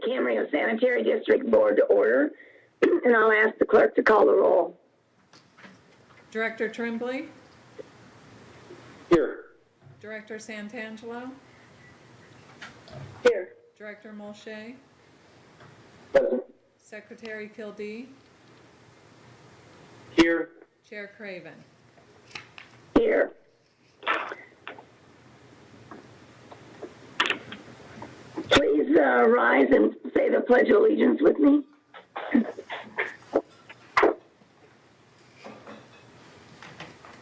Camarillo Sanitary District Board to order, and I'll ask the clerk to call the roll. Director Trembley? Here. Director Santangelo? Here. Director Mulchay? Present. Secretary Kildee? Here. Chair Craven? Here. Please rise and say the Pledge of Allegiance with me.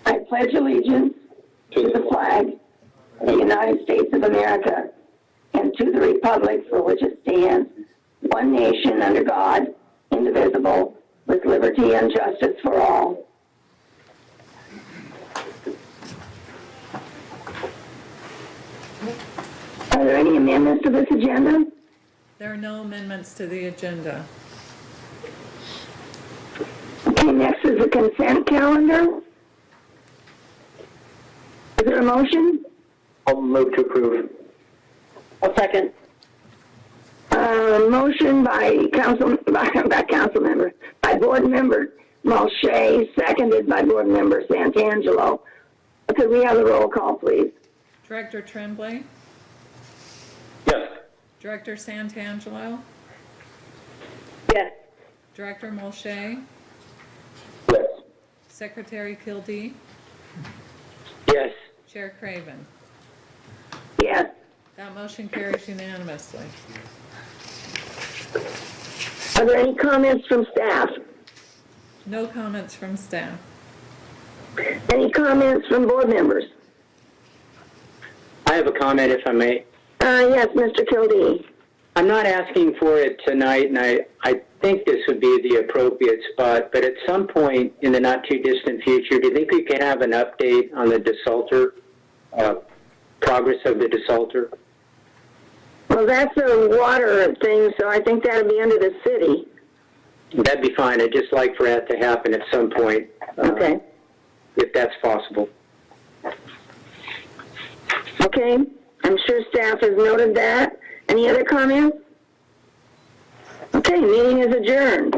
I pledge allegiance to the flag of the United States of America and to the republic for which it stands, one nation under God, indivisible, with liberty and justice for all. Are there any amendments to this agenda? There are no amendments to the agenda. Okay, next is the consent calendar. Is there a motion? I'll move to approve. A second. Motion by board member Mulchay, seconded by board member Santangelo. Could we have a roll call, please? Director Trembley? Yes. Director Santangelo? Yes. Director Mulchay? Yes. Secretary Kildee? Yes. Chair Craven? Yes. That motion carries unanimously. Are there any comments from staff? No comments from staff. Any comments from board members? I have a comment, if I may. Yes, Mr. Kildee. I'm not asking for it tonight, and I think this would be the appropriate spot, but at some point in the not-too-distant future, do you think we can have an update on the desalter, progress of the desalter? Well, that's a water thing, so I think that'll be under the city. That'd be fine. I'd just like for that to happen at some point, Okay. if that's possible. Okay. I'm sure staff has noted that. Any other comments? Okay, meeting is adjourned.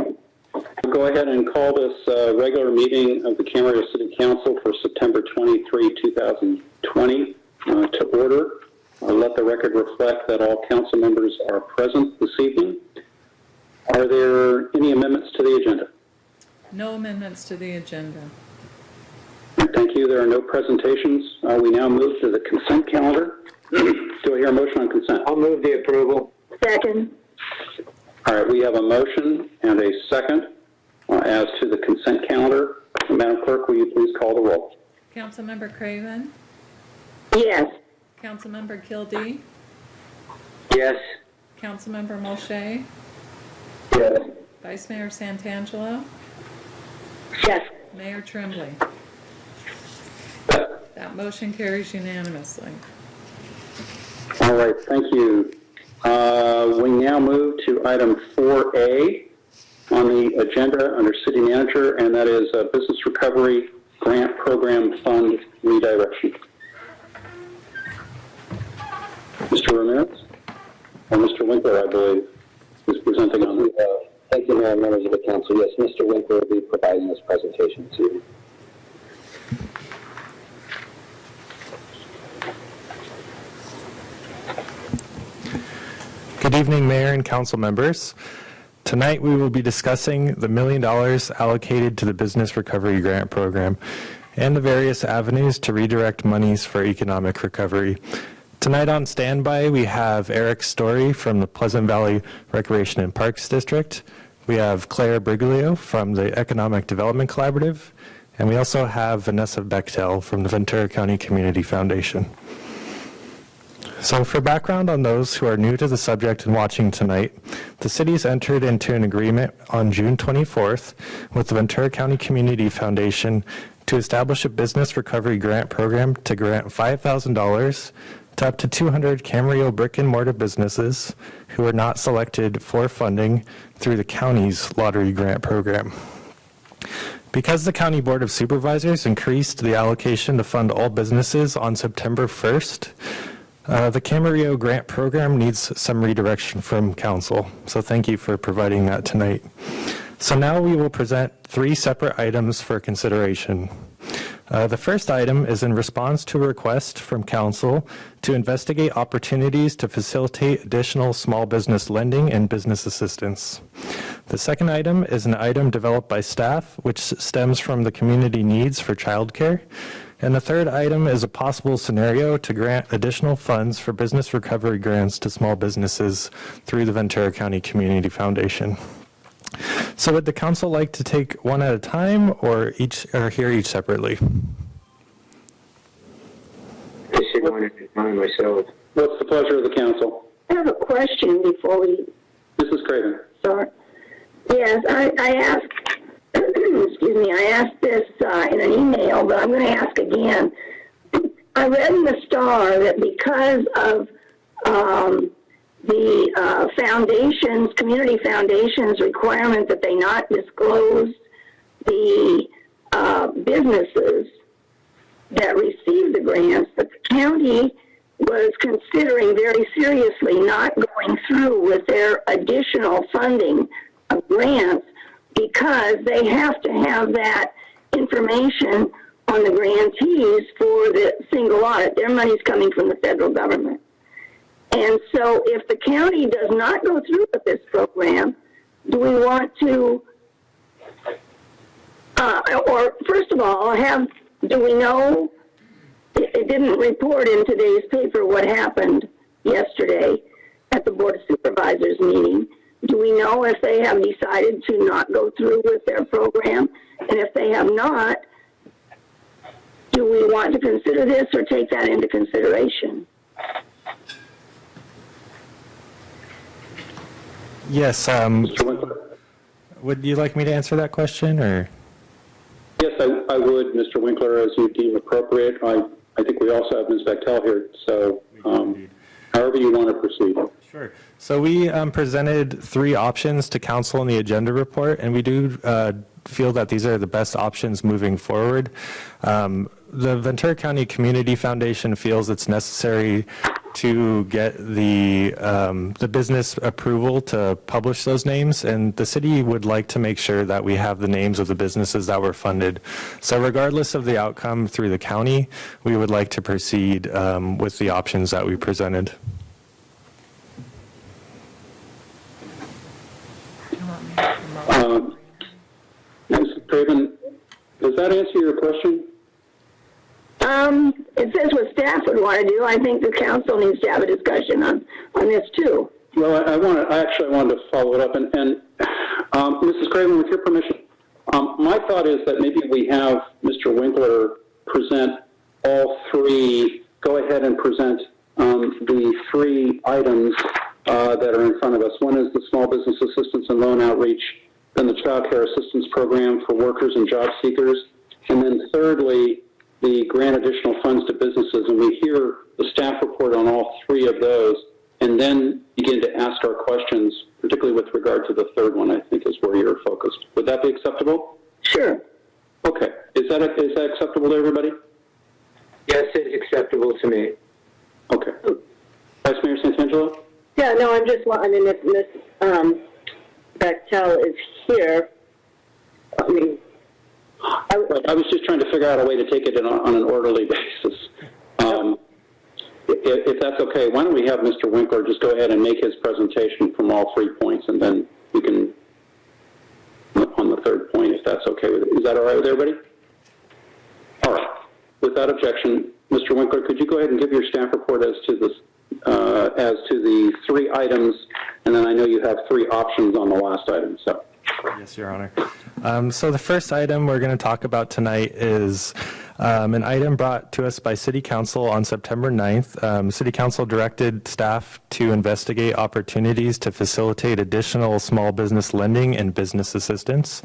I'll go ahead and call this regular meeting of the Camarillo City Council for September 23, 2020 to order. I'll let the record reflect that all council members are present this evening. Are there any amendments to the agenda? No amendments to the agenda. Thank you. There are no presentations. We now move to the consent calendar. Do I hear a motion on consent? I'll move the approval. Second. All right, we have a motion and a second as to the consent calendar. Madam Clerk, will you please call the roll? Councilmember Craven? Yes. Councilmember Kildee? Yes. Councilmember Mulchay? Yes. Vice Mayor Santangelo? Yes. Mayor Trembley? That motion carries unanimously. All right, thank you. We now move to item 4A on the agenda under City Manager, and that is a Business Recovery Grant Program Fund Redirection. Mr. Ramirez, or Mr. Winkler, I believe, is presenting on this. Thank you, Mayor and members of the council. Yes, Mr. Winkler will be providing this presentation to you. Good evening, Mayor and Council members. Tonight we will be discussing the $1 million allocated to the Business Recovery Grant Program and the various avenues to redirect monies for economic recovery. Tonight on standby we have Eric Story from the Pleasant Valley Recreation and Parks District. We have Claire Briglio from the Economic Development Collaborative, and we also have Vanessa Betchel from the Ventura County Community Foundation. So for background on those who are new to the subject and watching tonight, the city's entered into an agreement on June 24th with the Ventura County Community Foundation to establish a business recovery grant program to grant $5,000 to up to 200 Camarillo brick and mortar businesses who are not selected for funding through the county's lottery grant program. Because the County Board of Supervisors increased the allocation to fund all businesses on September 1st, The Camarillo grant program needs some redirection from council, so thank you for providing that tonight. So now we will present 3 separate items for consideration. The first item is in response to a request from council to investigate opportunities to facilitate additional small business lending and business assistance. The second item is an item developed by staff, which stems from the community needs for childcare. And the third item is a possible scenario to grant additional funds for business recovery grants to small businesses through the Ventura County Community Foundation. So would the council like to take one at a time or hear each separately? I should want to define myself. What's the pleasure of the council? I have a question before we Mrs. Craven. start. Yes, I asked, excuse me, I asked this in an email, but I'm going to ask again. I read in the Star that because of the foundations, community foundations requirement that they not disclose the businesses that receive the grants, that the county was considering very seriously not going through with their additional funding of grants because they have to have that information on the grantees for the single audit. Their money's coming from the federal government. And so if the county does not go through with this program, do we want to, or first of all, do we know, it didn't report in today's paper what happened yesterday at the Board of Supervisors meeting. Do we know if they have decided to not go through with their program? And if they have not, do we want to consider this or take that into consideration? Yes. Would you like me to answer that question, or? Yes, I would, Mr. Winkler, as you deem appropriate. I think we also have Ms. Betchel here, so however you want to proceed. Sure. So we presented 3 options to council in the agenda report, and we do feel that these are the best options moving forward. The Ventura County Community Foundation feels it's necessary to get the business approval to publish those names, and the city would like to make sure that we have the names of the businesses that were funded. So regardless of the outcome through the county, we would like to proceed with the options that we presented. Ms. Craven, does that answer your question? It says what staff would want to do. I think the council needs to have a discussion on this too. Well, I actually wanted to follow it up, and Mrs. Craven, with your permission, my thought is that maybe we have Mr. Winkler present all 3, go ahead and present the 3 items that are in front of us. One is the Small Business Assistance and Loan Outreach, then the Child Care Assistance Program for Workers and Job Seekers, and then thirdly, the grant additional funds to businesses. And we hear the staff report on all 3 of those, and then begin to ask our questions, particularly with regard to the third one, I think is where you're focused. Would that be acceptable? Sure. Okay. Is that acceptable to everybody? Yes, it's acceptable to me. Okay. Vice Mayor Santangelo? Yeah, no, I'm just, I mean, if Ms. Betchel is here, I mean, I was just trying to figure out a way to take it on an orderly basis. If that's okay, why don't we have Mr. Winkler just go ahead and make his presentation from all 3 points, and then we can, on the third point, if that's okay with it. Is that all right with everybody? All right. Without objection, Mr. Winkler, could you go ahead and give your staff report as to this, as to the 3 items, and then I know you have 3 options on the last item. So. Yes, Your Honor. So the first item we're going to talk about tonight is an item brought to us by City Council on September 9th. City Council directed staff to investigate opportunities to facilitate additional small business lending and business assistance.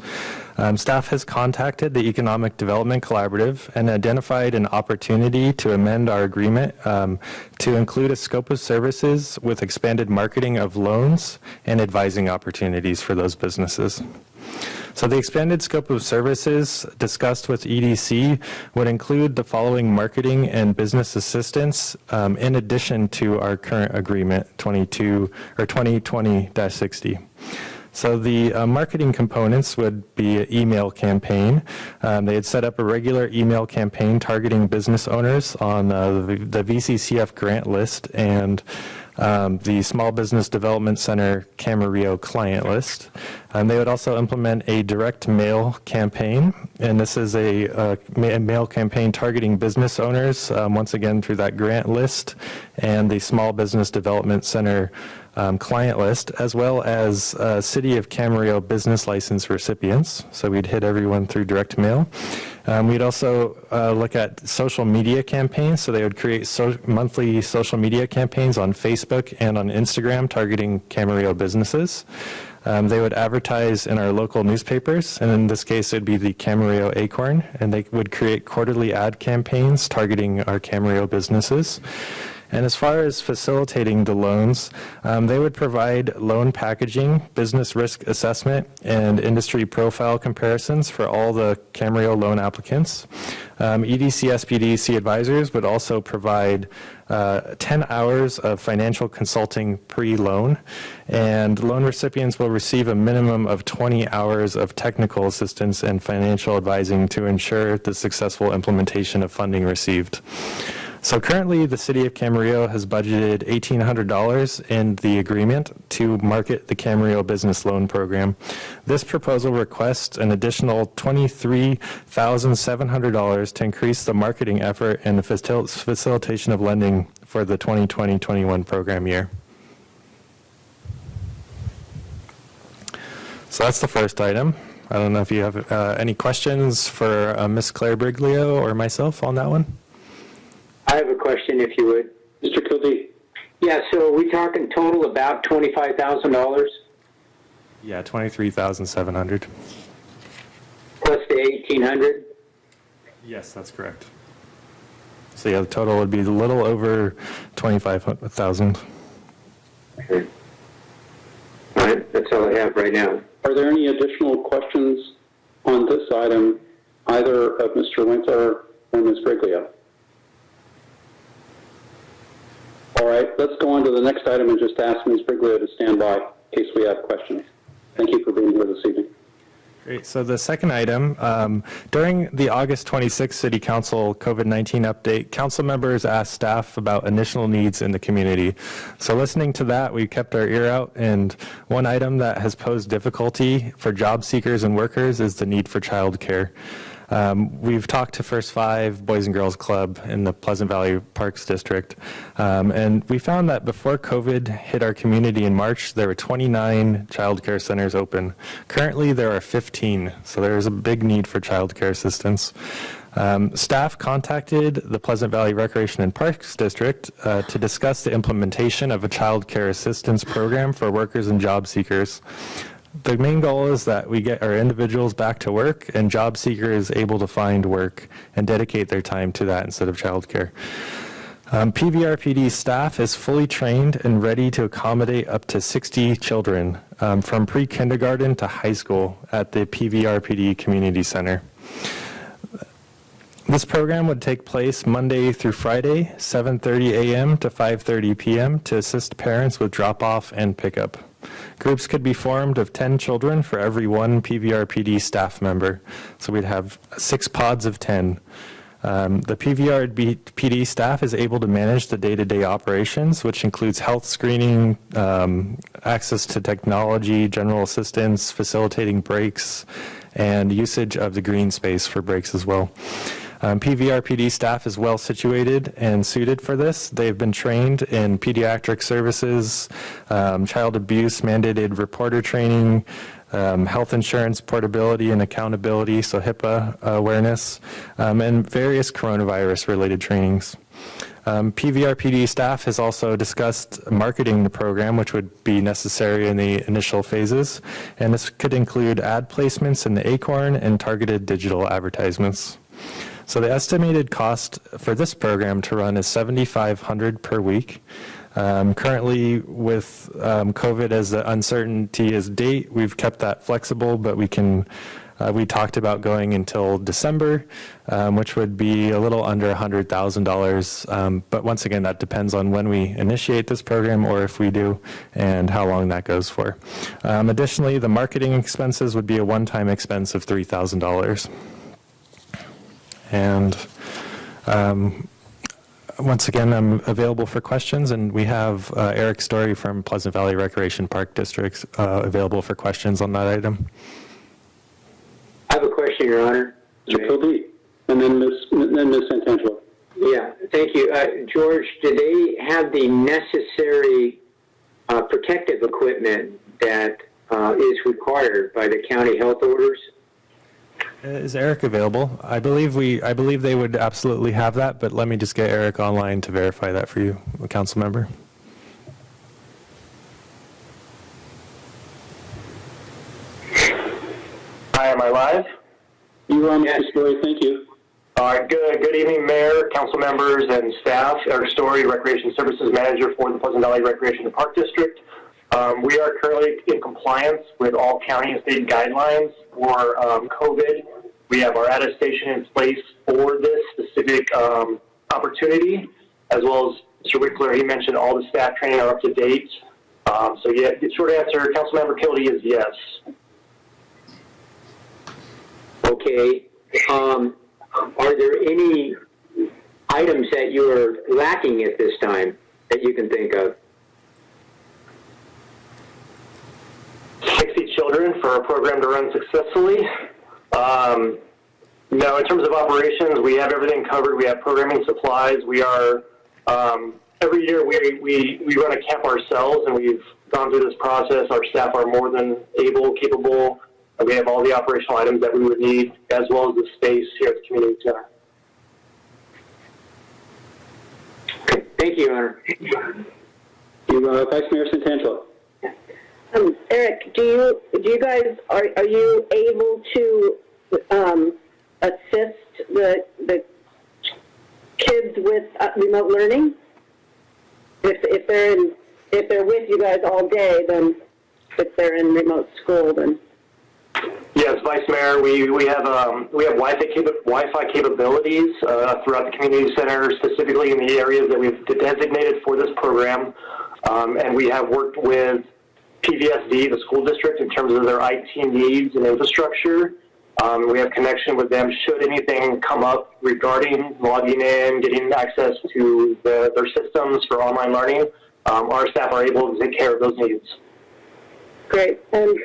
Staff has contacted the Economic Development Collaborative and identified an opportunity to amend our agreement to include a scope of services with expanded marketing of loans and advising opportunities for those businesses. So the expanded scope of services discussed with EDC would include the following marketing and business assistance in addition to our current agreement 2020-60. So the marketing components would be an email campaign. They had set up a regular email campaign targeting business owners on the VCCF grant list and the Small Business Development Center Camarillo client list. They would also implement a direct mail campaign, and this is a mail campaign targeting business owners, once again through that grant list and the Small Business Development Center client list, as well as City of Camarillo business license recipients. So we'd hit everyone through direct mail. We'd also look at social media campaigns. So they would create monthly social media campaigns on Facebook and on Instagram targeting Camarillo businesses. They would advertise in our local newspapers, and in this case it would be the Camarillo Acorn, and they would create quarterly ad campaigns targeting our Camarillo businesses. And as far as facilitating the loans, they would provide loan packaging, business risk assessment, and industry profile comparisons for all the Camarillo loan applicants. EDC SPDC advisors would also provide 10 hours of financial consulting pre-loan, and loan recipients will receive a minimum of 20 hours of technical assistance and financial advising to ensure the successful implementation of funding received. So currently, the City of Camarillo has budgeted $1,800 in the agreement to market the Camarillo Business Loan Program. This proposal requests an additional $23,700 to increase the marketing effort and the facilitation of lending for the 2020-21 program year. So that's the first item. I don't know if you have any questions for Ms. Claire Briglio or myself on that one. I have a question, if you would. Mr. Kildee? Yeah, so are we talking total about $25,000 Yeah, $23,700. plus the $1,800? Yes, that's correct. So yeah, the total would be a little over $25,000. Okay. All right, that's all I have right now. Are there any additional questions on this item, either of Mr. Winkler or Ms. Briglio? All right, let's go on to the next item and just ask Ms. Briglio to stand by in case we have questions. Thank you for being here this evening. Great. So the second item, during the August 26th City Council COVID-19 update, council members asked staff about initial needs in the community. So listening to that, we kept our ear out, and one item that has posed difficulty for job seekers and workers is the need for childcare. We've talked to First Five Boys and Girls Club in the Pleasant Valley Parks District, and we found that before COVID hit our community in March, there were 29 child care centers open. Currently, there are 15, so there's a big need for child care assistance. Staff contacted the Pleasant Valley Recreation and Parks District to discuss the implementation of a child care assistance program for workers and job seekers. The main goal is that we get our individuals back to work and job seekers able to find work and dedicate their time to that instead of childcare. PVRPD staff is fully trained and ready to accommodate up to 60 children from pre-kindergarten to high school at the PVRPD Community Center. This program would take place Monday through Friday, 7:30 a.m. to 5:30 p.m. to assist parents with drop-off and pickup. Groups could be formed of 10 children for every one PVRPD staff member. So we'd have 6 pods of 10. The PVRPD staff is able to manage the day-to-day operations, which includes health screening, access to technology, general assistance, facilitating breaks, and usage of the green space for breaks as well. PVRPD staff is well situated and suited for this. They've been trained in pediatric services, child abuse, mandated reporter training, health insurance portability and accountability, so HIPAA awareness, and various coronavirus-related trainings. PVRPD staff has also discussed marketing the program, which would be necessary in the initial phases, and this could include ad placements in the Acorn and targeted digital advertisements. So the estimated cost for this program to run is $7,500 per week. Currently, with COVID as the uncertainty is date, we've kept that flexible, but we talked about going until December, which would be a little under $100,000. But once again, that depends on when we initiate this program or if we do and how long that goes for. Additionally, the marketing expenses would be a one-time expense of $3,000. And once again, I'm available for questions, and we have Eric Story from Pleasant Valley Recreation Park District available for questions on that item. I have a question, Your Honor. Mr. Kildee, and then Ms. Santangelo. Yeah, thank you. George, do they have the necessary protective equipment that is required by the county health orders? Is Eric available? I believe they would absolutely have that, but let me just get Eric online to verify that for you, council member. Hi, am I live? You are, Mr. Story. Thank you. All right, good. Good evening, Mayor, council members, and staff. Eric Story, Recreation Services Manager for the Pleasant Valley Recreation and Park District. We are currently in compliance with all county and state guidelines for COVID. We have our attestation in place for this specific opportunity, as well as Mr. Winkler, he mentioned all the staff training are up to date. So yeah, the short answer, Councilmember Kildee, is yes. Okay. Are there any items that you are lacking at this time that you can think of? 60 children for a program to run successfully. No, in terms of operations, we have everything covered. We have programming supplies. We are, every year we run a camp ourselves, and we've gone through this process. Our staff are more than able, capable. We have all the operational items that we would need, as well as the space here at the community center. Okay. Thank you, Your Honor. Vice Mayor Santangelo. Eric, do you guys, are you able to assist the kids with remote learning? If they're with you guys all day, then if they're in remote school, then. Yes, Vice Mayor, we have Wi-Fi capabilities throughout the community center, specifically in the areas that we've designated for this program, and we have worked with PVSD, the school district, in terms of their IT needs and infrastructure. We have connection with them should anything come up regarding logging in, getting access to their systems for online learning. Our staff are able to take care of those needs. Great. And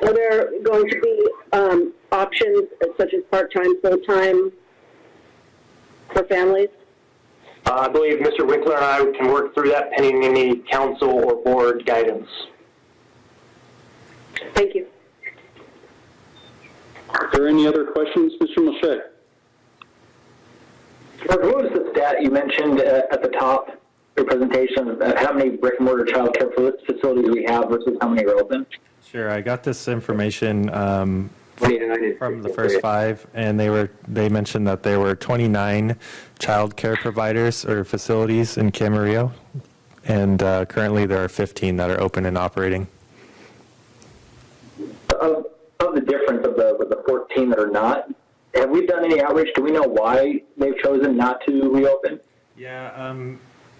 are there going to be options such as part-time, full-time for families? I believe Mr. Winkler and I can work through that pending any council or board guidance. Thank you. Are there any other questions, Mr. Mulchay? What was the stat you mentioned at the top of your presentation? How many brick and mortar child care facilities we have versus how many are open? Sure, I got this information from the first five, and they mentioned that there were 29 child care providers or facilities in Camarillo, and currently there are 15 that are open and operating. Of the difference of the 14 that are not, have we done any outreach? Do we know why they've chosen not to reopen? Yeah,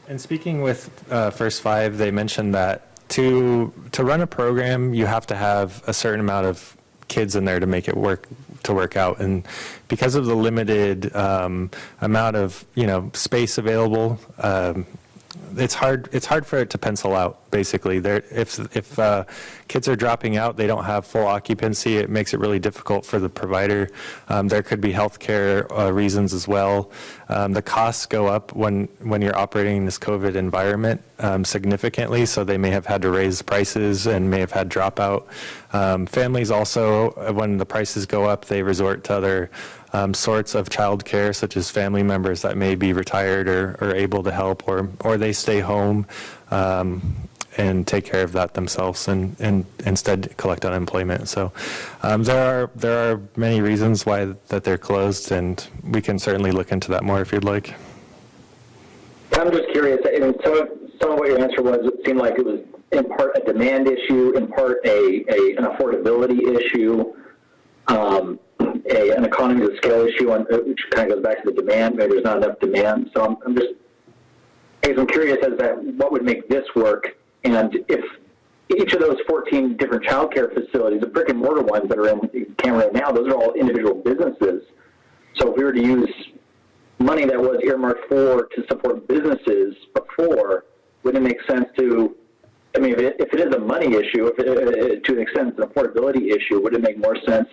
and speaking with First Five, they mentioned that to run a program, you have to have a certain amount of kids in there to make it work out, and because of the limited amount of space available, it's hard for it to pencil out. Basically, if kids are dropping out, they don't have full occupancy. It makes it really difficult for the provider. There could be healthcare reasons as well. The costs go up when you're operating in this COVID environment significantly, so they may have had to raise prices and may have had dropout. Families also, when the prices go up, they resort to other sorts of child care, such as family members that may be retired or able to help, or they stay home and take care of that themselves and instead collect unemployment. So there are many reasons why that they're closed, and we can certainly look into that more if you'd like. I'm just curious. I mean, some of what your answer was, it seemed like it was in part a demand issue, in part an affordability issue, an economies of scale issue, which kind of goes back to the demand. Maybe there's not enough demand. So I'm curious as to what would make this work, and if each of those 14 different child care facilities, the brick and mortar ones that are in Camarillo now, those are all individual businesses. So if we were to use money that was earmarked to support businesses before, would it make sense to, I mean, if it is a money issue, to an extent it's an affordability issue, would it make more sense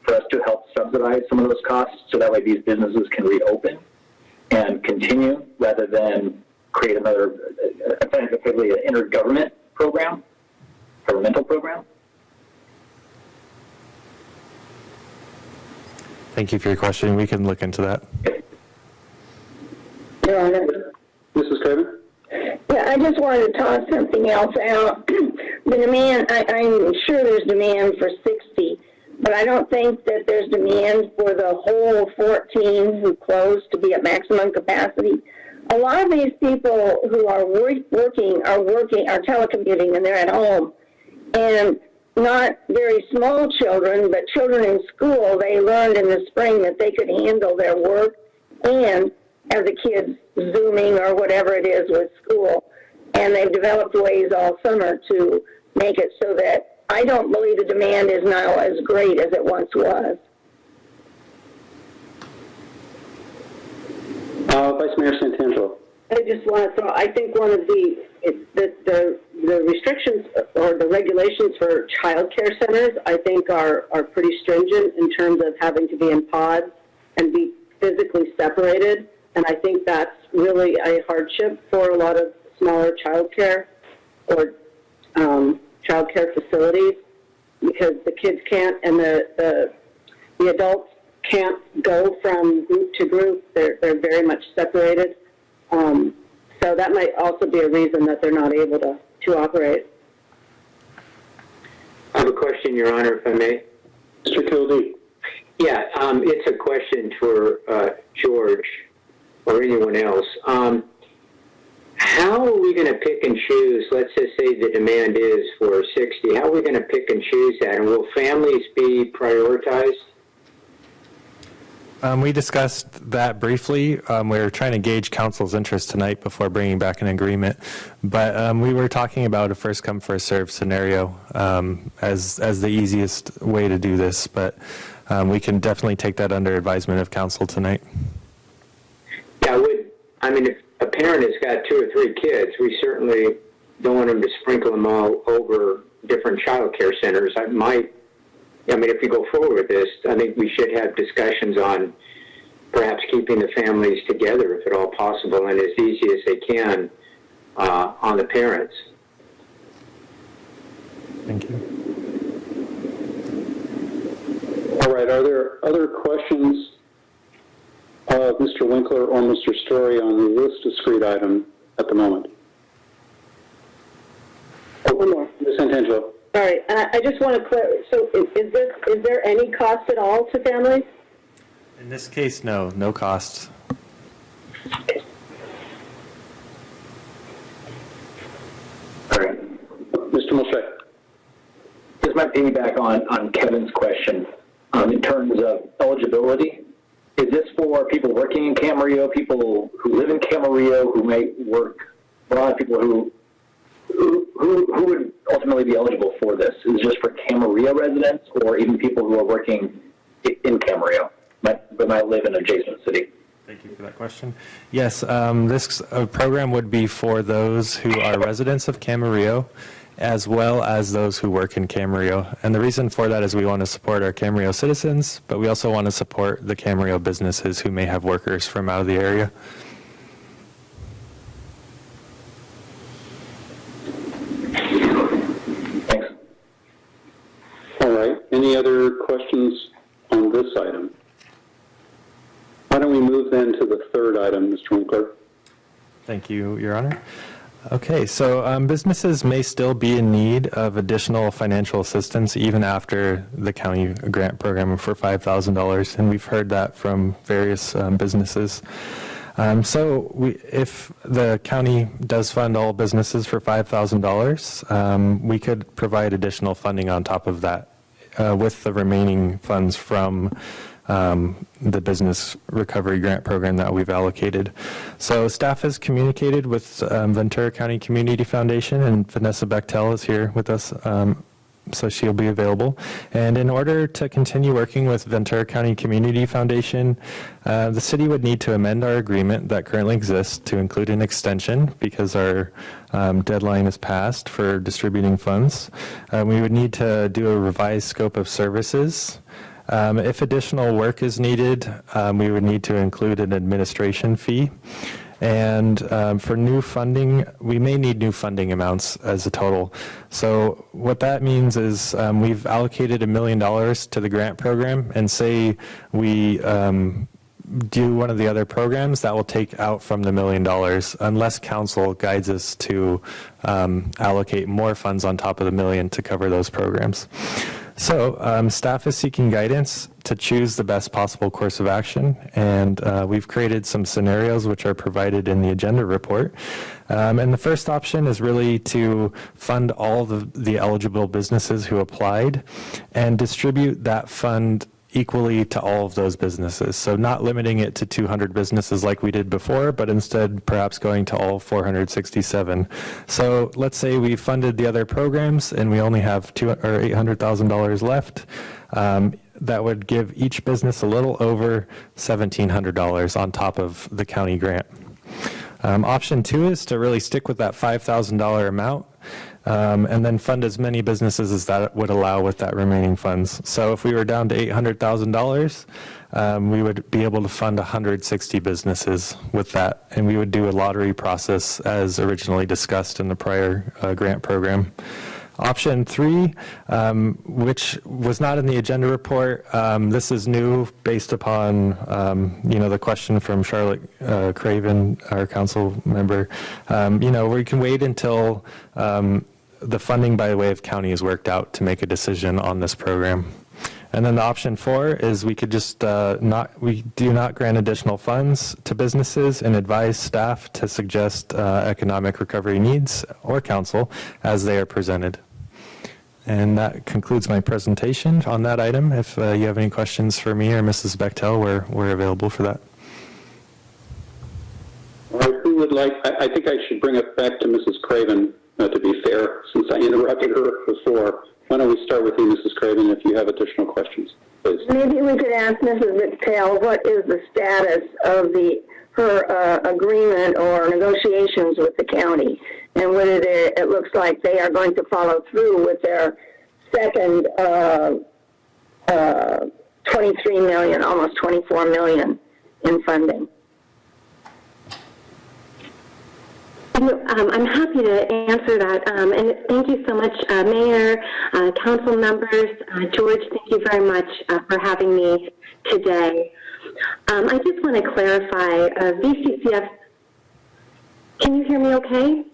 for us to help subsidize some of those costs so that way these businesses can reopen and continue rather than create another, effectively an intergovernmental program? Thank you for your question. We can look into that. Your Honor. Mrs. Craven? Yeah, I just wanted to toss something else out. The demand, I'm sure there's demand for 60, but I don't think that there's demand for the whole 14 who closed to be at maximum capacity. A lot of these people who are working are telecommuting, and they're at home. And not very small children, but children in school, they learned in the spring that they could handle their work and have the kids Zooming or whatever it is with school. And they've developed ways all summer to make it so that I don't believe the demand is now as great as it once was. Vice Mayor Santangelo. I just want to throw, I think one of the restrictions or the regulations for child care centers, I think are pretty stringent in terms of having to be in pods and be physically separated. And I think that's really a hardship for a lot of smaller child care or child care facilities, because the kids can't and the adults can't go from group to group. They're very much separated. So that might also be a reason that they're not able to operate. I have a question, Your Honor, if I may. Mr. Kildee. Yeah, it's a question for Georg or anyone else. How are we going to pick and choose? Let's just say the demand is for 60. How are we going to pick and choose that? And will families be prioritized? We discussed that briefly. We were trying to gauge council's interest tonight before bringing back an agreement. But we were talking about a first come, first served scenario as the easiest way to do this. But we can definitely take that under advisement of council tonight. Yeah, if a parent has got 2 or 3 kids, we certainly don't want them to sprinkle them all over different child care centers. If we go forward with this, I think we should have discussions on perhaps keeping the families together, if at all possible, and as easy as they can on the parents. Thank you. All right, are there other questions of Mr. Winkler or Mr. Story on this discrete item at the moment? One more. Ms. Santangelo. All right, I just want to clarify, so is there any cost at all to families? In this case, no cost. All right. Mr. Mulchay. This might piggyback on Kevin's question in terms of eligibility. Is this for people working in Camarillo, people who live in Camarillo, who may work, a lot of people who would ultimately be eligible for this? Is it just for Camarillo residents or even people who are working in Camarillo but might live in an adjacent city? Thank you for that question. Yes, this program would be for those who are residents of Camarillo as well as those who work in Camarillo. And the reason for that is we want to support our Camarillo citizens, but we also want to support the Camarillo businesses who may have workers from out of the area. Thanks. All right, any other questions on this item? Why don't we move then to the third item, Mr. Winkler? Thank you, Your Honor. Okay, so businesses may still be in need of additional financial assistance even after the county grant program for $5,000, and we've heard that from various businesses. If the county does fund all businesses for $5,000, we could provide additional funding on top of that with the remaining funds from the business recovery grant program that we've allocated. So staff has communicated with Ventura County Community Foundation, and Vanessa Betchel is here with us, so she'll be available. And in order to continue working with Ventura County Community Foundation, the city would need to amend our agreement that currently exists to include an extension because our deadline is passed for distributing funds. We would need to do a revised scope of services. If additional work is needed, we would need to include an administration fee. And for new funding, we may need new funding amounts as a total. So what that means is we've allocated $1 million to the grant program, and say we do one of the other programs, that will take out from the $1 million unless council guides us to allocate more funds on top of the $1 million to cover those programs. So staff is seeking guidance to choose the best possible course of action, and we've created some scenarios which are provided in the agenda report. And the first option is really to fund all the eligible businesses who applied and distribute that fund equally to all of those businesses. So not limiting it to 200 businesses like we did before, but instead perhaps going to all 467. So let's say we funded the other programs and we only have $800,000 left. That would give each business a little over $1,700 on top of the county grant. Option 2 is to really stick with that $5,000 amount. And then fund as many businesses as that would allow with that remaining funds. So if we were down to $800,000, we would be able to fund 160 businesses with that, and we would do a lottery process as originally discussed in the prior grant program. Option 3, which was not in the agenda report, this is new based upon, the question from Charlotte Craven, our council member. We can wait until the funding by way of county is worked out to make a decision on this program. And then the option 4 is we could just we do not grant additional funds to businesses and advise staff to suggest economic recovery needs or council as they are presented. And that concludes my presentation on that item. If you have any questions for me or Mrs. Betchel, we're available for that. All right, who would like, I think I should bring it back to Mrs. Craven, to be fair, since I interrupted her before. Why don't we start with you, Mrs. Craven, if you have additional questions, please. Maybe we could ask Mrs. Betchel what is the status of her agreement or negotiations with the county, and whether it looks like they are going to follow through with their second $23 million, almost $24 million in funding. I'm happy to answer that, and thank you so much, Mayor, council members. George, thank you very much for having me today. I just want to clarify, VCCF, can you hear me okay?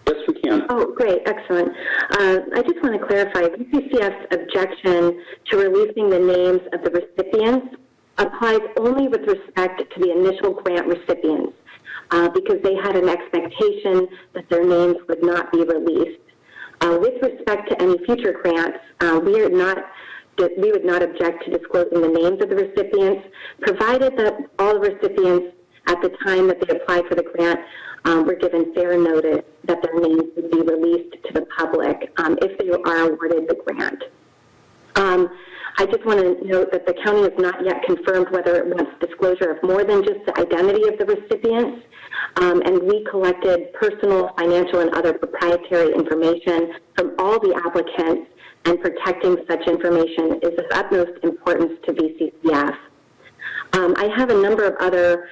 Yes, we can. Oh, great, excellent. I just want to clarify, VCCF's objection to releasing the names of the recipients applies only with respect to the initial grant recipients. Because they had an expectation that their names would not be released. With respect to any future grants, we would not object to disclosing the names of the recipients, provided that all the recipients at the time that they applied for the grant were given fair notice that their names would be released to the public if they are awarded the grant. I just want to note that the county has not yet confirmed whether it wants disclosure of more than just the identity of the recipients, and we collected personal, financial, and other proprietary information from all the applicants, and protecting such information is of utmost importance to VCCF. I have a number of other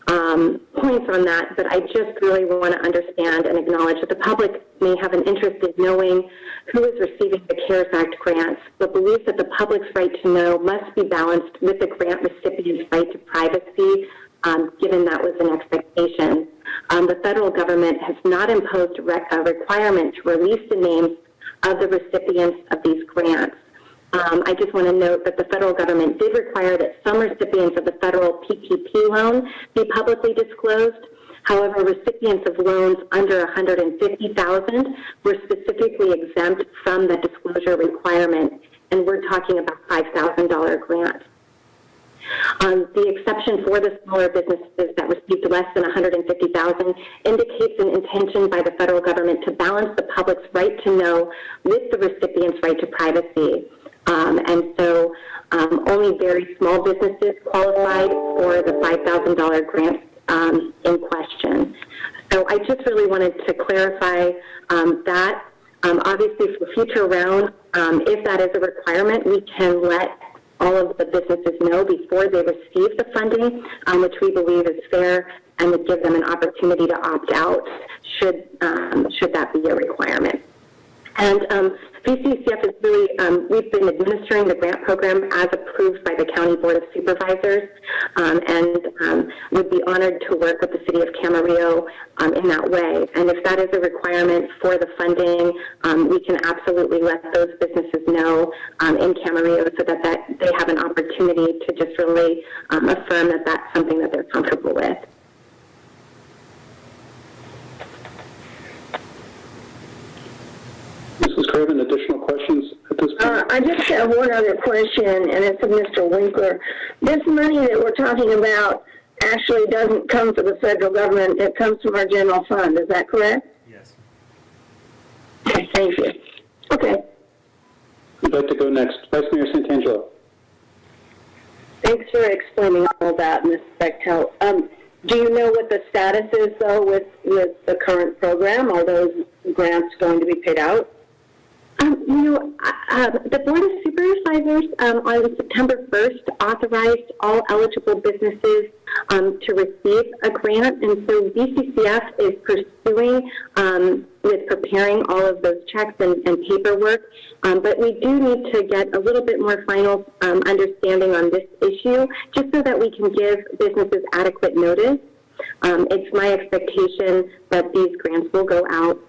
points on that, but I just really want to understand and acknowledge that the public may have an interest in knowing who is receiving the CARES Act grants, but believes that the public's right to know must be balanced with the grant recipient's right to privacy, given that was an expectation. The federal government has not imposed a requirement to release the names of the recipients of these grants. I just want to note that the federal government did require that some recipients of the federal PPP loan be publicly disclosed. However, recipients of loans under $150,000 were specifically exempt from the disclosure requirement, and we're talking about $5,000 grant. The exception for the smaller businesses that received less than $150,000 indicates an intention by the federal government to balance the public's right to know with the recipient's right to privacy. And so only very small businesses qualified for the $5,000 grant in question. So I just really wanted to clarify that. Obviously, for future rounds, if that is a requirement, we can let all of the businesses know before they receive the funding, which we believe is fair and would give them an opportunity to opt out should that be a requirement. And VCCF is really, we've been administering the grant program as approved by the County Board of Supervisors, and would be honored to work with the City of Camarillo in that way. And if that is a requirement for the funding, we can absolutely let those businesses know in Camarillo so that they have an opportunity to just really affirm that that's something that they're comfortable with. Mrs. Craven, additional questions at this point? I just have one other question, and it's of Mr. Winkler. This money that we're talking about actually doesn't come from the federal government. It comes from our general fund. Is that correct? Yes. Okay, thank you. Okay. Who'd like to go next? Vice Mayor Santangelo. Thanks for explaining all that, Ms. Betchel. Do you know what the status is, though, with the current program? Are those grants going to be paid out? The Board of Supervisors on September 1st authorized all eligible businesses to receive a grant, and so VCCF is pursuing with preparing all of those checks and paperwork, but we do need to get a little bit more final understanding on this issue, just so that we can give businesses adequate notice. It's my expectation that these grants will go out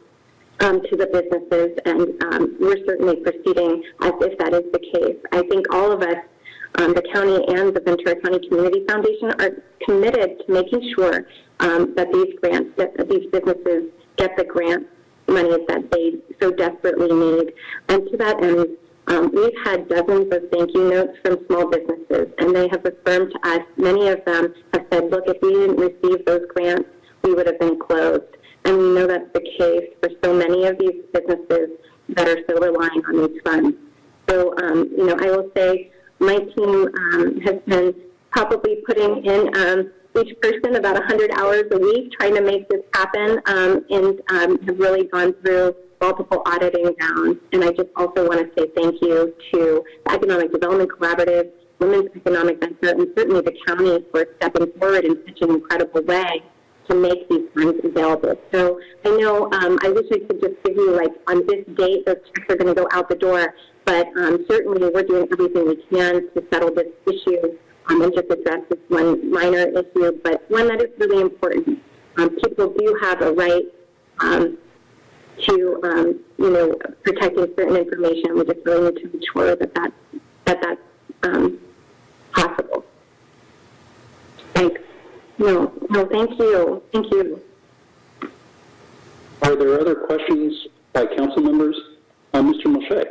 to the businesses, and we're certainly proceeding as if that is the case. I think all of us, the county and the Ventura County Community Foundation, are committed to making sure that these grants, that these businesses get the grant money that they so desperately need. And to that end, we've had dozens of thank you notes from small businesses, and they have affirmed to us, many of them have said, look, if we didn't receive those grants, we would have been closed. And we know that's the case for so many of these businesses that are so relying on these funds. So, I will say my team has been probably putting in each person about 100 hours a week trying to make this happen, and have really gone through multiple auditing rounds. And I just also want to say thank you to the Economic Development Collaborative, Women's Economic Venture, and certainly the county for stepping forward in such an incredible way to make these funds available. So I know I wish I could just give you, like, on this date, those checks are going to go out the door, but certainly we're doing everything we can to settle this issue and just address this one minor issue, but one that is really important. People do have a right to, protecting certain information. We just really need to ensure that that's possible. Thanks. No, thank you. Thank you. Are there other questions by council members? Mr. Mulchay.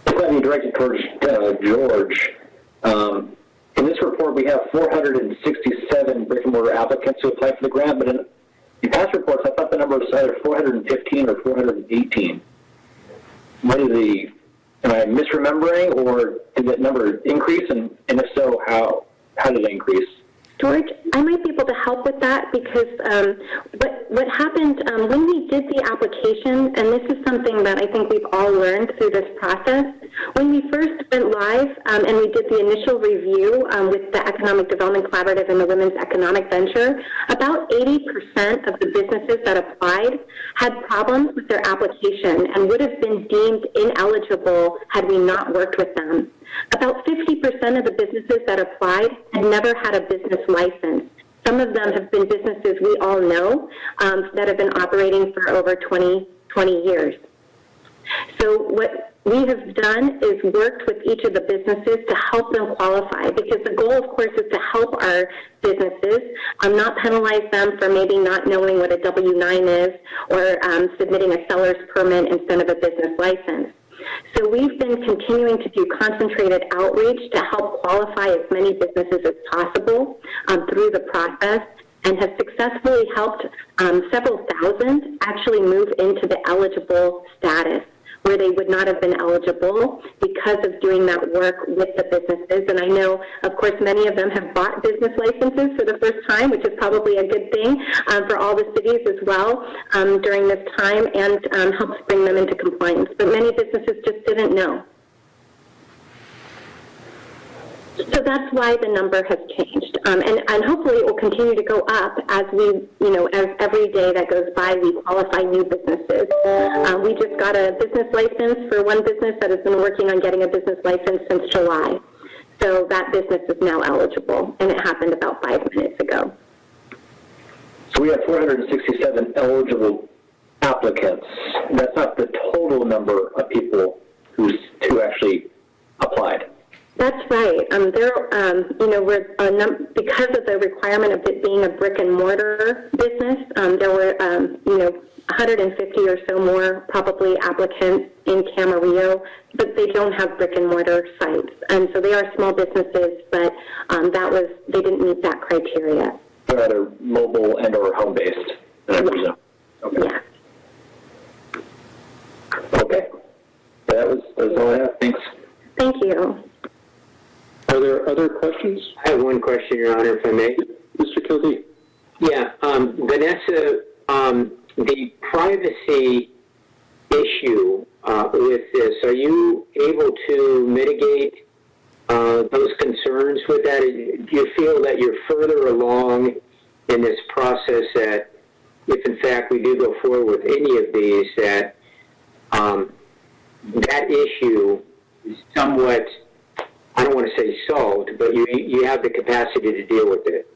Let me direct it towards George. In this report, we have 467 brick-and-mortar applicants who applied for the grant, but in past reports, I thought the number was either 415 or 418. Am I misremembering, or did that number increase, and if so, how did it increase? George, I might be able to help with that because what happened when we did the application, and this is something that I think we've all learned through this process, when we first went live and we did the initial review with the Economic Development Collaborative and the Women's Economic Venture, about 80% of the businesses that applied had problems with their application and would have been deemed ineligible had we not worked with them. About 50% of the businesses that applied had never had a business license. Some of them have been businesses we all know that have been operating for over 20 years. So what we have done is worked with each of the businesses to help them qualify, because the goal, of course, is to help our businesses, not penalize them for maybe not knowing what a W-9 is or submitting a seller's permit instead of a business license. So we've been continuing to do concentrated outreach to help qualify as many businesses as possible through the process, and have successfully helped several thousand actually move into the eligible status, where they would not have been eligible because of doing that work with the businesses. And I know, of course, many of them have bought business licenses for the first time, which is probably a good thing for all the cities as well during this time, and helps bring them into compliance. But many businesses just didn't know. So that's why the number has changed. And hopefully it will continue to go up as we, as every day that goes by, we qualify new businesses. We just got a business license for one business that has been working on getting a business license since July. So that business is now eligible, and it happened about 5 minutes ago. So we have 467 eligible applicants. That's not the total number of people who actually applied. That's right. Because of the requirement of it being a brick and mortar business, there were, 150 or so more probably applicants in Camarillo, but they don't have brick and mortar sites, and so they are small businesses. But they didn't meet that criteria. They're either mobile and or home based. Yeah. Okay. Yeah. Okay. That's all I have. Thanks. Thank you. Are there other questions? I have one question, Your Honor, if I may. Mr. Kildee. Yeah, Vanessa, the privacy issue with this, are you able to mitigate those concerns with that? Do you feel that you're further along in this process, that if in fact we do go forward with any of these, that that issue is somewhat, I don't want to say solved, but you have the capacity to deal with it?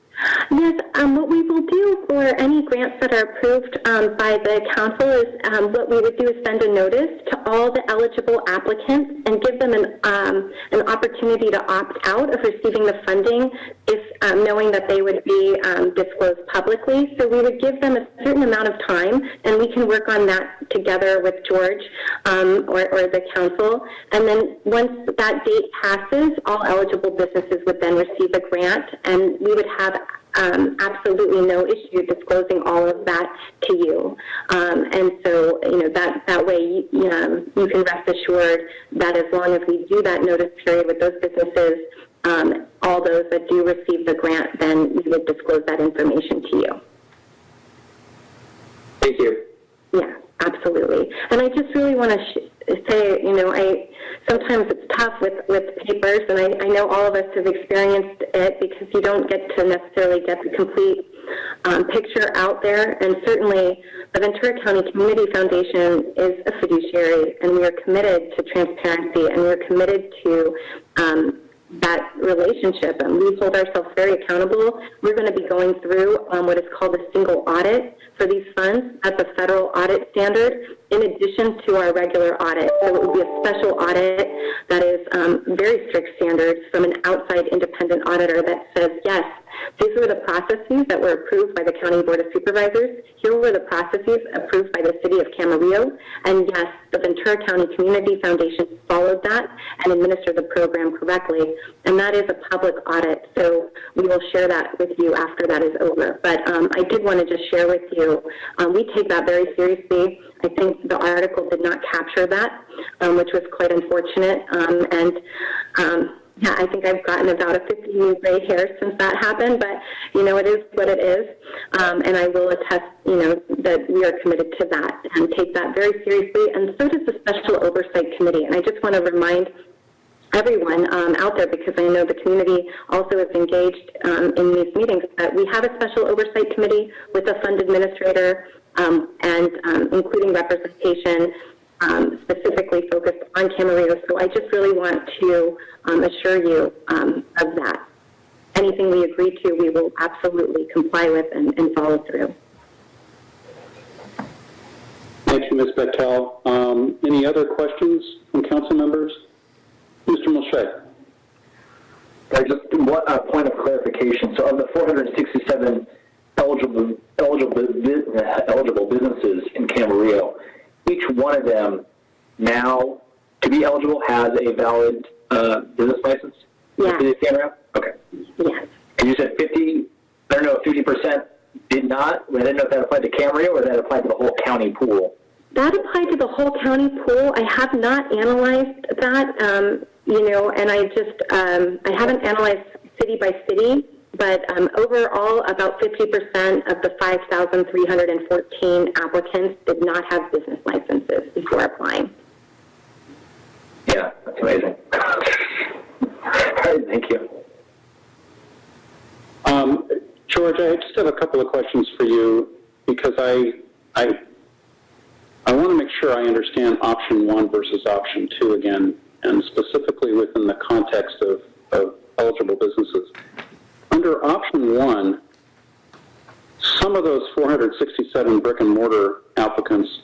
Yes, what we will do for any grants that are approved by the council is what we would do is send a notice to all the eligible applicants and give them an opportunity to opt out of receiving the funding if knowing that they would be disclosed publicly. So we would give them a certain amount of time, and we can work on that together with Georg or the council. And then once that date passes, all eligible businesses would then receive a grant, and we would have absolutely no issue disclosing all of that to you. And so, that way you can rest assured that as long as we do that notice period with those businesses, all those that do receive the grant, then we would disclose that information to you. Thank you. Yeah, absolutely. And I just really want to say, sometimes it's tough with papers, and I know all of us have experienced it because you don't get to necessarily get the complete picture out there. And certainly the Ventura County Community Foundation is a fiduciary, and we are committed to transparency, and we're committed to that relationship, and we hold ourselves very accountable. We're going to be going through what is called a single audit for these funds. That's a federal audit standard in addition to our regular audit. So it would be a special audit that is very strict standards from an outside independent auditor that says, yes, these were the processes that were approved by the County Board of Supervisors. Here were the processes approved by the City of Camarillo. And yes, the Ventura County Community Foundation followed that and administered the program correctly. And that is a public audit. So we will share that with you after that is over. But I did want to just share with you, we take that very seriously. I think the article did not capture that, which was quite unfortunate. Yeah, I think I've gotten about a 50 new gray hairs since that happened, but, it is what it is. And I will attest, that we are committed to that and take that very seriously. And so does the Special Oversight Committee. And I just want to remind everyone out there, because I know the community also is engaged in these meetings, that we have a Special Oversight Committee with a fund administrator and including representation specifically focused on Camarillo. So I just really want to assure you of that. Anything we agree to, we will absolutely comply with and follow through. Thank you, Ms. Betchel. Any other questions from council members? Mr. Mulchay. Just one point of clarification. So of the 467 eligible businesses in Camarillo, each one of them now, to be eligible, has a valid business license? Yeah. Okay. Yes. And you said 50, I don't know, 50% did not? I didn't know if that applied to Camarillo or that applied to the whole county pool. That applied to the whole county pool. I have not analyzed that, and I just, I haven't analyzed city by city, but overall, about 50% of the 5,314 applicants did not have business licenses before applying. Yeah, that's amazing. All right, thank you. George, I just have a couple of questions for you because I want to make sure I understand option 1 versus option 2 again, and specifically within the context of eligible businesses. Under option 1, some of those 467 brick and mortar applicants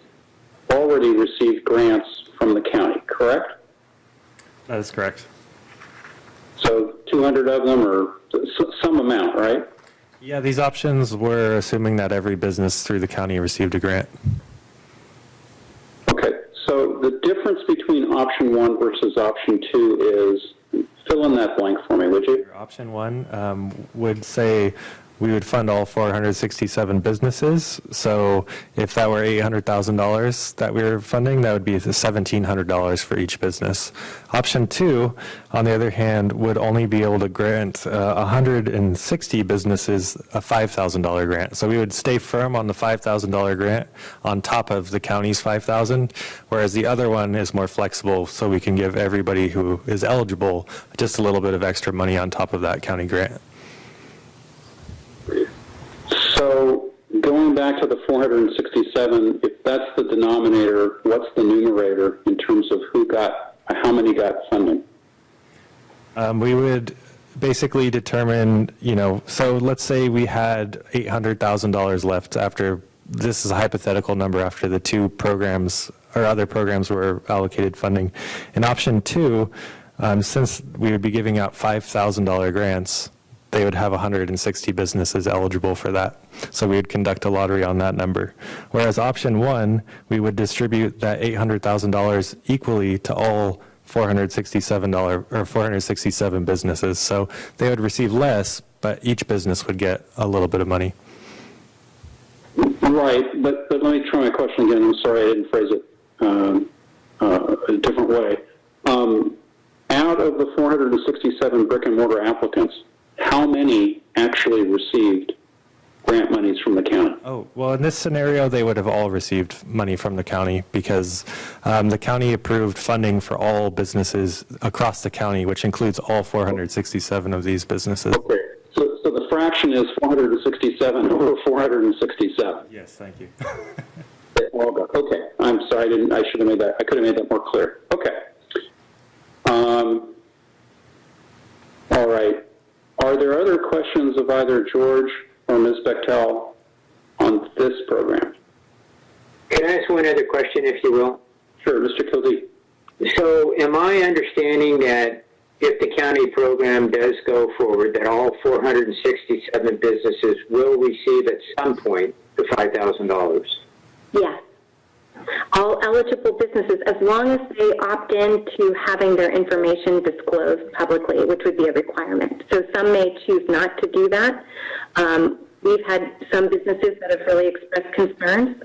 already received grants from the county, correct? That is correct. So 200 of them, or some amount, right? Yeah, these options were assuming that every business through the county received a grant. Okay, so the difference between option 1 versus option 2 is, fill in that blank for me, would you? Option 1 would say we would fund all 467 businesses. So if that were $800,000 that we were funding, that would be $1,700 for each business. Option 2, on the other hand, would only be able to grant 160 businesses a $5,000 grant. So we would stay firm on the $5,000 grant on top of the county's $5,000, whereas the other one is more flexible, so we can give everybody who is eligible just a little bit of extra money on top of that county grant. So going back to the 467, if that's the denominator, what's the numerator in terms of how many got funding? We would basically determine, so let's say we had $800,000 left after, this is a hypothetical number, after the 2 programs or other programs were allocated funding. In option 2, since we would be giving out $5,000 grants, they would have 160 businesses eligible for that. So we would conduct a lottery on that number. Whereas option 1, we would distribute that $800,000 equally to all $467 businesses. So they would receive less, but each business would get a little bit of money. Right, but let me try my question again. I'm sorry I didn't phrase it a different way. Out of the 467 brick and mortar applicants, how many actually received grant monies from the county? Oh, well, in this scenario, they would have all received money from the county because the county approved funding for all businesses across the county, which includes all 467 of these businesses. Okay, so the fraction is 467 over 467. Yes, thank you. Okay, I'm sorry, I should have made that, I could have made that more clear. Okay. All right. Are there other questions of either George or Ms. Betchel on this program? Can I ask one other question, if you will? Sure, Mr. Kildee. So am I understanding that if the county program does go forward, that all 467 businesses will receive at some point the $5,000? Yes. All eligible businesses, as long as they opt in to having their information disclosed publicly, which would be a requirement. So some may choose not to do that. We've had some businesses that have really expressed concerns.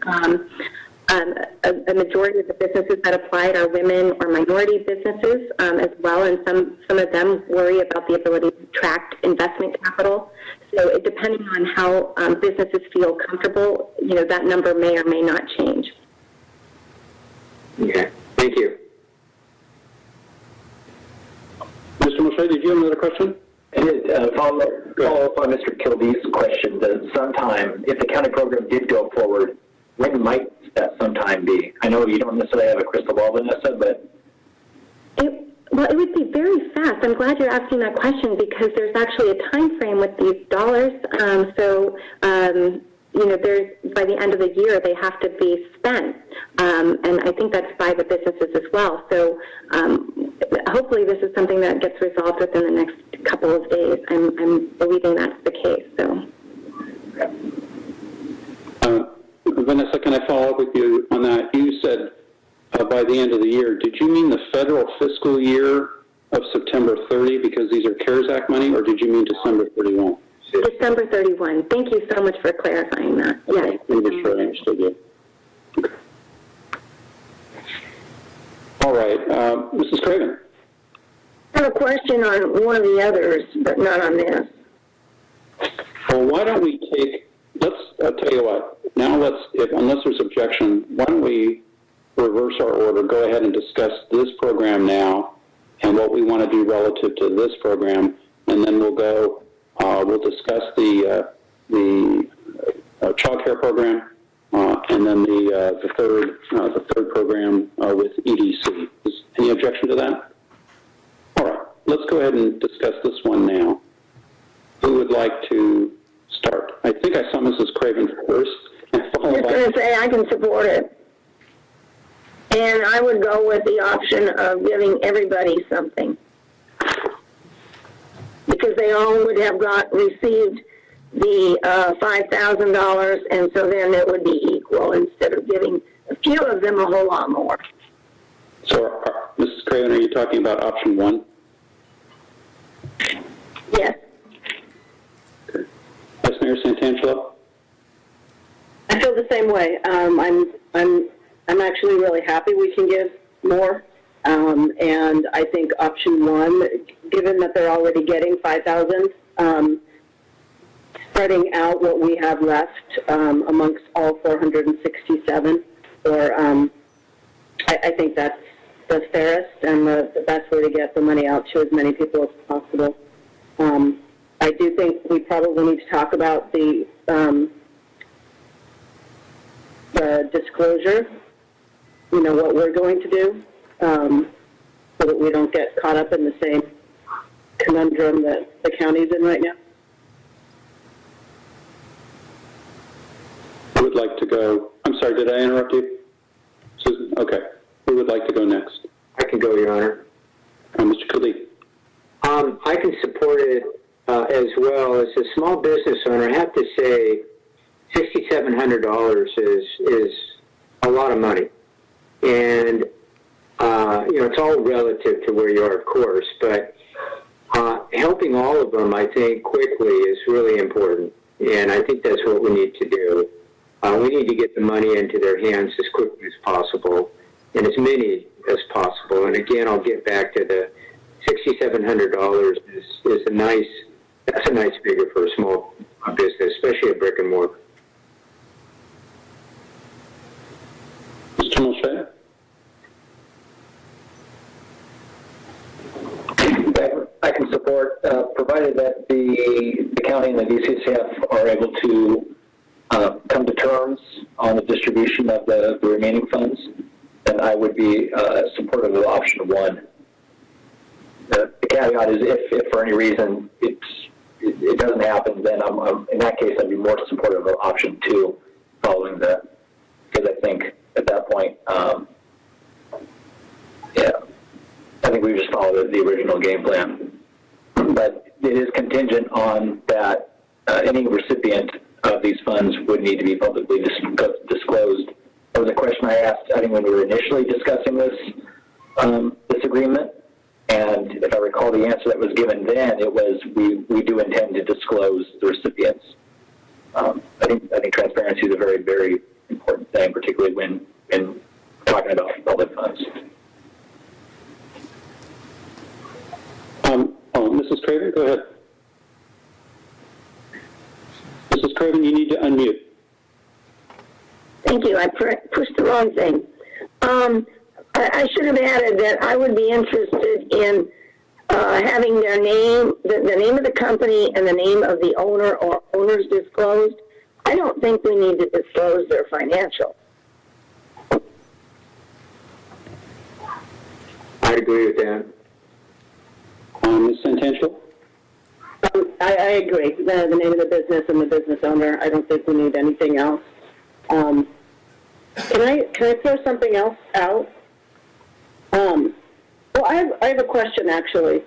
A majority of the businesses that applied are women or minority businesses as well, and some of them worry about the ability to attract investment capital. So depending on how businesses feel comfortable, that number may or may not change. Okay, thank you. Mr. Mulchay, did you have another question? Follow up on Mr. Kildee's question. Sometime, if the county program did go forward, when might that sometime be? I know you don't necessarily have a crystal ball, Vanessa, but... Well, it would be very fast. I'm glad you're asking that question because there's actually a time frame with these dollars. there's, by the end of the year, they have to be spent. And I think that's by the businesses as well. So hopefully this is something that gets resolved within the next couple of days. I'm believing that's the case. So. Vanessa, can I follow up with you on that? You said by the end of the year. Did you mean the federal fiscal year of September 30 because these are CARES Act money, or did you mean December 31? December 31. Thank you so much for clarifying that. Yes. I'm not sure I understood you. All right. Mrs. Craven. I have a question on one of the others, but not on this. Well, why don't we I'll tell you what, now unless there's objection, why don't we reverse our order, go ahead and discuss this program now and what we want to do relative to this program, and then we'll discuss the child care program, and then the third program with EDC. Is any objection to that? All right, let's go ahead and discuss this one now. Who would like to start? I think I saw Mrs. Craven first. I was going to say I can support it. And I would go with the option of giving everybody something. Because they all would have received the $5,000, and so then it would be equal instead of giving a few of them a whole lot more. So, Mrs. Craven, are you talking about option one? Yes. Okay. Vice Mayor Santangelo? I feel the same way. I'm actually really happy we can give more. And I think option one, given that they're already getting $5,000, spreading out what we have left amongst all 467, I think that's the fairest and the best way to get the money out to as many people as possible. I do think we probably need to talk about the disclosure, what we're going to do, so that we don't get caught up in the same conundrum that the county's in right now. Who would like to go? I'm sorry, did I interrupt you? Susan? Okay. Who would like to go next? I can go, Your Honor. Mr. Kildee. I can support it as well. As a small business owner, I have to say $6,700 is a lot of money. And, it's all relative to where you are, of course, but helping all of them, I think, quickly is really important. And I think that's what we need to do. We need to get the money into their hands as quickly as possible and as many as possible. And again, I'll get back to the $6,700 is a nice figure for a small business, especially a brick and mortar. Mr. Mulchay? I can support, provided that the county and the VCCF are able to come to terms on the distribution of the remaining funds, then I would be supportive of option one. The caveat is if for any reason it doesn't happen, then in that case I'd be more supportive of option two, following that, because I think at that point, I think we just followed the original game plan. But it is contingent on that any recipient of these funds would need to be publicly disclosed. That was a question I asked, I think, when we were initially discussing this agreement. And if I recall, the answer that was given then, it was we do intend to disclose the recipients. I think transparency is a very, very important thing, particularly when talking about public funds. Mrs. Craven, go ahead. Mrs. Craven, you need to unmute. Thank you. I pushed the wrong thing. I should have added that I would be interested in having their name, the name of the company and the name of the owner or owners disclosed. I don't think we need to disclose their financials. I agree with that. Ms. Santangelo? I agree. The name of the business and the business owner. I don't think we need anything else. Can I throw something else out? Well, I have a question actually.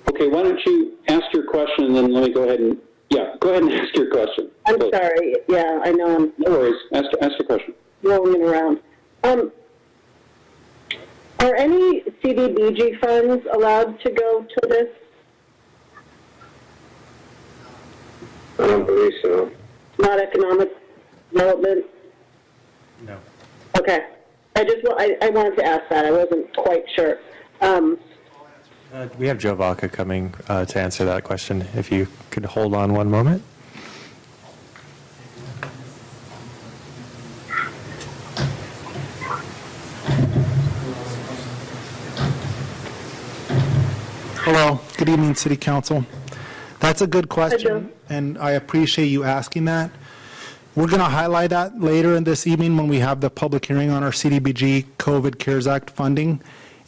Okay, why don't you ask your question and then let me go ahead and go ahead and ask your question. I'm sorry. Yeah, I know I'm. No worries. Ask your question. Rolling around. Are any CDBG funds allowed to go to this? I don't believe so. Not economic development? No. Okay. I wanted to ask that. I wasn't quite sure. We have Joe Vacca coming to answer that question. If you could hold on one moment. Hello, good evening, City Council. That's a good question, and I appreciate you asking that. We're going to highlight that later in this evening when we have the public hearing on our CDBG COVID CARES Act funding.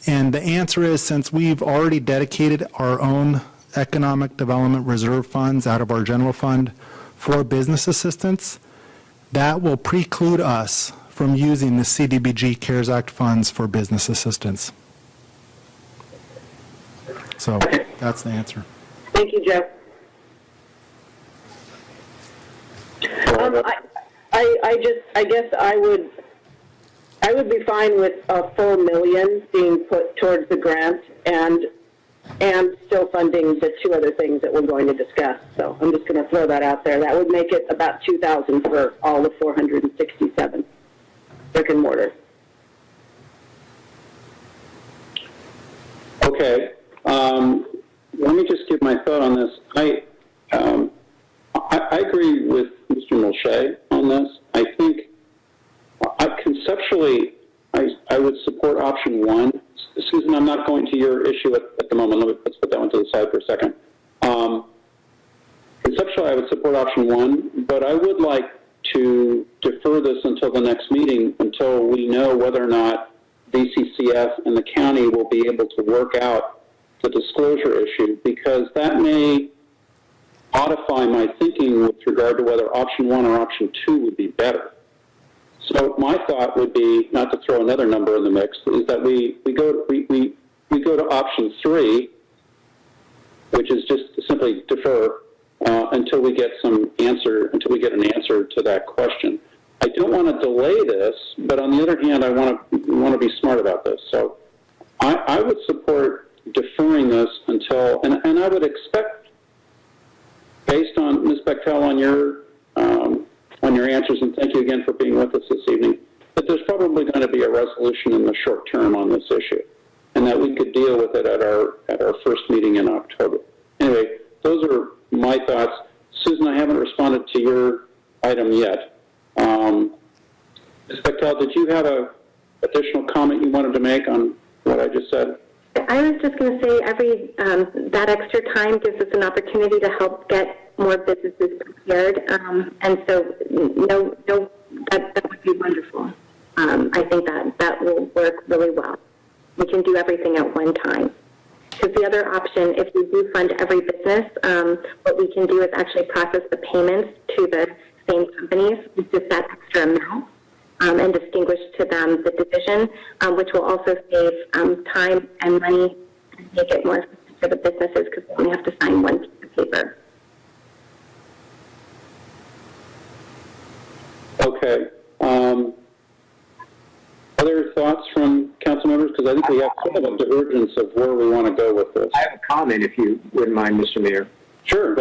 And the answer is, since we've already dedicated our own economic development reserve funds out of our general fund for business assistance, that will preclude us from using the CDBG CARES Act funds for business assistance. So that's the answer. Thank you, Joe. I guess I would be fine with a full $1 million being put towards the grant and still funding the two other things that we're going to discuss. So I'm just going to throw that out there. That would make it about $2,000 for all the 467 brick and mortar. Okay. Let me just give my thought on this. I agree with Mr. Mulchay on this. I think conceptually, I would support option one. Susan, I'm not going to your issue at the moment. Let's put that one to the side for a second. Conceptually, I would support option one, but I would like to defer this until the next meeting until we know whether or not VCCF and the county will be able to work out the disclosure issue, because that may modify my thinking with regard to whether option one or option two would be better. So my thought would be, not to throw another number in the mix, is that we go to option three, which is just simply defer until we get an answer to that question. I don't want to delay this, but on the other hand, I want to be smart about this. So I would support deferring this until, and I would expect, based on Ms. Betchel on your answers, and thank you again for being with us this evening, that there's probably going to be a resolution in the short term on this issue, and that we could deal with it at our first meeting in October. Anyway, those are my thoughts. Susan, I haven't responded to your item yet. Ms. Betchel, did you have an additional comment you wanted to make on what I just said? I was just going to say that extra time gives us an opportunity to help get more businesses prepared, and so that would be wonderful. I think that will work really well. We can do everything at one time. Because the other option, if we do fund every business, what we can do is actually process the payments to the same companies with just that extra amount. And distinguish to them the division, which will also save time and money and make it more efficient for the businesses because they only have to sign one piece of paper. Okay. Other thoughts from council members? Because I think we have kind of a divergence of where we want to go with this. I have a comment, if you wouldn't mind, Mr. Mayor. Sure.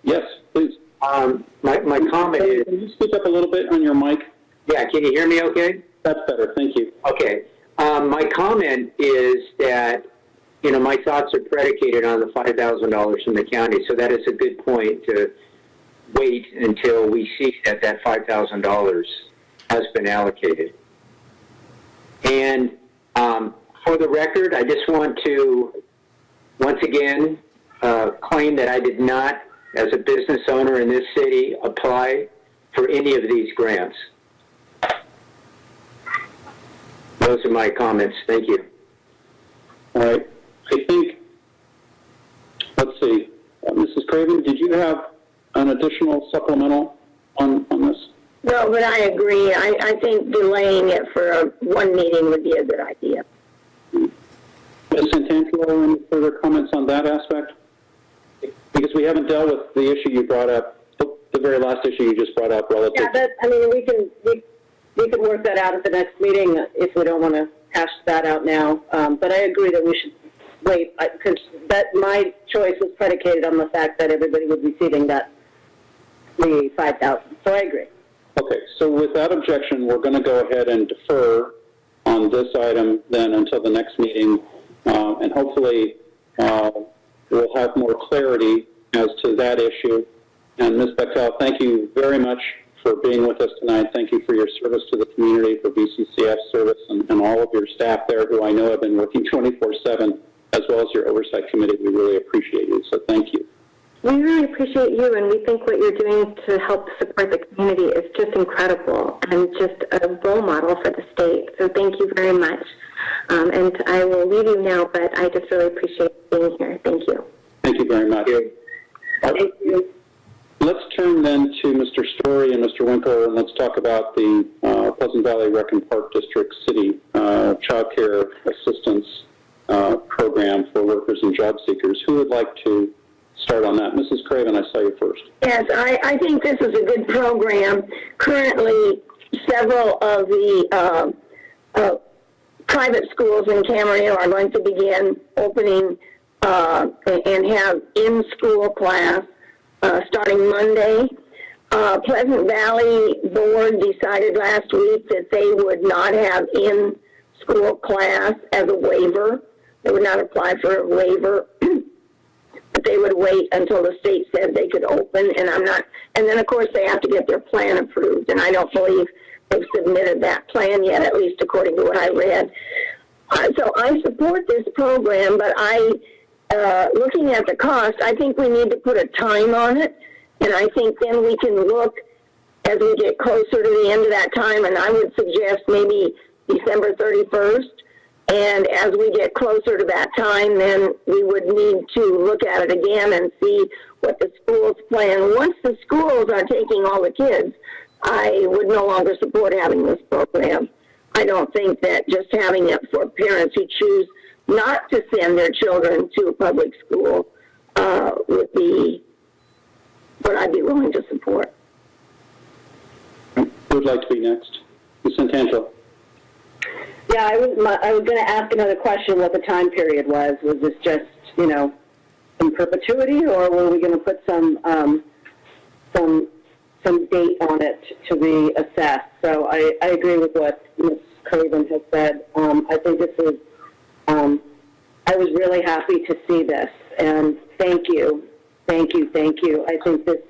Yes, please. My comment is... Can you speak up a little bit on your mic? Yeah, can you hear me okay? That's better, thank you. Okay. My comment is that, my thoughts are predicated on the $5,000 from the county, so that is a good point to wait until we see that $5,000 has been allocated. And for the record, I just want to, once again, claim that I did not, as a business owner in this city, apply for any of these grants. Those are my comments. Thank you. All right. I think, let's see, Mrs. Craven, did you have an additional supplemental on this? No, but I agree. I think delaying it for one meeting would be a good idea. Ms. Santangelo, any further comments on that aspect? Because we haven't dealt with the issue you brought up, the very last issue you just brought up relative. Yeah, but I mean, we can work that out at the next meeting if we don't want to hash that out now. But I agree that we should wait, because my choice was predicated on the fact that everybody would be receiving the 5,000. So I agree. Okay, so without objection, we're going to go ahead and defer on this item then until the next meeting, and hopefully we'll have more clarity as to that issue. And Ms. Betchel, thank you very much for being with us tonight. Thank you for your service to the community, for VCCF service, and all of your staff there who I know have been working 24/7, as well as your oversight committee. We really appreciate you, so thank you. We really appreciate you, and we think what you're doing to help support the community is just incredible and just a role model for the state. So thank you very much. And I will leave you now, but I just really appreciate being here. Thank you. Thank you very much. Thank you. Let's turn then to Mr. Story and Mr. Winkler, and let's talk about the Pleasant Valley Rec and Park District City Child Care Assistance Program for workers and job seekers. Who would like to start on that? Mrs. Craven, I saw you first. Yes, I think this is a good program. Currently, several of the private schools in Camarillo are going to begin opening and have in-school class starting Monday. Pleasant Valley Board decided last week that they would not have in-school class as a waiver. They would not apply for a waiver. But they would wait until the state said they could open, and then of course they have to get their plan approved, and I don't believe they've submitted that plan yet, at least according to what I read. So I support this program, but looking at the cost, I think we need to put a time on it, and I think then we can look as we get closer to the end of that time, and I would suggest maybe December 31st. And as we get closer to that time, then we would need to look at it again and see what the schools plan. Once the schools are taking all the kids, I would no longer support having this program. I don't think that just having it for parents who choose not to send their children to a public school would be what I'd be willing to support. Who would like to be next? Ms. Santangelo. Yeah, I was going to ask another question what the time period was. Was this just, in perpetuity, or were we going to put some date on it to be assessed? So I agree with what Ms. Craven has said. I think this is, I was really happy to see this, and thank you. I think this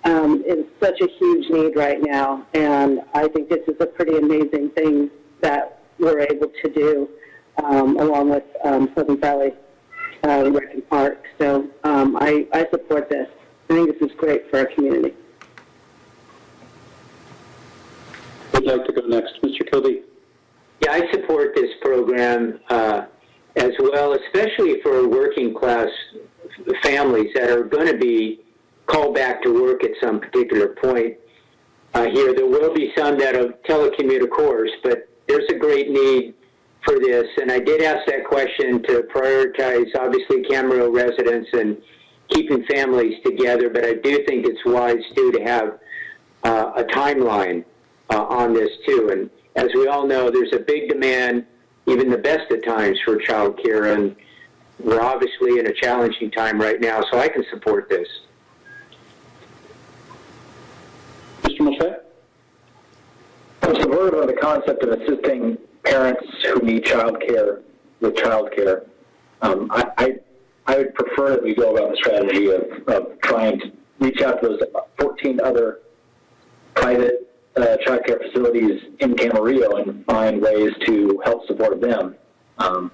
is such a huge need right now, and I think this is a pretty amazing thing that we're able to do along with Pleasant Valley Rec and Park. So I support this. I think this is great for our community. Who'd like to go next? Mr. Kildee. Yeah, I support this program as well, especially for working class families that are going to be called back to work at some particular point here. There will be some that will telecommute, of course, but there's a great need for this, and I did ask that question to prioritize, obviously, Camarillo residents and keeping families together, but I do think it's wise, too, to have a timeline on this, too. And as we all know, there's a big demand, even the best of times, for child care, and we're obviously in a challenging time right now, so I can support this. Mr. Mulchay? I'm supportive of the concept of assisting parents who need child care with child care. I would prefer that we go about the strategy of trying to reach out to those 14 other private child care facilities in Camarillo and find ways to help support them. And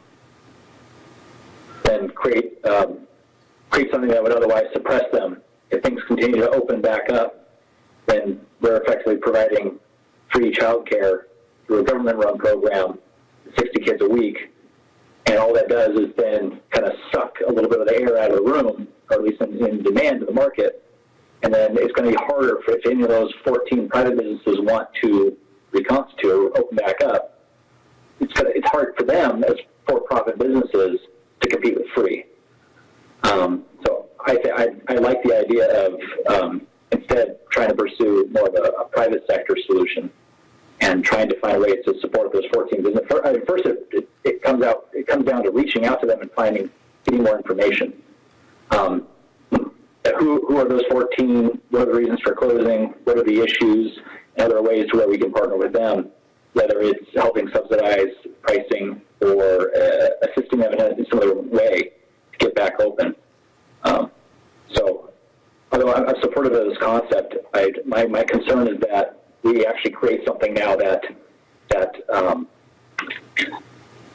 create something that would otherwise suppress them. If things continue to open back up, then we're effectively providing free child care through a government-run program, 60 kids a week, and all that does is then kind of suck a little bit of the air out of the room or at least in demand in the market. And then it's going to be harder for if any of those 14 private businesses want to reconstitute or open back up. It's hard for them as for-profit businesses to compete with free. So I like the idea of instead trying to pursue more of a private sector solution and trying to find ways to support those 14 businesses. First, it comes down to reaching out to them and getting more information. Who are those 14? What are the reasons for closing? What are the issues? And are there ways where we can partner with them, whether it's helping subsidize pricing or assisting them in some other way to get back open. So, although I'm supportive of this concept, my concern is that we actually create something now that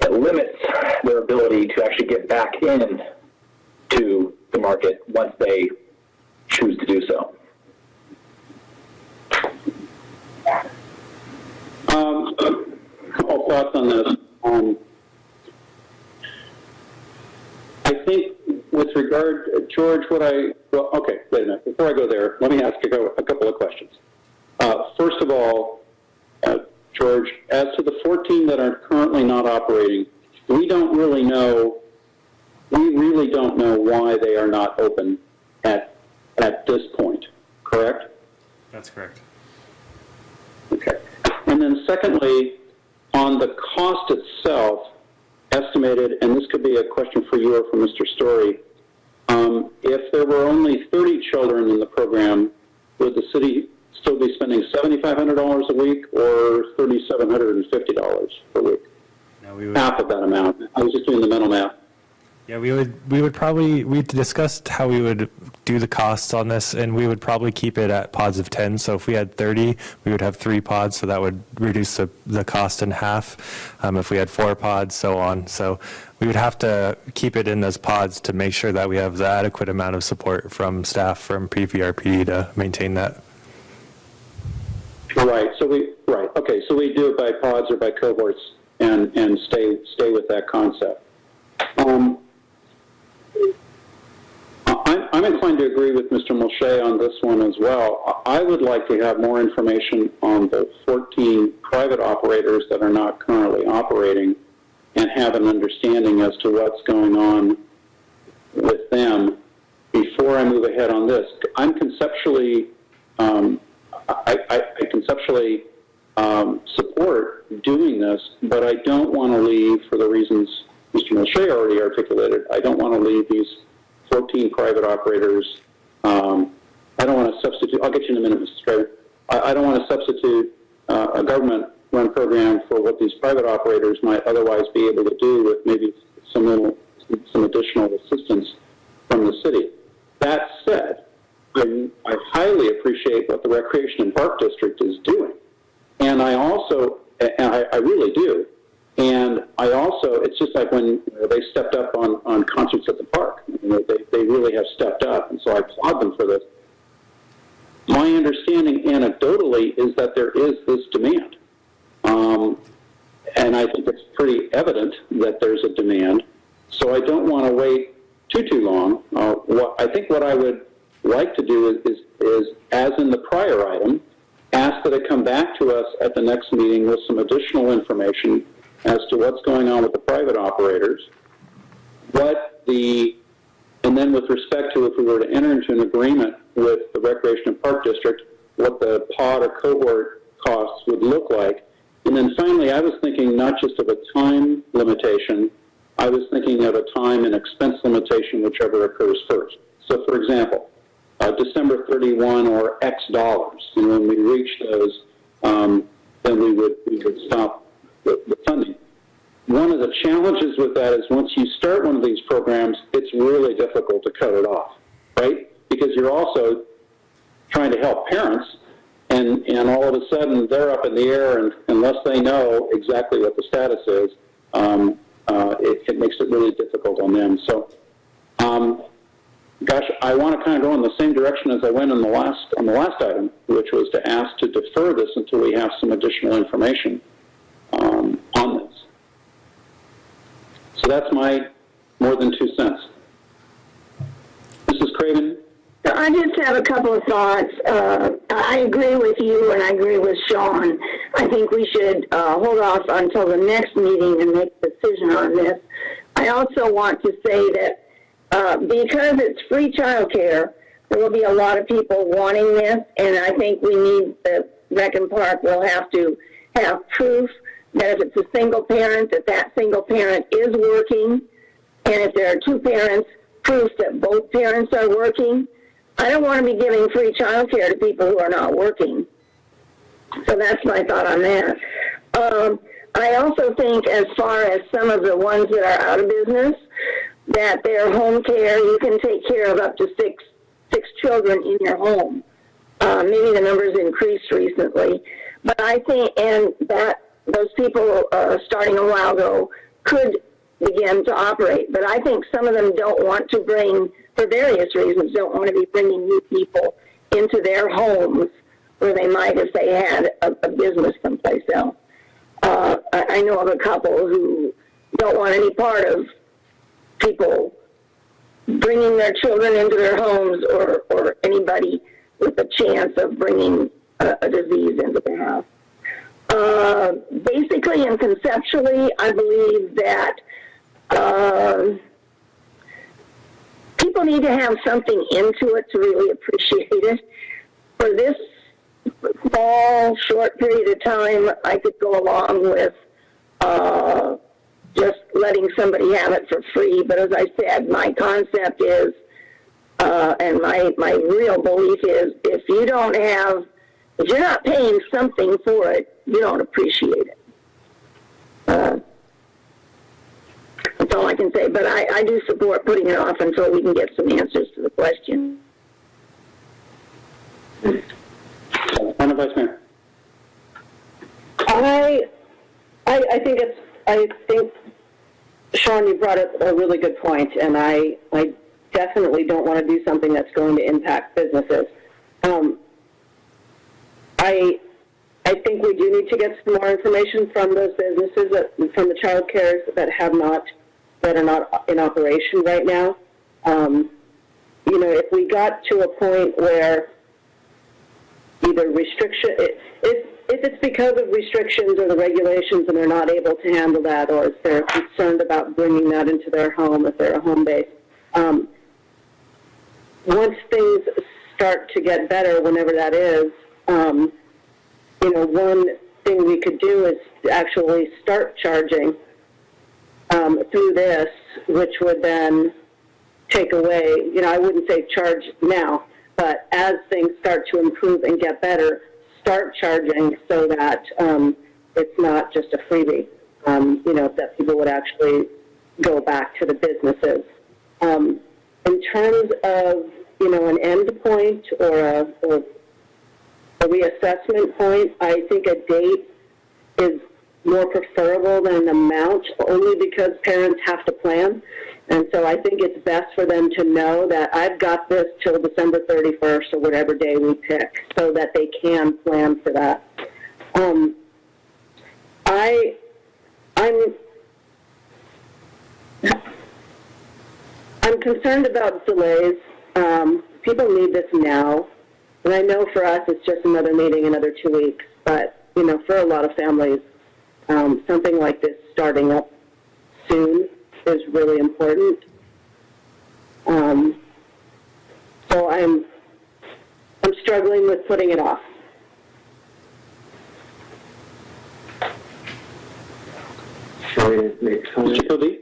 limits their ability to actually get back in to the market once they choose to do so. A couple thoughts on this. I think with regard, George, okay, wait a minute. Before I go there, let me ask a couple of questions. First of all, George, as to the 14 that are currently not operating, we really don't know why they are not open at this point, correct? That's correct. Okay. And then secondly, on the cost itself, estimated, and this could be a question for you or for Mr. Story, if there were only 30 children in the program, would the city still be spending $7,500 a week or $3,750 per week? No, we would. Half of that amount. I was just doing the mental math. Yeah, we discussed how we would do the costs on this, and we would probably keep it at pods of 10. So if we had 30, we would have 3 pods, so that would reduce the cost in half. If we had 4 pods, so on. So we would have to keep it in those pods to make sure that we have the adequate amount of support from staff from PVRPD to maintain that. Right. So we do it by pods or by cohorts and stay with that concept. I'm inclined to agree with Mr. Mulchay on this one as well. I would like to have more information on the 14 private operators that are not currently operating and have an understanding as to what's going on with them before I move ahead on this. I'm conceptually, I conceptually support doing this, but I don't want to leave, for the reasons Mr. Mulchay already articulated, I don't want to leave these 14 private operators. I don't want to substitute, I'll get you in a minute, Mr. Craven. I don't want to substitute a government-run program for what these private operators might otherwise be able to do with maybe some additional assistance from the city. That said, I highly appreciate what the Recreation and Park District is doing. And I also, I really do. And I also, it's just like when they stepped up on concerts at the park. They really have stepped up, and so I applaud them for this. My understanding anecdotally is that there is this demand. And I think it's pretty evident that there's a demand. So I don't want to wait too long. I think what I would like to do is, as in the prior item, ask that it come back to us at the next meeting with some additional information as to what's going on with the private operators, and then with respect to if we were to enter into an agreement with the Recreation and Park District, what the pod or cohort costs would look like. And then finally, I was thinking not just of a time limitation, I was thinking of a time and expense limitation, whichever occurs first. So for example, December 31 or X dollars, and when we reach those, then we would stop the funding. One of the challenges with that is once you start one of these programs, it's really difficult to cut it off, right? Because you're also trying to help parents, and all of a sudden they're up in the air, and unless they know exactly what the status is, it makes it really difficult on them. So, gosh, I want to kind of go in the same direction as I went on the last item, which was to ask to defer this until we have some additional information on this. So that's my more than 2 cents. Mrs. I just have a couple of thoughts. I agree with you and I agree with Shawn. I think we should hold off until the next meeting and make a decision on this. I also want to say that because it's free childcare, there will be a lot of people wanting this, and I think we need the Rec and Park will have to have proof that if it's a single parent, that single parent is working, and if there are two parents, proof that both parents are working. I don't want to be giving free childcare to people who are not working. So that's my thought on that. I also think as far as some of the ones that are out of business, that their home care, you can take care of up to six children in your home. Maybe the numbers increased recently. But I think, and that those people starting a while ago could begin to operate. But I think some of them don't want to bring, for various reasons, don't want to be bringing new people into their homes where they might if they had a business someplace else. I know of a couple who don't want any part of people bringing their children into their homes or anybody with a chance of bringing a disease into their house. Basically and conceptually, I believe that people need to have something into it to really appreciate it. For this small, short period of time, I could go along with just letting somebody have it for free. But as I said, my concept is, and my real belief is, if you're not paying something for it, you don't appreciate it. That's all I can say. But I do support putting it off until we can get some answers to the question. Madam Vice Mayor. I think, Shawn, you brought up a really good point, and I definitely don't want to do something that's going to impact businesses. I think we do need to get some more information from those businesses, from the child cares that are not in operation right now. If we got to a point where either restriction, if it's because of restrictions or the regulations and they're not able to handle that, or if they're concerned about bringing that into their home if they're a home base, once things start to get better, whenever that is, one thing we could do is actually start charging through this, which would then take away, I wouldn't say charge now, but as things start to improve and get better, start charging so that it's not just a freebie, that people would actually go back to the businesses. In terms of, an end point or a reassessment point, I think a date is more preferable than an amount, only because parents have to plan. And so I think it's best for them to know that I've got this till December 31st or whatever day we pick, so that they can plan for that. I'm concerned about delays. People need this now. And I know for us it's just another meeting, another 2 weeks. But, for a lot of families, something like this starting up soon is really important. So I'm struggling with putting it off. Mr. Kildee?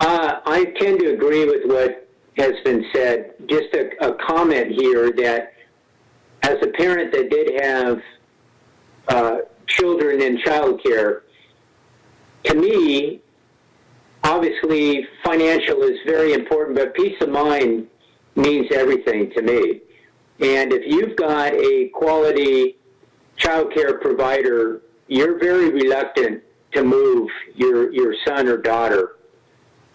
I tend to agree with what has been said. Just a comment here that as a parent that did have children in childcare, to me, obviously financial is very important, but peace of mind means everything to me. And if you've got a quality childcare provider, you're very reluctant to move your son or daughter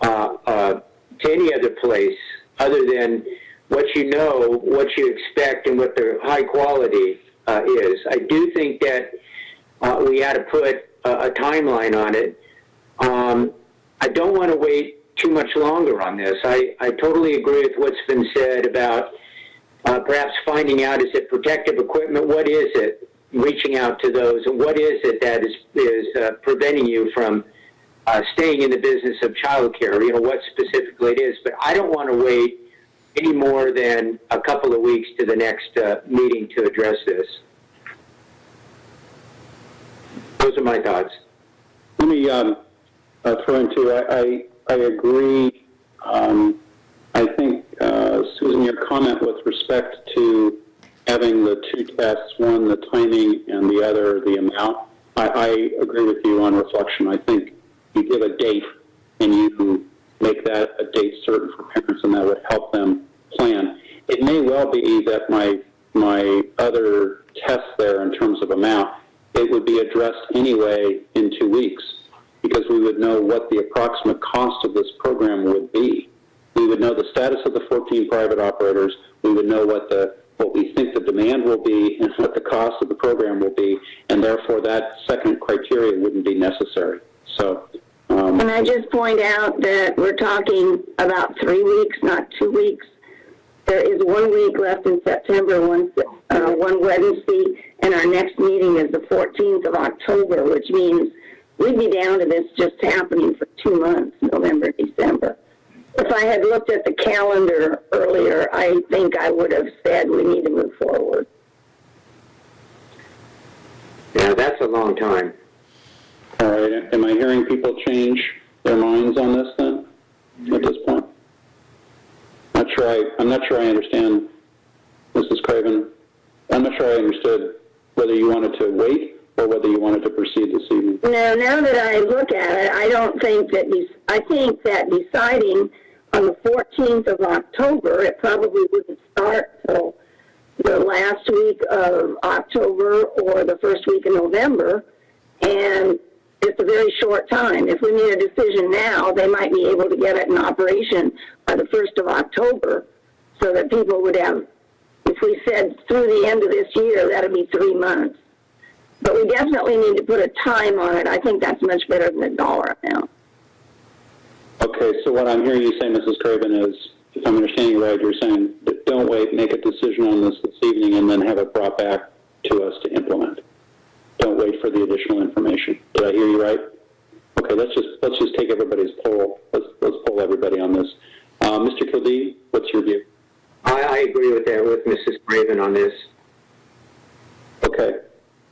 to any other place other than what you know, what you expect, and what the high quality is. I do think that we had to put a timeline on it. I don't want to wait too much longer on this. I totally agree with what's been said about perhaps finding out, is it protective equipment? What is it? Reaching out to those, and what is it that is preventing you from staying in the business of childcare? You know, what specifically it is. But I don't want to wait any more than a couple of weeks to the next meeting to address this. Those are my thoughts. Let me throw in too. I agree. I think, Susan, your comment with respect to having the two tests, one the timing and the other the amount, I agree with you on reflection. I think you give a date and you make that a date certain for parents, and that would help them plan. It may well be that my other test there in terms of amount, it would be addressed anyway in 2 weeks, because we would know what the approximate cost of this program would be. We would know the status of the 14 private operators. We would know what we think the demand will be and what the cost of the program will be, and therefore that second criteria wouldn't be necessary. So, can I just point out that we're talking about 3 weeks, not 2 weeks? There is 1 week left in September, one Wednesday, and our next meeting is the 14th of October, which means we'd be down to this just happening for 2 months, November, December. If I had looked at the calendar earlier, I think I would have said we need to move forward. Yeah, that's a long time. all right, am I hearing people change their minds on this then at this point? I'm not sure I understand, Mrs. Craven. I'm not sure I understood whether you wanted to wait or whether you wanted to proceed this evening. No, now that I look at it, I don't think that I think that deciding on the 14th of October, it probably wouldn't start till the last week of October or the first week of November, and it's a very short time. If we made a decision now, they might be able to get it in operation by the 1st of October, so that people would have, if we said through the end of this year, that'd be 3 months. But we definitely need to put a time on it. I think that's much better than a dollar amount. Okay, so what I'm hearing you say, Mrs. Craven, is, if I'm understanding you right, you're saying that don't wait, make a decision on this evening, and then have it brought back to us to implement. Don't wait for the additional information. Did I hear you right? Okay, let's just take everybody's poll. Let's poll everybody on this. Mr. Kildee, what's your view? I agree with that, with Mrs. Craven on this. Okay.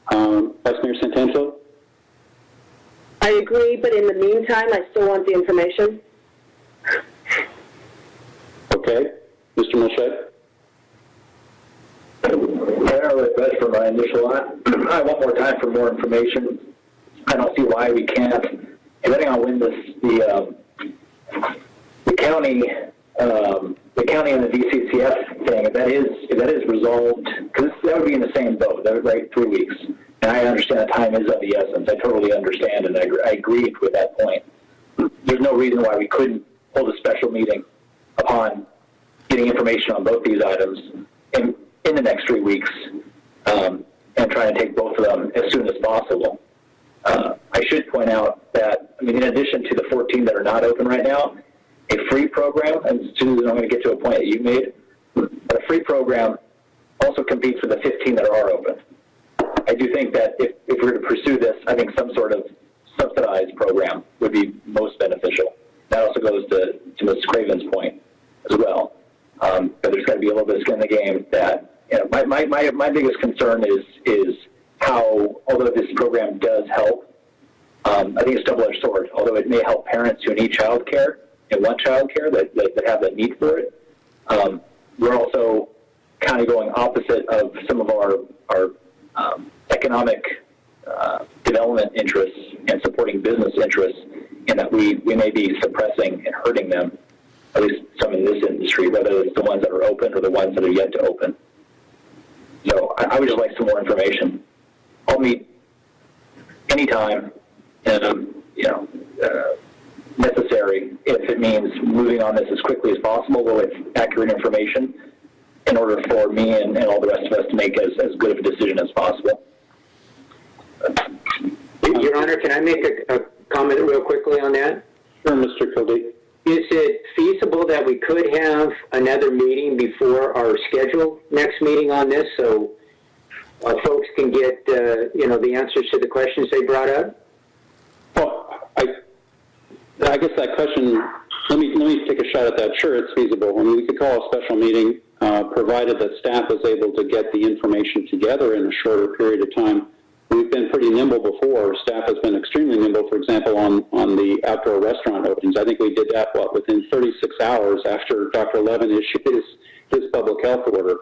Vice Mayor Santangelo? I agree, but in the meantime, I still want the information. Okay. Mr. Mulchay? I really bet for my initial I want more time for more information. I don't see why we can't, depending on when the county and the VCCF thing, if that is resolved, because that would be in the same boat, right? 3 weeks. And I understand that time is of the essence. I totally understand, and I agree with that point. There's no reason why we couldn't hold a special meeting upon getting information on both these items in the next 3 weeks, and try to take both of them as soon as possible. I should point out that, in addition to the 14 that are not open right now, a free program, and Susan, I'm going to get to a point that you made, but a free program also competes for the 15 that are open. I do think that if we were to pursue this, I think some sort of subsidized program would be most beneficial. That also goes to Ms. Craven's point as well. But there's got to be a little bit of skin in the game. That my biggest concern is how, although this program does help, I think it's a double-edged sword. Although it may help parents who need child care and want child care that have the need for it, we're also kind of going opposite of some of our economic development interests and supporting business interests, in that we may be suppressing and hurting them, at least some in this industry, whether it's the ones that are open or the ones that are yet to open. So I would just like some more information. I'll meet anytime, necessary, if it means moving on this as quickly as possible with accurate information, in order for me and all the rest of us to make as good of a decision as possible. Your Honor, can I make a comment real quickly on that? Sure, Mr. Kildee. is it feasible that we could have another meeting before our scheduled next meeting on this, so folks can get, the answers to the questions they brought up? Well, I guess that question, let me take a shot at that. Sure, it's feasible. I mean, we could call a special meeting, provided that staff is able to get the information together in a shorter period of time. We've been pretty nimble before. Staff has been extremely nimble, for example, on the outdoor restaurant openings. I think we did that, within 36 hours after Dr. Levin issued his public health order.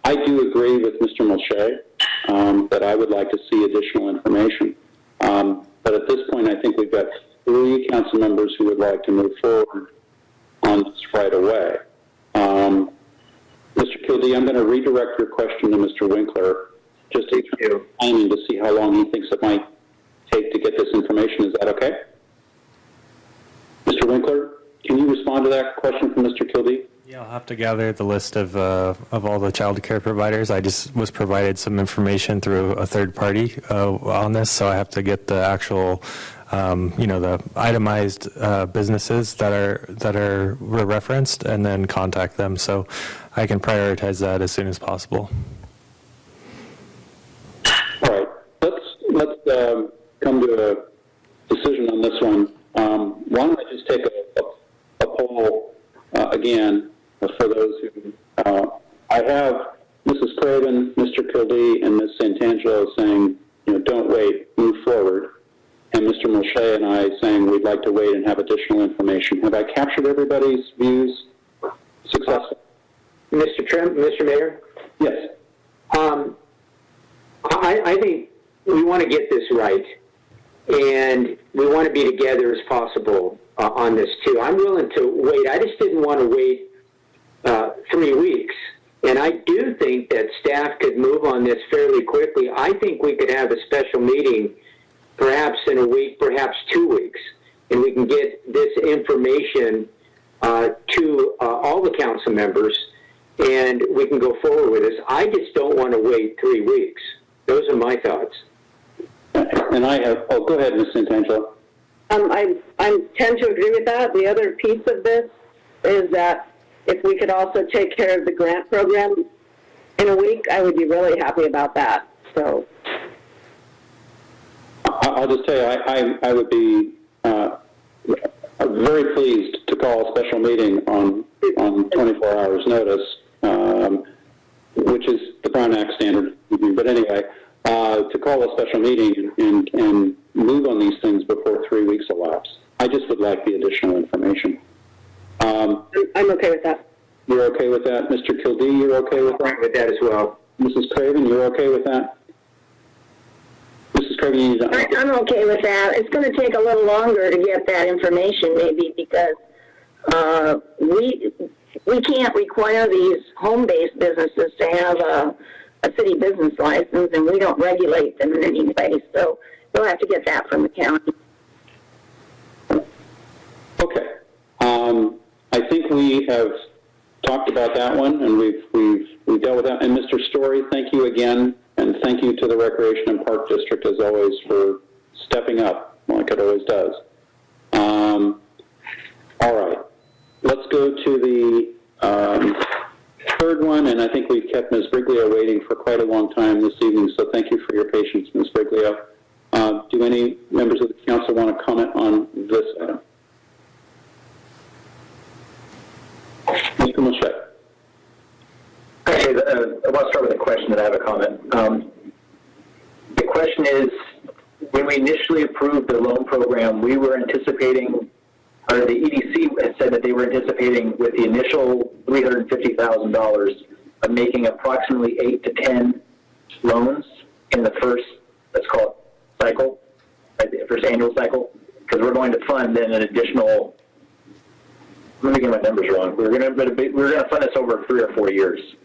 I do agree with Mr. Mulchay that I would like to see additional information. But at this point, I think we've got 3 council members who would like to move forward on this right away. Mr. Kildee, I'm going to redirect your question to Mr. Winkler, just to timing to see how long he thinks it might take to get this information. Is that okay? Mr. Winkler, can you respond to that question from Mr. Kildee? Yeah, I'll have to gather the list of all the child care providers. I just was provided some information through a third party on this, so I have to get the actual, the itemized businesses that were referenced, and then contact them. So I can prioritize that as soon as possible. All right, let's come to a decision on this one. Why don't I just take a poll again for those who I have Mrs. Craven, Mr. Kildee, and Ms. Santangelo saying, don't wait, move forward, and Mr. Mulchay and I saying we'd like to wait and have additional information. Have I captured everybody's views successfully? Mr. Mayor? Yes. I think we want to get this right, and we want to be together as possible on this too. I'm willing to wait. I just didn't want to wait 3 weeks, and I do think that staff could move on this fairly quickly. I think we could have a special meeting perhaps in a week, perhaps 2 weeks, and we can get this information to all the council members, and we can go forward with this. I just don't want to wait 3 weeks. Those are my thoughts. And I have, go ahead, Ms. Santangelo. I tend to agree with that. The other piece of this is that if we could also take care of the grant program in a week, I would be really happy about that. So I'll just tell you, I would be very pleased to call a special meeting on 24 hours notice, which is the Brown Act standard. But anyway, to call a special meeting and move on these things before 3 weeks elapse. I just would like the additional information. I'm okay with that. You're okay with that? Mr. Kildee, you're okay with that? I'm with that as well. Mrs. Craven, you're okay with that? Mrs. Craven, you need to... I'm okay with that. It's going to take a little longer to get that information, maybe, because we can't require these home-based businesses to have a city business license, and we don't regulate them in any way. So we'll have to get that from the county. Okay. I think we have talked about that one, and we've dealt with that. And Mr. Story, thank you again, and thank you to the Recreation and Park District, as always, for stepping up like it always does. All right. Let's go to the third one, and I think we've kept Ms. Briglio waiting for quite a long time this evening, so thank you for your patience, Ms. Briglio. Do any members of the council want to comment on this item? Mr. Mulchay. Okay, I want to start with a question, and I have a comment. The question is, when we initially approved the loan program, we were anticipating, or the EDC had said that they were anticipating with the initial $350,000 of making approximately 8 to 10 loans in the first, let's call it, cycle, the first annual cycle, because we're going to fund then an additional, let me get my numbers wrong, we're going to fund this over 3 or 4 years.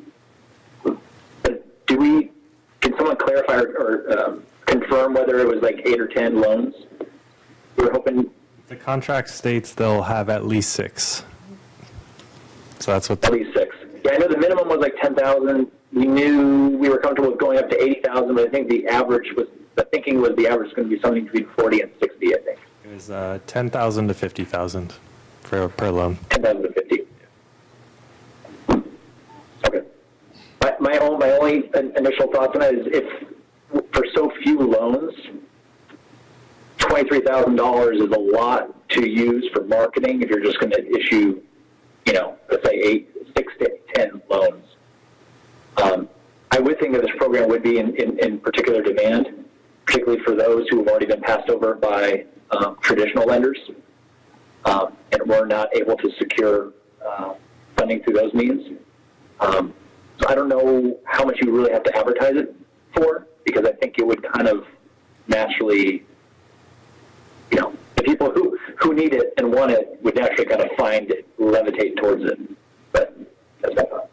Can someone clarify or confirm whether it was like 8 or 10 loans? We're hoping. The contract states they'll have at least 6. So that's what. At least 6. Yeah, I know the minimum was like 10,000. We knew we were comfortable with going up to 80,000, but I think the average was, the average was going to be something between 40 and 60, I think. It was 10,000 to 50,000. for per loan. 10,000 to 50. Okay. My only initial thoughts on that is if for so few loans, $23,000 is a lot to use for marketing if you're just going to issue, let's say 6 to 10 loans. I would think that this program would be in particular demand, particularly for those who have already been passed over by traditional lenders and were not able to secure funding through those means. So I don't know how much you really have to advertise it for, because I think it would kind of naturally, the people who need it and want it would naturally kind of find it, levitate towards it. But that's my thought.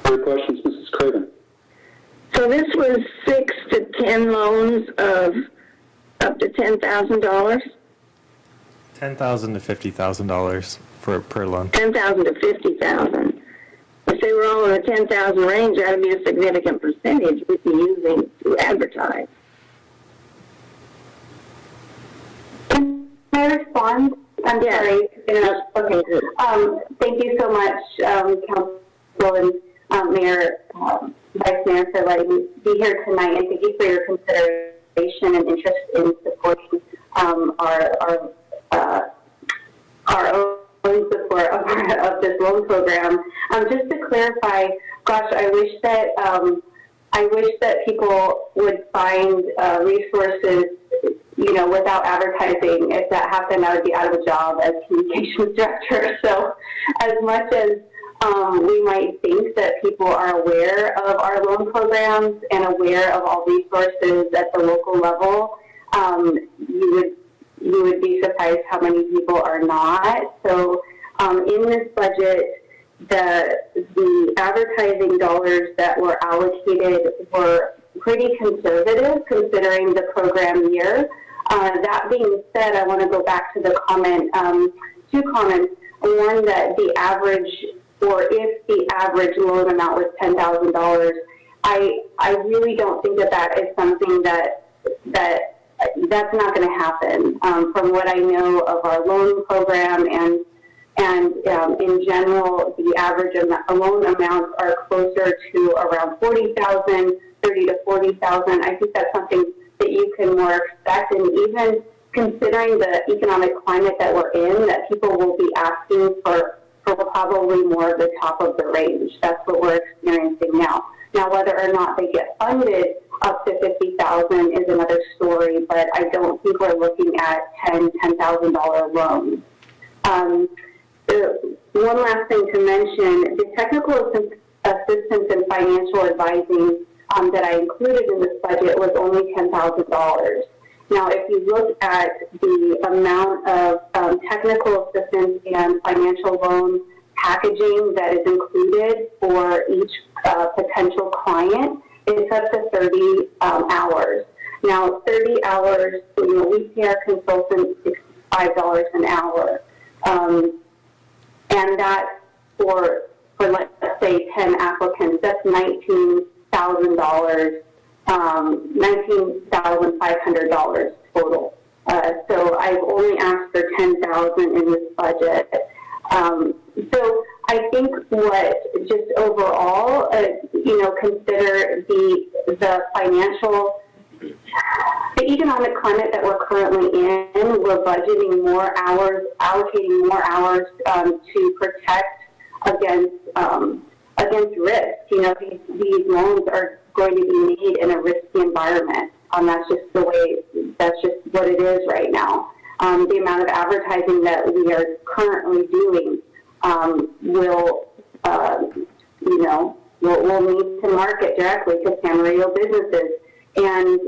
Other questions, Mrs. Craven? So this was 6 to 10 loans of up to $10,000? $10,000 to $50,000 for per loan. $10,000 to $50,000. If they were all in the 10,000 range, that would be a significant percentage we'd be using to advertise. Can I respond? I'm sorry. Okay. Thank you so much, Council and Mayor, Vice Mayor, for letting me be here tonight, and thank you for your consideration and interest in supporting our own support of this loan program. Just to clarify, gosh, I wish that people would find resources, without advertising. If that happened, I would be out of a job as communications director. So as much as we might think that people are aware of our loan programs and aware of all resources at the local level, you would be surprised how many people are not. So in this budget, the advertising dollars that were allocated were pretty conservative considering the program year. That being said, I want to go back to the comment, 2 comments. One, that the average, or if the average loan amount was $10,000, I really don't think that is something that's not going to happen. From what I know of our loan program and in general, the average loan amounts are closer to around $40,000, $30,000 to $40,000. I think that's something that you can more expect, and even considering the economic climate that we're in, that people will be asking for probably more of the top of the range. That's what we're experiencing now. Now, whether or not they get funded up to $50,000 is another story, but I don't think we're looking at $10,000 loans. One last thing to mention, the technical assistance and financial advising that I included in this budget was only $10,000. Now, if you look at the amount of technical assistance and financial loan packaging that is included for each potential client, it's up to 30 hours. Now, 30 hours, we pay our consultants $65 an hour. And that for let's say 10 applicants, that's $19,000, $19,500 total. So I've only asked for $10,000 in this budget. So I think just overall, consider the financial, the economic climate that we're currently in. We're budgeting more hours, allocating more hours to protect against risk. These loans are going to be made in a risky environment. That's just what it is right now. The amount of advertising that we are currently doing will need to market directly to Camarillo businesses, and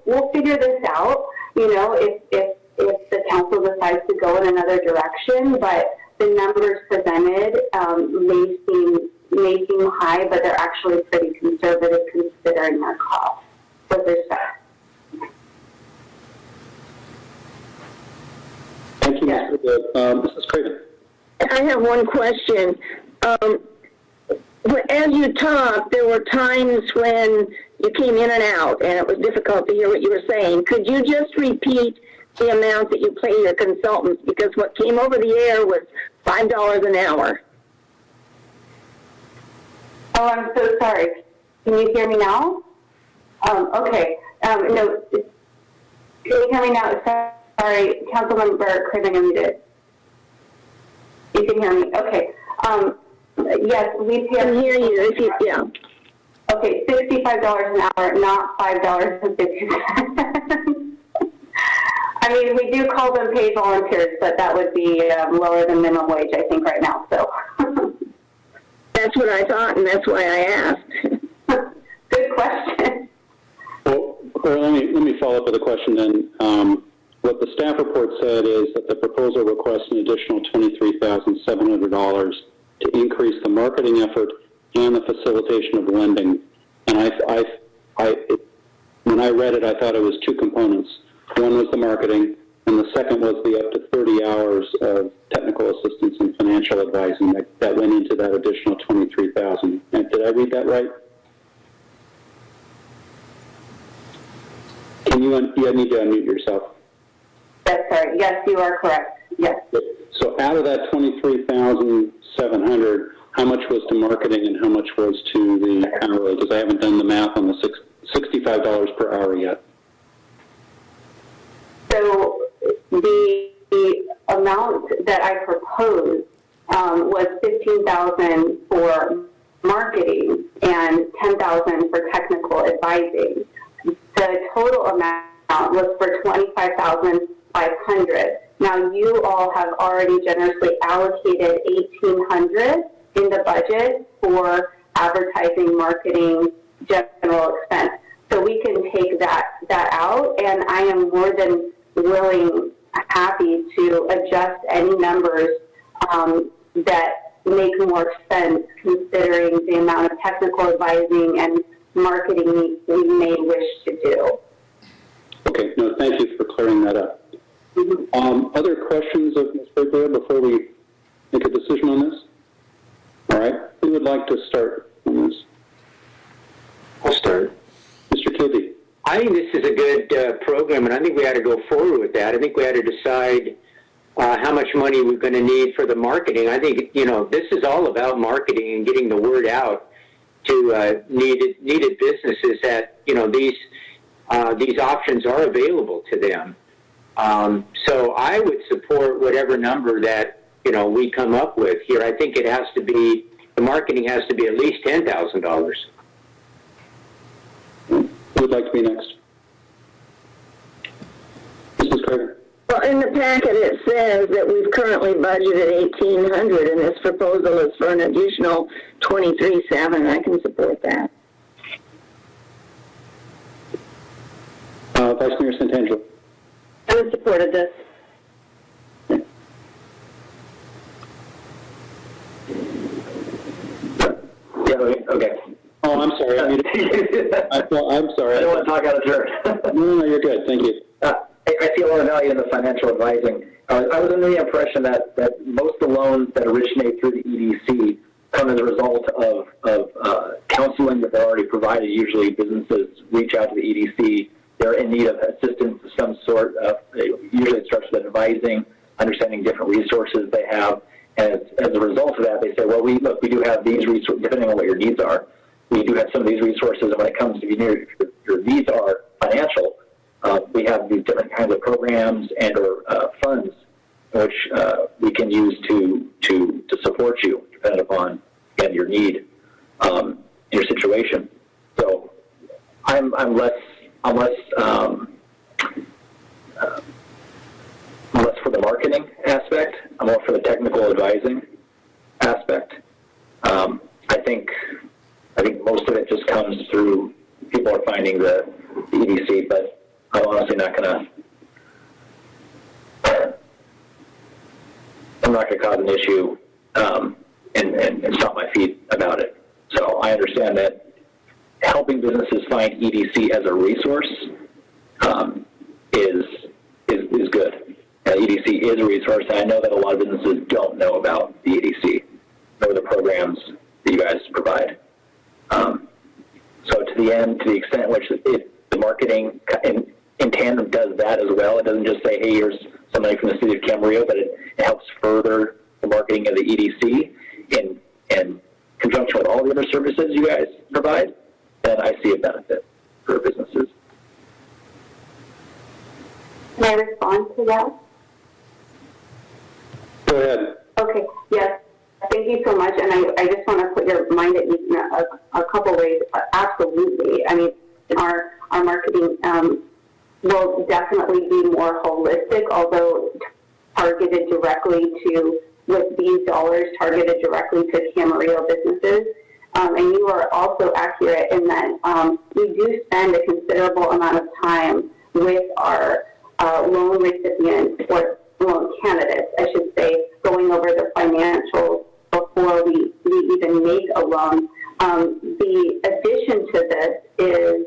we'll figure this out. If the council decides to go in another direction, but the numbers presented may seem high, but they're actually pretty conservative considering our costs with respect. Thank you, Mrs. Craven. I have one question. As you talked, there were times when you came in and out, and it was difficult to hear what you were saying. Could you just repeat the amount that you pay your consultants, because what came over the air was $5 an hour. Oh, I'm so sorry. Can you hear me now? Okay. No, can you hear me now? Sorry, Councilmember Craven, you're muted. You can hear me. Okay. Yes, we pay. I can hear you. If you, yeah. Okay, $65 an hour, not $5.50. I mean, we do call them paid volunteers, but that would be lower than minimum wage, I think, right now. So that's what I thought, and that's why I asked. Good question. Well, let me follow up with a question then. What the staff report said is that the proposal requests an additional $23,700 to increase the marketing effort and the facilitation of lending. And when I read it, I thought it was two components. One was the marketing, and the second was the up to 30 hours of technical assistance and financial advising that went into that additional $23,000. And did I read that right? You need to unmute yourself. Yes, sorry. Yes, you are correct. Yes. So out of that $23,700, how much was to marketing and how much was to the hourly? Because I haven't done the math on the $65 per hour yet. So the amount that I proposed was $15,000 for marketing and $10,000 for technical advising. The total amount was for $25,500. Now you all have already generously allocated $1,800 in the budget for advertising, marketing, general expense. So we can take that out, and I am more than willing, happy to adjust any numbers that make more sense considering the amount of technical advising and marketing we may wish to do. Okay, no, thank you for clearing that up. Mm-hmm. Other questions of Ms. Winkler before we make a decision on this? All right, who would like to start on this? I'll start. Mr. Kildee. I think this is a good program, and I think we ought to go forward with that. I think we ought to decide how much money we're going to need for the marketing. I think, this is all about marketing and getting the word out to needed businesses that, these options are available to them. So I would support whatever number that, we come up with here. I think it has to be, the marketing has to be at least $10,000. Who would like to be next? Mrs. Craven. Well, in the packet it says that we've currently budgeted $1,800, and this proposal is for an additional $23,700. I can support that. Vice Mayor Santangelo. I would support this. Yeah, okay. Oh, I'm sorry. I'm sorry. I don't want to talk out of turn. No, you're good. Thank you. I see a lot of value in the financial advising. I was under the impression that most of the loans that originate through the EDC come as a result of counseling that they're already provided. Usually businesses reach out to the EDC. They're in need of assistance of some sort. Usually it starts with advising, understanding different resources they have. And as a result of that, they say, well, we do have these resources, depending on what your needs are. We do have some of these resources, and when it comes to your needs are financial, we have these different kinds of programs and or funds which we can use to support you, depending upon again your need, your situation. So I'm less for the marketing aspect. I'm more for the technical advising aspect. I think most of it just comes through people are finding the EDC, but I'm honestly not going to cause an issue and stop my feet about it. So I understand that helping businesses find EDC as a resource is good. EDC is a resource, and I know that a lot of businesses don't know about the EDC, know the programs that you guys provide. So to the extent which the marketing, and in tandem does that as well. It doesn't just say, hey, here's somebody from the city of Camarillo, but it helps further the marketing of the EDC in conjunction with all the other services you guys provide, then I see a benefit for businesses. Can I respond to that? Go ahead. Okay, yes. Thank you so much. And I just want to put your mind at ease in a couple ways. Absolutely. I mean, our marketing will definitely be more holistic, although targeted directly to, with these dollars targeted directly to Camarillo businesses. And you are also accurate in that we do spend a considerable amount of time with our loan recipients, or loan candidates, I should say, going over the financials before we even make a loan. The addition to this is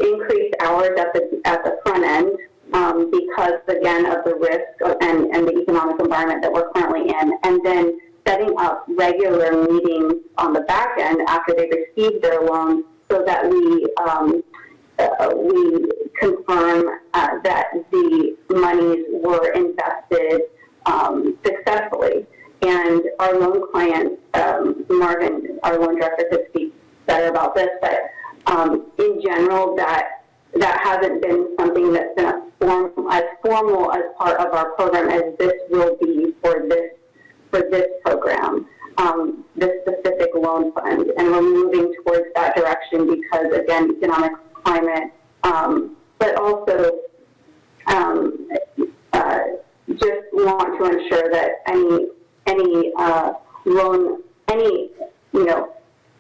increased hours at the front end because, again, of the risk and the economic environment that we're currently in, and then setting up regular meetings on the back end after they receive their loan so that we confirm that the monies were invested successfully. And our loan client, Marvin, our loan director, could speak better about this, but in general, that hasn't been something that's been as formal as part of our program as this will be for this program, this specific loan fund. And we're moving towards that direction because, again, economic climate, but also just want to ensure that any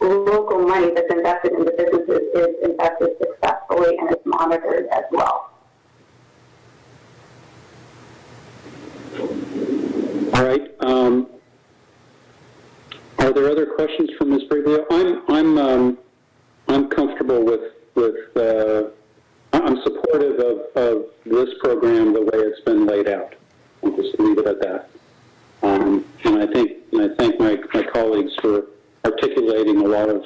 local money that's invested in the businesses is invested successfully and is monitored as well. All right. Are there other questions from Ms. Briglio? I'm comfortable with I'm supportive of this program the way it's been laid out. I'll just leave it at that. And I thank my colleagues for articulating a lot of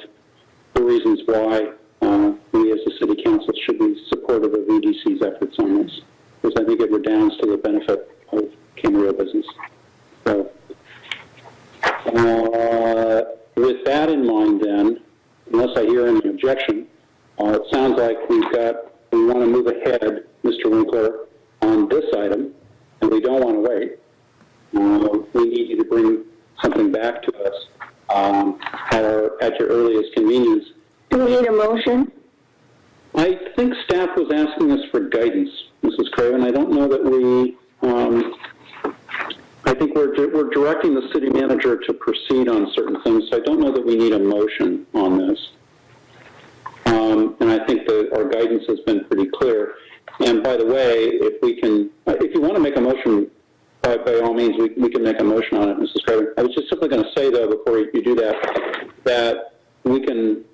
the reasons why we as a city council should be supportive of EDC's efforts on this, because I think it redounds to the benefit of Camarillo business. So, with that in mind then, unless I hear any objection, it sounds like we want to move ahead, Mr. Winkler, on this item, and we don't want to wait. We need you to bring something back to us at your earliest convenience. Do we need a motion? I think staff was asking us for guidance, Mrs. Craven. I don't know that we, I think we're directing the city manager to proceed on certain things, so I don't know that we need a motion on this. And I think that our guidance has been pretty clear. And by the way, if you want to make a motion, by all means, we can make a motion on it, Mrs. Craven. I was just simply going to say, though, before you do that we can,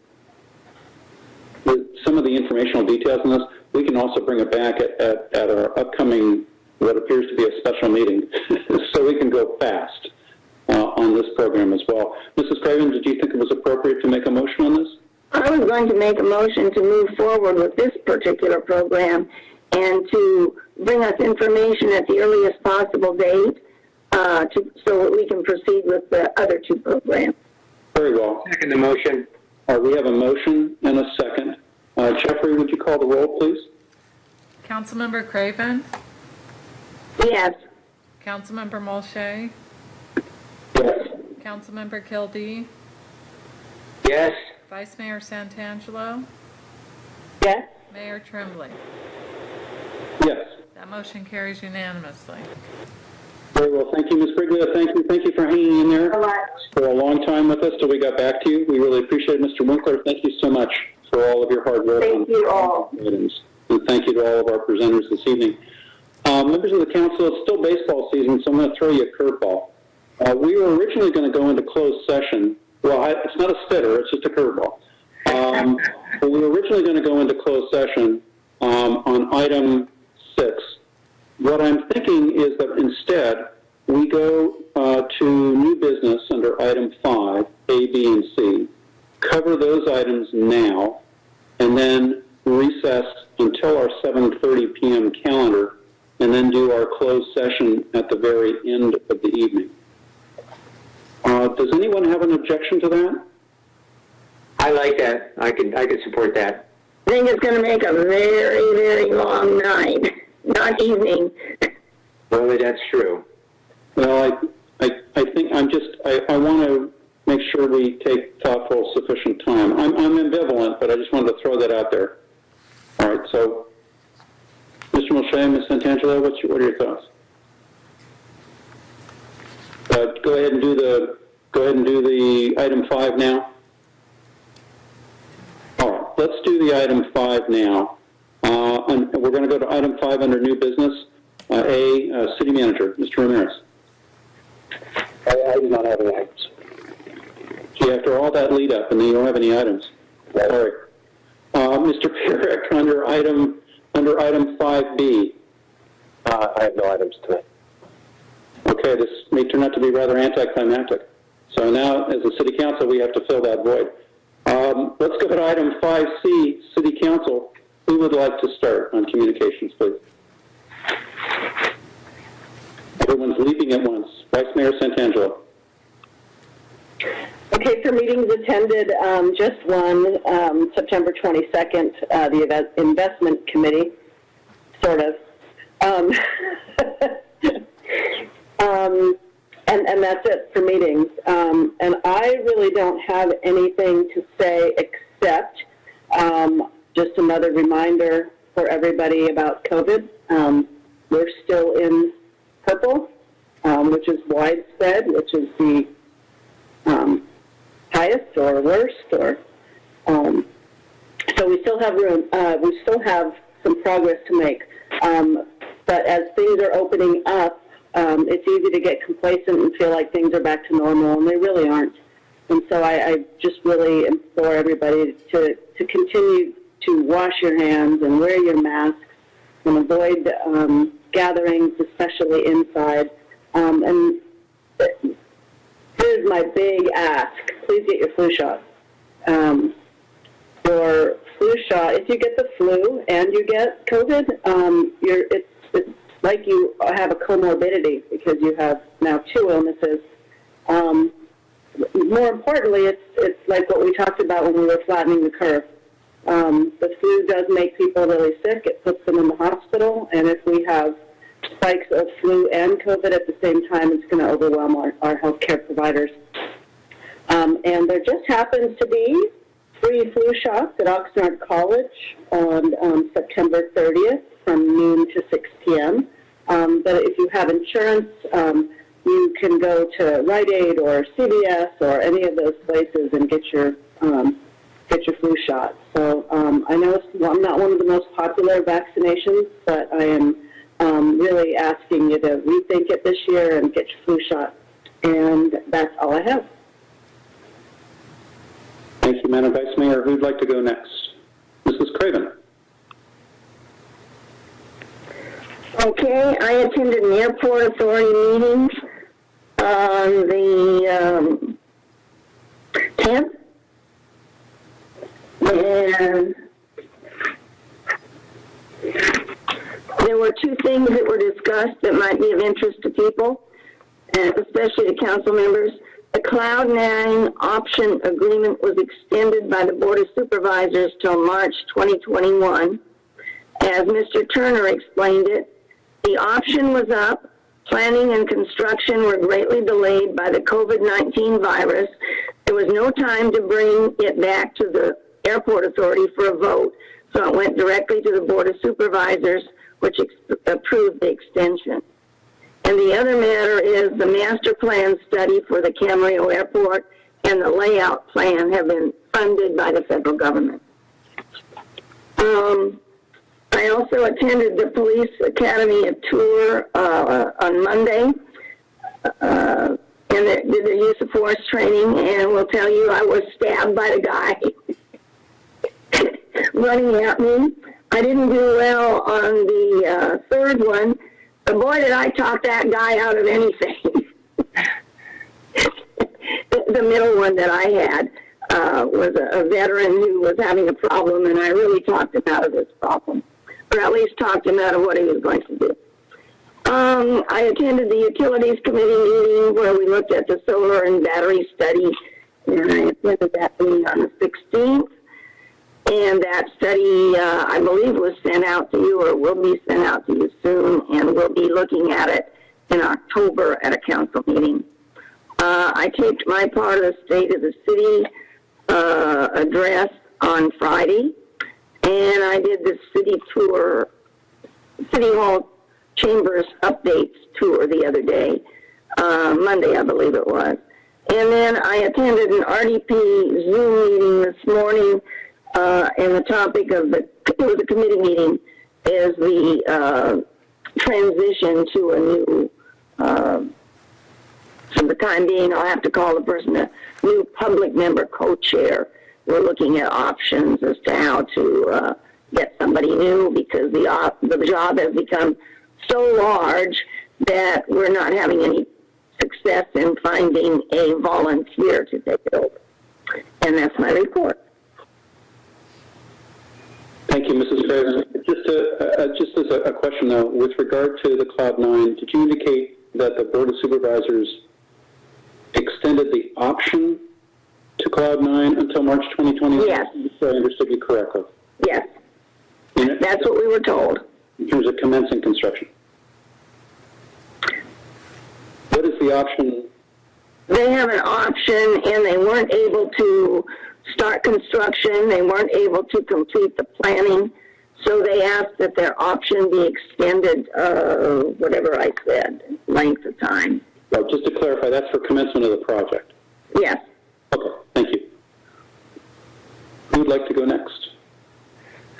with some of the informational details on this, we can also bring it back at our upcoming, what appears to be a special meeting, so we can go fast on this program as well. Mrs. Craven, did you think it was appropriate to make a motion on this? I was going to make a motion to move forward with this particular program and to bring us information at the earliest possible date so that we can proceed with the other two programs. Very well. Second the motion. We have a motion and a second. Jeffrey, would you call the roll, please? Councilmember Craven? Yes. Councilmember Mulchay? Yes. Councilmember Kildee? Yes. Vice Mayor Santangelo? Yes. Mayor Trembley? Yes. That motion carries unanimously. Very well. Thank you, Ms. Briglio. Thank you for hanging in there for a long time with us till we got back to you. We really appreciate it. Mr. Winkler, thank you so much for all of your hard work. Thank you all. Items. And thank you to all of our presenters this evening. Members of the council, it's still baseball season, so I'm going to throw you a curveball. We were originally going to go into closed session. Well, it's not a spitter, it's just a curveball. But we were originally going to go into closed session on item 6. What I'm thinking is that instead we go to new business under item 5, A, B, and C, cover those items now, and then recess until our 7:30 p.m. calendar, and then do our closed session at the very end of the evening. Does anyone have an objection to that? I like that. I could support that. I think it's going to make a very, very long night, not evening. Well, that's true. Well, I think I want to make sure we take thoughtful, sufficient time. I'm ambivalent, but I just wanted to throw that out there. All right, so Mr. Mulchay, Ms. Santangelo, what are your thoughts? Go ahead and do the item 5 now. All right, let's do the item 5 now. And we're going to go to item 5 under new business. City Manager, Mr. Ramirez. I do not have any items. Gee, after all that lead up, and then you don't have any items. Right. Sorry. Mr. Pierrick, under item 5B. I have no items tonight. Okay, this may turn out to be rather anticlimactic. So now, as a City Council, we have to fill that void. Let's go to item 5C, City Council. Who would like to start on communications, please? Everyone's leaping at once. Vice Mayor Santangelo. Okay, for meetings attended, just one, September 22nd, the Investment Committee, sort of. And that's it for meetings. And I really don't have anything to say except just another reminder for everybody about COVID. We're still in purple, which is widespread, which is the highest or worst, or so we still have room. We still have some progress to make. But as things are opening up, it's easy to get complacent and feel like things are back to normal, and they really aren't. And so I just really implore everybody to continue to wash your hands and wear your masks and avoid gatherings, especially inside. And here's my big ask. Please get your flu shot. Your flu shot, if you get the flu and you get COVID, it's like you have a comorbidity because you have now 2 illnesses. More importantly, it's like what we talked about when we were flattening the curve. The flu does make people really sick. It puts them in the hospital, and if we have spikes of flu and COVID at the same time, it's going to overwhelm our healthcare providers. And there just happens to be free flu shots at Oxnard College on September 30th from noon to 6 p.m. But if you have insurance, you can go to Rite Aid or CVS or any of those places and get your flu shot. So I know I'm not one of the most popular vaccinations, but I am really asking you to rethink it this year and get your flu shot. And that's all I have. Thank you, Madam Vice Mayor. Who'd like to go next? Mrs. Craven. Okay, I attended an airport authority meeting on the 10th, and there were 2 things that were discussed that might be of interest to people, and especially to council members. The Cloud 9 option agreement was extended by the Board of Supervisors till March 2021. As Mr. Turner explained it, the option was up. Planning and construction were greatly delayed by the COVID-19 virus. There was no time to bring it back to the Airport Authority for a vote, so it went directly to the Board of Supervisors, which approved the extension. And the other matter is the master plan study for the Camarillo Airport and the layout plan have been funded by the federal government. I also attended the Police Academy tour on Monday, and did the use of force training, and will tell you I was stabbed by the guy running at me. I didn't do well on the 3rd one. But boy, did I talk that guy out of anything. The middle one that I had. was a veteran who was having a problem, and I really talked him out of this problem, or at least talked him out of what he was going to do. I attended the Utilities Committee meeting where we looked at the solar and battery study, and I attended that meeting on the 16th. And that study, I believe, was sent out to you or will be sent out to you soon, and we'll be looking at it in October at a council meeting. I taped my part of the State of the City address on Friday, and I did the city tour, City Hall Chambers updates tour the other day, Monday, I believe it was. And then I attended an RDP Zoom meeting this morning, and the topic of it was a committee meeting, is the transition to a new, for the time being, I'll have to call the person a new public member co-chair. We're looking at options as to how to get somebody new, because the job has become so large that we're not having any success in finding a volunteer to take it over. And that's my report. Thank you, Mrs. Craven. Just as a question, though, with regard to the Cloud 9, did you indicate that the Board of Supervisors extended the option to Cloud 9 until March 2020? Yes. So I understood you correctly. Yes. That's what we were told. In terms of commencing construction. What is the option? They have an option, and they weren't able to start construction. They weren't able to complete the planning, so they asked that their option be extended, whatever I said, length of time. Well, just to clarify, that's for commencement of the project. Yes. Okay, thank you. Who would like to go next?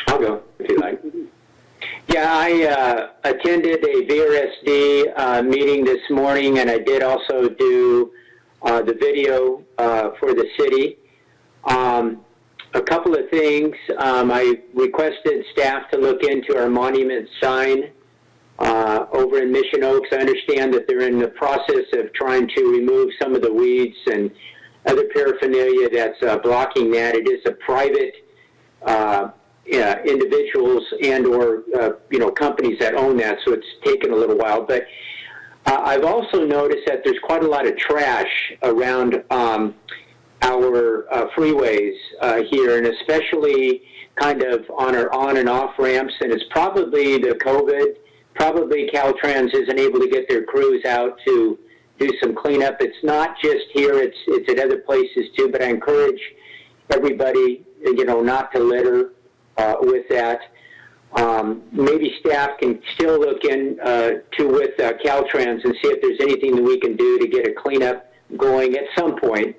I'll go, if you like. Yeah, I attended a VRSD meeting this morning, and I did also do the video for the city. A couple of things. I requested staff to look into our monument sign over in Mission Oaks. I understand that they're in the process of trying to remove some of the weeds and other paraphernalia that's blocking that. It is a private individuals and or companies that own that, so it's taken a little while. But I've also noticed that there's quite a lot of trash around our freeways here, and especially kind of on our on and off ramps, and it's probably the COVID. Probably Caltrans isn't able to get their crews out to do some cleanup. It's not just here, it's at other places too, but I encourage everybody, not to litter with that. Maybe staff can still look in with Caltrans and see if there's anything that we can do to get a cleanup going at some point.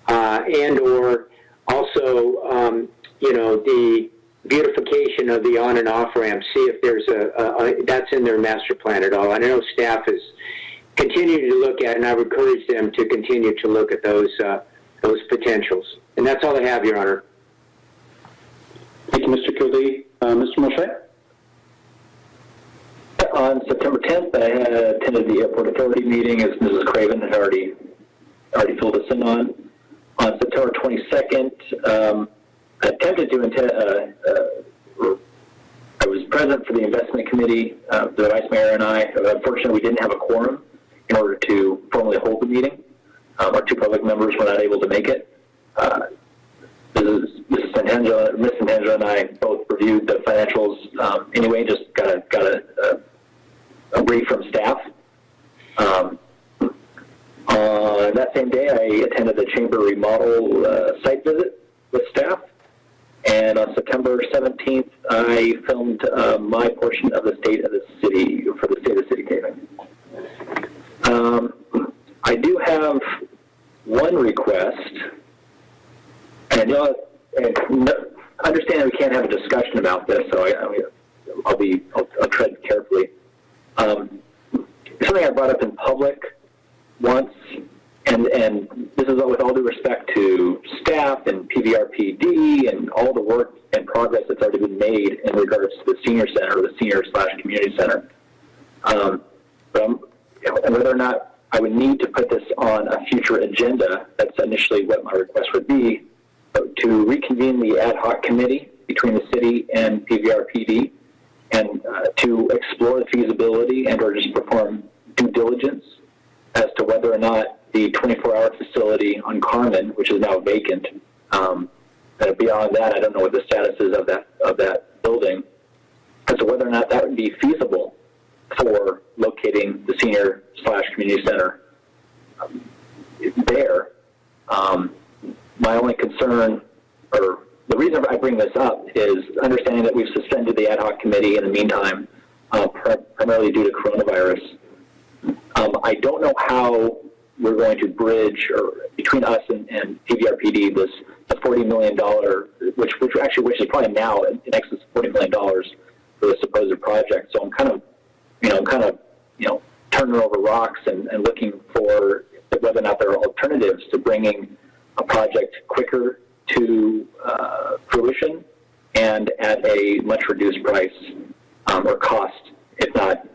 And or also, the beautification of the on and off ramp, see if there's that's in their master plan at all. And I know staff is continuing to look at, and I would encourage them to continue to look at those potentials. And that's all I have, Your Honor. Thank you, Mr. Kildee. Mr. Mulchay? On September 10th, I attended the Airport Authority meeting, as Mrs. Craven had already filled us in on. On September 22nd, I attempted to I was present for the investment committee, the vice mayor and I. Unfortunately, we didn't have a quorum in order to formally hold the meeting. Our two public members were not able to make it. Mrs. Santangelo and I both reviewed the financials anyway, just got a brief from staff. On that same day, I attended the chamber remodel site visit with staff. And on September 17th, I filmed my portion of the State of the City for the State of the City taping. I do have one request, and understand we can't have a discussion about this, so I'll tread carefully. Something I brought up in public once, and this is with all due respect to staff and PVRPD and all the work and progress that's already been made in regards to the senior center or the senior/community center. And whether or not I would need to put this on a future agenda, that's initially what my request would be. to reconvene the ad hoc committee between the city and PVRPD and to explore the feasibility and or just perform due diligence as to whether or not the 24-hour facility on Carmen, which is now vacant, beyond that, I don't know what the status is of that building, as to whether or not that would be feasible for locating the senior/community center there. My only concern, or the reason I bring this up, is understanding that we've suspended the ad hoc committee in the meantime, primarily due to coronavirus. I don't know how we're going to bridge, or between us and PVRPD, the $40 million, which is probably now in excess of $40 million for the supposed project. So I'm kind of turning over rocks and looking for whether or not there are alternatives to bringing a project quicker to fruition and at a much reduced price or cost, if not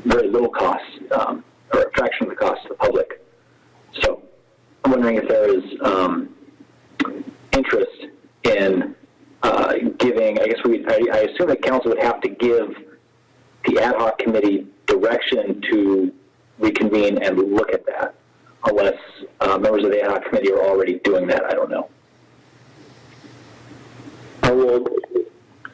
very little cost, or a fraction of the cost to the public. So I'm wondering if there is interest in giving, I assume that council would have to give the ad hoc committee direction to reconvene and look at that, unless members of the ad hoc committee are already doing that. I don't know. Well,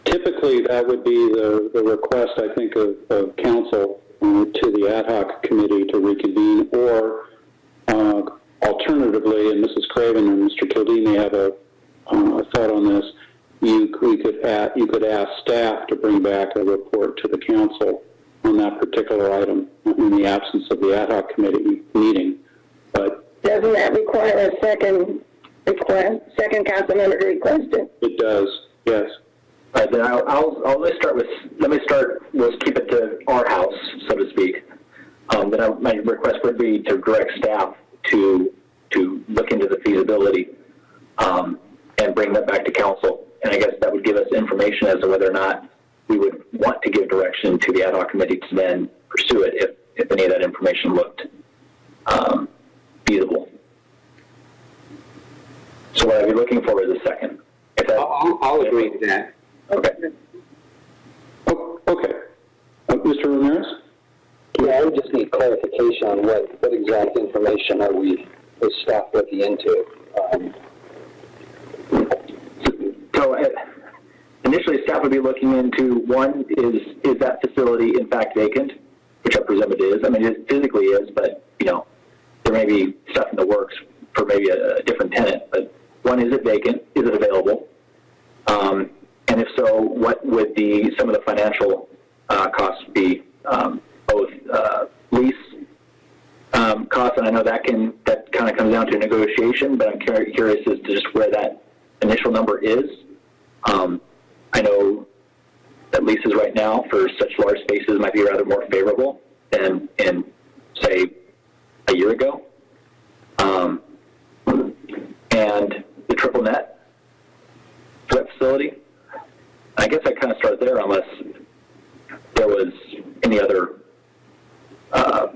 typically that would be the request, I think, of council to the ad hoc committee to reconvene, or alternatively, and Mrs. Craven and Mr. Kildee may have a thought on this, you could ask staff to bring back a report to the council on that particular item in the absence of the ad hoc committee meeting. But doesn't that require a second council member to request it? It does, yes. All right, then let's keep it to our house, so to speak. Then my request would be to direct staff to look into the feasibility and bring that back to council. And I guess that would give us information as to whether or not we would want to give direction to the ad hoc committee to then pursue it if any of that information looked feasible. So what I'd be looking for is a second. I'll agree to that. Okay. Oh, okay. Mr. Ramirez? Yeah, I would just need clarification on what exact information are we, as staff, looking into. So initially, staff would be looking into, one, is that facility in fact vacant, which I presume it is. I mean, it physically is, but, there may be stuff in the works for maybe a different tenant. But one, is it vacant? Is it available? And if so, what would some of the financial costs be? Both lease costs, and I know that kind of comes down to negotiation, but I'm curious as to just where that initial number is. I know that leases right now for such large spaces might be rather more favorable than in, say, a year ago. And the triple net for that facility, I guess I kind of start there unless there was any other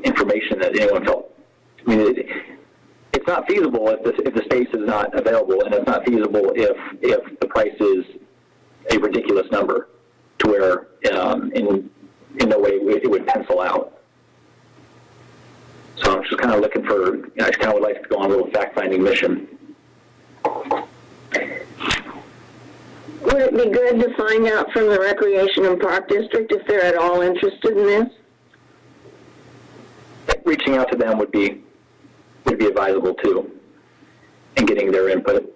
information that anyone felt. I mean, it's not feasible if the space is not available, and it's not feasible if the price is a ridiculous number to where in no way it would pencil out. So I'm just kind of looking for, I just kind of would like to go on a little fact-finding mission. Would it be good to find out from the Recreation and Park District if they're at all interested in this? Reaching out to them would be advisable too, and getting their input.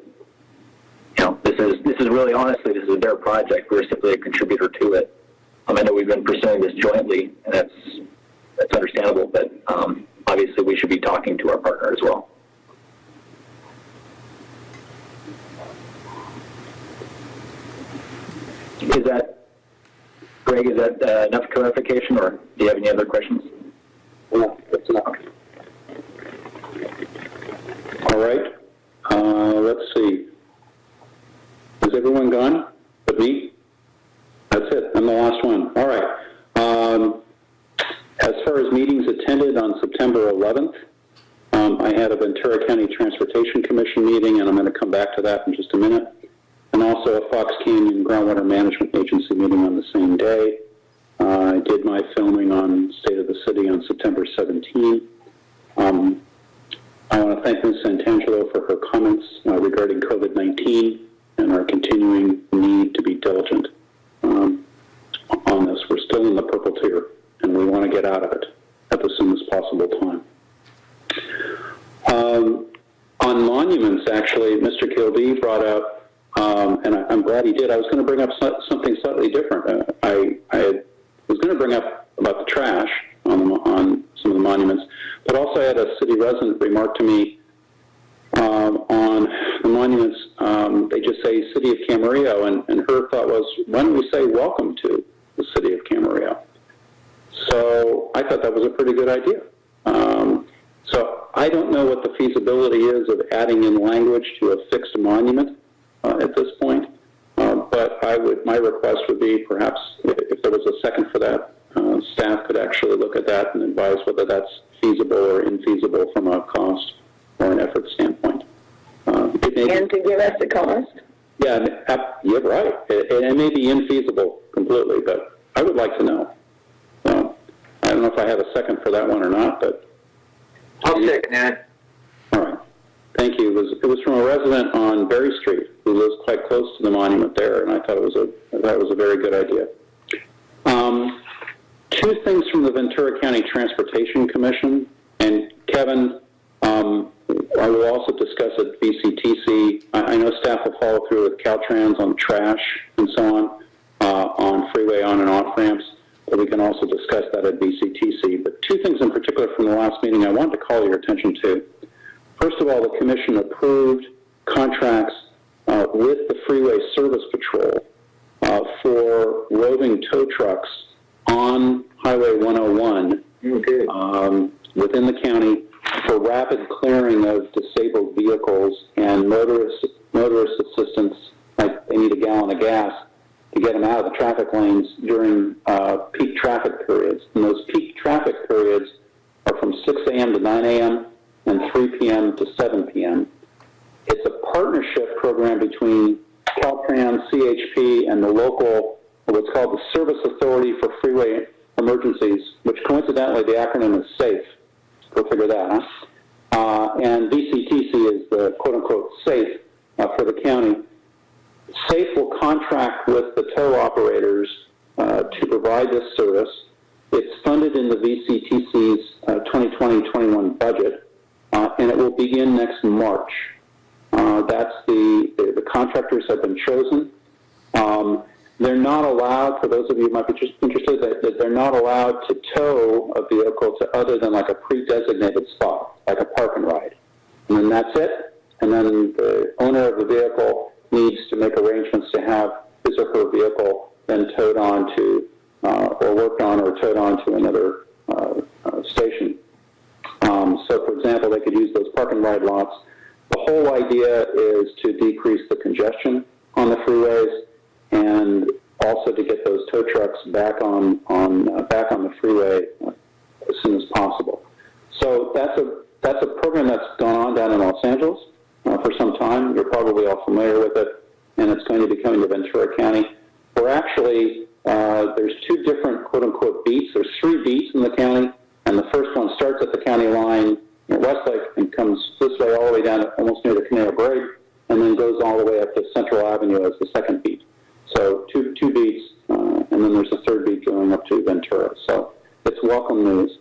This is really, honestly, this is their project. We're simply a contributor to it. I know we've been pursuing this jointly, and that's understandable, but obviously we should be talking to our partner as well. Is that, Greg, is that enough clarification, or do you have any other questions? No, it's not. All right. Let's see. Is everyone gone but me? That's it. I'm the last one. All right. As far as meetings attended on September 11th, I had a Ventura County Transportation Commission meeting, and I'm going to come back to that in just a minute, and also a Fox Canyon Groundwater Management Agency meeting on the same day. I did my filming on State of the City on September 17. I want to thank Ms. Santangelo for her comments regarding COVID-19 and our continuing need to be diligent on this. We're still in the purple tier, and we want to get out of it at the soonest possible time. On monuments, actually, Mr. Kildee brought up, and I'm glad he did, I was going to bring up something slightly different. I was going to bring up about the trash on some of the monuments, but also I had a city resident remark to me on the monuments. They just say City of Camarillo, and her thought was, why don't we say welcome to the City of Camarillo? So I thought that was a pretty good idea. So I don't know what the feasibility is of adding in language to a fixed monument at this point, but my request would be perhaps if there was a second for that, staff could actually look at that and advise whether that's feasible or infeasible from a cost or an effort standpoint. And to give us the cost? Yeah, you're right. It may be infeasible completely, but I would like to know. I don't know if I have a second for that one or not, but... I'll second that. All right. Thank you. It was from a resident on Berry Street who lives quite close to the monument there, and I thought it was a very good idea. Two things from the Ventura County Transportation Commission, and Kevin, I will also discuss at VCTC. I know staff will follow through with Caltrans on trash and so on freeway on and off ramps, but we can also discuss that at VCTC. But two things in particular from the last meeting I wanted to call your attention to. First of all, the Commission approved contracts with the Freeway Service Patrol for roving tow trucks on Highway 101 within the county for rapid clearing of disabled vehicles and motorist assistance, like they need a gallon of gas to get them out of the traffic lanes during peak traffic periods. And those peak traffic periods are from 6 a.m. to 9 a.m. and 3 p.m. to 7 p.m. It's a partnership program between Caltrans, CHP, and the local, what's called the Service Authority for Freeway Emergencies, which coincidentally the acronym is SAFE. Go figure that, huh? And VCTC is the quote-unquote SAFE for the county. SAFE will contract with the tow operators to provide this service. It's funded in the VCTC's 2020-21 budget, and it will begin next March. That's the contractors have been chosen. They're not allowed, for those of you who might be interested, that they're not allowed to tow a vehicle to other than like a pre-designated spot, like a park and ride. And then that's it. And then the owner of the vehicle needs to make arrangements to have his or her vehicle then towed on to, or worked on or towed on to another station. So, for example, they could use those park and ride lots. The whole idea is to decrease the congestion on the freeways and also to get those tow trucks back on the freeway as soon as possible. So that's a program that's gone on down in Los Angeles for some time. You're probably all familiar with it, and it's going to be coming to Ventura County. We're actually there's two different quote-unquote beats. There's 3 beats in the county, and the first one starts at the county line in Westlake and comes this way all the way down to almost near the Canal Break, and then goes all the way up to Central Avenue as the second beat. So two beats, and then there's a third beat going up to Ventura. So it's welcome news.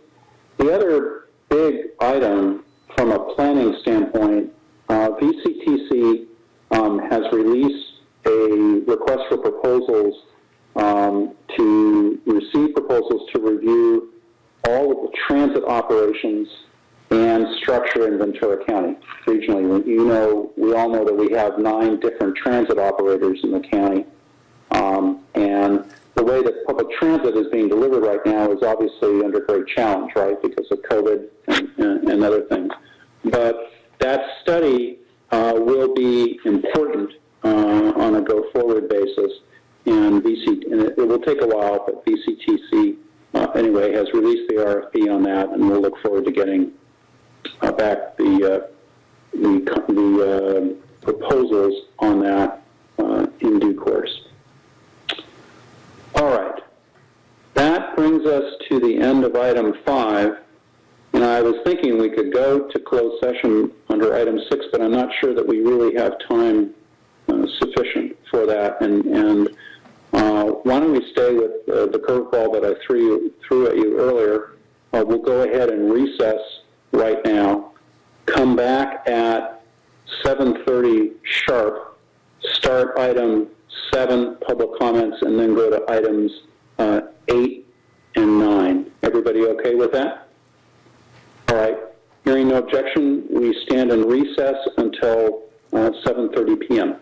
The other big item from a planning standpoint, VCTC has released a request for proposals to receive proposals to review all of the transit operations and structure in Ventura County regionally. We all know that we have 9 different transit operators in the county. And the way that public transit is being delivered right now is obviously under great challenge, right, because of COVID and other things. But that study will be important on a go-forward basis, and it will take a while, but VCTC, anyway, has released the RFP on that, and we'll look forward to getting back the proposals on that in due course. All right. That brings us to the end of item 5. And I was thinking we could go to closed session under item 6, but I'm not sure that we really have time sufficient for that. And why don't we stay with the curveball that I threw at you earlier. We'll go ahead and recess right now, come back at 7:30 sharp, start item 7, public comments, and then go to items 8 and 9. Everybody okay with that? All right. Hearing no objection, we stand in recess until 7:30 p.m.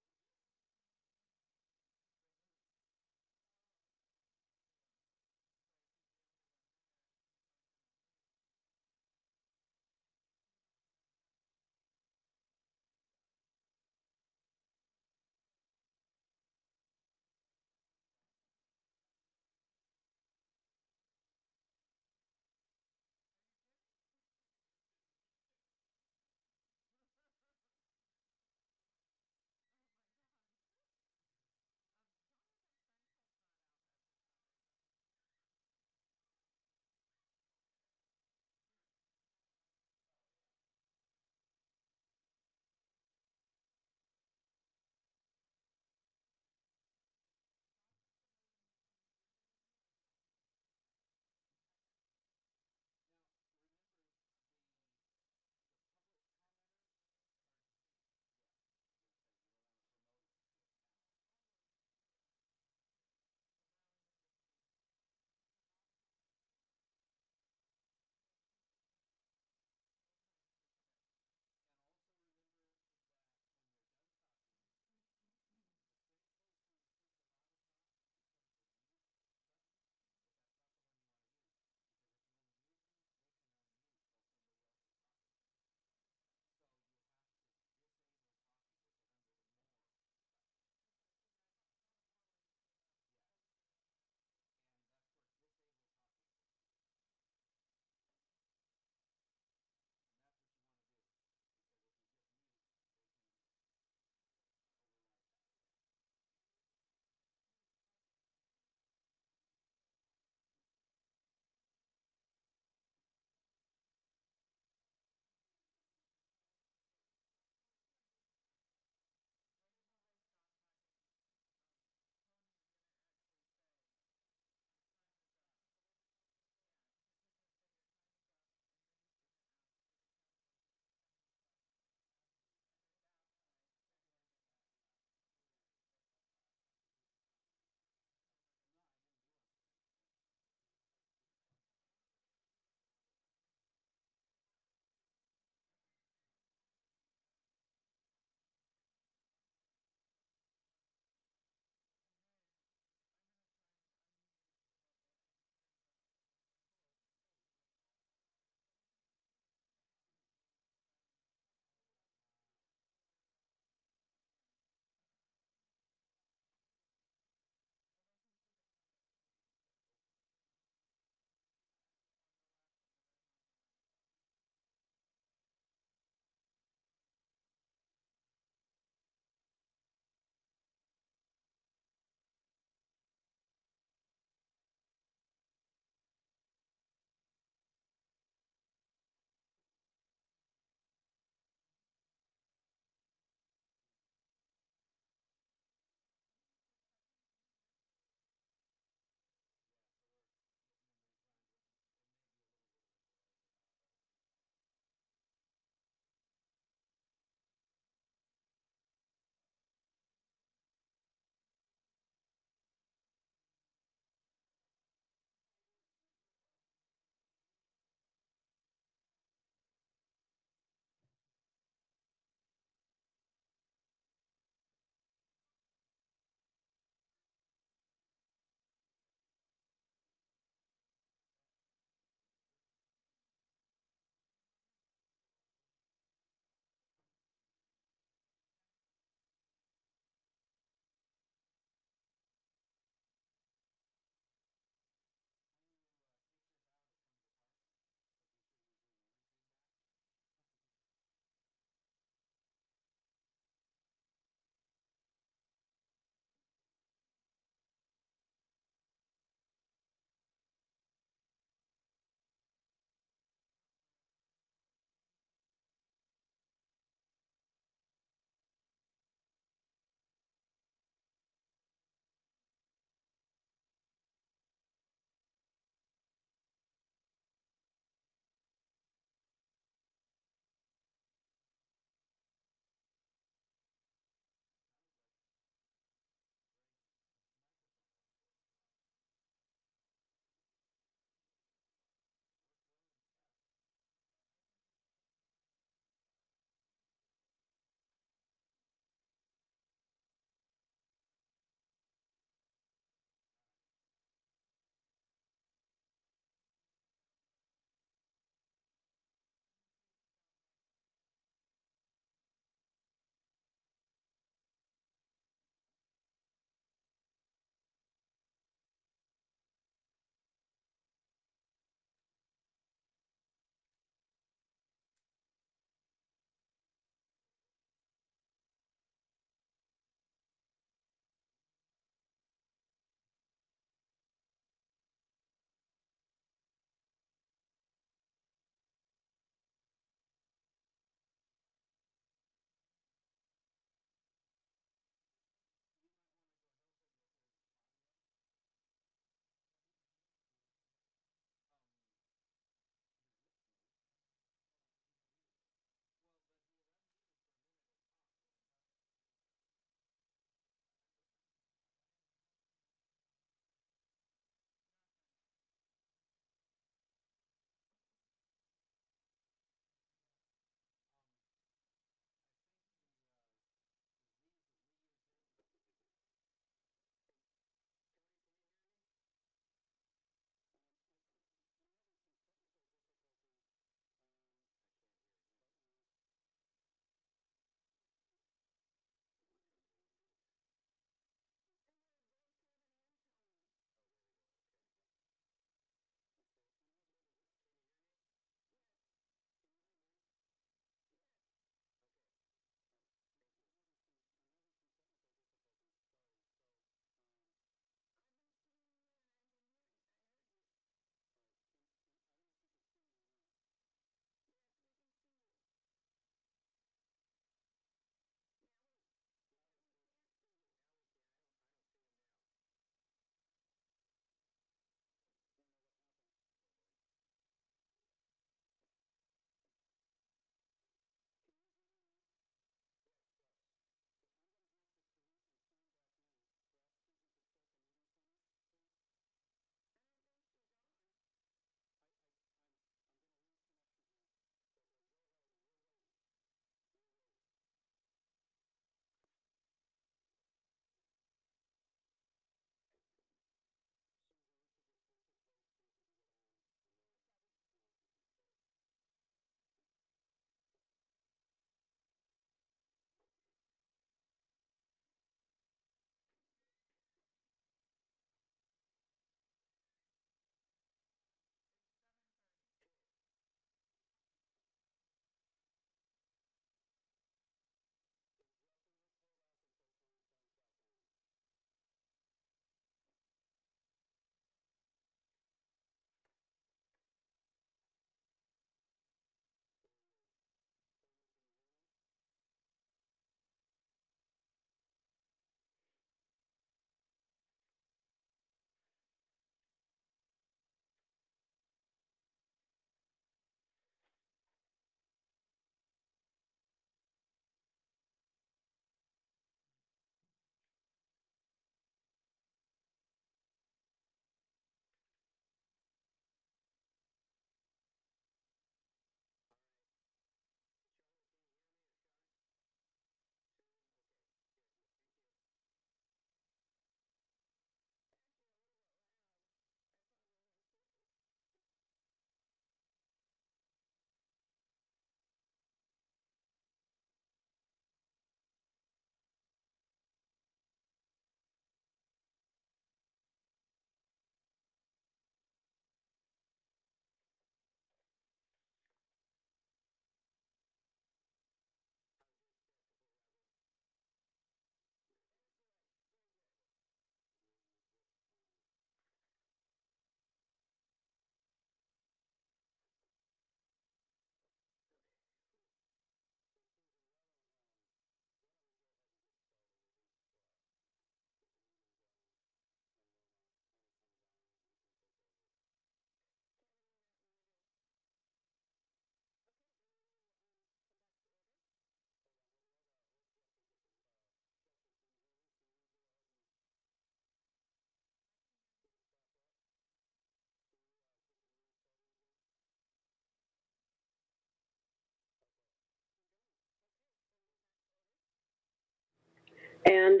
And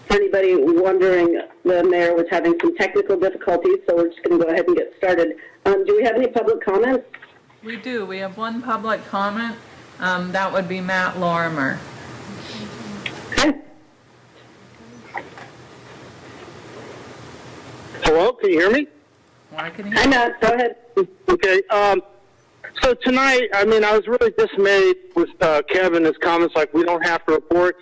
for anybody wondering, the mayor was having some technical difficulties, so we're just going to go ahead and get started. Do we have any public comments? We do. We have one public comment. That would be Matt Lorimer. Okay. Hello, can you hear me? Well, I can Hi, hear. Matt. Go ahead. Okay. So tonight, I mean, I was really dismayed with Kevin's comments like we don't have to report.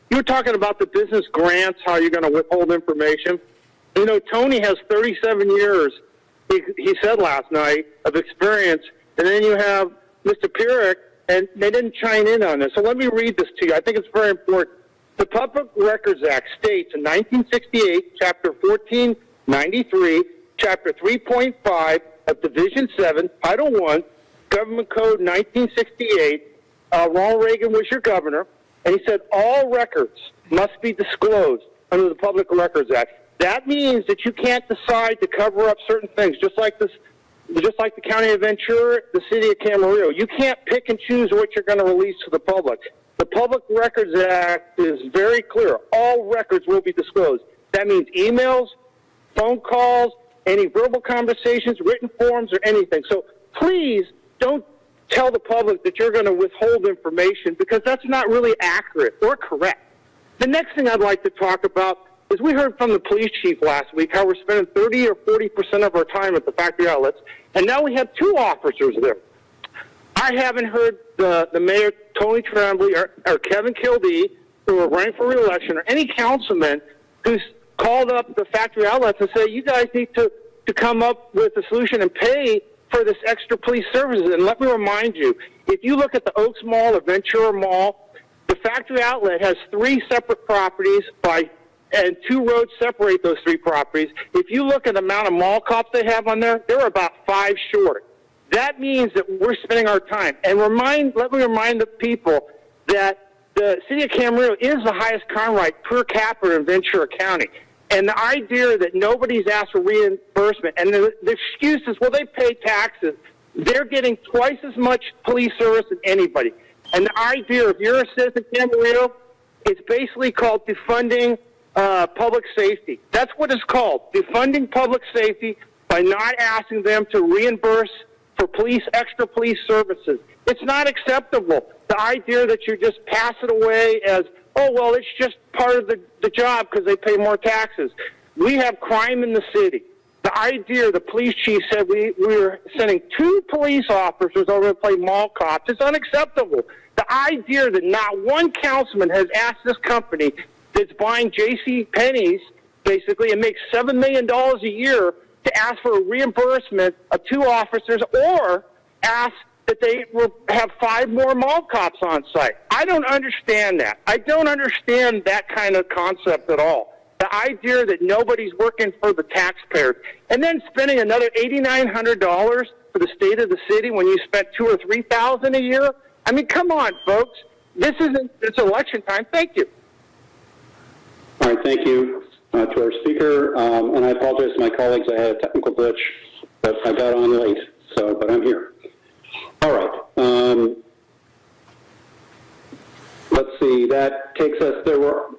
You were talking about the business grants, how you're going to withhold information. You know, Tony has 37 years, he said last night, of experience, and then you have Mr. Pierrick, and they didn't chime in on this. So let me read this to you. I think it's very important. The Public Records Act states in 1968, Chapter 1493, Chapter 3.5 of Division 7, Title 1, Government Code 1968, Ronald Reagan was your governor, and he said all records must be disclosed under the Public Records Act. That means that you can't decide to cover up certain things, just like the County of Ventura, the City of Camarillo. You can't pick and choose what you're going to release to the public. The Public Records Act is very clear. All records will be disclosed. That means emails, phone calls, any verbal conversations, written forms, or anything. So please don't tell the public that you're going to withhold information, because that's not really accurate or correct. The next thing I'd like to talk about is we heard from the police chief last week how we're spending 30 or 40% of our time at the factory outlets, and now we have 2 officers there. I haven't heard the mayor, Tony Trembley, or Kevin Kildee, who are running for re-election, or any councilman who's called up the factory outlets and say, you guys need to come up with a solution and pay for this extra police services. And let me remind you, if you look at the Oaks Mall or Ventura Mall, the factory outlet has 3 separate properties and 2 roads separate those 3 properties. If you look at the amount of mall cops they have on there, they're about 5 short. That means that we're spending our time. And let me remind the people that the City of Camarillo is the highest crime rate per capita in Ventura County. And the idea that nobody's asked for reimbursement, and the excuse is, well, they pay taxes. They're getting twice as much police service as anybody. And the idea, if you're a citizen of Camarillo, it's basically called defunding public safety. That's what it's called, defunding public safety by not asking them to reimburse for extra police services. It's not acceptable. The idea that you just pass it away as, oh, well, it's just part of the job because they pay more taxes. We have crime in the city. The idea, the police chief said we were sending 2 police officers over to play mall cops. It's unacceptable. The idea that not one councilman has asked this company that's buying J.C. Penney's, basically, and makes $7 million a year to ask for a reimbursement of 2 officers, or ask that they will have 5 more mall cops on site. I don't understand that. I don't understand that kind of concept at all. The idea that nobody's working for the taxpayers, and then spending another $8,900 for the state of the city when you spent $2,000 or $3,000 a year. I mean, come on, folks. It's election time. Thank you. All right, thank you to our speaker. And I apologize to my colleagues. I had a technical glitch, but I got on late, but I'm here. All right. Let's see. That takes us.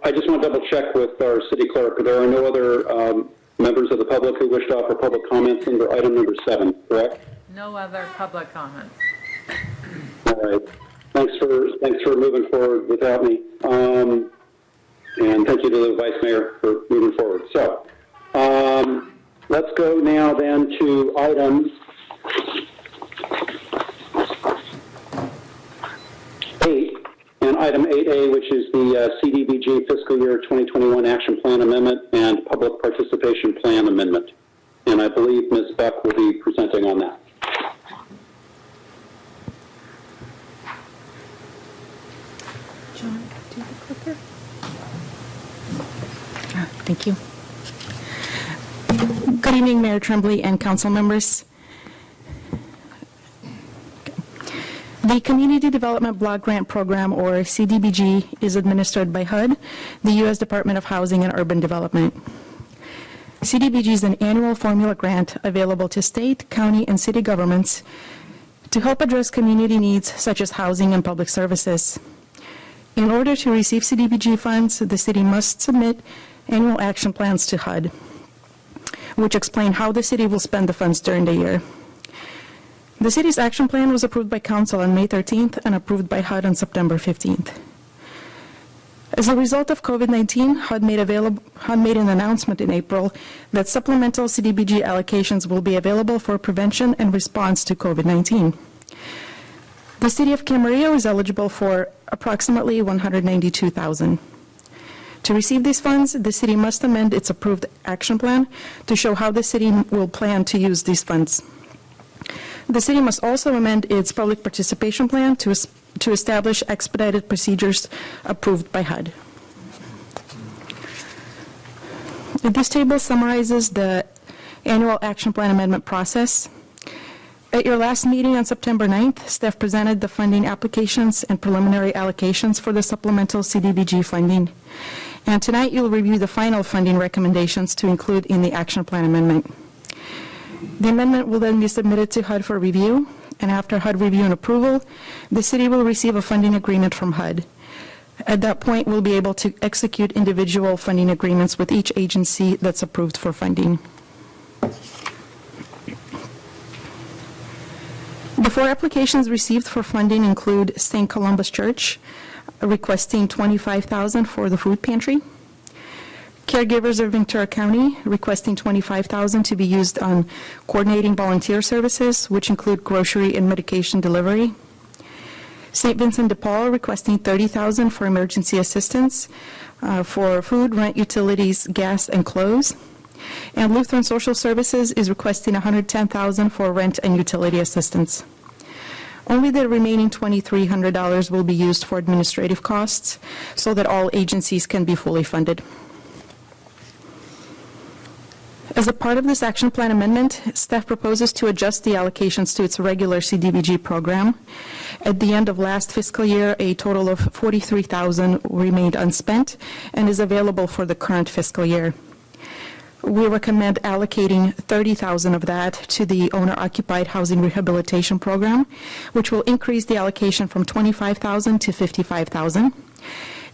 I just want to double check with our city clerk. There are no other members of the public who wish to offer public comments under item number 7, correct? No other public comments. All right. Thanks for moving forward without me. And thank you to the Vice Mayor for moving forward. So let's go now then to item 8, and item 8A, which is the CDBG Fiscal Year 2021 Action Plan Amendment and Public Participation Plan Amendment. And I believe Ms. Buck will be presenting on that. John, do you have a clicker? Thank you. Good evening, Mayor Trembley and council members. The Community Development Block Grant Program, or CDBG, is administered by HUD, the U.S. Department of Housing and Urban Development. CDBG is an annual formula grant available to state, county, and city governments to help address community needs such as housing and public services. In order to receive CDBG funds, the city must submit annual action plans to HUD, which explain how the city will spend the funds during the year. The city's action plan was approved by council on May 13th and approved by HUD on September 15th. As a result of COVID-19, HUD made an announcement in April that supplemental CDBG allocations will be available for prevention and response to COVID-19. The city of Camarillo is eligible for approximately $192,000. To receive these funds, the city must amend its approved action plan to show how the city will plan to use these funds. The city must also amend its public participation plan to establish expedited procedures approved by HUD. This table summarizes the annual action plan amendment process. At your last meeting on September 9th, staff presented the funding applications and preliminary allocations for the supplemental CDBG funding. And tonight you'll review the final funding recommendations to include in the action plan amendment. The amendment will then be submitted to HUD for review, and after HUD review and approval, the city will receive a funding agreement from HUD. At that point, we'll be able to execute individual funding agreements with each agency that's approved for funding. The four applications received for funding include St. Columba's Church, requesting $25,000 for the food pantry. Caregivers of Ventura County requesting $25,000 to be used on coordinating volunteer services, which include grocery and medication delivery. St. Vincent de Paul requesting $30,000 for emergency assistance for food, rent, utilities, gas, and clothes. And Lutheran Social Services is requesting $110,000 for rent and utility assistance. Only the remaining $2,300 will be used for administrative costs so that all agencies can be fully funded. As a part of this action plan amendment, staff proposes to adjust the allocations to its regular CDBG program. At the end of last fiscal year, a total of $43,000 remained unspent and is available for the current fiscal year. We recommend allocating $30,000 of that to the owner-occupied housing rehabilitation program, which will increase the allocation from $25,000 to $55,000.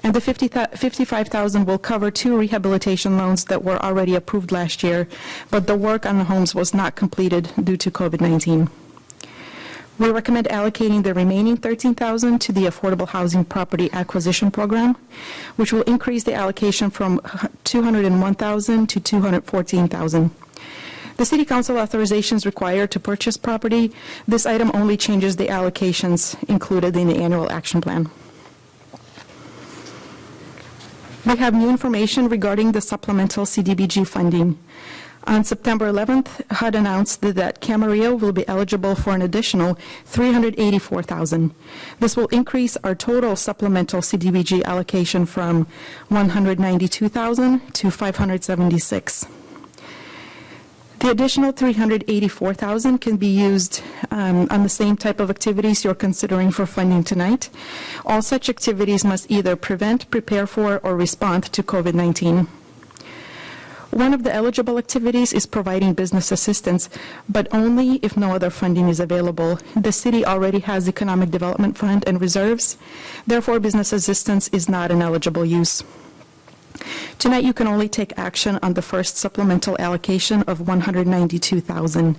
And the $55,000 will cover 2 rehabilitation loans that were already approved last year, but the work on the homes was not completed due to COVID-19. We recommend allocating the remaining $13,000 to the Affordable Housing Property Acquisition Program, which will increase the allocation from $201,000 to $214,000. The City Council authorization is required to purchase property. This item only changes the allocations included in the annual action plan. We have new information regarding the supplemental CDBG funding. On September 11th, HUD announced that Camarillo will be eligible for an additional $384,000. This will increase our total supplemental CDBG allocation from $192,000 to $576,000. The additional $384,000 can be used on the same type of activities you're considering for funding tonight. All such activities must either prevent, prepare for, or respond to COVID-19. One of the eligible activities is providing business assistance, but only if no other funding is available. The city already has Economic Development Fund and reserves. Therefore, business assistance is not an eligible use. Tonight, you can only take action on the first supplemental allocation of $192,000,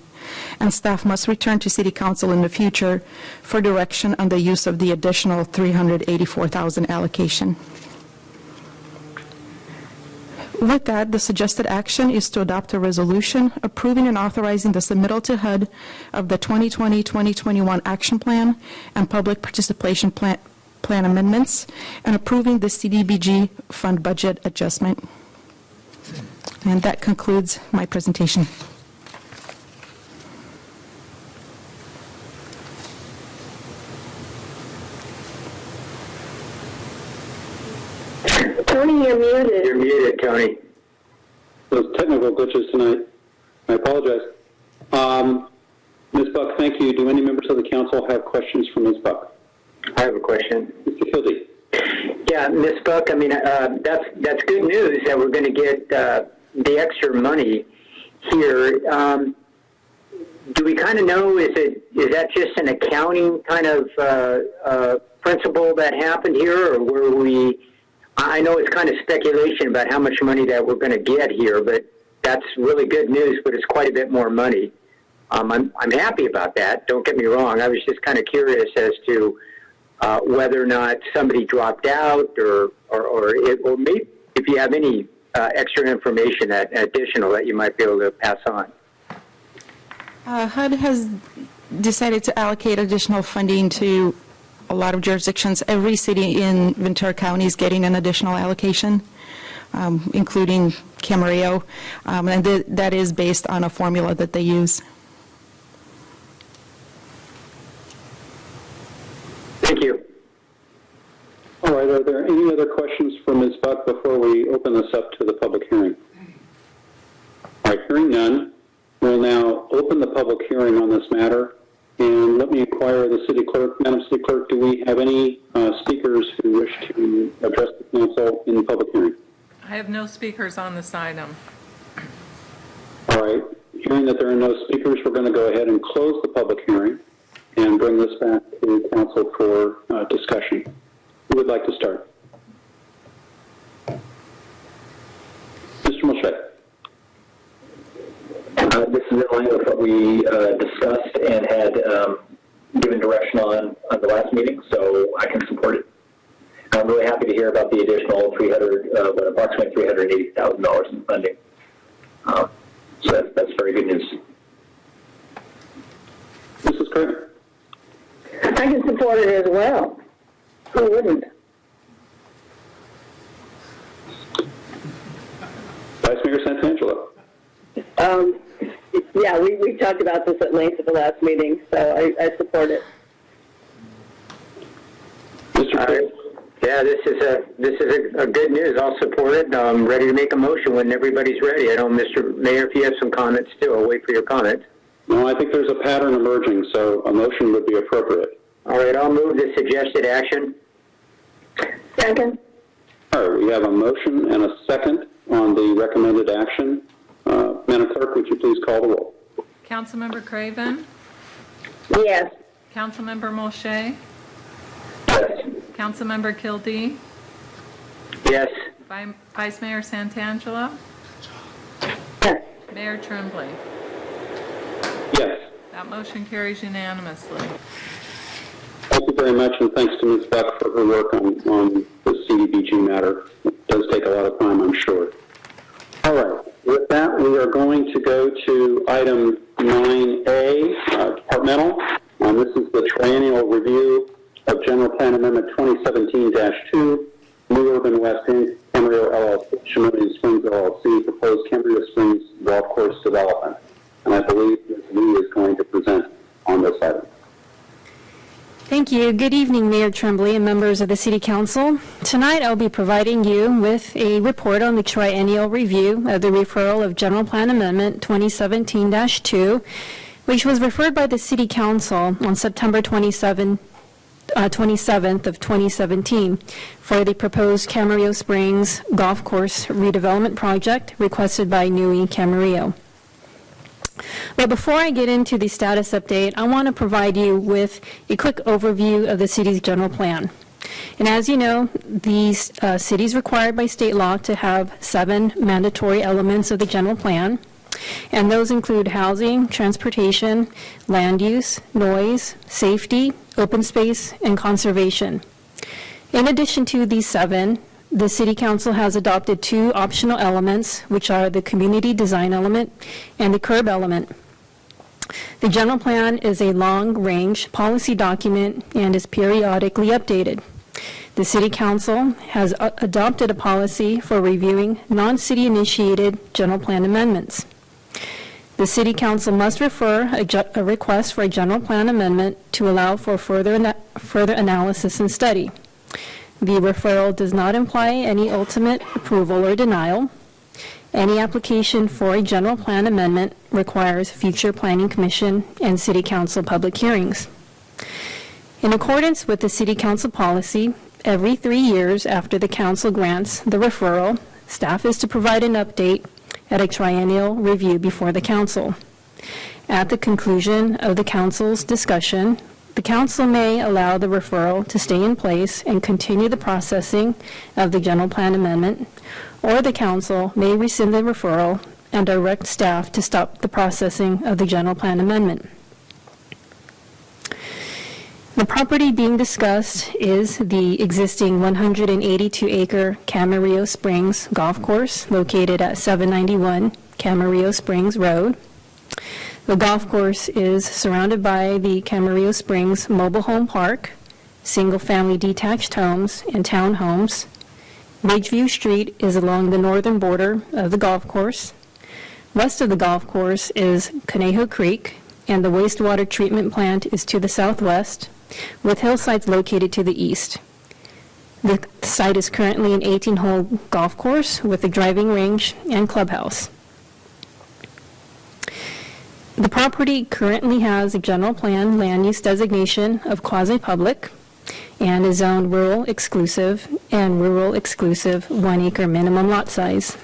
and staff must return to City Council in the future for direction on the use of the additional $384,000 allocation. With that, the suggested action is to adopt a resolution approving and authorizing the submittal to HUD of the 2020-2021 action plan and public participation plan amendments, and approving the CDBG fund budget adjustment. And that concludes my presentation. Tony, you're muted. You're muted, Tony. Those technical glitches tonight. I apologize. Ms. Buck, thank you. Do any members of the council have questions for Ms. Buck? I have a question. Mr. Kildee. Yeah, Ms. Buck, I mean, that's good news that we're going to get the extra money here. Do we kind of know, is that just an accounting kind of principle that happened here, or were we? I know it's kind of speculation about how much money that we're going to get here, but that's really good news. But it's quite a bit more money. I'm happy about that. Don't get me wrong. I was just kind of curious as to whether or not somebody dropped out, or maybe if you have any extra information additional that you might be able to pass on. HUD has decided to allocate additional funding to a lot of jurisdictions. Every city in Ventura County is getting an additional allocation, including Camarillo, and that is based on a formula that they use. Thank you. All right, are there any other questions for Ms. Buck before we open this up to the public hearing? All right, hearing none, we'll now open the public hearing on this matter. And let me inquire the city clerk. Madam City Clerk, do we have any speakers who wish to address the council in the public hearing? I have no speakers on this item. All right, hearing that there are no speakers, we're going to go ahead and close the public hearing and bring this back to council for discussion. Who would like to start? Mr. Mulchay. This is in line with what we discussed and had given direction on the last meeting, so I can support it. I'm really happy to hear about the additional approximately $380,000 in funding. So that's very good news. Mrs. Craven. I can support it as well. Who wouldn't? Vice Mayor Santangelo. Yeah, we talked about this at length at the last meeting, so I support it. Mr. Craven. Yeah, this is a good news. I'll support it. I'm ready to make a motion when everybody's ready. I know, Mr. Mayor, if you have some comments too, I'll wait for your comments. No, I think there's a pattern emerging, so a motion would be appropriate. All right, I'll move the suggested action. Second. All right, we have a motion and a second on the recommended action. Madam Clerk, would you please call the roll? Councilmember Craven? Yes. Councilmember Mulchay? Yes. Councilmember Kildee? Yes. Vice Mayor Santangelo? Yes. Mayor Trembley? Yes. That motion carries unanimously. Thank you very much, and thanks to Ms. Buck for her work on the CDBG matter. It does take a lot of time, I'm sure. All right. With that, we are going to go to item 9A, departmental. This is the triennial review of General Plan Amendment 2017-2, New Urban West Inc., Camarillo LLC, Camarillo Springs LLC, proposed Camarillo Springs golf course development. And I believe Ms. Lee is going to present on this item. Thank you. Good evening, Mayor Trembley and members of the City Council. Tonight I'll be providing you with a report on the triennial review of the referral of General Plan Amendment 2017-2, which was referred by the City Council on September 27th of 2017 for the proposed Camarillo Springs Golf Course redevelopment project requested by Nui Camarillo. But before I get into the status update, I want to provide you with a quick overview of the city's general plan. And as you know, the city is required by state law to have 7 mandatory elements of the general plan, and those include housing, transportation, land use, noise, safety, open space, and conservation. In addition to these 7, the City Council has adopted 2 optional elements, which are the community design element and the curb element. The general plan is a long-range policy document and is periodically updated. The City Council has adopted a policy for reviewing non-city initiated general plan amendments. The City Council must refer a request for a general plan amendment to allow for further analysis and study. The referral does not imply any ultimate approval or denial. Any application for a general plan amendment requires future Planning Commission and City Council public hearings. In accordance with the City Council policy, every 3 years after the Council grants the referral, staff is to provide an update at a triennial review before the Council. At the conclusion of the Council's discussion, the council may allow the referral to stay in place and continue the processing of the general plan amendment, or the council may rescind the referral and direct staff to stop the processing of the general plan amendment. The property being discussed is the existing 182-acre Camarillo Springs golf course located at 791 Camarillo Springs Road. The golf course is surrounded by the Camarillo Springs Mobile Home Park, single-family detached homes, and townhomes. Ridgeview Street is along the northern border of the golf course. West of the golf course is Conejo Creek, and the wastewater treatment plant is to the southwest, with hillsides located to the east. The site is currently an 18-hole golf course with a driving range and clubhouse. The property currently has a general plan land use designation of quasi-public and is zoned rural exclusive and rural exclusive 1 acre minimum lot size.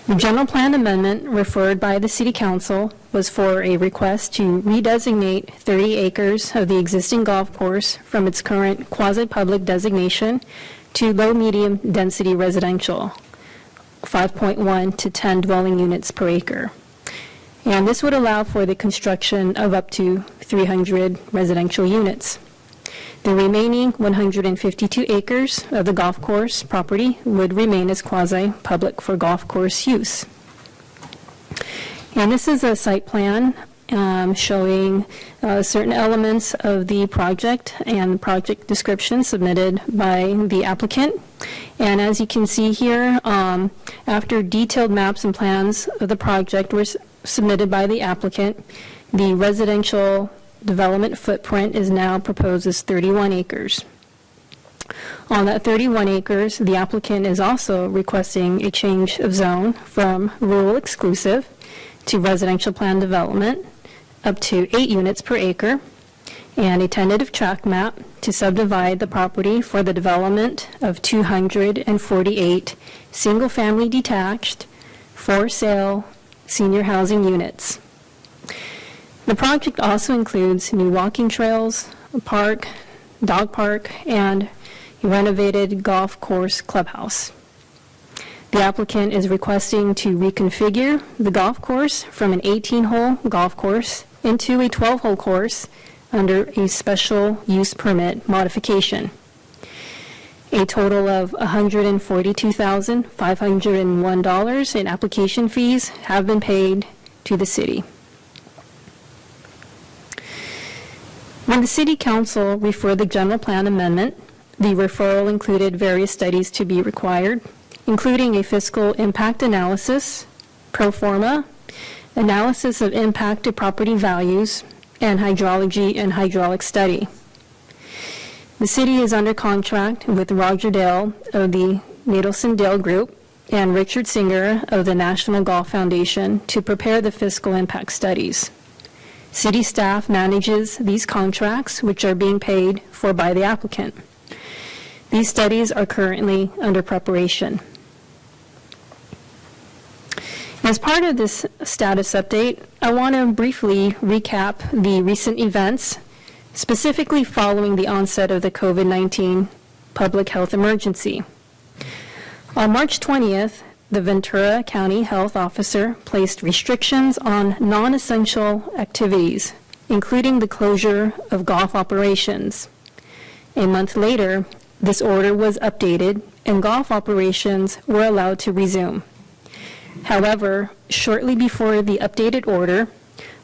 The general plan amendment referred by the City Council was for a request to redesignate 30 acres of the existing golf course from its current quasi-public designation to low-medium density residential, 5.1 to 10 dwelling units per acre. And this would allow for the construction of up to 300 residential units. The remaining 152 acres of the golf course property would remain as quasi-public for golf course use. And this is a site plan showing certain elements of the project and project description submitted by the applicant. And as you can see here, after detailed maps and plans of the project were submitted by the applicant, the residential development footprint is now proposed as 31 acres. On that 31 acres, the applicant is also requesting a change of zone from rural exclusive to residential plan development up to 8 units per acre, and a tentative tract map to subdivide the property for the development of 248 single-family detached, for-sale senior housing units. The project also includes new walking trails, a park, dog park, and a renovated golf course clubhouse. The applicant is requesting to reconfigure the golf course from an 18-hole golf course into a 12-hole course under a special use permit modification. A total of $142,501 in application fees have been paid to the city. When the City Council referred the general plan amendment, the referral included various studies to be required, including a fiscal impact analysis, pro forma, analysis of impact to property values, and hydrology and hydraulic study. The city is under contract with Roger Dale of the Nadelson Dale Group and Richard Singer of the National Golf Foundation to prepare the fiscal impact studies. City staff manages these contracts, which are being paid for by the applicant. These studies are currently under preparation. As part of this status update, I want to briefly recap the recent events, specifically following the onset of the COVID-19 public health emergency. On March 20th, the Ventura County Health Officer placed restrictions on non-essential activities, including the closure of golf operations. A month later, this order was updated and golf operations were allowed to resume. However, shortly before the updated order,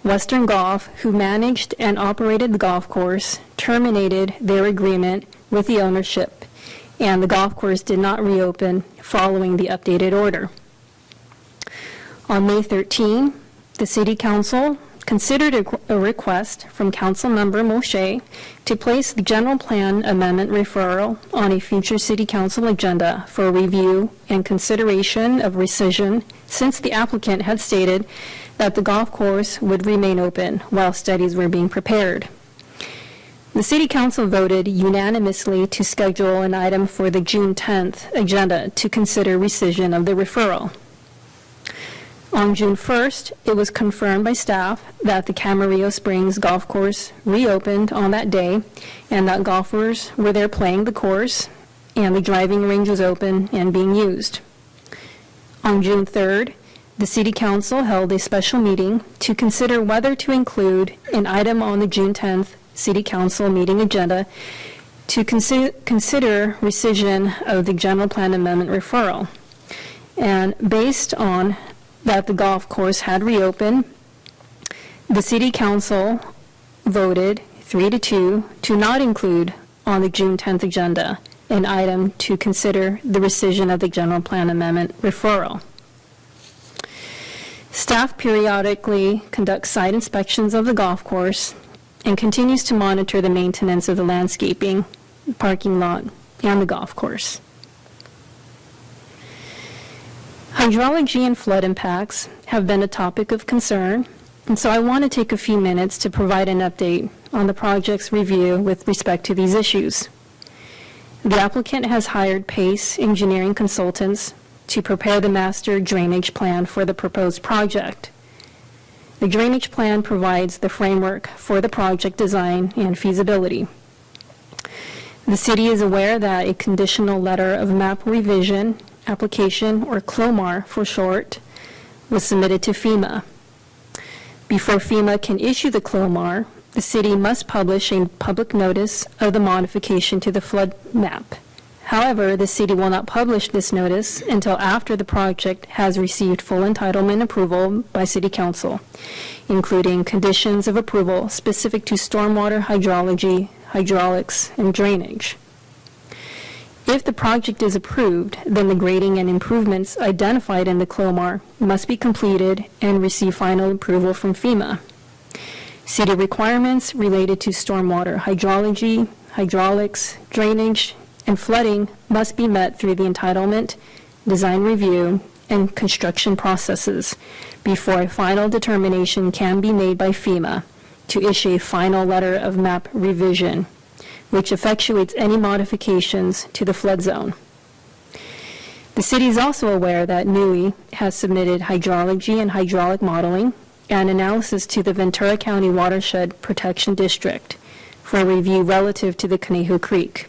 Western Golf, who managed and operated the golf course, terminated their agreement with the ownership, and the golf course did not reopen following the updated order. On May 13, the City Council considered a request from Councilmember Mulchay to place the general plan amendment referral on a future City Council agenda for review and consideration of rescission, since the applicant had stated that the golf course would remain open while studies were being prepared. The City Council voted unanimously to schedule an item for the June 10th agenda to consider rescission of the referral. On June 1st, it was confirmed by staff that the Camarillo Springs Golf Course reopened on that day and that golfers were there playing the course and the driving range was open and being used. On June 3rd, the City Council held a special meeting to consider whether to include an item on the June 10th City Council meeting agenda to consider rescission of the General Plan Amendment referral. And based on that the golf course had reopened, the City Council voted 3-2 to not include on the June 10th agenda an item to consider the rescission of the General Plan Amendment referral. Staff periodically conducts site inspections of the golf course and continues to monitor the maintenance of the landscaping, parking lot, and the golf course. Hydrology and flood impacts have been a topic of concern, and so I want to take a few minutes to provide an update on the project's review with respect to these issues. The applicant has hired PACE engineering consultants to prepare the master drainage plan for the proposed project. The drainage plan provides the framework for the project design and feasibility. The city is aware that a conditional letter of map revision application, or CLOMAR for short, was submitted to FEMA. Before FEMA can issue the CLOMAR, the city must publish a public notice of the modification to the flood map. However, the city will not publish this notice until after the project has received full entitlement approval by City Council, including conditions of approval specific to stormwater hydrology, hydraulics, and drainage. If the project is approved, then the grading and improvements identified in the CLOMAR must be completed and receive final approval from FEMA. City requirements related to stormwater hydrology, hydraulics, drainage, and flooding must be met through the entitlement, design review, and construction processes before a final determination can be made by FEMA to issue a final letter of map revision, which effectuates any modifications to the flood zone. The city is also aware that NUI has submitted hydrology and hydraulic modeling and analysis to the Ventura County Watershed Protection District for review relative to the Conejo Creek.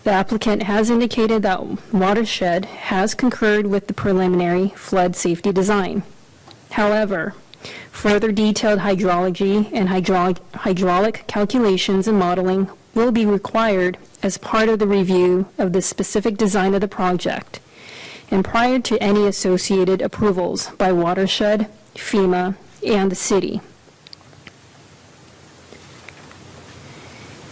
The applicant has indicated that Watershed has concurred with the preliminary flood safety design. However, further detailed hydrology and hydraulic calculations and modeling will be required as part of the review of the specific design of the project and prior to any associated approvals by Watershed, FEMA, and the city.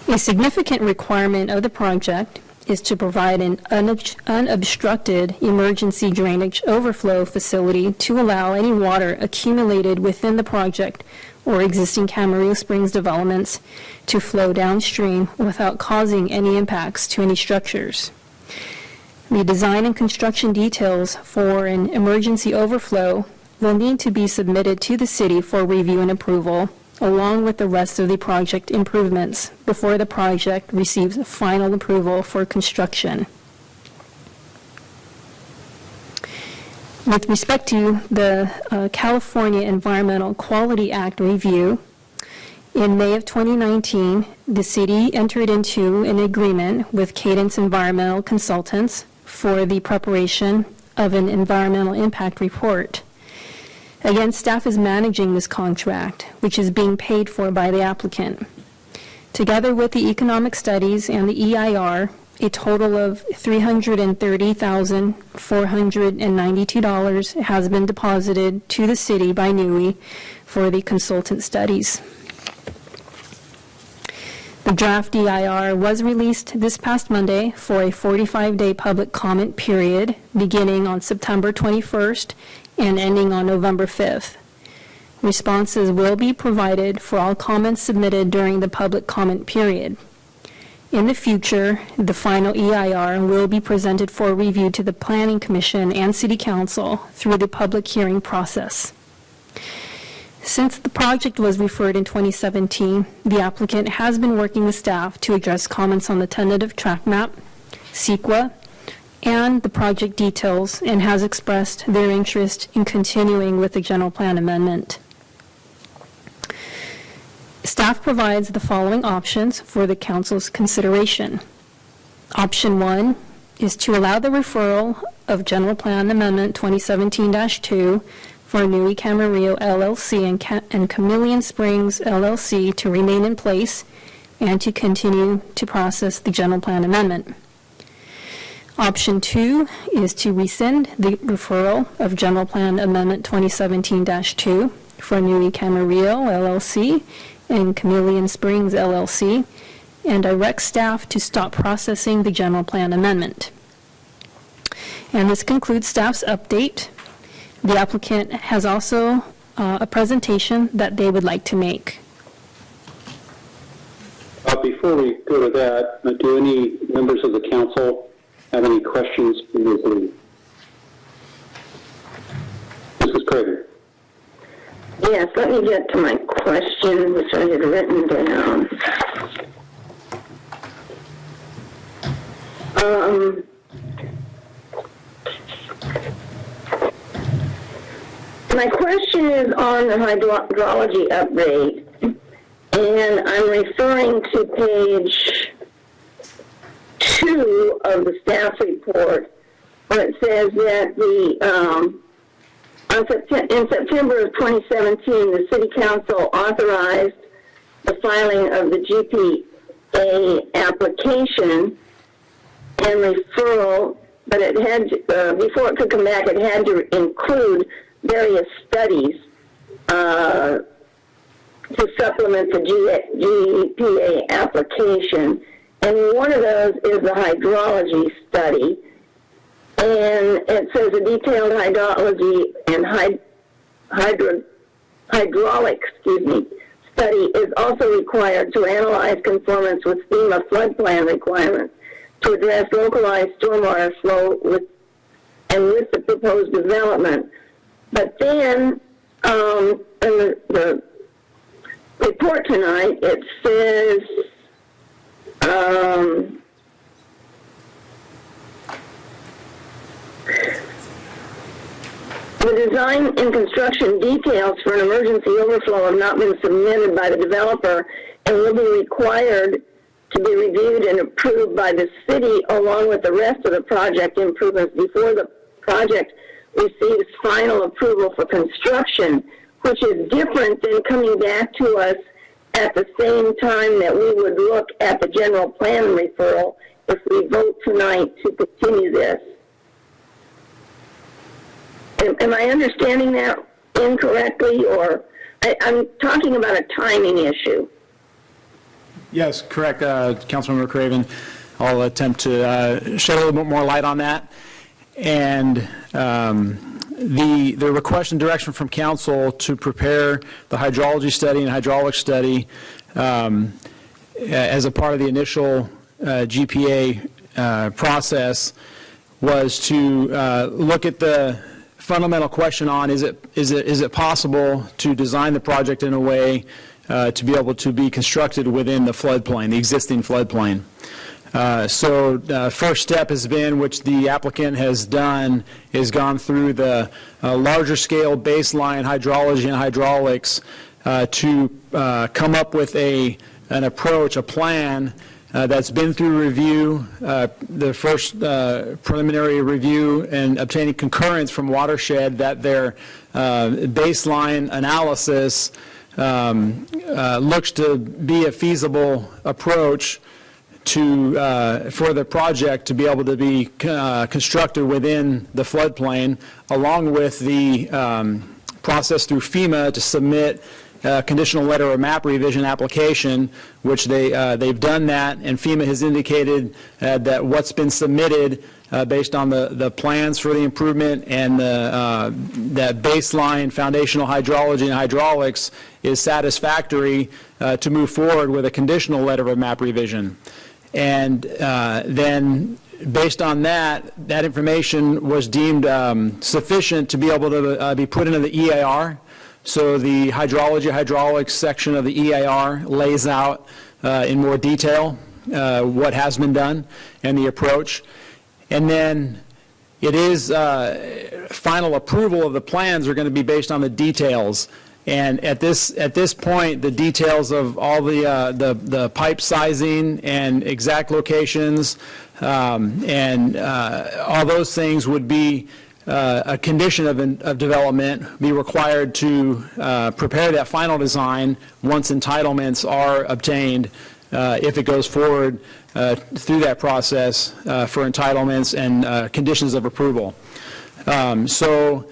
A significant requirement of the project is to provide an unobstructed emergency drainage overflow facility to allow any water accumulated within the project or existing Camarillo Springs developments to flow downstream without causing any impacts to any structures. The design and construction details for an emergency overflow will need to be submitted to the city for review and approval, along with the rest of the project improvements before the project receives final approval for construction. With respect to the California Environmental Quality Act review, in May of 2019, the city entered into an agreement with Cadence Environmental Consultants for the preparation of an environmental impact report. Again, staff is managing this contract, which is being paid for by the applicant. Together with the economic studies and the EIR, a total of $330,492 has been deposited to the city by NUI for the consultant studies. The draft EIR was released this past Monday for a 45-day public comment period beginning on September 21st and ending on November 5th. Responses will be provided for all comments submitted during the public comment period. In the future, the final EIR will be presented for review to the Planning Commission and City Council through the public hearing process. Since the project was referred in 2017, the applicant has been working with staff to address comments on the tentative track map, CEQA, and the project details and has expressed their interest in continuing with the general plan amendment. Staff provides the following options for the council's consideration. Option 1 is to allow the referral of General Plan Amendment 2017-2 for Nui Camarillo LLC and Chameleon Springs LLC to remain in place and to continue to process the General Plan Amendment. Option 2 is to rescind the referral of General Plan Amendment 2017-2 for Nui Camarillo LLC and Chameleon Springs LLC and direct staff to stop processing the General Plan Amendment. And this concludes staff's update. The applicant has also a presentation that they would like to make. Before we go to that, do any members of the council have any questions for Ms. Lee? Mrs. Craven. Yes, let me get to my question, which I had written down. My question is on the hydrology update, and I'm referring to page 2 of the staff report, where it says that in September of 2017, the City Council authorized the filing of the GPA application and referral, but it had before it could come back, it had to include various studies to supplement the GPA application, and one of those is the hydrology study, and it says a detailed hydrology and hydraulic study is also required to analyze conformance with FEMA flood plan requirements to address localized stormwater flow with the proposed development. But then, in the report tonight, it says, the design and construction details for an emergency overflow have not been submitted by the developer and will be required to be reviewed and approved by the city along with the rest of the project improvements before the project receives final approval for construction, which is different than coming back to us at the same time that we would look at the general plan referral if we vote tonight to continue this. Am I understanding that incorrectly, or I'm talking about a timing issue? Yes, correct, Councilmember Craven. I'll attempt to shed a little bit more light on that. And the request and direction from council to prepare the hydrology study and hydraulic study as a part of the initial GPA process was to look at the fundamental question on is it possible to design the project in a way to be able to be constructed within the floodplain, the existing floodplain. So first step has been, which the applicant has done, is gone through the larger scale baseline hydrology and hydraulics to come up with an approach, a plan that's been through review, the first preliminary review, and obtaining concurrence from Watershed that their baseline analysis looks to be a feasible approach to for the project to be able to be constructed within the floodplain, along with the process through FEMA to submit conditional letter or map revision application, which they've done that, and FEMA has indicated that what's been submitted based on the plans for the improvement and that baseline foundational hydrology and hydraulics is satisfactory to move forward with a conditional letter of map revision. And then based on that information was deemed sufficient to be able to be put into the EIR. So the hydrology, hydraulics section of the EIR lays out in more detail what has been done and the approach. and then it is final approval of the plans are going to be based on the details. And at this point, the details of all the pipe sizing and exact locations and all those things would be a condition of development, be required to prepare that final design once entitlements are obtained, if it goes forward through that process for entitlements and conditions of approval. So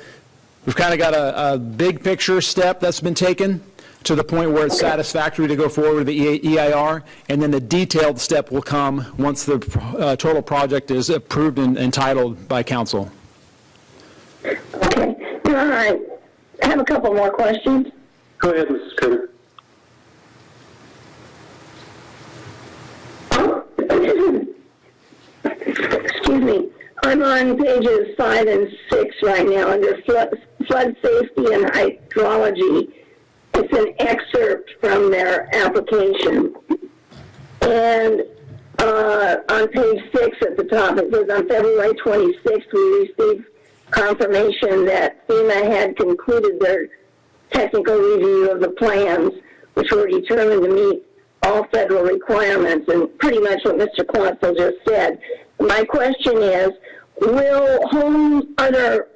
we've kind of got a big picture step that's been taken to the point where it's satisfactory to go forward with the EIR, and then the detailed step will come once the total project is approved and entitled by council. Okay. All right. I have a couple more questions. Go ahead, Mrs. Craven. Excuse me. I'm on pages 5 and 6 right now under flood safety and hydrology. It's an excerpt from their application. And on page 6 at the top, it says, on February 26th, we received confirmation that FEMA had concluded their technical review of the plans, which were determined to meet all federal requirements, and pretty much what Mr. Quanzel just said. My question is, will homes, under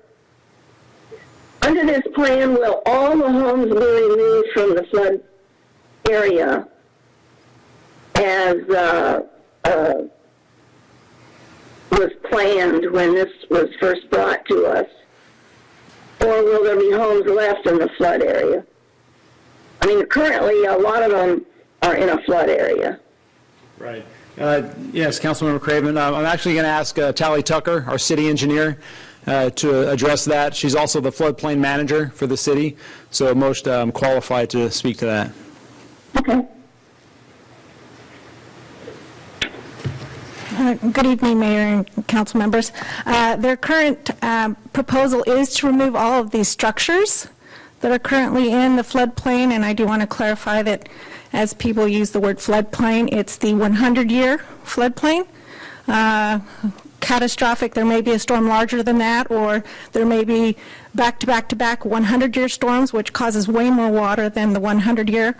this plan, will all the homes be removed from the flood area as was planned when this was first brought to us? Or will there be homes left in the flood area? I mean, currently a lot of them are in a flood area. Right. Yes, Councilmember Craven. I'm actually going to ask Tally Tucker, our city engineer, to address that. She's also the floodplain manager for the city, so most qualified to speak to that. Okay. Good evening, Mayor and council members. Their current proposal is to remove all of these structures that are currently in the floodplain, and I do want to clarify that as people use the word floodplain, it's the 100-year floodplain. Catastrophic, there may be a storm larger than that, or there may be back-to-back-to-back 100-year storms, which causes way more water than the 100-year.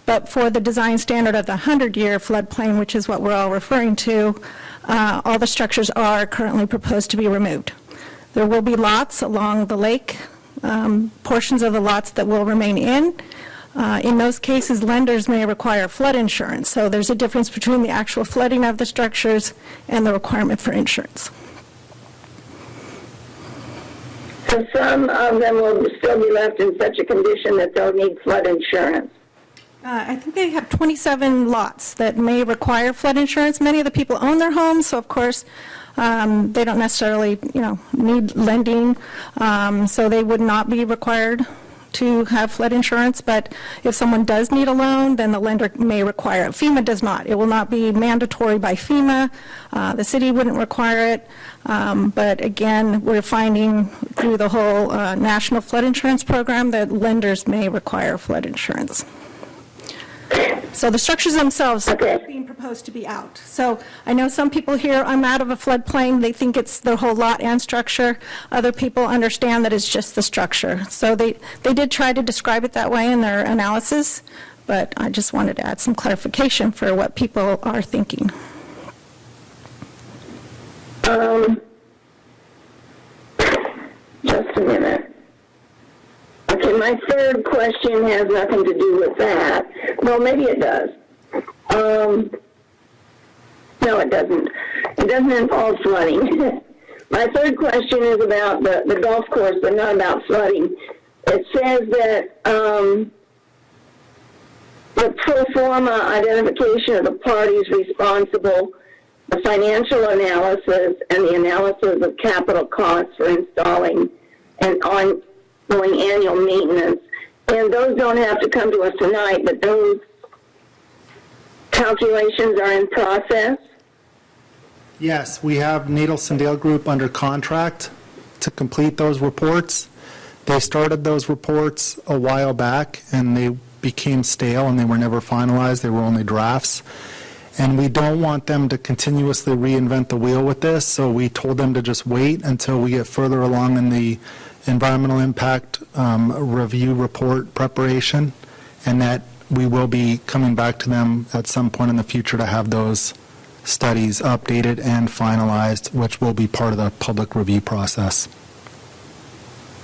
But for the design standard of the 100-year floodplain, which is what we're all referring to, all the structures are currently proposed to be removed. There will be lots along the lake, portions of the lots that will remain in. In those cases, lenders may require flood insurance. So there's a difference between the actual flooding of the structures and the requirement for insurance. So some of them will still be left in such a condition that they'll need flood insurance. I think they have 27 lots that may require flood insurance. Many of the people own their homes, so of course they don't necessarily, need lending, so they would not be required to have flood insurance. But if someone does need a loan, then the lender may require it. FEMA does not. It will not be mandatory by FEMA. The city wouldn't require it. But again, we're finding through the whole National Flood Insurance Program that lenders may require flood insurance. So the structures themselves are being proposed to be out. So I know some people here, I'm out of a floodplain, they think it's the whole lot and structure. Other people understand that it's just the structure. So they did try to describe it that way in their analysis, but I just wanted to add some clarification for what people are thinking. Just a minute. Okay, my third question has nothing to do with that. Well, maybe it does. No, it doesn't. It doesn't involve flooding. My third question is about the golf course, but not about flooding. It says that the pro forma identification of the parties responsible, the financial analysis, and the analysis of capital costs for installing and ongoing annual maintenance. And those don't have to come to us tonight, but those calculations are in process. Yes, we have Nadel Sandale Group under contract to complete those reports. They started those reports a while back, and they became stale, and they were never finalized. They were only drafts. And we don't want them to continuously reinvent the wheel with this, so we told them to just wait until we get further along in the environmental impact review report preparation, and that we will be coming back to them at some point in the future to have those studies updated and finalized, which will be part of the public review process.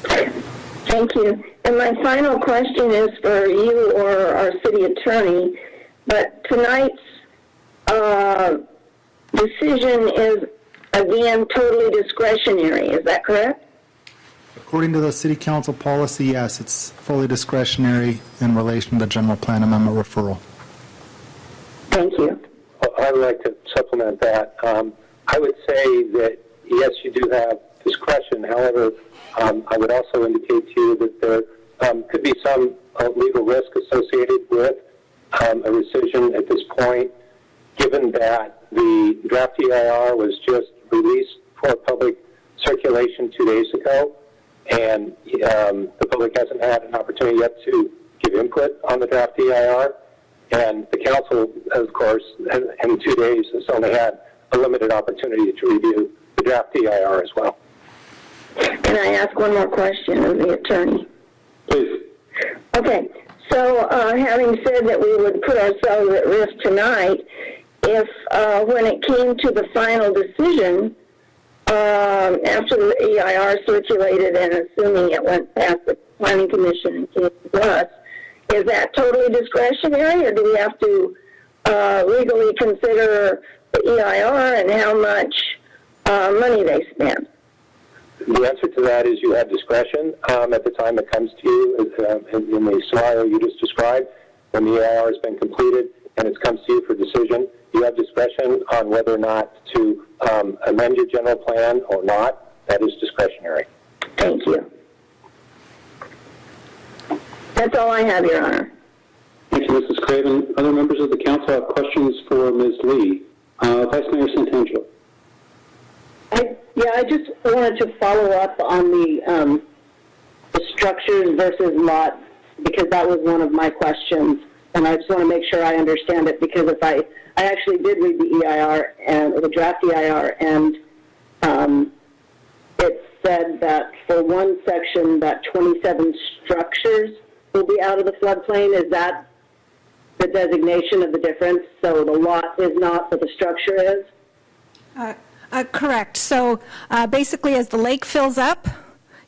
Thank you. And my final question is for you or our city attorney, but tonight's decision is, again, totally discretionary. Is that correct? According to the city council policy, yes, it's fully discretionary in relation to the general plan amendment referral. Thank you. I would like to supplement that. I would say that, yes, you do have discretion. However, I would also indicate to you that there could be some legal risk associated with a rescission at this point, given that the draft EIR was just released for public circulation 2 days ago, and the public hasn't had an opportunity yet to give input on the draft EIR. And the council, of course, in 2 days has only had a limited opportunity to review the draft EIR as well. Can I ask one more question of the attorney? Please. Okay. So having said that we would put ourselves at risk tonight, if when it came to the final decision, after the EIR circulated and assuming it went past the Planning Commission and came to us, is that totally discretionary, or do we have to legally consider the EIR and how much money they spend? The answer to that is you have discretion at the time it comes to you in the scenario you just described. When the EIR has been completed and it comes to you for decision, you have discretion on whether or not to amend your general plan or not. That is discretionary. Thank you. That's all I have, Your Honor. Thank you, Mrs. Craven. Other members of the council have questions for Ms. Lee. Vice Mayor Santangelo. I just wanted to follow up on the structures versus lots, because that was one of my questions, and I just want to make sure I understand it, because if I actually did read the EIR and the draft EIR, and it said that for one section that 27 structures will be out of the floodplain. Is that the designation of the difference? So the lot is not, but the structure is? Correct. So basically, as the lake fills up,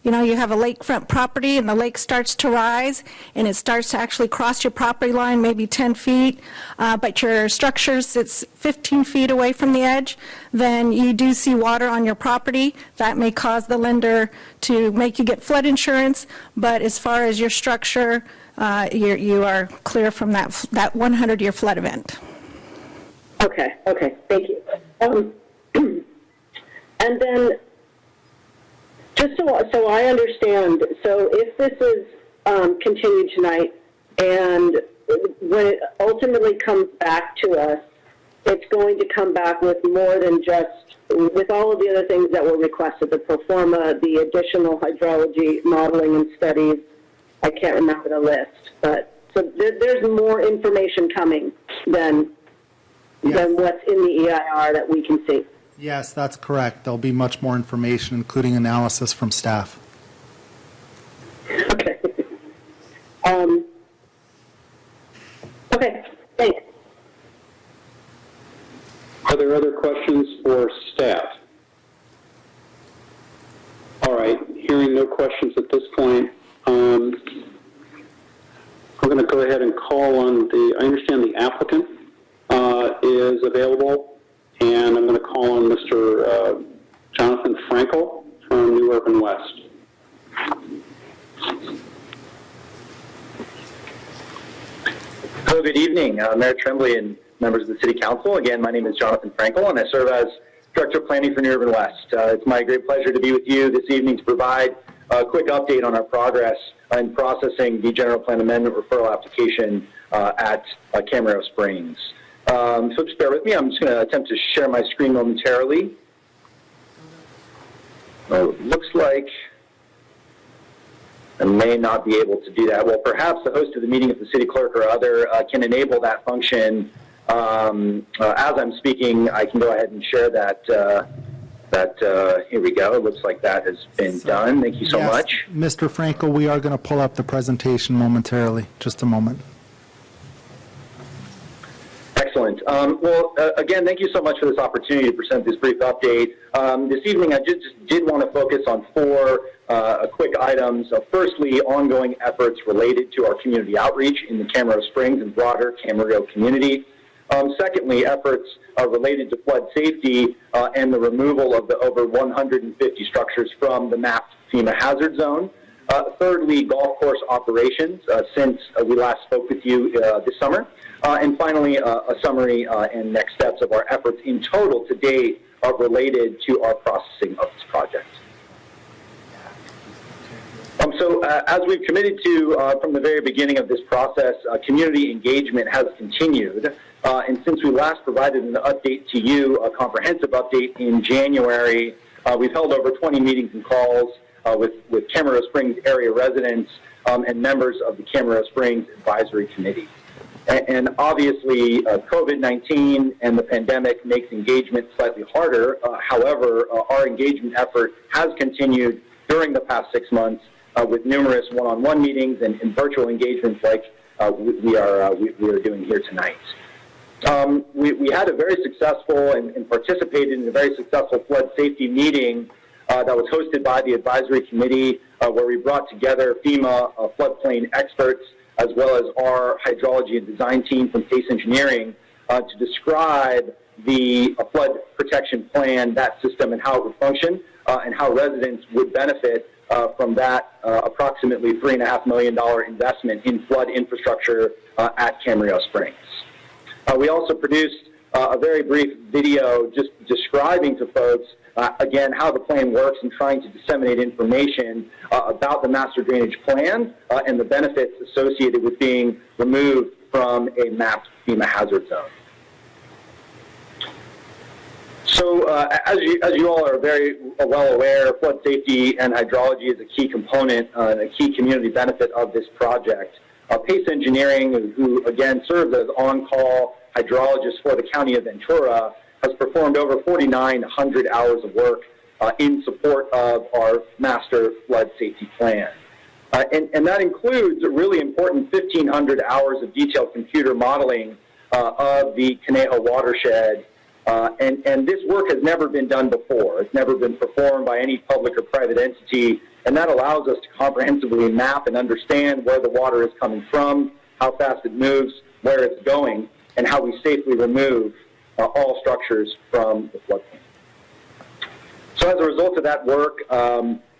you know, you have a lakefront property and the lake starts to rise and it starts to actually cross your property line, maybe 10 feet, but your structure sits 15 feet away from the edge, then you do see water on your property. That may cause the lender to make you get flood insurance, but as far as your structure, you are clear from that 100-year flood event. Okay, thank you. And then, just so I understand, so if this is continued tonight, and when it ultimately comes back to us, it's going to come back with more than just, with all of the other things that were requested, the pro forma, the additional hydrology modeling and studies. I can't remember the list, but so there's more information coming than what's in the EIR that we can see. Yes, that's correct. There'll be much more information, including analysis from staff. Okay. Okay, thanks. Are there other questions for staff? All right, hearing no questions at this point, I'm going to go ahead and call on I understand the applicant is available. And I'm going to call on Mr. Jonathan Frankel from New Urban West. Hello, good evening, Mayor Trembley and members of the City Council. Again, my name is Jonathan Frankel, and I serve as Director of Planning for New Urban West. It's my great pleasure to be with you this evening to provide a quick update on our progress in processing the General Plan Amendment referral application at Camarillo Springs. So just bear with me. I'm just going to attempt to share my screen momentarily. Looks like I may not be able to do that. Well, perhaps the host of the meeting, if the city clerk or other can enable that function As I'm speaking, I can go ahead and share that. Here we go. It looks like that has been done. Thank you so much. Mr. Franco, we are going to pull up the presentation momentarily. Just a moment. Excellent. Again, thank you so much for this opportunity to present this brief update. This evening, I just did want to focus on four quick items. Firstly, ongoing efforts related to our community outreach in the Camarillo Springs and broader Camarillo community. Secondly, efforts related to flood safety and the removal of the over 150 structures from the mapped FEMA hazard zone. Thirdly, golf course operations since we last spoke with you this summer. And finally, a summary and next steps of our efforts in total to date related to our processing of this project. As we've committed to from the very beginning of this process, community engagement has continued. And since we last provided an update to you, a comprehensive update in January, we've held over 20 meetings and calls with Camarillo Springs area residents and members of the Camarillo Springs Advisory Committee. And obviously, COVID-19 and the pandemic makes engagement slightly harder. However, our engagement effort has continued during the past 6 months with numerous one-on-one meetings and virtual engagements like we are doing here tonight. We had a very successful and participated in a very successful flood safety meeting that was hosted by the advisory committee where we brought together FEMA floodplain experts as well as our hydrology and design team from PACE Engineering to describe the flood protection plan, that system, and how it would function and how residents would benefit from that approximately $3.5 million investment in flood infrastructure at Camarillo Springs. We also produced a very brief video just describing to folks, again, how the plan works and trying to disseminate information about the master drainage plan and the benefits associated with being removed from a mapped FEMA hazard zone. So as you all are very well aware, flood safety and hydrology is a key component and a key community benefit of this project. PACE Engineering, who again serves as on-call hydrologist for the County of Ventura, has performed over 4,900 hours of work in support of our master flood safety plan. And that includes a really important 1,500 hours of detailed computer modeling of the Conejo watershed. And this work has never been done before. It's never been performed by any public or private entity, and that allows us to comprehensively map and understand where the water is coming from, how fast it moves, where it's going, and how we safely remove all structures from the floodplain. So as a result of that work,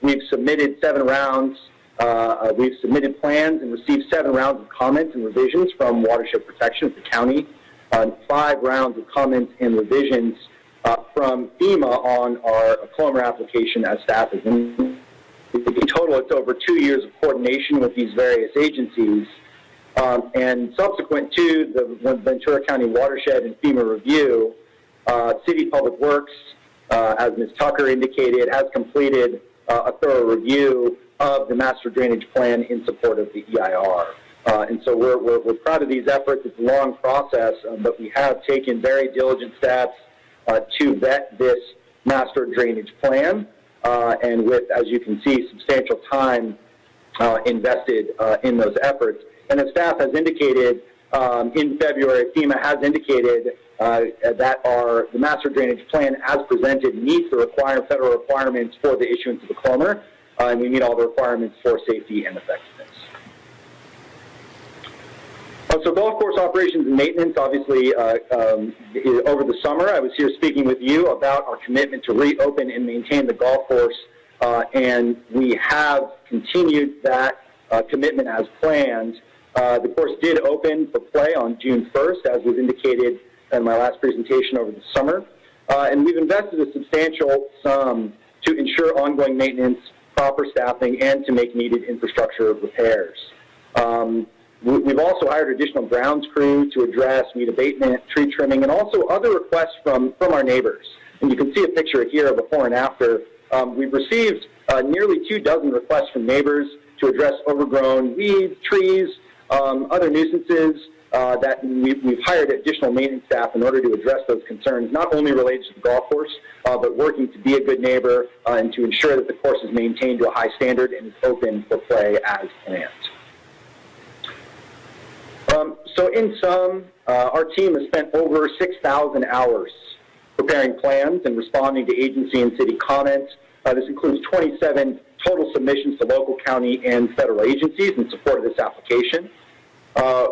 we've submitted 7 rounds. We've submitted plans and received 7 rounds of comments and revisions from Watershed Protection at the county, 5 rounds of comments and revisions from FEMA on our Clomber application as staff is in. In total, it's over 2 years of coordination with these various agencies. And subsequent to the Ventura County Watershed and FEMA review, City Public Works, as Ms. Tucker indicated, has completed a thorough review of the master drainage plan in support of the EIR. And so we're proud of these efforts. It's a long process, but we have taken very diligent steps to vet this master drainage plan, and with, as you can see, substantial time invested in those efforts. And as staff has indicated, in February, FEMA has indicated that the master drainage plan as presented meets the federal requirements for the issuance of the Clomber, and we meet all the requirements for safety and effectiveness. So golf course operations and maintenance, obviously, over the summer, I was here speaking with you about our commitment to reopen and maintain the golf course, and we have continued that commitment as planned. The course did open for play on June 1st, as was indicated in my last presentation over the summer, and we've invested a substantial sum to ensure ongoing maintenance, proper staffing, and to make needed infrastructure repairs. We've also hired additional grounds crew to address weed abatement, tree trimming, and also other requests from our neighbors. And you can see a picture here before and after. We've received nearly 24 requests from neighbors to address overgrown weeds, trees, other nuisances, that we've hired additional maintenance staff in order to address those concerns, not only related to the golf course, but working to be a good neighbor and to ensure that the course is maintained to a high standard and is open for play as planned. So in sum, our team has spent over 6,000 hours preparing plans and responding to agency and city comments. This includes 27 total submissions to local, county, and federal agencies in support of this application. I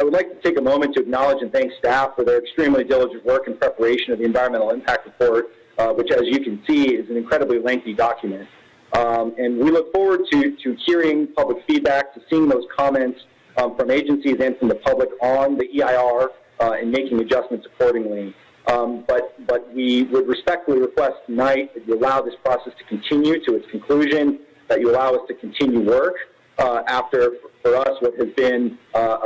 would like to take a moment to acknowledge and thank staff for their extremely diligent work in preparation of the environmental impact report, which, as you can see, is an incredibly lengthy document. And we look forward to hearing public feedback, to seeing those comments from agencies and from the public on the EIR and making adjustments accordingly. But we would respectfully request tonight that you allow this process to continue to its conclusion, that you allow us to continue work after, for us, what has been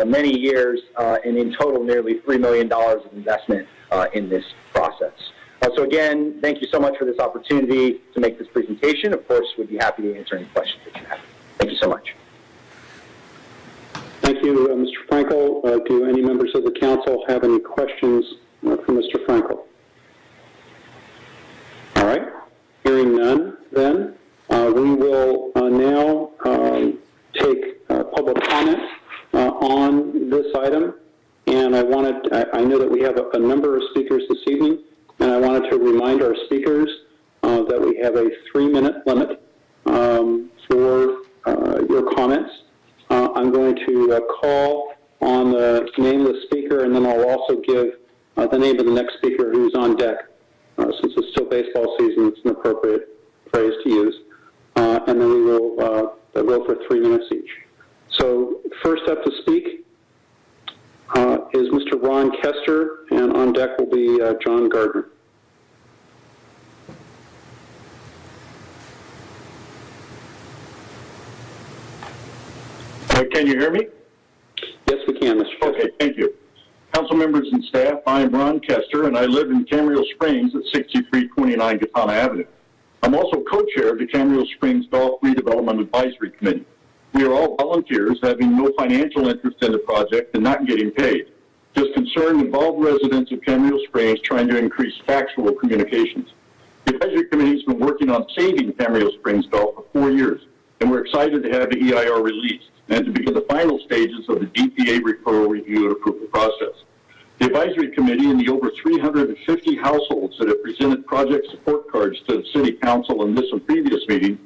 many years and in total nearly $3 million of investment in this process. So again, thank you so much for this opportunity to make this presentation. Of course, we'd be happy to answer any questions that you have. Thank you so much. Thank you, Mr. Frankel. Do any members of the council have any questions for Mr. Frankel? All right. Hearing none, then we will now take public comment on this item. And I know that we have a number of speakers this evening, and I wanted to remind our speakers that we have a 3-minute limit for your comments. I'm going to call on the name of the speaker, and then I'll also give the name of the next speaker who's on deck. Since it's still baseball season, it's an appropriate phrase to use. And then we will go for 3 minutes each. So first up to speak is Mr. Ron Kester, and on deck will be John Gardner. Can you hear me? Yes, we can, Mr. Kester. Okay, thank you. Council members and staff, I'm Ron Kester, and I live in Camarillo Springs at 6329 Gatana Avenue. I'm also co-chair of the Camarillo Springs Golf Redevelopment Advisory Committee. We are all volunteers having no financial interest in the project and not getting paid. Just concerned, involved residents of Camarillo Springs trying to increase factual communications. The advisory committee has been working on saving Camarillo Springs Golf for 4 years, and we're excited to have the EIR released and to begin the final stages of the DPA referral review and approval process. The advisory committee and the over 350 households that have presented project support cards to the City Council in this and previous meeting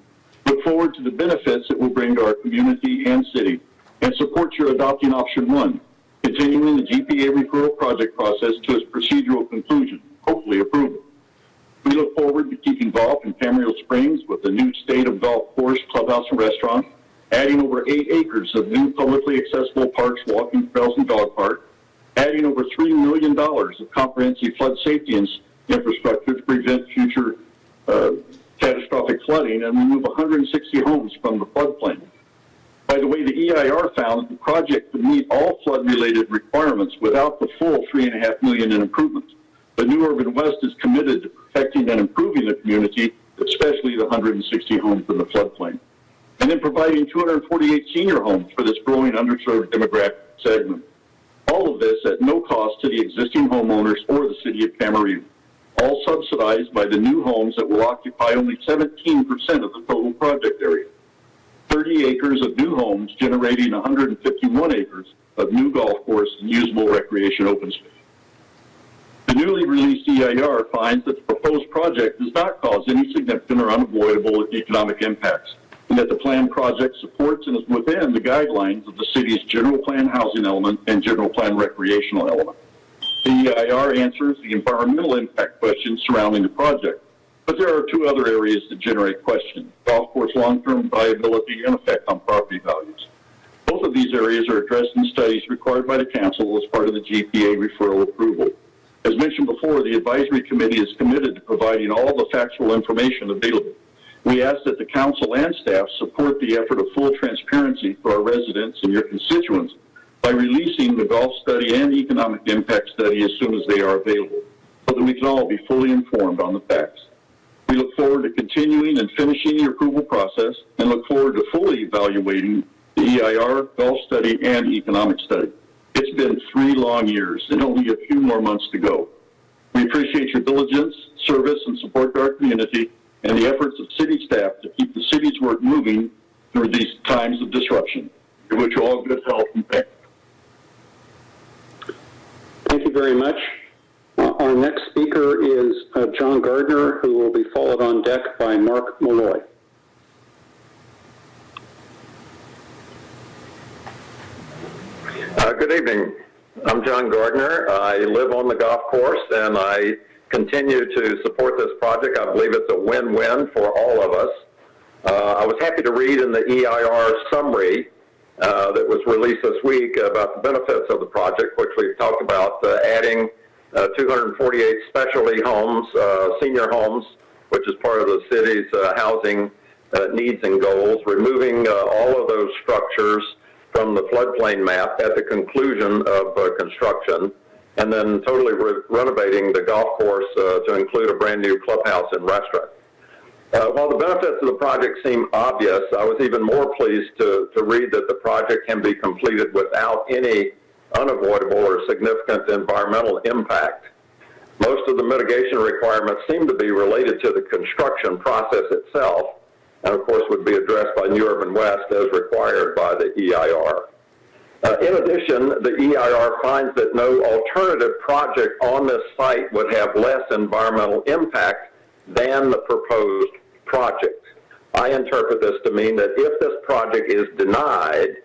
look forward to the benefits it will bring to our community and city, and support your adopting option 1, continuing the GPA referral project process to its procedural conclusion, hopefully approval. We look forward to keeping golf in Camarillo Springs with a new state of golf course, clubhouse, and restaurant, adding over 8 acres of new publicly accessible parks, walking trails, and dog park, adding over $3 million of comprehensive flood safety infrastructure to prevent future catastrophic flooding and remove 160 homes from the floodplain. By the way, the EIR found that the project could meet all flood-related requirements without the full $3.5 million in improvements. But New Urban West is committed to protecting and improving the community, especially the 160 homes in the floodplain, and then providing 248 senior homes for this growing underserved demographic segment. All of this at no cost to the existing homeowners or the city of Camarillo, all subsidized by the new homes that will occupy only 17% of the total project area. 30 acres of new homes generating 151 acres of new golf course and usable recreation open space. The newly released EIR finds that the proposed project does not cause any significant or unavoidable economic impacts, and that the planned project supports and is within the guidelines of the city's general plan housing element and general plan recreational element. The EIR answers the environmental impact questions surrounding the project, but there are 2 other areas that generate questions: golf course long-term viability and effect on property values. Both of these areas are addressed in studies required by the council as part of the GPA referral approval. As mentioned before, the advisory committee is committed to providing all the factual information available. We ask that the council and staff support the effort of full transparency for our residents and your constituents by releasing the golf study and economic impact study as soon as they are available, so that we can all be fully informed on the facts. We look forward to continuing and finishing the approval process and look forward to fully evaluating the EIR, golf study, and economic study. It's been 3 long years and only a few more months to go. We appreciate your diligence, service, and support to our community and the efforts of city staff to keep the city's work moving through these times of disruption. We wish you all good health and thank you. Thank you very much. Our next speaker is John Gardner, who will be followed on deck by Mark Mulchay. Good evening. I'm John Gardner. I live on the golf course, and I continue to support this project. I believe it's a win-win for all of us. I was happy to read in the EIR summary that was released this week about the benefits of the project, which we've talked about, adding 248 specialty homes, senior homes, which is part of the city's housing needs and goals, removing all of those structures from the floodplain map at the conclusion of construction, and then totally renovating the golf course to include a brand new clubhouse and restaurant. While the benefits of the project seem obvious, I was even more pleased to read that the project can be completed without any unavoidable or significant environmental impact. Most of the mitigation requirements seem to be related to the construction process itself, and of course would be addressed by New Urban West as required by the EIR. In addition, the EIR finds that no alternative project on this site would have less environmental impact than the proposed project. I interpret this to mean that if this project is denied,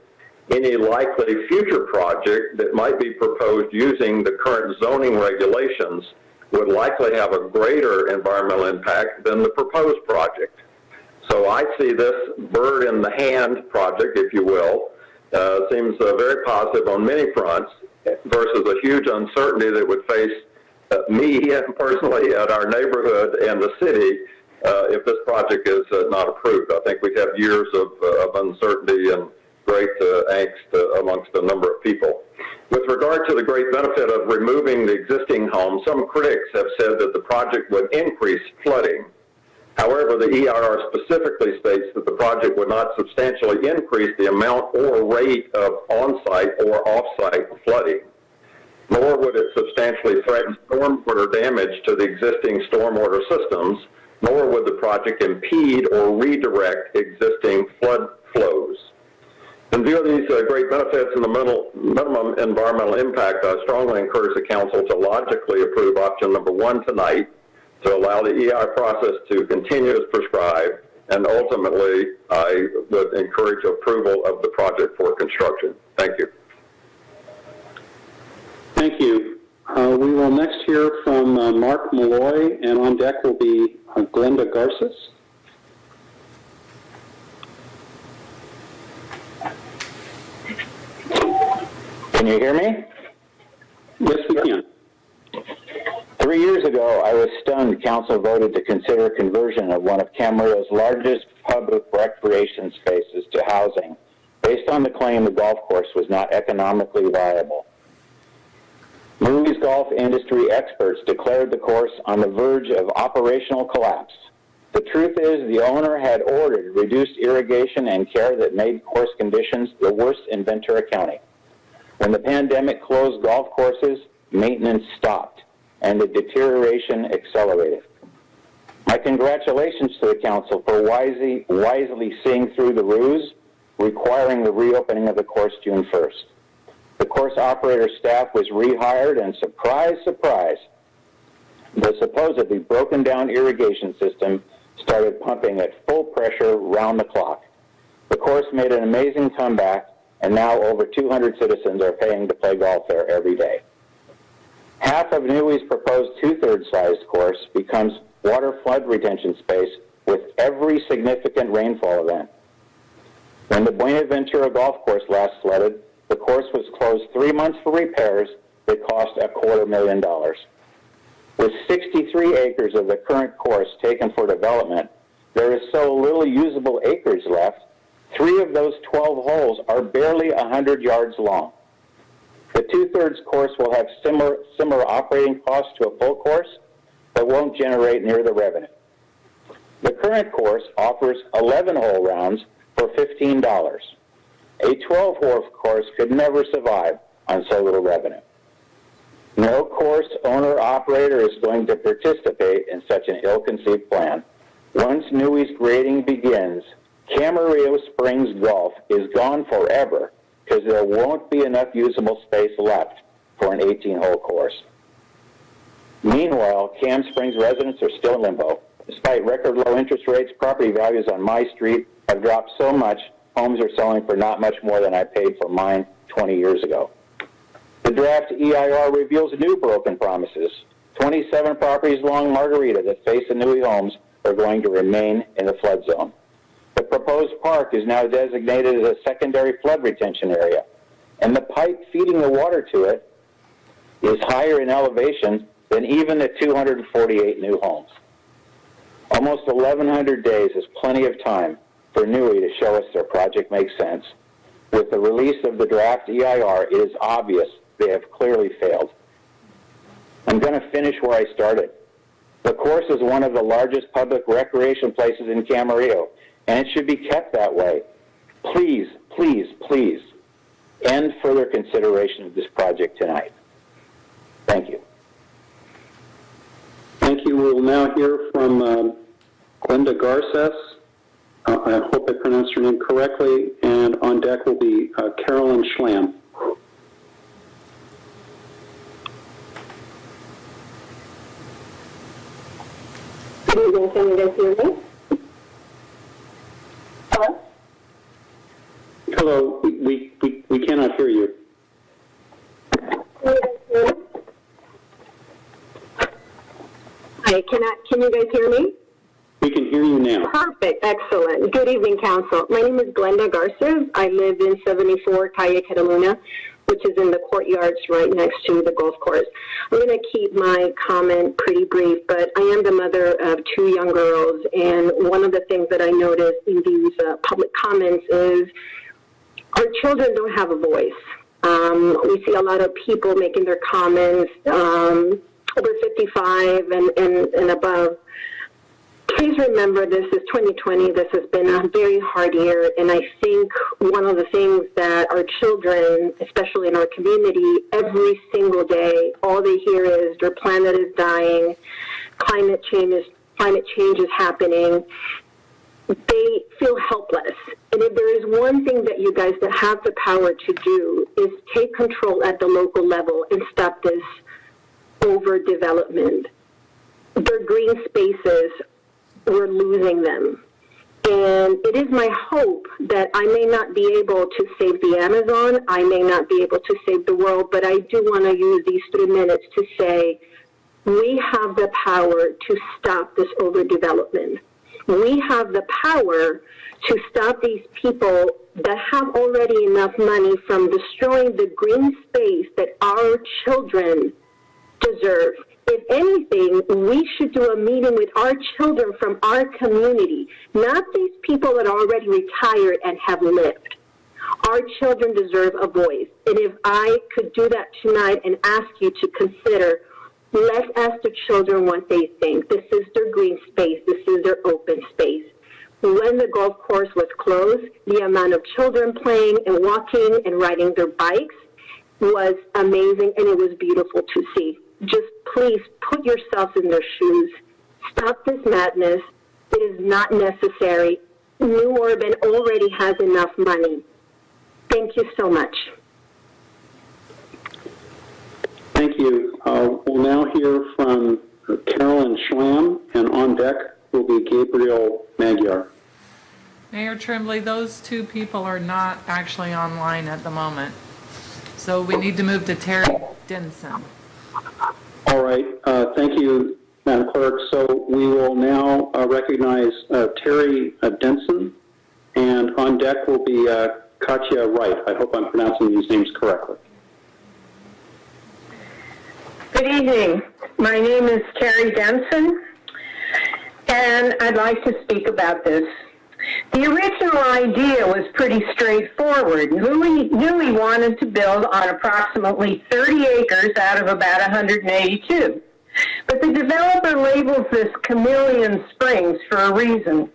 any likely future project that might be proposed using the current zoning regulations would likely have a greater environmental impact than the proposed project. So I see this bird in the hand project, if you will, seems very positive on many fronts versus a huge uncertainty that would face me personally and our neighborhood and the city if this project is not approved. I think we'd have years of uncertainty and great angst amongst a number of people. With regard to the great benefit of removing the existing homes, some critics have said that the project would increase flooding. However, the EIR specifically states that the project would not substantially increase the amount or rate of on-site or off-site flooding, nor would it substantially threaten stormwater damage to the existing stormwater systems, nor would the project impede or redirect existing flood flows. In view of these great benefits and the minimum environmental impact, I strongly encourage the council to logically approve option number 1 tonight, to allow the EIR process to continue as prescribed, and ultimately I would encourage approval of the project for construction. Thank you. Thank you. We will next hear from Mark Mulchay, and on deck will be Glenda Garces. Can you hear me? Yes, we can. 3 years ago, I was stunned council voted to consider conversion of one of Camarillo's largest public recreation spaces to housing, based on the claim the golf course was not economically viable. Marie's golf industry experts declared the course on the verge of operational collapse. The truth is, the owner had ordered reduced irrigation and care that made course conditions the worst in Ventura County. When the pandemic closed golf courses, maintenance stopped, and the deterioration accelerated. My congratulations to the council for wisely seeing through the ruse, requiring the reopening of the course June 1st. The course operator staff was rehired, and surprise, surprise, the supposedly broken down irrigation system started pumping at full pressure round the clock. The course made an amazing comeback, and now over 200 citizens are paying to play golf there every day. Half of Newey's proposed 2/3 sized course becomes water flood retention space with every significant rainfall event. When the Buenaventura golf course last flooded, the course was closed 3 months for repairs that cost $250,000. With 63 acres of the current course taken for development, there is so little usable acreage left, 3 of those 12 holes are barely 100 yards long. The 2/3 course will have similar operating costs to a full course, but won't generate near the revenue. The current course offers 11-hole rounds for $15. A 12-hole course could never survive on so little revenue. No course owner-operator is going to participate in such an ill-conceived plan. Once Newey's grading begins, Camarillo Springs Golf is gone forever because there won't be enough usable space left for an 18-hole course. Meanwhile, Cam Springs residents are still in limbo. Despite record low interest rates, property values on my street have dropped so much, homes are selling for not much more than I paid for mine 20 years ago. The draft EIR reveals new broken promises. 27 properties along Margarita that face the Newey homes are going to remain in the flood zone. The proposed park is now designated as a secondary flood retention area, and the pipe feeding the water to it is higher in elevation than even the 248 new homes. Almost 1,100 days is plenty of time for Newey to show us their project makes sense. With the release of the draft EIR, it is obvious they have clearly failed. I'm going to finish where I started. The course is one of the largest public recreation places in Camarillo, and it should be kept that way. Please, please, please, end further consideration of this project tonight. Thank you. Thank you. We will now hear from Glenda Garces. I hope I pronounced her name correctly. And on deck will be Carolyn Schlam. Good evening. Can you guys hear me? Hello? Hello. We cannot hear you. Hi, can you guys hear me? We can hear you now. Perfect, excellent. Good evening, Council. My name is Glenda Garces. I live in 74 Calle Cataluna, which is in the courtyards right next to the golf course. I'm going to keep my comment pretty brief, but I am the mother of 2 young girls, and one of the things that I noticed in these public comments is our children don't have a voice. We see a lot of people making their comments over 55 and above. Please remember, this is 2020. This has been a very hard year, and I think one of the things that our children, especially in our community, every single day, all they hear is their planet is dying, climate change is happening. They feel helpless. And if there is one thing that you guys that have the power to do is take control at the local level and stop this overdevelopment. Their green spaces, we're losing them. And it is my hope that I may not be able to save the Amazon, I may not be able to save the world, but I do want to use these 3 minutes to say we have the power to stop this overdevelopment. We have the power to stop these people that have already enough money from destroying the green space that our children deserve. If anything, we should do a meeting with our children from our community, not these people that are already retired and have lived. Our children deserve a voice. And if I could do that tonight and ask you to consider, let's ask the children what they think. This is their green space. This is their open space. When the golf course was closed, the amount of children playing and walking and riding their bikes was amazing, and it was beautiful to see. Just please put yourself in their shoes. Stop this madness. It is not necessary. New Urban already has enough money. Thank you so much. Thank you. We'll now hear from Carolyn Schlam, and on deck will be Gabriel Magyar. Mayor Trembley, those 2 people are not actually online at the moment. So we need to move to Terry Denson. All right. Thank you, Madam Clerk. So we will now recognize Terry Denson, and on deck will be Katya Wright. I hope I'm pronouncing these names correctly. Good evening. My name is Terry Denson, and I'd like to speak about this. The original idea was pretty straightforward. Newey wanted to build on approximately 30 acres out of about 182. But the developer labels this chameleon springs for a reason.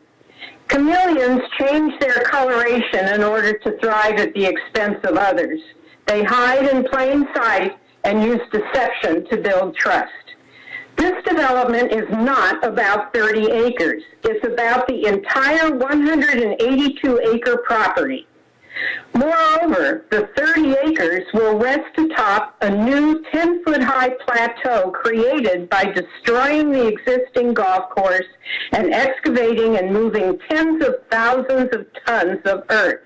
Chameleons change their coloration in order to thrive at the expense of others. They hide in plain sight and use deception to build trust. This development is not about 30 acres. It's about the entire 182-acre property. Moreover, the 30 acres will rest atop a new 10-foot-high plateau created by destroying the existing golf course and excavating and moving tens of thousands of tons of earth.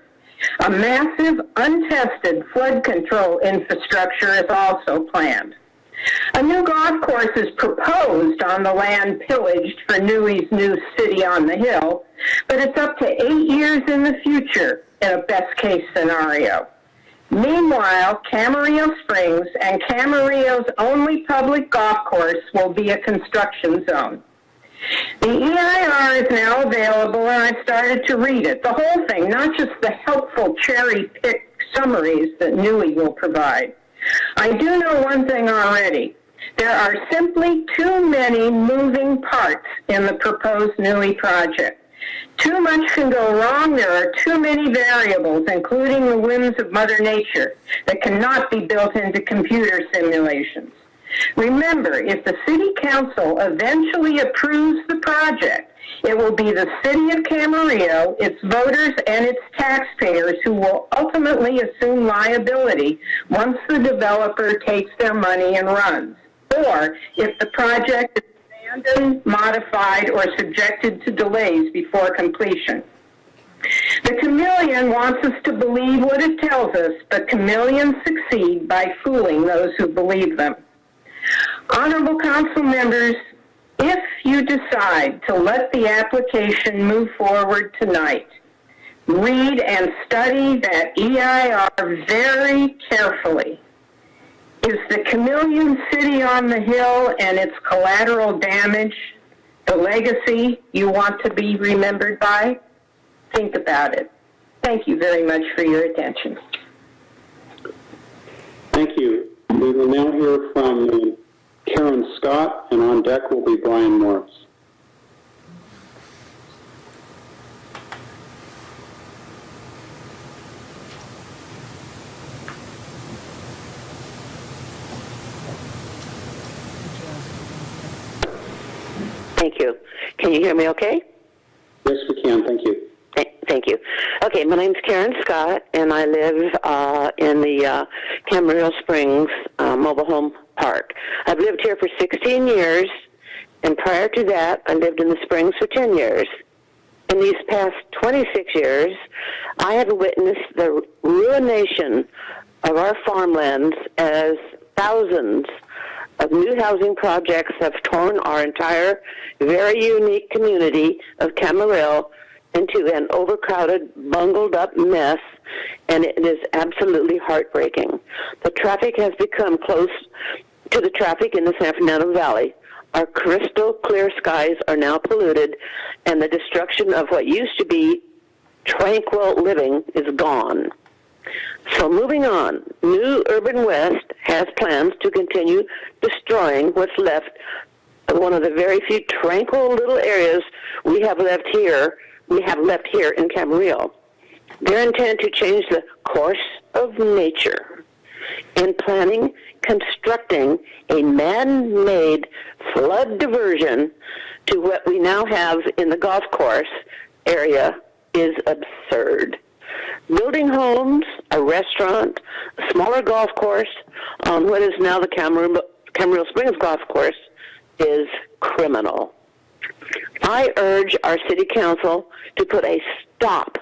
A massive, untested flood control infrastructure is also planned. A new golf course is proposed on the land pillaged for Newey's new city on the hill, but it's up to 8 years in the future in a best-case scenario. Meanwhile, Camarillo Springs and Camarillo's only public golf course will be a construction zone. The EIR is now available, and I've started to read it. The whole thing, not just the helpful cherry-picked summaries that Newey will provide. I do know one thing already. There are simply too many moving parts in the proposed Newey project. Too much can go wrong. There are too many variables, including the whims of Mother Nature, that cannot be built into computer simulations. Remember, if the City Council eventually approves the project, it will be the City of Camarillo, its voters, and its taxpayers who will ultimately assume liability once the developer takes their money and runs, or if the project is abandoned, modified, or subjected to delays before completion. The chameleon wants us to believe what it tells us, but chameleons succeed by fooling those who believe them. Honorable council members, if you decide to let the application move forward tonight, read and study that EIR very carefully. Is the chameleon city on the hill and its collateral damage the legacy you want to be remembered by? Think about it. Thank you very much for your attention. Thank you. We will now hear from Karen Scott, and on deck will be Brian Morris. Thank you. Can you hear me okay? Yes, we can. Thank you. Thank you. Okay, my name's Karen Scott, and I live in the Camarillo Springs Mobile Home Park. I've lived here for 16 years, and prior to that, I lived in the Springs for 10 years. In these past 26 years, I have witnessed the ruination of our farmlands as thousands of new housing projects have torn our entire, very unique community of Camarillo into an overcrowded, bungled-up mess, and it is absolutely heartbreaking. The traffic has become close to the traffic in the San Fernando Valley. Our crystal clear skies are now polluted, and the destruction of what used to be tranquil living is gone. So moving on, New Urban West has plans to continue destroying what's left of one of the very few tranquil little areas we have left here in Camarillo. Their intent to change the course of nature in planning, constructing a man-made flood diversion to what we now have in the golf course area is absurd. Building homes, a restaurant, a smaller golf course on what is now the Camarillo Springs Golf Course is criminal. I urge our City Council to put a stop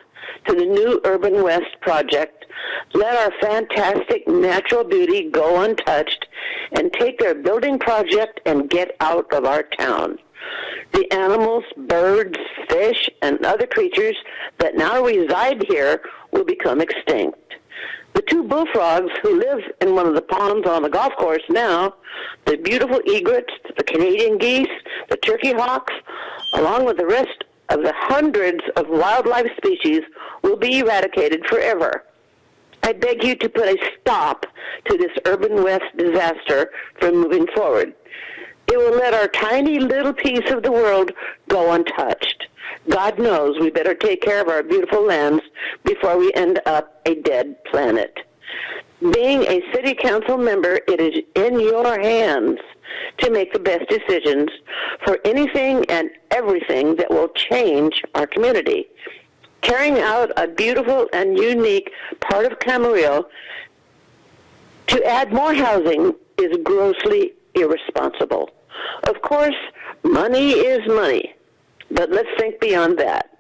to the New Urban West project, let our fantastic natural beauty go untouched, and take their building project and get out of our town. The animals, birds, fish, and other creatures that now reside here will become extinct. The two bullfrogs who live in one of the ponds on the golf course now, the beautiful egrets, the Canadian geese, the turkey hawks, along with the rest of the hundreds of wildlife species, will be eradicated forever. I beg you to put a stop to this Urban West disaster from moving forward. It will let our tiny little piece of the world go untouched. God knows we better take care of our beautiful lands before we end up a dead planet. Being a city council member, it is in your hands to make the best decisions for anything and everything that will change our community. Carrying out a beautiful and unique part of Camarillo to add more housing is grossly irresponsible. Of course, money is money, but let's think beyond that.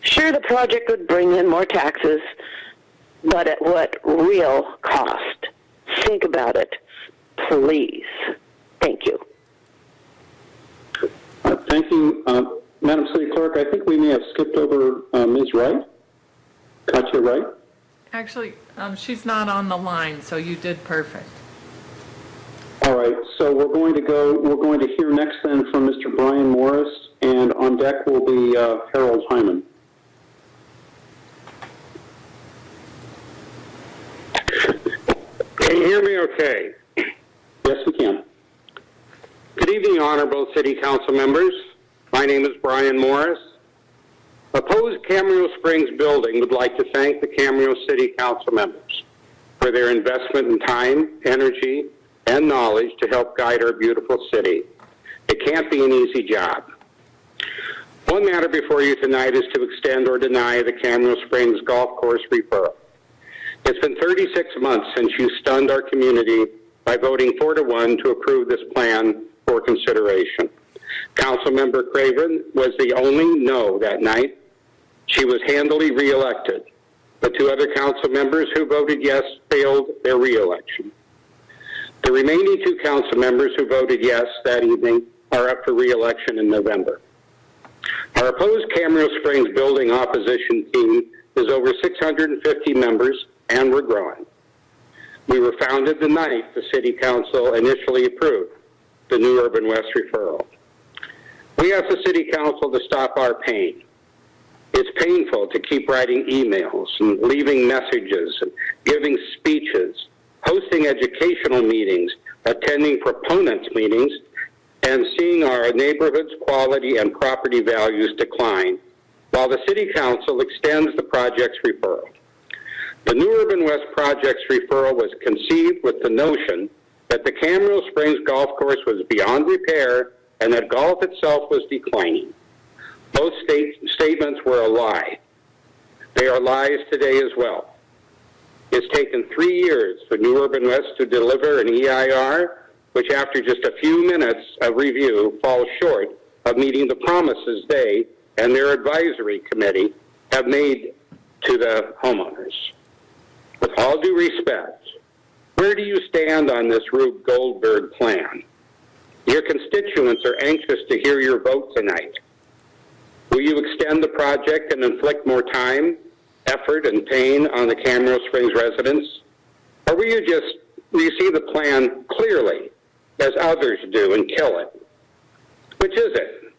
Sure, the project would bring in more taxes, but at what real cost? Think about it, please. Thank you. Thank you, Madam City Clerk. I think we may have skipped over Ms. Wright, Katya Wright. Actually, she's not on the line, so you did perfect. All right, so we're going to hear next then from Mr. Brian Morris, and on deck will be Harold Hyman. Can you hear me okay? Yes, we can. Good evening, honorable city council members. My name is Brian Morris. Opposed Camarillo Springs building would like to thank the Camarillo City Council members for their investment in time, energy, and knowledge to help guide our beautiful city. It can't be an easy job. One matter before you tonight is to extend or deny the Camarillo Springs golf course referral. It's been 36 months since you stunned our community by voting 4-1 to approve this plan for consideration. Councilmember Craven was the only no that night. She was handily reelected. The 2 other council members who voted yes failed their reelection. The remaining 2 council members who voted yes that evening are up for reelection in November. Our opposed Camarillo Springs building opposition team is over 650 members, and we're growing. We were founded the night the City Council initially approved the New Urban West referral. We asked the City Council to stop our pain. It's painful to keep writing emails and leaving messages and giving speeches, hosting educational meetings, attending proponents meetings, and seeing our neighborhood's quality and property values decline while the City Council extends the project's referral. The New Urban West project's referral was conceived with the notion that the Camarillo Springs golf course was beyond repair and that golf itself was declining. Both statements were a lie. They are lies today as well. It's taken 3 years for New Urban West to deliver an EIR, which after just a few minutes of review falls short of meeting the promises they and their advisory committee have made to the homeowners. With all due respect, where do you stand on this Rube Goldberg plan? Your constituents are anxious to hear your vote tonight. Will you extend the project and inflict more time, effort, and pain on the Camarillo Springs residents? Or will you see the plan clearly, as others do, and kill it? Which is it?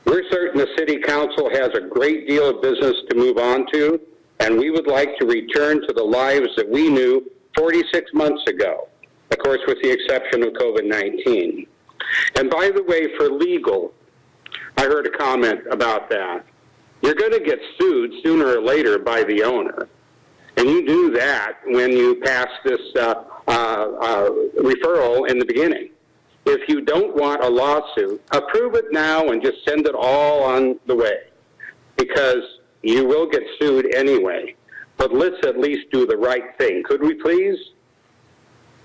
We're certain the City Council has a great deal of business to move on to, and we would like to return to the lives that we knew 46 months ago, of course with the exception of COVID-19. And by the way, for legal, I heard a comment about that. You're going to get sued sooner or later by the owner. And you do that when you pass this referral in the beginning. If you don't want a lawsuit, approve it now and just send it all on the way, because you will get sued anyway. But let's at least do the right thing. Could we please?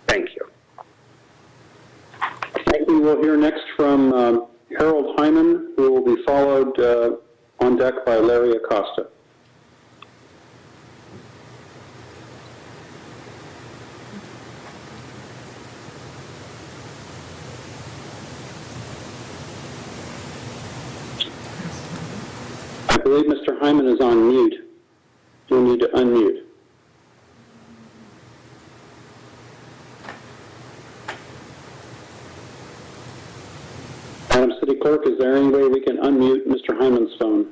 Thank you. Thank you. We'll hear next from Harold Hyman, who will be followed on deck by Larry Acosta. I believe Mr. Hyman is on mute. You'll need to unmute. Madam City Clerk, is there any way we can unmute Mr. Hyman's phone?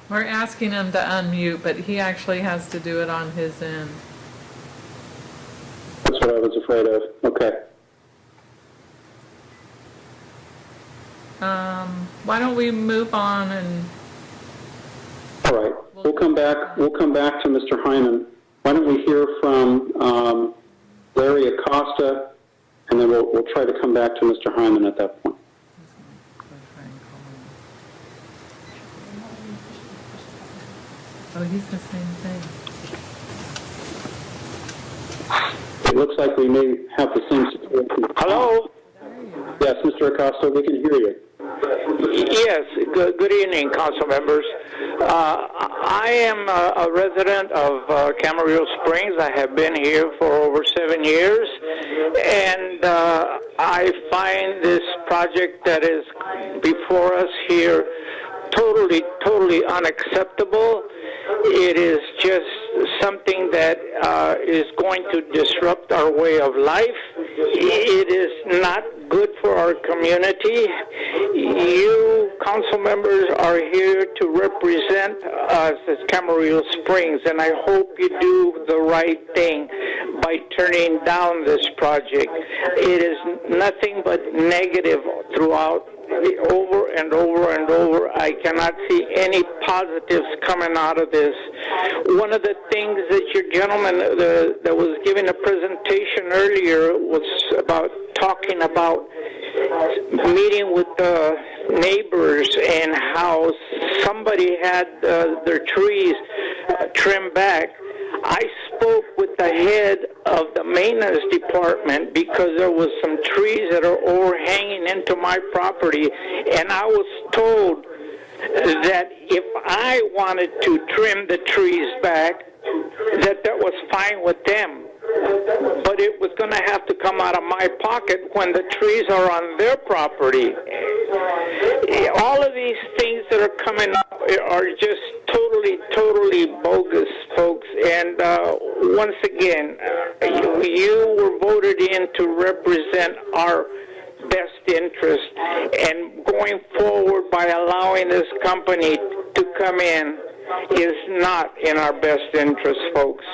We're asking him to unmute, but he actually has to do it on his end. That's what I was afraid of. Okay. Why don't we move on and... All right. We'll come back to Mr. Hyman Why don't we hear from Larry Acosta, and then we'll try to come back to Mr. Hyman at that point. Oh, he's the same thing. It looks like we may have the same situation. Hello? Yes, Mr. Acosta, we can hear you. Yes, good evening, council members. I am a resident of Camarillo Springs. I have been here for over 7 years, and I find this project that is before us here totally unacceptable. It is just something that is going to disrupt our way of life. It is not good for our community. You council members are here to represent us as Camarillo Springs, and I hope you do the right thing by turning down this project. It is nothing but negative throughout, over and over and over. I cannot see any positives coming out of this. One of the things that your gentleman that was giving a presentation earlier was about talking about meeting with the neighbors and how somebody had their trees trimmed back. I spoke with the head of the maintenance department because there was some trees that are overhanging into my property, and I was told that if I wanted to trim the trees back, that was fine with them. But it was going to have to come out of my pocket when the trees are on their property. All of these things that are coming up are just totally bogus, folks. And once again, you were voted in to represent our best interest, and going forward by allowing this company to come in is not in our best interest, folks.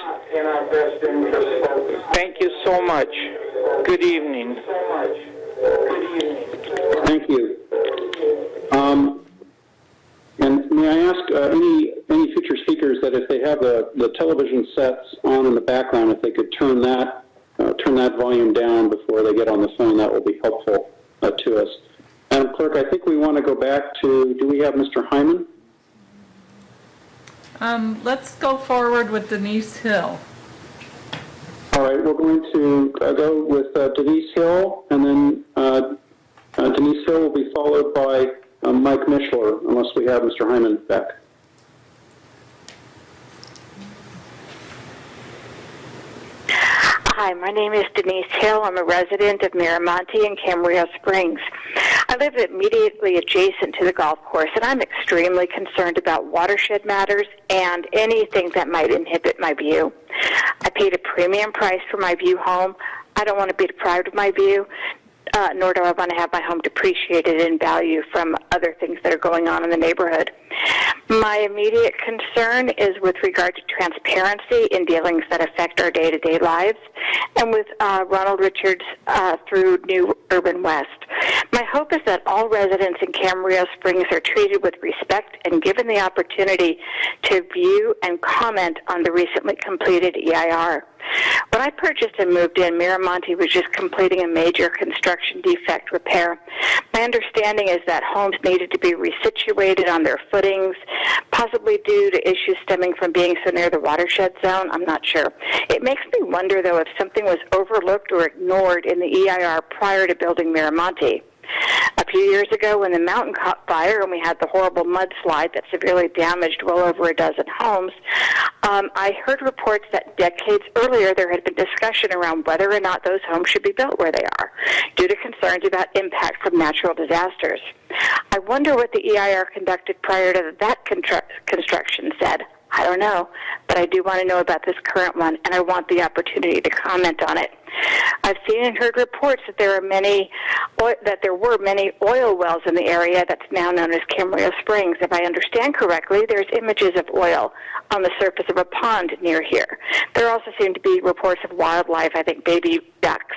Thank you so much. Good evening. Thank you. And may I ask any future speakers that if they have the television sets on in the background, if they could turn that volume down before they get on the phone, that will be helpful to us. Madam Clerk, I think we want to go back to, do we have Mr. Hyman? Let's go forward with Denise Hill. All right, we're going to go with Denise Hill, and then Denise Hill will be followed by Mike Mishler, unless we have Mr. Hyman back. Hi, my name is Denise Hill. I'm a resident of Miramonte in Camarillo Springs. I live immediately adjacent to the golf course, and I'm extremely concerned about watershed matters and anything that might inhibit my view. I paid a premium price for my view home. I don't want to be deprived of my view, nor do I want to have my home depreciated in value from other things that are going on in the neighborhood. My immediate concern is with regard to transparency in dealings that affect our day-to-day lives, and with Ronald Richards through New Urban West. My hope is that all residents in Camarillo Springs are treated with respect and given the opportunity to view and comment on the recently completed EIR. When I purchased and moved in, Miramonte was just completing a major construction defect repair. My understanding is that homes needed to be resituated on their footings, possibly due to issues stemming from being so near the watershed zone. I'm not sure. It makes me wonder, though, if something was overlooked or ignored in the EIR prior to building Miramonte. A few years ago, when the mountain caught fire and we had the horrible mudslide that severely damaged well over a dozen homes, I heard reports that decades earlier there had been discussion around whether or not those homes should be built where they are, due to concerns about impact from natural disasters. I wonder what the EIR conducted prior to that construction said. I don't know, but I do want to know about this current one, and I want the opportunity to comment on it. I've seen and heard reports that there were many oil wells in the area that's now known as Camarillo Springs. If I understand correctly, there's images of oil on the surface of a pond near here. There also seem to be reports of wildlife, I think baby ducks,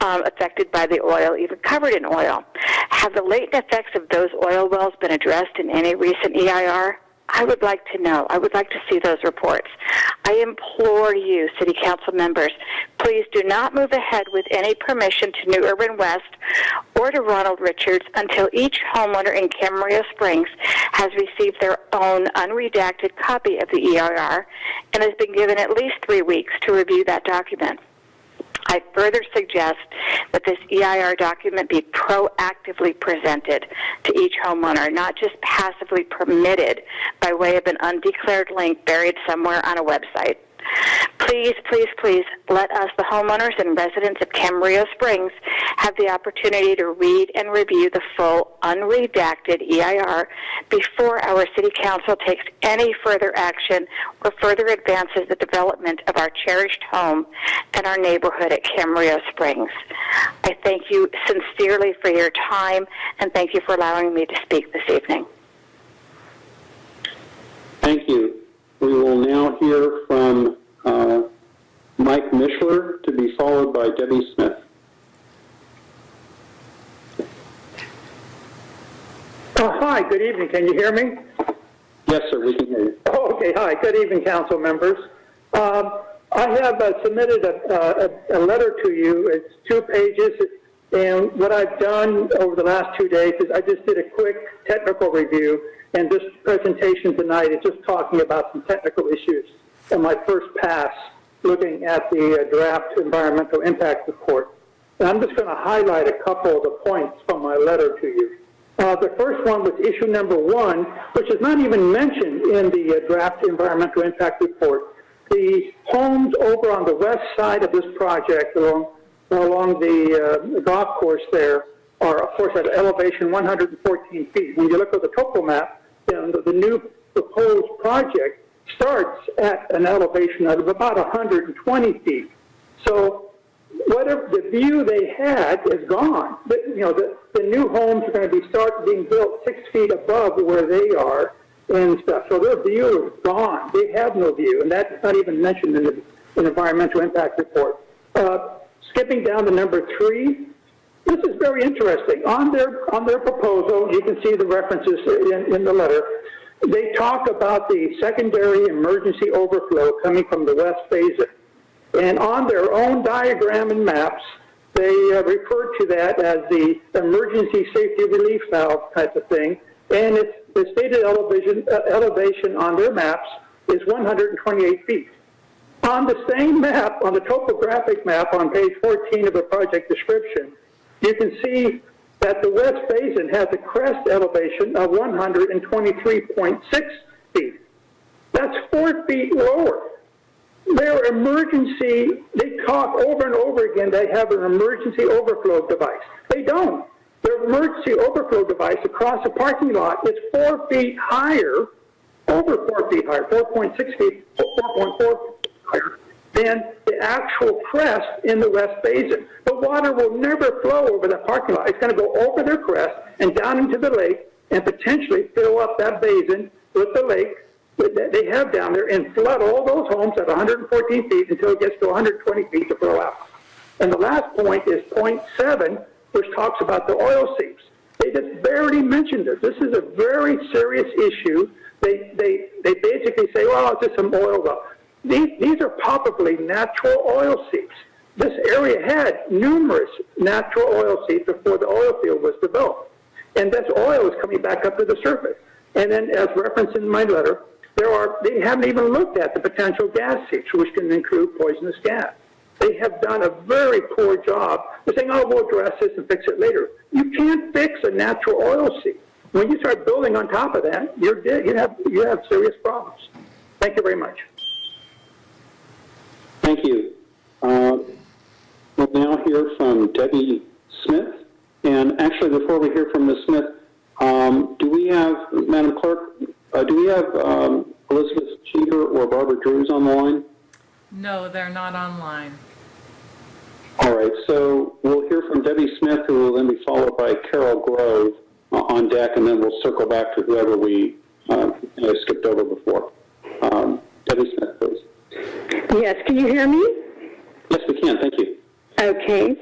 affected by the oil, even covered in oil. Have the latent effects of those oil wells been addressed in any recent EIR? I would like to know. I would like to see those reports. I implore you, City Council members, please do not move ahead with any permission to New Urban West or to Ronald Richards until each homeowner in Camarillo Springs has received their own unredacted copy of the EIR and has been given at least 3 weeks to review that document. I further suggest that this EIR document be proactively presented to each homeowner, not just passively permitted by way of an undeclared link buried somewhere on a website. Please, please, please let us, the homeowners and residents of Camarillo Springs, have the opportunity to read and review the full unredacted EIR before our City Council takes any further action or further advances the development of our cherished home and our neighborhood at Camarillo Springs. I thank you sincerely for your time, and thank you for allowing me to speak this evening. Thank you. We will now hear from Mike Mishler, to be followed by Debbie Smith. Hi, good evening. Can you hear me? Yes, sir, we can hear you. Oh, okay. Hi, good evening, council members. I have submitted a letter to you. It's 2 pages, and what I've done over the last 2 days is I just did a quick technical review, and this presentation tonight is just talking about some technical issues in my first pass looking at the draft environmental impact report. And I'm just going to highlight a couple of the points from my letter to you. The first one was issue number 1, which is not even mentioned in the draft environmental impact report. The homes over on the west side of this project along the golf course there are, of course, at elevation 114 feet. When you look at the topo map, the new proposed project starts at an elevation of about 120 feet. So whatever the view they had is gone. The new homes are going to be being built 6 feet above where they are and stuff. So their view is gone. They have no view, and that's not even mentioned in the environmental impact report. Skipping down to number 3, this is very interesting. On their proposal, you can see the references in the letter. They talk about the secondary emergency overflow coming from the West Basin. And on their own diagram and maps, they refer to that as the emergency safety relief valve type of thing. And the stated elevation on their maps is 128 feet. On the same map, on the topographic map on page 14 of the project description, you can see that the West Basin has a crest elevation of 123.6 feet. That's 4 feet lower. Their emergency, they talk over and over again, they have an emergency overflow device. They don't. Their emergency overflow device across the parking lot is 4 feet higher, over 4 feet higher, 4.6 feet, 4.4 feet higher than the actual crest in the West Basin. The water will never flow over the parking lot. It's going to go over their crest and down into the lake and potentially fill up that basin with the lake that they have down there and flood all those homes at 114 feet until it gets to 120 feet to flow out. And the last point is point 7, which talks about the oil seeps. They just barely mentioned it. This is a very serious issue. They basically say, well, it's just some oil well. These are probably natural oil seeps. This area had numerous natural oil seeps before the oil field was developed. And this oil is coming back up to the surface. And then, as referenced in my letter, they haven't even looked at the potential gas seeps, which can include poisonous gas. They have done a very poor job. They're saying, oh, we'll address this and fix it later. You can't fix a natural oil seep. When you start building on top of that, you're dead. You have serious problems. Thank you very much. Thank you. We'll now hear from Debbie Smith. And actually, before we hear from Ms. Smith, do we have, Madam Clerk, do we have Elizabeth Cheever or Barbara Drews on the line? No, they're not online. All right, so we'll hear from Debbie Smith, who will then be followed by Carol Grove on deck, and then we'll circle back to whoever we skipped over before. Debbie Smith, please. Yes, can you hear me? Yes, we can. Thank you. Okay.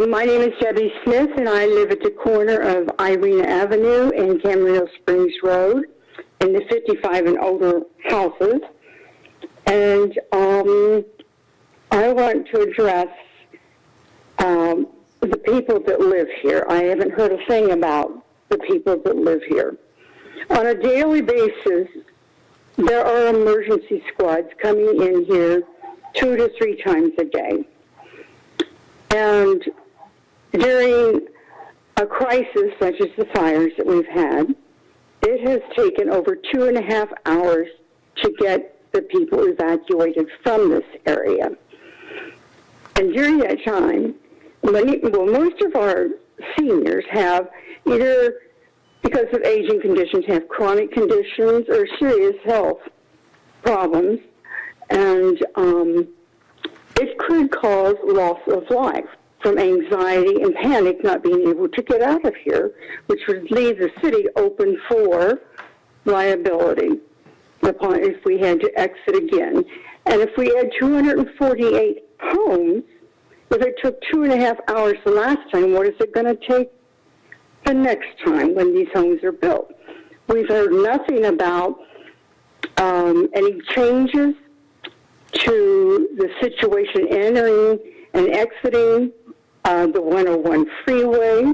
My name is Debbie Smith, and I live at the corner of Irina Avenue and Camarillo Springs Road. in the 55 and older houses. And I want to address the people that live here. I haven't heard a thing about the people that live here. On a daily basis, there are emergency squads coming in here 2 to 3 times a day. And during a crisis such as the fires that we've had, it has taken over 2.5 hours to get the people evacuated from this area. And during that time, most of our seniors have either, because of aging conditions, have chronic conditions or serious health problems, and it could cause loss of life from anxiety and panic not being able to get out of here, which would leave the city open for liability if we had to exit again. And if we had 248 homes, if it took 2.5 hours the last time, what is it going to take the next time when these homes are built? We've heard nothing about any changes to the situation entering and exiting the 101 freeway,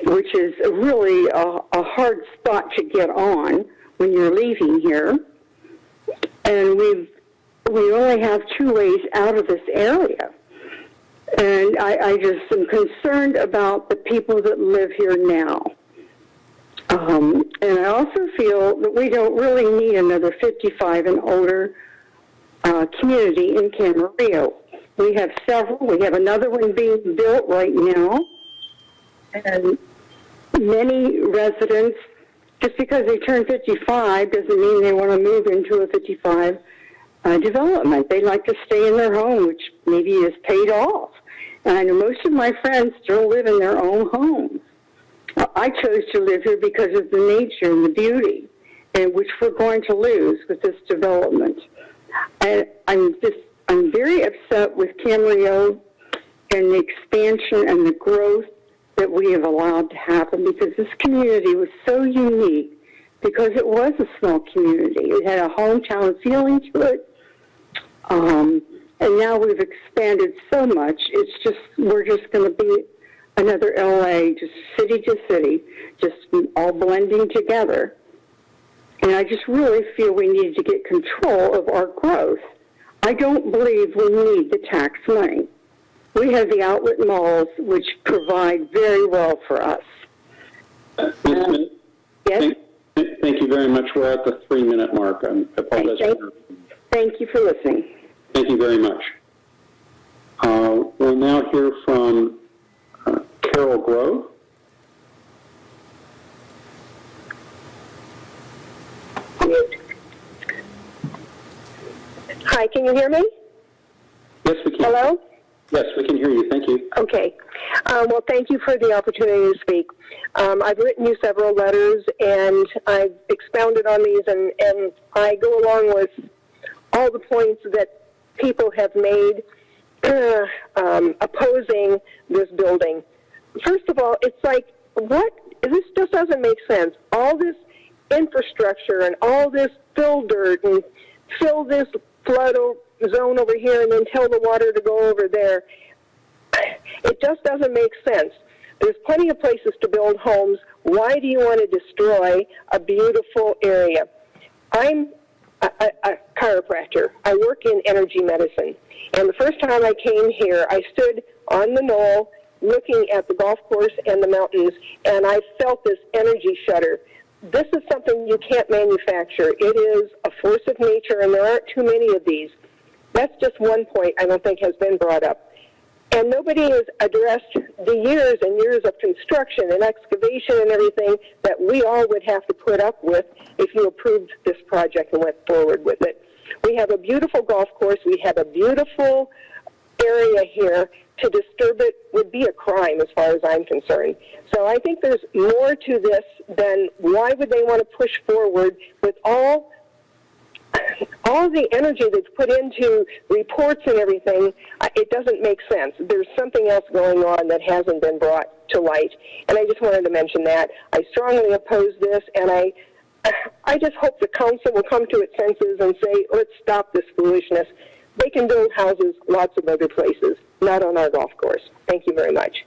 which is really a hard spot to get on when you're leaving here. And we only have 2 ways out of this area. And I just am concerned about the people that live here now. And I also feel that we don't really need another 55 and older community in Camarillo. We have several. We have another one being built right now. And many residents, just because they turn 55 doesn't mean they want to move into a 55 development. They like to stay in their home, which maybe is paid off. And I know most of my friends still live in their own homes. I chose to live here because of the nature and the beauty, and which we're going to lose with this development. And I'm very upset with Camarillo and the expansion and the growth that we have allowed to happen, because this community was so unique because it was a small community. It had a hometown feeling to it. And now we've expanded so much, we're just going to be another LA, just city to city, just all blending together. And I just really feel we need to get control of our growth. I don't believe we need the tax money. We have the outlet malls, which provide very well for us. Ms. Smith? Yes? Thank you very much. We're at the 3-minute mark. I apologize. Thank you for listening. Thank you very much. We'll now hear from Carol Grove. Hi, can you hear me? Yes, we can. Hello? Yes, we can hear you. Thank you. Okay. Well, thank you for the opportunity to speak. I've written you several letters, and I've expounded on these, and I go along with all the points that people have made opposing this building. First of all, it's like, this just doesn't make sense. All this infrastructure and all this fill dirt and fill this flood zone over here and then tell the water to go over there. It just doesn't make sense. There's plenty of places to build homes. Why do you want to destroy a beautiful area? I'm a chiropractor. I work in energy medicine. And the first time I came here, I stood on the knoll looking at the golf course and the mountains, and I felt this energy shudder. This is something you can't manufacture. It is a force of nature, and there aren't too many of these. That's just one point I don't think has been brought up. And nobody has addressed the years and years of construction and excavation and everything that we all would have to put up with if you approved this project and went forward with it. We have a beautiful golf course. We have a beautiful area here. To disturb it would be a crime as far as I'm concerned. So I think there's more to this than why would they want to push forward with all the energy that's put into reports and everything. It doesn't make sense. There's something else going on that hasn't been brought to light. And I just wanted to mention that. I strongly oppose this, and I I just hope the council will come to its senses and say, let's stop this foolishness. They can build houses lots of other places, not on our golf course. Thank you very much.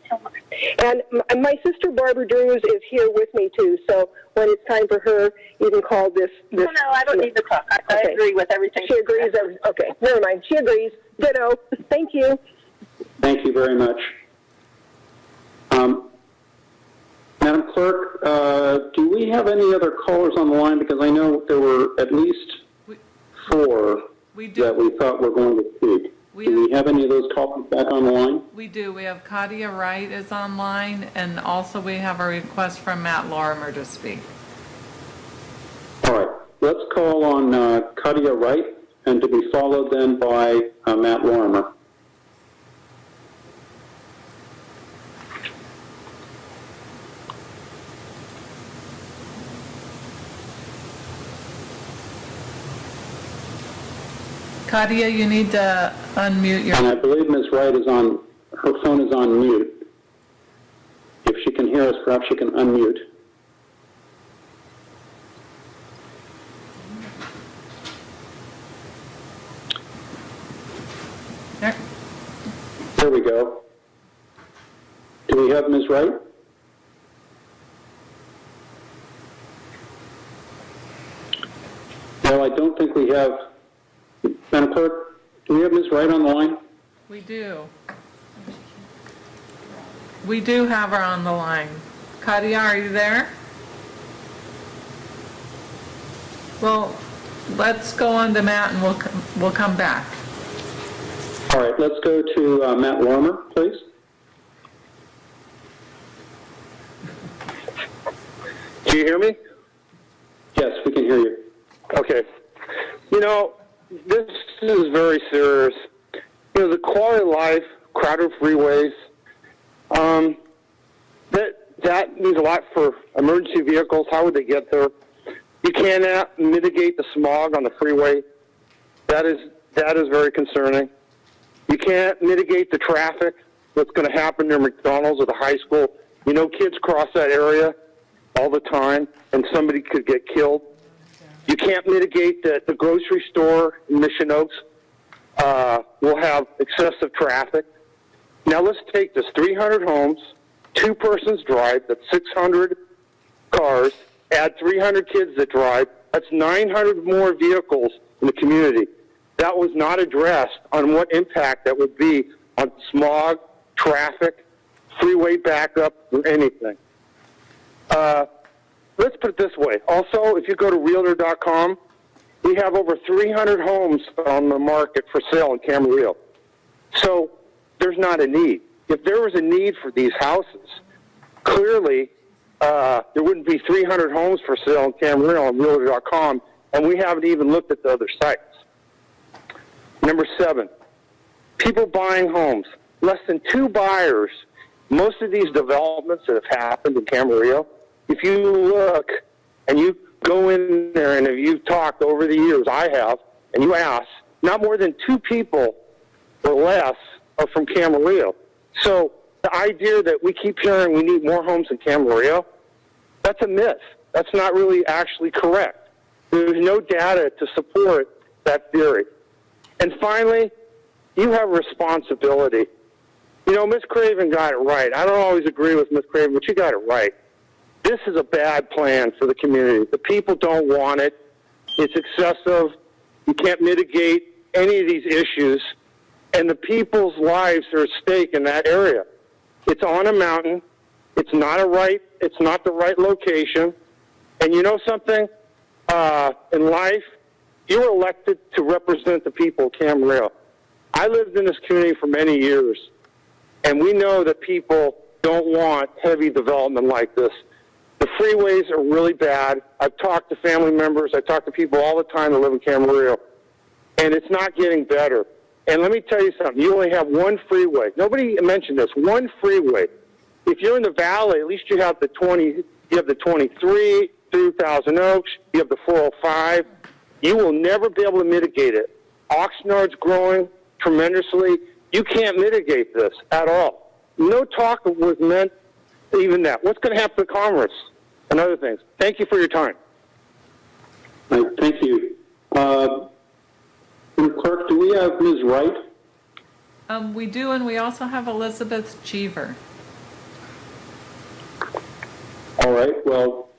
And my sister Barbara Drews is here with me too, so when it's time for her, you can call this. No, I don't need to talk. I agree with everything. She agrees. Okay, never mind. She agrees. Ditto. Thank you. Thank you very much. Madam Clerk, do we have any other callers on the line? Because I know there were at least 4 that we thought were going to speak. Do we have any of those callers back on the line? We do. We have Katia Wright is online, and also we have a request from Matt Lorimer to speak. All right. Let's call on Katia Wright, and to be followed then by Matt Lorimer. Katia, you need to unmute your... And I believe Ms. Wright is on, her phone is on mute. If she can hear us, perhaps she can unmute. There we go. Do we have Ms. Wright? No, I don't think we have. Madam Clerk, do we have Ms. Wright on the line? We do. We do have her on the line. Katia, are you there? Well, let's go on to Matt and we'll come back. All right, let's go to Matt Lorimer, please. Do you hear me? Yes, we can hear you. Okay. You know, this is very serious. You know, the quality of life, crowded freeways, that means a lot for emergency vehicles. How would they get there? You cannot mitigate the smog on the freeway. That is very concerning. You can't mitigate the traffic that's going to happen near McDonald's or the high school. You know, kids cross that area all the time, and somebody could get killed. You can't mitigate that the grocery store in Mission Oaks will have excessive traffic. Now let's take this 300 homes, 2 persons drive, that's 600 cars, add 300 kids that drive, that's 900 more vehicles in the community. That was not addressed on what impact that would be on smog, traffic, freeway backup, or anything. Let's put it this way. Also, if you go to Realtor.com, we have over 300 homes on the market for sale in Camarillo. So there's not a need. If there was a need for these houses, clearly there wouldn't be 300 homes for sale in Camarillo on Realtor.com, and we haven't even looked at the other sites. Number 7, people buying homes. Less than 2 buyers. Most of these developments that have happened in Camarillo, if you look and you go in there and if you've talked over the years, I have, and you ask, not more than 2 people or less are from Camarillo. So the idea that we keep hearing we need more homes in Camarillo, that's a myth. That's not really actually correct. There's no data to support that theory. And finally, you have a responsibility. You know, Ms. Craven got it right. I don't always agree with Ms. Craven, but she got it right. This is a bad plan for the community. The people don't want it. It's excessive. You can't mitigate any of these issues. And the people's lives are at stake in that area. It's on a mountain. It's not the right location. And you know something? In life, you're elected to represent the people of Camarillo. I lived in this community for many years, and we know that people don't want heavy development like this. The freeways are really bad. I've talked to family members. I talk to people all the time that live in Camarillo, and it's not getting better. And let me tell you something. You only have one freeway. Nobody mentioned this. One freeway. If you're in the valley, at least you have the 20. You have the 23 through Thousand Oaks. You have the 405. You will never be able to mitigate it. Oxnard's growing tremendously. You can't mitigate this at all. No talk was meant even that. What's going to happen to commerce and other things? Thank you for your time. Right, thank you. Clerk, do we have Ms. Wright? We do, and we also have Elizabeth Cheever. All right, well,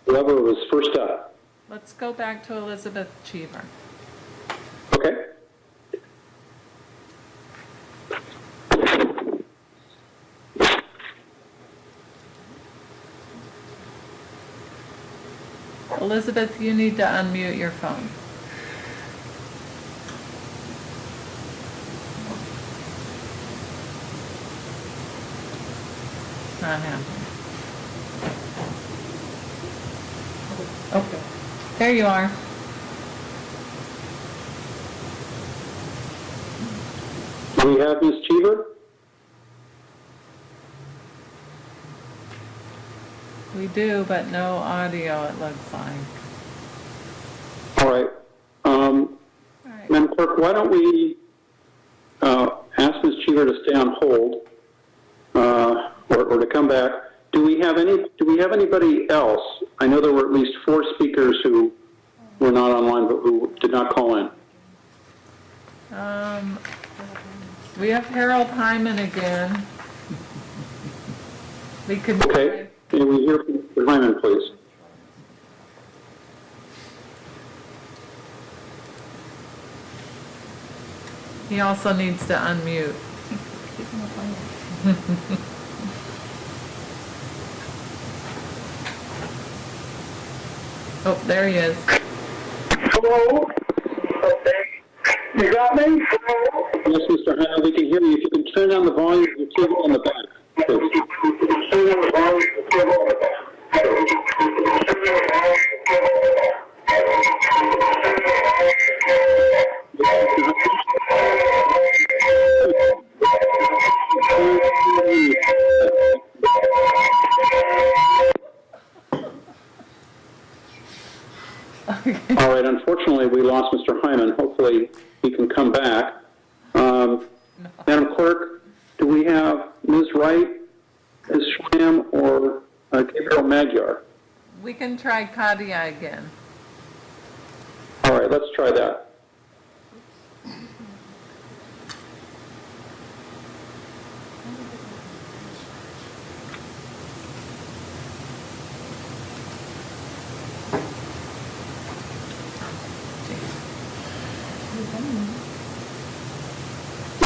whoever was first up. Let's go back to Elizabeth Cheever. Okay. Elizabeth, you need to unmute your phone. It's not happening. Okay. There you are. Do we have Ms. Cheever? We do, but no audio, it looks like. All right. Madam Clerk, why don't we ask Ms. Cheever to stay on hold or to come back? Do we have anybody else? I know there were at least 4 speakers who were not online but who did not call in. We have Harold Hyman again. We could. Okay. Can we hear from Mr. Hyman, please? He also needs to unmute. Oh, there he is. Hello? You got me? Yes, Mr. Hyman, we can hear you. If you can turn down the volume of your TV on the back, please. All right, unfortunately, we lost Mr. Hyman. Hopefully, he can come back. Madam Clerk, do we have Ms. Wright, Ms. Schramm, or Gabriel Magyar? We can try Kadia again. All right, let's try that.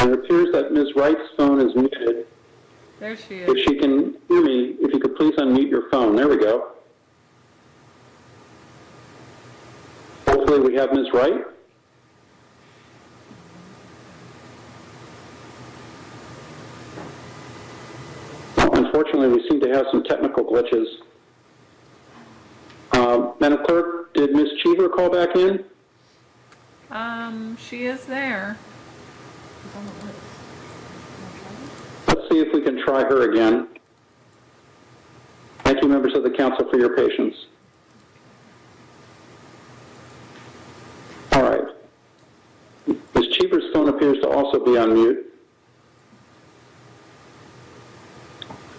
It appears that Ms. Wright's phone is muted. There she is. If she can hear me, if you could please unmute your phone. There we go. Hopefully we have Ms. Wright. Unfortunately, we seem to have some technical glitches. Madam Clerk, did Ms. Cheever call back in? She is there. Let's see if we can try her again. Thank you, members of the council, for your patience. All right. Ms. Cheever's phone appears to also be on mute.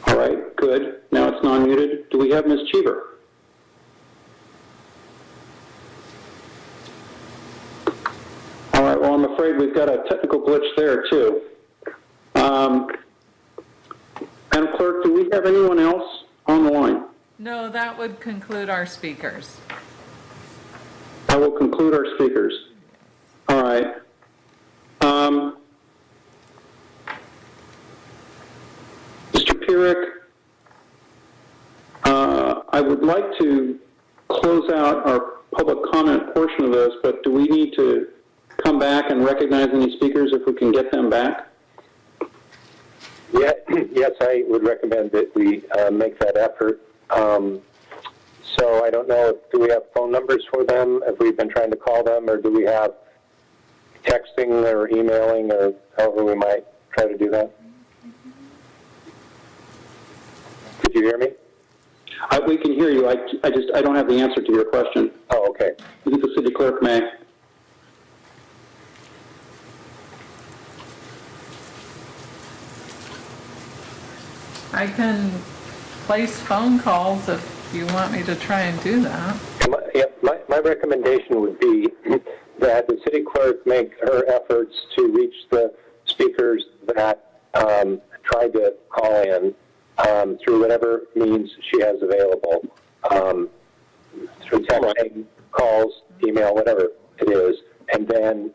All right, good. Now it's non-muted. Do we have Ms. Cheever? All right, well, I'm afraid we've got a technical glitch there, too. Madam Clerk, do we have anyone else on the line? No, that would conclude our speakers. That will conclude our speakers. All right. Mr. Pierik, I would like to close out our public comment portion of this, but do we need to come back and recognize any speakers if we can get them back? Yeah, yes, I would recommend that we make that effort. So I don't know, do we have phone numbers for them? Have we been trying to call them, or do we have texting or emailing, or however we might try to do that? Did you hear me? We can hear you. I don't have the answer to your question. Oh, okay. I think the city clerk may. I can place phone calls if you want me to try and do that. My my recommendation would be that the city clerk make her efforts to reach the speakers that tried to call in through whatever means she has available, through texting, calls, email, whatever it is, and then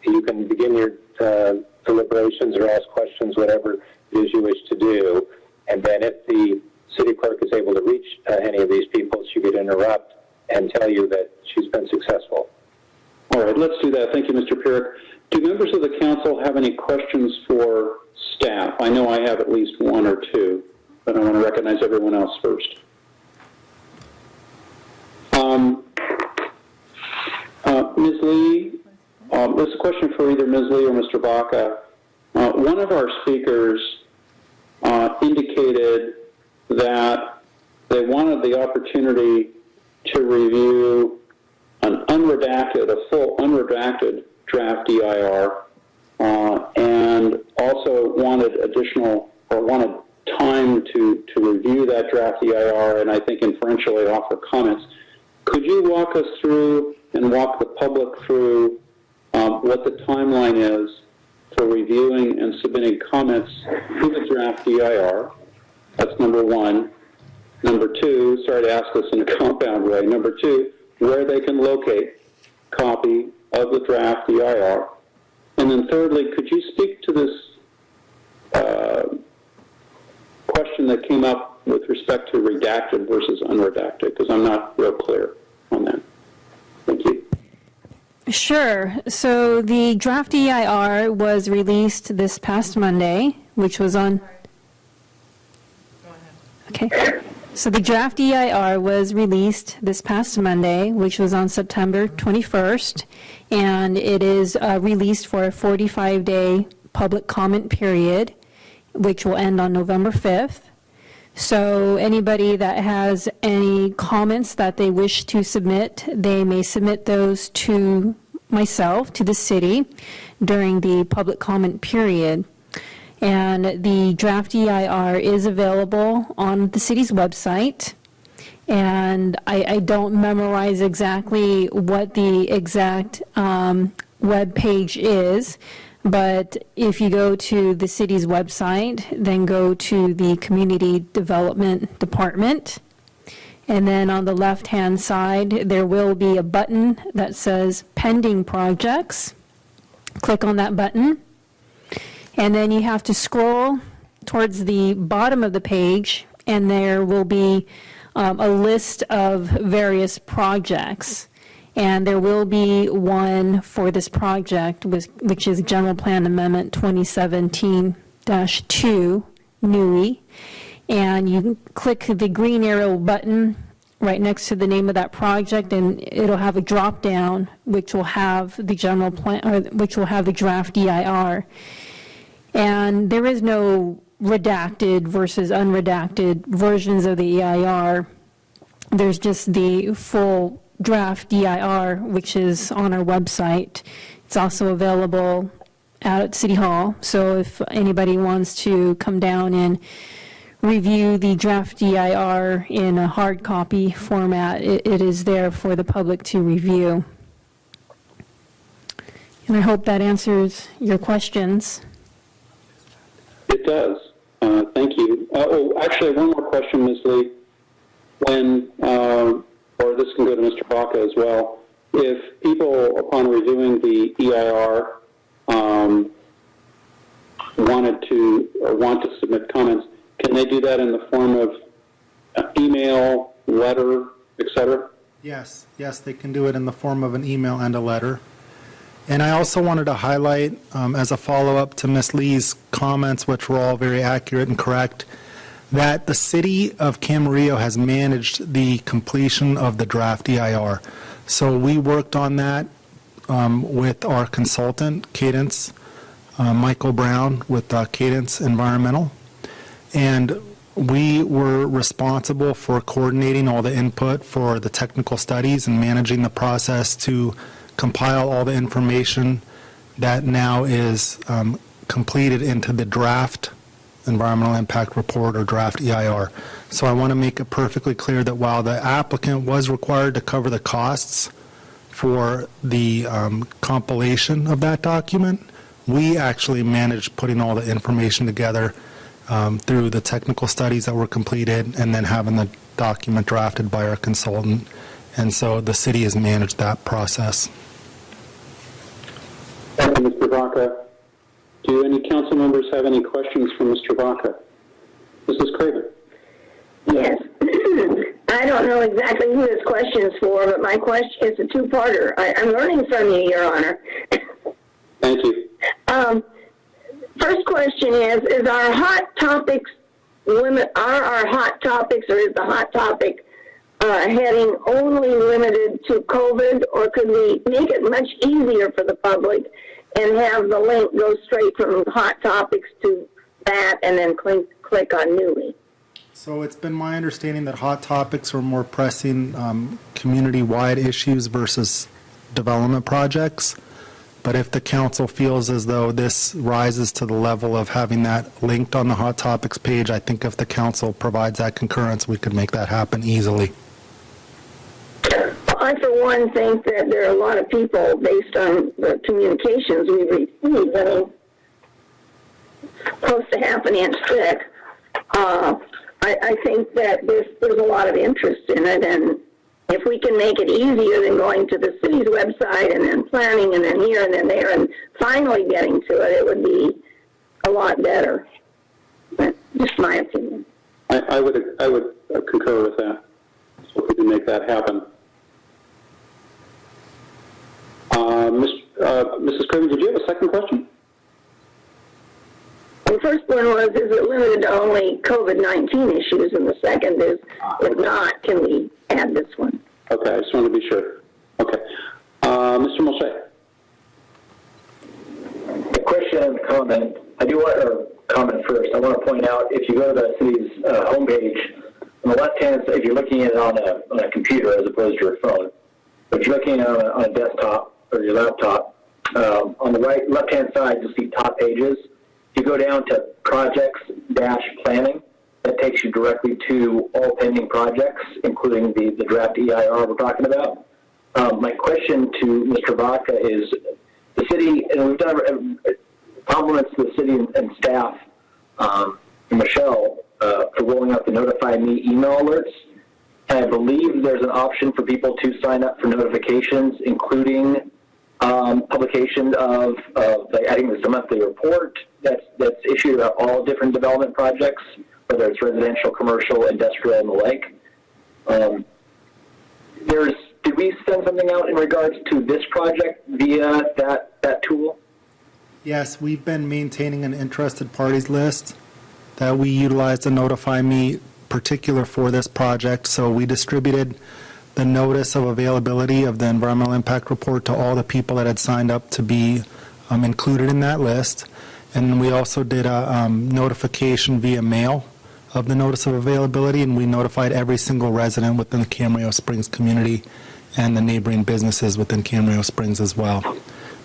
you can begin your deliberations or ask questions, whatever it is you wish to do, and then if the city clerk is able to reach any of these people, she could interrupt and tell you that she's been successful. All right, let's do that. Thank you, Mr. Pierrick. Do members of the council have any questions for staff? I know I have at least one or two, but I want to recognize everyone else first. Ms. Lee, this is a question for either Ms. Lee or Mr. Vacca. One of our speakers indicated that they wanted the opportunity to review a full unredacted draft EIR, and also wanted time to review that draft EIR and I think inferentially offer comments. Could you walk us through and walk the public through what the timeline is for reviewing and submitting comments to the draft EIR? That's number one. Number two, sorry to ask this in a compound way. Number two, where they can locate copy of the draft EIR. And then thirdly, could you speak to this question that came up with respect to redacted versus unredacted, because I'm not real clear on that. Thank you. Sure. So the draft EIR was released this past Monday, which was on... Okay. So the draft EIR was released this past Monday, which was on September 21st, and it is released for a 45-day public comment period, which will end on November 5th. So anybody that has any comments that they wish to submit, they may submit those to myself, to the city, during the public comment period. And the draft EIR is available on the city's website. And I don't memorize exactly what the exact web page is, but if you go to the city's website, then go to the Community Development Department. And then on the left-hand side, there will be a button that says Pending Projects. Click on that button. And then you have to scroll towards the bottom of the page, and there will be a list of various projects. And there will be one for this project, which is General Plan Amendment 2017-2, NUI. And you click the green arrow button right next to the name of that project, and it'll have a drop down which will have the general plan, or which will have the draft EIR. And there is no redacted versus unredacted versions of the EIR. There's just the full draft EIR, which is on our website. It's also available out at City Hall. So if anybody wants to come down and review the draft EIR in a hard copy format, it is there for the public to review. And I hope that answers your questions. It does. Thank you. Actually, one more question, Ms. Lee. When, or this can go to Mr. Vacca as well, if people, upon reviewing the EIR, want to submit comments, can they do that in the form of email, letter, etc.? Yes, they can do it in the form of an email and a letter. And I also wanted to highlight, as a follow-up to Ms. Lee's comments, which were all very accurate and correct, that the city of Camarillo has managed the completion of the draft EIR. So we worked on that with our consultant, Cadence, Michael Brown with Cadence Environmental. And we were responsible for coordinating all the input for the technical studies and managing the process to compile all the information that now is completed into the draft environmental impact report or draft EIR. So I want to make it perfectly clear that while the applicant was required to cover the costs for the compilation of that document, we actually managed putting all the information together through the technical studies that were completed and then having the document drafted by our consultant. And so the city has managed that process. Thank you, Mr. Vacca. Do any council members have any questions for Mr. Vacca? Mrs. Craven. Yes. I don't know exactly who this question is for, but my question is a two-parter. I'm learning from you, Your Honor. Thank you. First question is our hot topics are our hot topics, or is the hot topic heading only limited to COVID, or could we make it much easier for the public and have the link go straight from hot topics to that and then click on newly? So it's been my understanding that hot topics are more pressing community-wide issues versus development projects. But if the council feels as though this rises to the level of having that linked on the hot topics page, I think if the council provides that concurrence, we could make that happen easily. I, for one, think that there are a lot of people, based on the communications we receive, that are close to half an inch thick. I think that there's a lot of interest in it, and if we can make it easier than going to the city's website and then planning and then here and then there and finally getting to it, it would be a lot better. That's just my opinion. I would concur with that. So if we can make that happen. Mrs. Craven, did you have a second question? The first one was, is it limited to only COVID-19 issues? And the second is, if not, can we add this one? Okay, I just want to be sure. Okay. Mr. Mulchay. A question and a comment. I do want to comment first. I want to point out, if you go to the city's homepage, on the left-hand side, if you're looking at it on a computer as opposed to your phone, if you're looking at it on a desktop or your laptop, on the left-hand side, you'll see top pages. If you go down to projects-planning, that takes you directly to all pending projects, including the draft EIR we're talking about. My question to Mr. Vacca is, the city, and we've done compliments to the city and staff, and Michelle, for rolling out the Notify Me email alerts. And I believe there's an option for people to sign up for notifications, including publication of I think there's a monthly report that's issued about all different development projects, whether it's residential, commercial, industrial, and the like. Did we send something out in regards to this project via that tool? Yes, we've been maintaining an interested parties list that we utilize to notify me particular for this project. So we distributed the notice of availability of the environmental impact report to all the people that had signed up to be included in that list. And we also did a notification via mail of the notice of availability, and we notified every single resident within the Camarillo Springs community and the neighboring businesses within Camarillo Springs as well.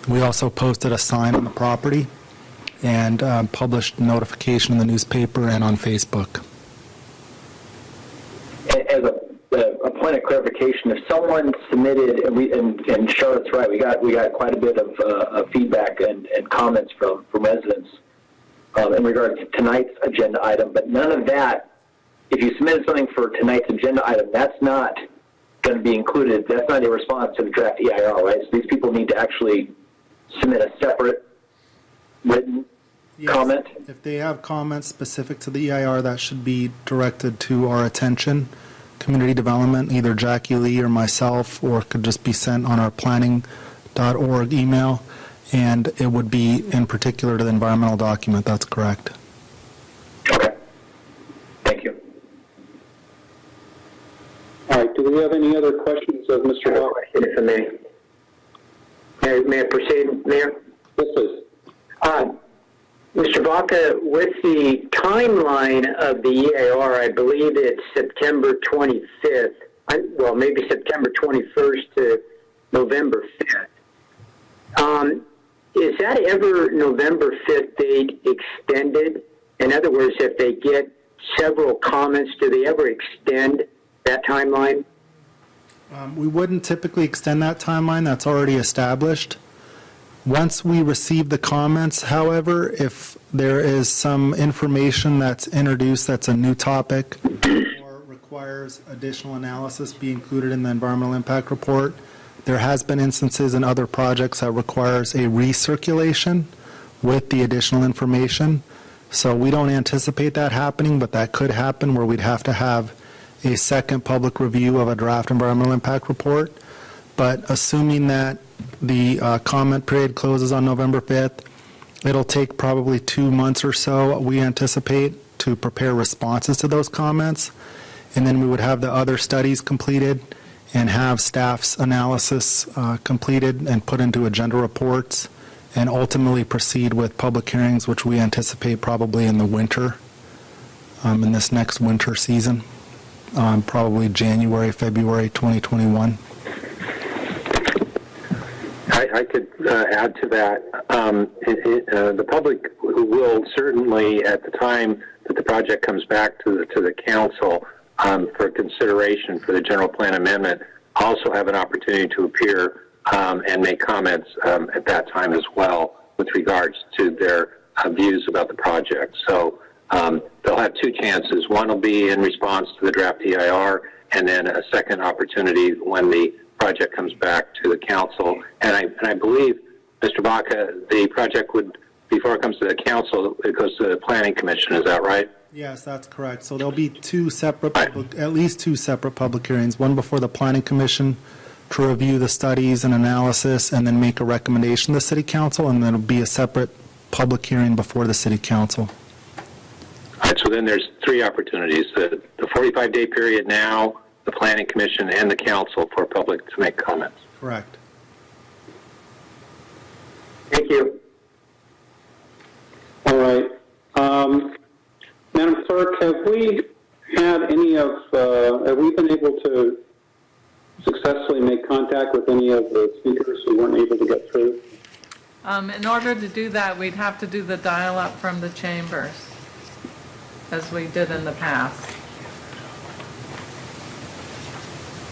We also posted a sign on the property and published notification in the newspaper and on Facebook. As a point of clarification, if someone submitted, and Charlotte's right, we got quite a bit of feedback and comments from residents in regards to tonight's agenda item, but none of that, if you submitted something for tonight's agenda item, that's not going to be included. That's not a response to the draft EIR, right? So these people need to actually submit a separate written comment. If they have comments specific to the EIR, that should be directed to our attention, community development, either Jackie Lee or myself, or it could just be sent on our planning.org email, and it would be in particular to the environmental document. That's correct. Okay. Thank you. All right. Do we have any other questions of Mr. Vacca? If I may. May I proceed, Mayor? Yes, please. Mr. Vacca, with the timeline of the EIR, I believe it's September 25th, well, maybe September 21st to November 5th. Is that ever November 5th date extended? In other words, if they get several comments, do they ever extend that timeline? We wouldn't typically extend that timeline. That's already established. Once we receive the comments, however, if there is some information that's introduced that's a new topic or requires additional analysis be included in the environmental impact report, there has been instances in other projects that requires a recirculation with the additional information. So we don't anticipate that happening, but that could happen where we'd have to have a second public review of a draft environmental impact report. But assuming that the comment period closes on November 5th, it'll take probably 2 months or so, we anticipate, to prepare responses to those comments. And then we would have the other studies completed and have staff's analysis completed and put into agenda reports, and ultimately proceed with public hearings, which we anticipate probably in the winter, in this next winter season, probably January, February 2021. I could add to that. The public will certainly, at the time that the project comes back to the council for consideration for the general plan amendment, also have an opportunity to appear and make comments at that time as well with regards to their views about the project. So they'll have two chances. One will be in response to the draft EIR, and then a second opportunity when the project comes back to the council. And I believe, Mr. Vacca, the project would, before it comes to the council, it goes to the planning commission. Is that right? Yes, that's correct. So there'll be at least two separate public hearings, one before the planning commission to review the studies and analysis and then make a recommendation to the city council, and then it'll be a separate public hearing before the city council. All right, so then there's three opportunities: the 45-day period now, the planning commission, and the council for public to make comments. Correct. Thank you. All right. Madam Clerk, have we been able to successfully make contact with any of the speakers who weren't able to get through? In order to do that, we'd have to do the dial-up from the chambers, as we did in the past.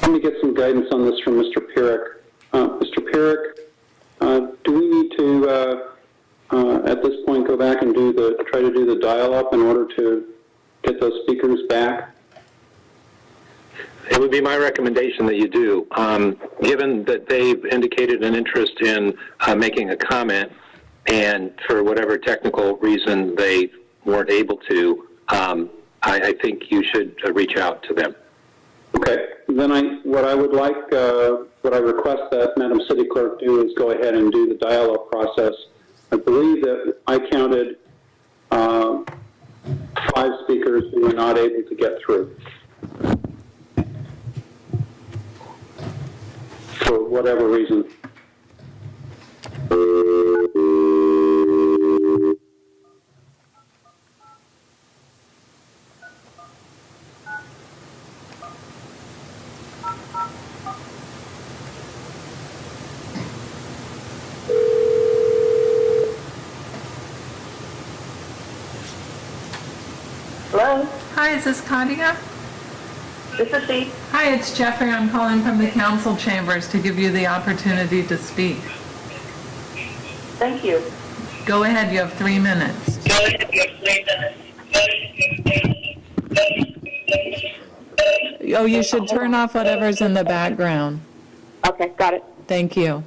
Let me get some guidance on this from Mr. Pierrick. Mr. Pierrick, do we need to, at this point, go back and try to do the dial-up in order to get those speakers back? It would be my recommendation that you do. Given that they've indicated an interest in making a comment, and for whatever technical reason they weren't able to, I think you should reach out to them. Okay. Then what I request that Madam City Clerk do is go ahead and do the dial-up process. I believe that I counted 5 speakers who were not able to get through, for whatever reason. Hello? Hi, is this Katia? This is she. Hi, it's Jeffrey. I'm calling from the council chambers to give you the opportunity to speak. Thank you. Go ahead, you have 3 minutes. Oh, you should turn off whatever's in the background. Okay, got it. Thank you.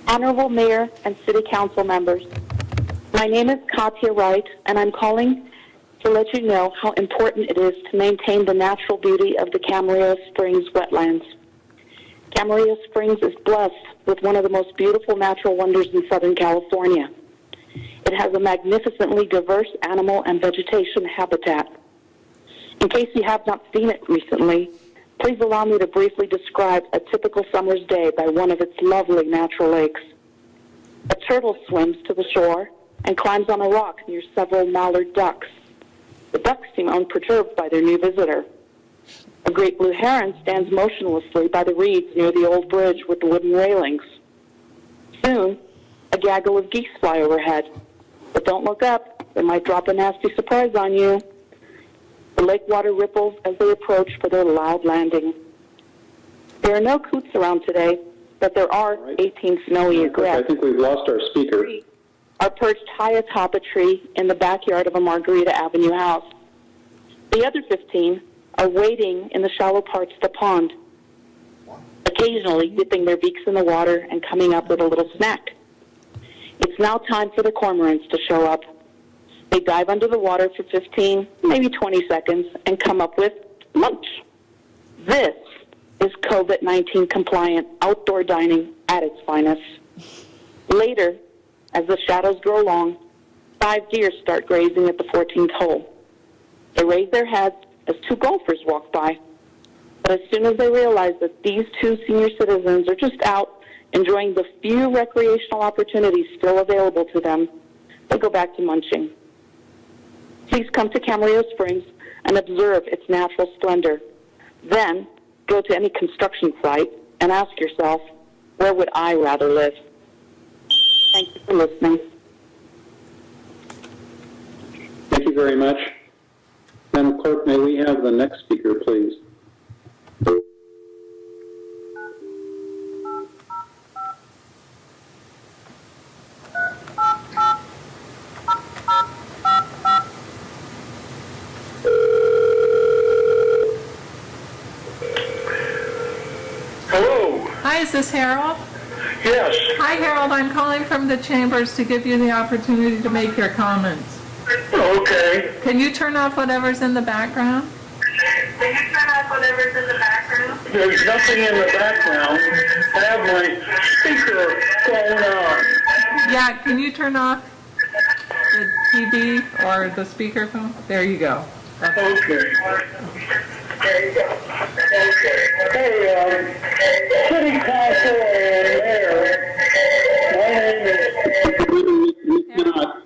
Honorable Mayor and City Council members, my name is Katia Wright, and I'm calling to let you know how important it is to maintain the natural beauty of the Camarillo Springs wetlands. Camarillo Springs is blessed with one of the most beautiful natural wonders in Southern California. It has a magnificently diverse animal and vegetation habitat. In case you have not seen it recently, please allow me to briefly describe a typical summer's day by one of its lovely natural lakes. A turtle swims to the shore and climbs on a rock near several mallard ducks. The ducks seem unperturbed by their new visitor. A great blue heron stands motionlessly by the reeds near the old bridge with the wooden railings. Soon, a gaggle of geese fly overhead. But don't look up. They might drop a nasty surprise on you. The lake water ripples as they approach for their loud landing. There are no coots around today, but there are 18 snowy egrets. I think we've lost our speaker. 3 are perched high atop a tree in the backyard of a Margarita Avenue house. The other 15 are wading in the shallow parts of the pond, occasionally dipping their beaks in the water and coming up with a little snack. It's now time for the cormorants to show up. They dive under the water for 15, maybe 20 seconds, and come up with lunch. This is COVID-19 compliant outdoor dining at its finest. Later, as the shadows grow long, 5 deer start grazing at the 14th hole. They raise their heads as 2 golfers walk by. But as soon as they realize that these 2 senior citizens are just out enjoying the few recreational opportunities still available to them, they go back to munching. Please come to Camarillo Springs and observe its natural splendor. Then go to any construction site and ask yourself, where would I rather live? Thank you for listening. Thank you very much. Madam Clerk, may we have the next speaker, please? Hello. Hi, is this Harold? Yes. Hi, Harold. I'm calling from the chambers to give you the opportunity to make your comments. Okay. Can you turn off whatever's in the background? Can you turn off whatever's in the background? There's nothing in the background. I have my speaker phone on. Yeah, can you turn off the TV or the speakerphone? There you go. Okay. There you go. Okay. Hey, City Council and Mayor, my name is...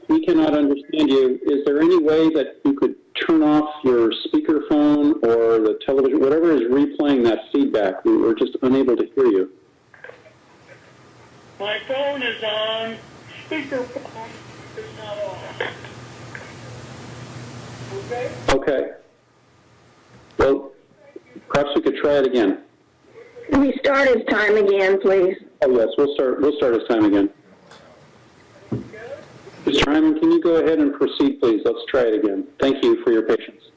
We cannot understand you. Is there any way that you could turn off your speakerphone or the television, whatever is replaying that feedback? We're just unable to hear you. My phone is on. Speakerphone is not on. Okay? Okay. Well, perhaps we could try it again. Can we start his time again, please? Oh, yes, we'll start his time again. Mr. Hyman, can you go ahead and proceed, please? Let's try it again. Thank you for your patience.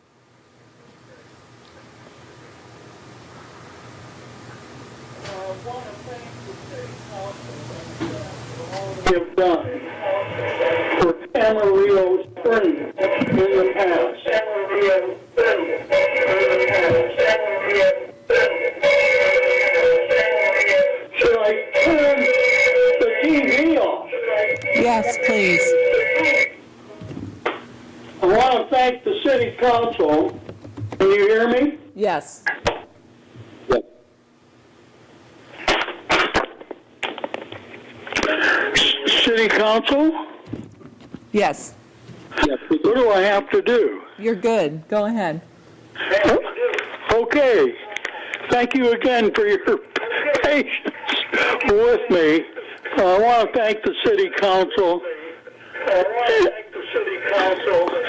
Have done for Camarillo Springs in the past. Should I turn the TV off? Yes, please. I want to thank the City Council. Can you hear me? Yes. Yes. City Council? Yes. Yes. What do I have to do? You're good. Go ahead. Okay. Thank you again for your patience with me. I want to thank the City Council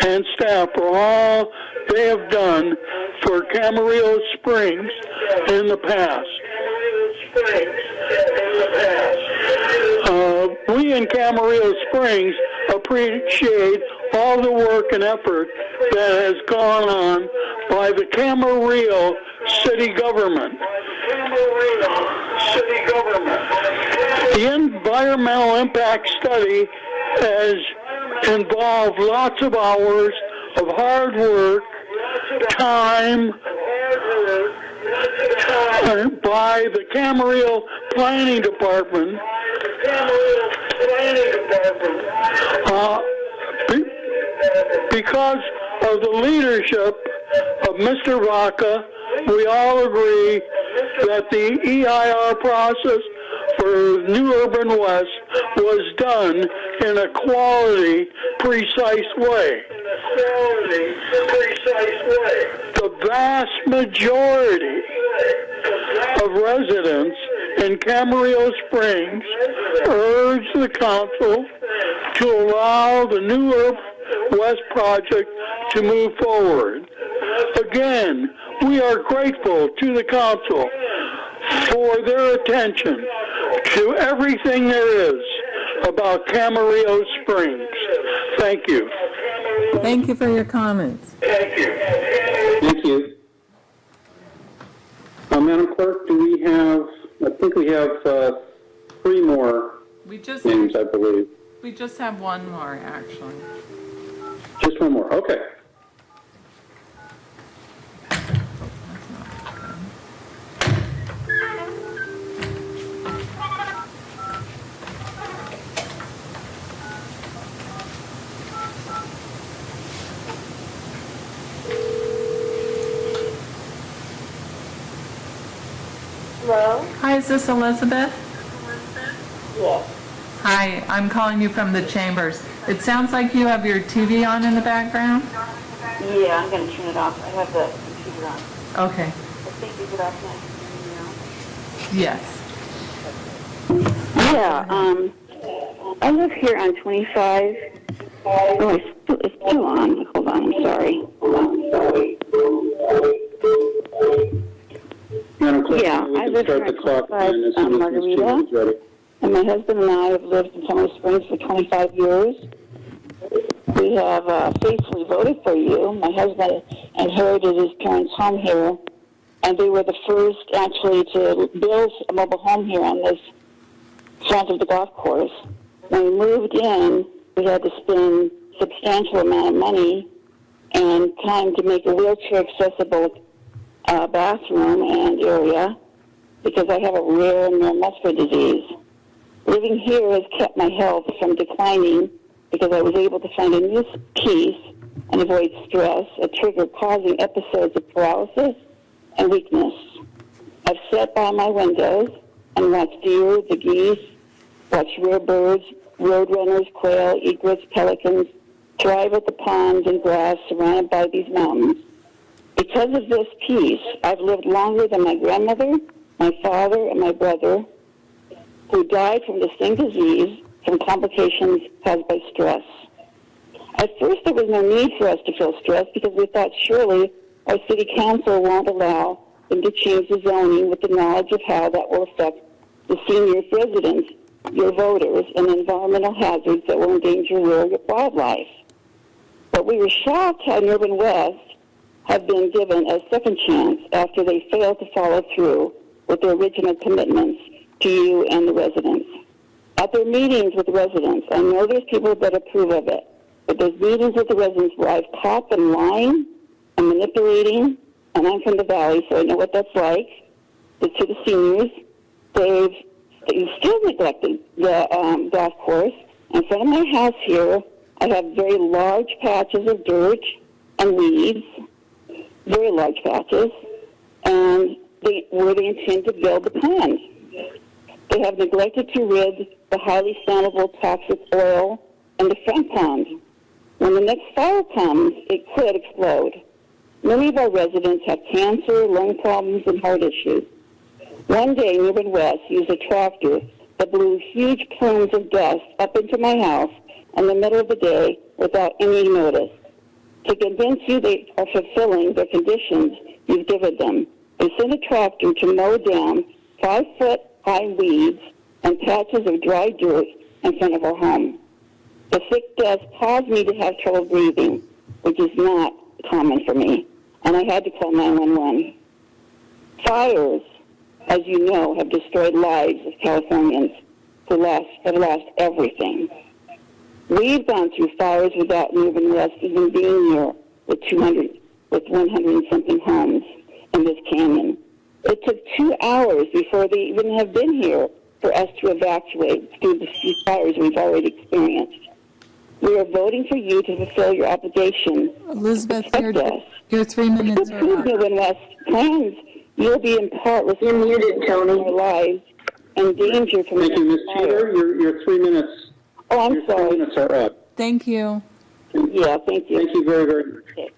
and staff for all they have done for Camarillo Springs in the past. We in Camarillo Springs appreciate all the work and effort that has gone on by the Camarillo City Government. The environmental impact study has involved lots of hours of hard work, time by the Camarillo Planning Department. Because of the leadership of Mr. Vacca, we all agree that the EIR process for New Urban West was done in a quality, precise way. The vast majority of residents in Camarillo Springs urge the council to allow the New Urban West project to move forward. Again, we are grateful to the council for their attention to everything there is about Camarillo Springs. Thank you. Thank you for your comments. Thank you. Thank you. Madam Clerk, do we have, I think we have 3 more names, I believe. We just have one more, actually. Just one more, okay. Hello? Hi, is this Elizabeth? Yes. Hi, I'm calling you from the chambers. It sounds like you have your TV on in the background? Yeah, I'm going to turn it off. I have the computer on. Okay. I think you get off now. Yes. Yeah, I live here on 25. Oh, it's still on. Hold on, I'm sorry. Madam Clerk, Yeah, we I can live start here the at clock 25 again as soon as Ms. Margarita. Chin is ready. And my husband and I have lived in Summer Springs for 25 years. We have faithfully voted for you. My husband inherited his parents' home here, and they were the first actually to build a mobile home here on this front of the golf course. When we moved in, we had to spend a substantial amount of money and time to make a wheelchair-accessible bathroom and area because I have a rare neuromuscular disease. Living here has kept my health from declining because I was able to find a new peace and avoid stress, a trigger causing episodes of paralysis and weakness. I've sat by my windows and watched deer, the geese, watched rare birds, roadrunners, quail, egrets, pelicans, thrive at the ponds and grass surrounded by these mountains. Because of this peace, I've lived longer than my grandmother, my father, and my brother, who died from the same disease from complications caused by stress. At first, there was no need for us to feel stressed because we thought surely our city council won't allow them to change the zoning with the knowledge of how that will affect the senior residents, your voters, and environmental hazards that will endanger rural wildlife. But we were shocked how Urban West have been given a second chance after they failed to follow through with their original commitments to you and the residents. At their meetings with the residents, I know there's people that approve of it, but there's meetings with the residents where I've caught them lying and manipulating, and I'm from the valley, so I know what that's like. But to the seniors, they've still neglected the golf course. In front of my house here, I have very large patches of dirt and weeds, very large patches, and where they intend to build the pond. They have neglected to rid the highly flammable toxic oil in the front pond. When the next fire comes, it could explode. Many of our residents have cancer, lung problems, and heart issues. One day, Urban West used a tractor that blew huge plumes of dust up into my house in the middle of the day without any notice. To convince you they are fulfilling the conditions you've given them, they sent a tractor to mow down 5-foot-high weeds and patches of dry dirt in front of our home. The thick dust caused me to have trouble breathing, which is not common for me, and I had to call 911. Fires, as you know, have destroyed lives of Californians who have lost everything. We've gone through fires without Urban West even being here with 100 and something homes in this canyon. It took 2 hours before they even have been here for us to evacuate through the few fires we've already experienced. We are voting for you to fulfill your obligation. Elizabeth, your 3 minutes are up. Urban West plans, you'll be in part responsible for our lives and danger from Thank you, Ms. Cheater. Your 3 minutes. Oh, I'm sorry. 3 minutes are up. Thank you. Yeah, thank you. Thank you very, very much. Okay.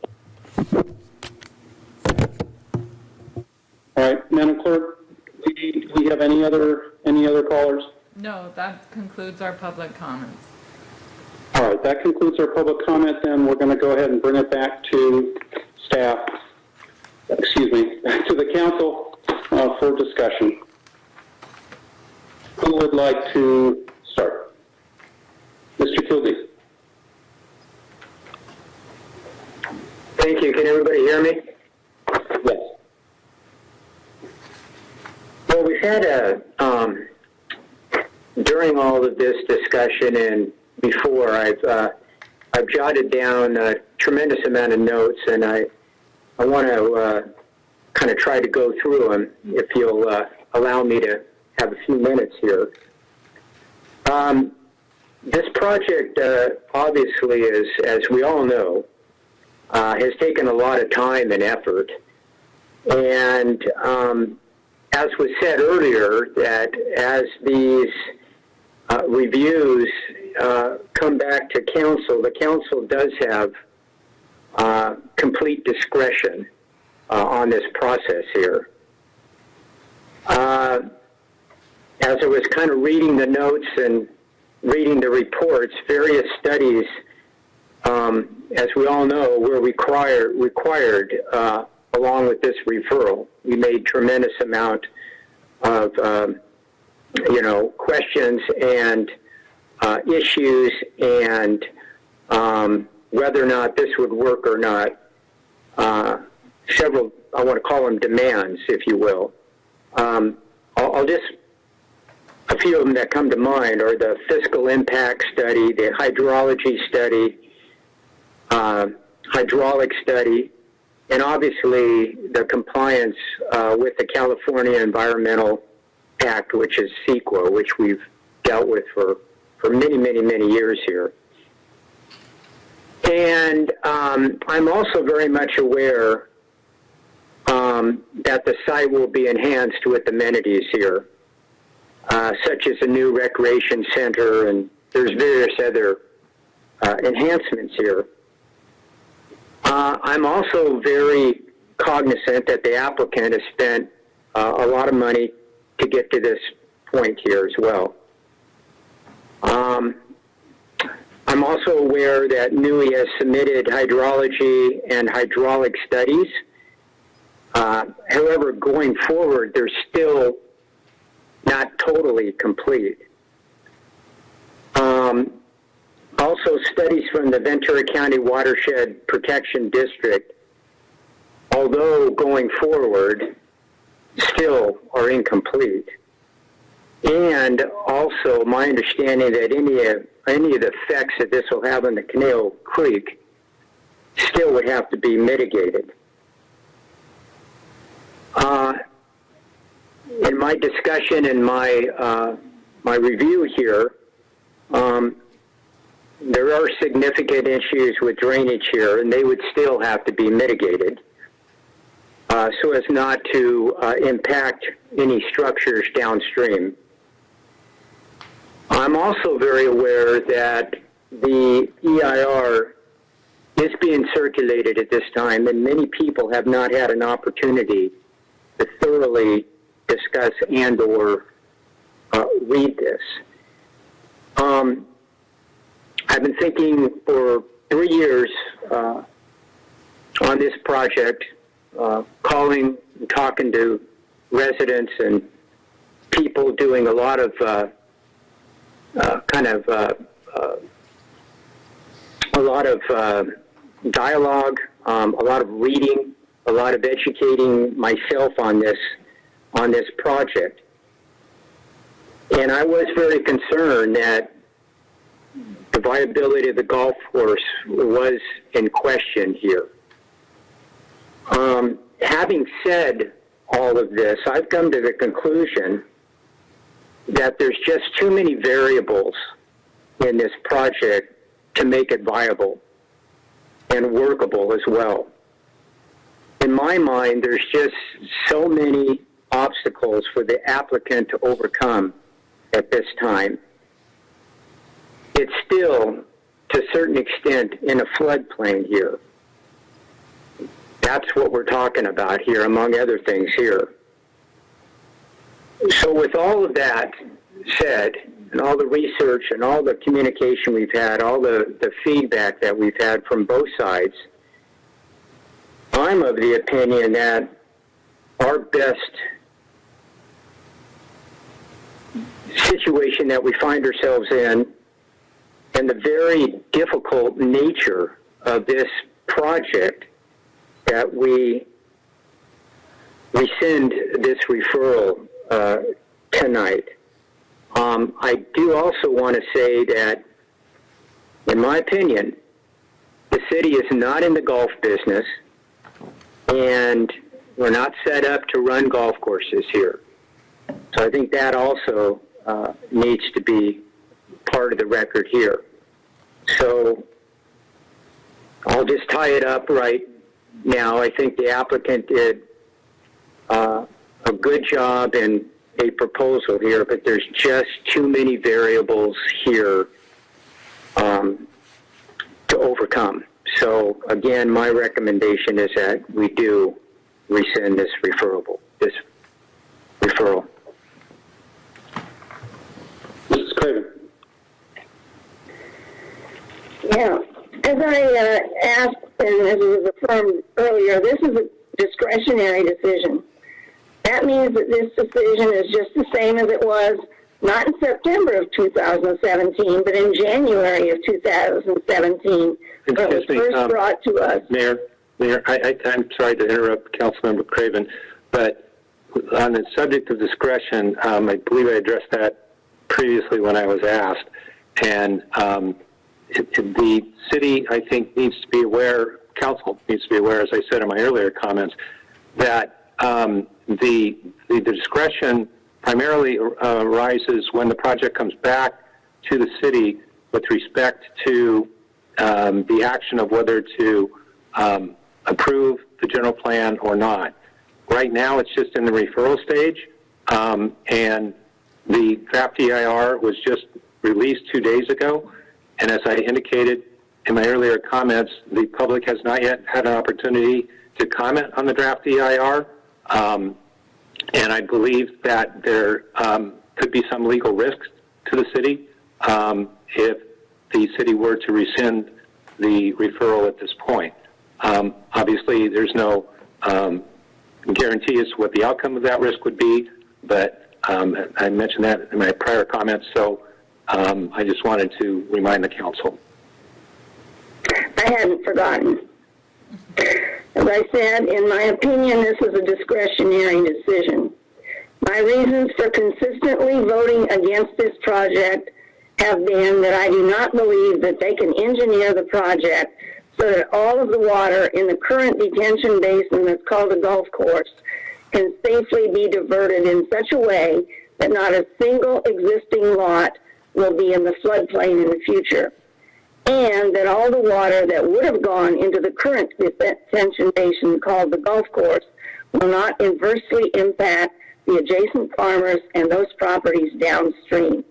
All right, Madam Clerk, do we have any other callers? No, that concludes our public comments. All right, that concludes our public comment. Then we're going to go ahead and bring it back to staff, excuse me, to the council for discussion. Who would like to start? Mr. Kildee. Thank you. Can everybody hear me? Yes. Well, we've had during all of this discussion and before, I've jotted down a tremendous amount of notes, and I want to kind of try to go through them if you'll allow me to have a few minutes here. This project obviously is, as we all know, has taken a lot of time and effort. And as was said earlier, that as these reviews come back to council, the council does have complete discretion on this process here. As I was kind of reading the notes and reading the reports, various studies, as we all know, were required along with this referral. We made tremendous amount of questions and issues and whether or not this would work or not. Several, I want to call them demands, if you will. I'll just, a few of them that come to mind are the fiscal impact study, the hydrology study, hydraulic study, and obviously the compliance with the California Environmental Act, which is CEQA, which we've dealt with for many, many, many years here. And I'm also very much aware that the site will be enhanced with amenities here, such as a new recreation center, and there's various other enhancements here. I'm also very cognizant that the applicant has spent a lot of money to get to this point here as well. I'm also aware that NUI has submitted hydrology and hydraulic studies. However, going forward, they're still not totally complete. Also, studies from the Ventura County Watershed Protection District, although going forward, still are incomplete. And also, my understanding that any of the effects that this will have on the Canal Creek still would have to be mitigated. In my discussion and my review here, there are significant issues with drainage here, and they would still have to be mitigated so as not to impact any structures downstream. I'm also very aware that the EIR is being circulated at this time, and many people have not had an opportunity to thoroughly discuss and or read this. I've been thinking for 3 years on this project, calling and talking to residents and people, doing a lot of dialogue, a lot of reading, a lot of educating myself on this project. And I was very concerned that the viability of the golf course was in question here. Having said all of this, I've come to the conclusion that there's just too many variables in this project to make it viable and workable as well. In my mind, there's just so many obstacles for the applicant to overcome at this time. It's still, to a certain extent, in a floodplain here. That's what we're talking about here, among other things here. So with all of that said, and all the research and all the communication we've had, all the feedback that we've had from both sides, I'm of the opinion that our best situation that we find ourselves in and the very difficult nature of this project, that we rescind this referral tonight. I do also want to say that, in my opinion, the city is not in the golf business, and we're not set up to run golf courses here. So I think that also needs to be part of the record here. So I'll just tie it up right now. I think the applicant did a good job in a proposal here, but there's just too many variables here to overcome. So again, my recommendation is that we do rescind this referral. Mrs. Craven. Yeah, as I asked and as was affirmed earlier, this is a discretionary decision. That means that this decision is just the same as it was, not in September of 2017, but in January of 2017, when it was first brought to us. Mayor, I'm sorry to interrupt Councilmember Craven, but on the subject of discretion, I believe I addressed that previously when I was asked, and the city, I think, needs to be aware, council needs to be aware, as I said in my earlier comments, that the discretion primarily arises when the project comes back to the city with respect to the action of whether to approve the general plan or not. Right now, it's just in the referral stage, and the draft EIR was just released 2 days ago, and as I indicated in my earlier comments, the public has not yet had an opportunity to comment on the draft EIR. And I believe that there could be some legal risks to the city if the city were to rescind the referral at this point. Obviously, there's no guarantee as to what the outcome of that risk would be, but I mentioned that in my prior comments, so I just wanted to remind the council. I hadn't forgotten. As I said, in my opinion, this is a discretionary decision. My reasons for consistently voting against this project have been that I do not believe that they can engineer the project so that all of the water in the current detention basin that's called a golf course can safely be diverted in such a way that not a single existing lot will be in the floodplain in the future, and that all the water that would have gone into the current detention basin called the golf course will not adversely impact the adjacent farmers and those properties downstream.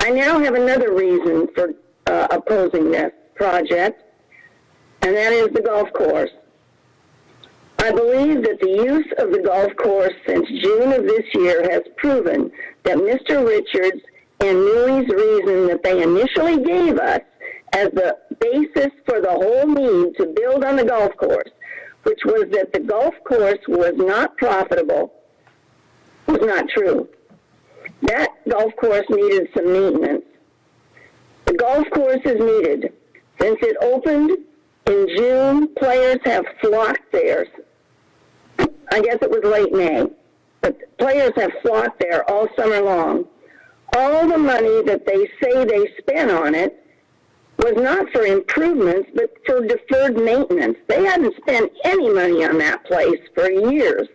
I now have another reason for opposing this project, and that is the golf course. I believe that the use of the golf course since June of this year has proven that Mr. Richards and Newey's reason that they initially gave us as the basis for the whole need to build on the golf course, which was that the golf course was not profitable, was not true. That golf course needed some maintenance. The golf course is needed. Since it opened in June, players have flocked there. I guess it was late May, but players have flocked there all summer long. All the money that they say they spent on it was not for improvements, but for deferred maintenance. They hadn't spent any money on that place for years,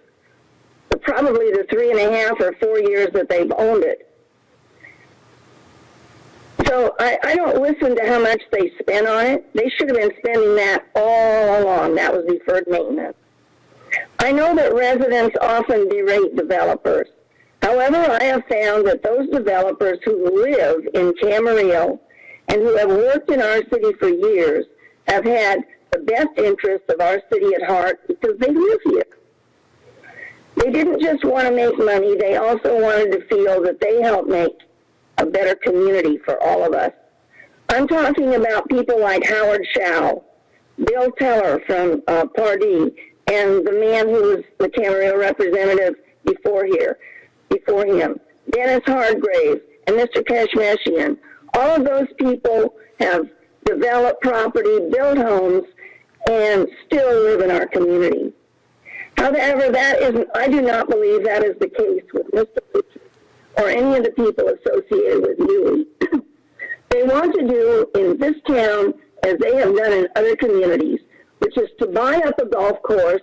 probably the 3.5 or 4 years that they've owned it. So I don't listen to how much they spent on it. They should have been spending that all along. That was deferred maintenance. I know that residents often berate developers. However, I have found that those developers who live in Camarillo and who have worked in our city for years have had the best interests of our city at heart because they live here. They didn't just want to make money, they also wanted to feel that they helped make a better community for all of us. I'm talking about people like Howard Schau, Bill Teller from Pardee, and the man who was the Camarillo representative before him, Dennis Hardgrave, and Mr. Kashmeshian. All of those people have developed property, built homes, and still live in our community. However, I do not believe that is the case with Mr. Richard or any of the people associated with Dewey. They want to do in this town as they have done in other communities, which is to buy up a golf course,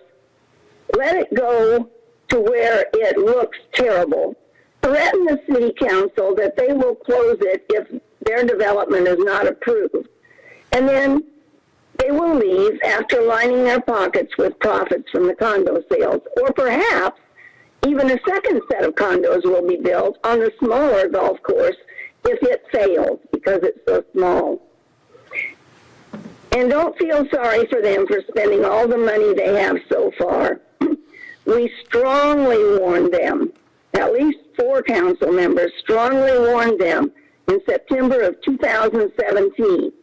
let it go to where it looks terrible, threaten the city council that they will close it if their development is not approved, and then they will leave after lining their pockets with profits from the condo sales. Or perhaps even a second set of condos will be built on the smaller golf course if it fails because it's so small. And don't feel sorry for them for spending all the money they have so far. We strongly warned them, at least 4 council members strongly warned them in September of 2017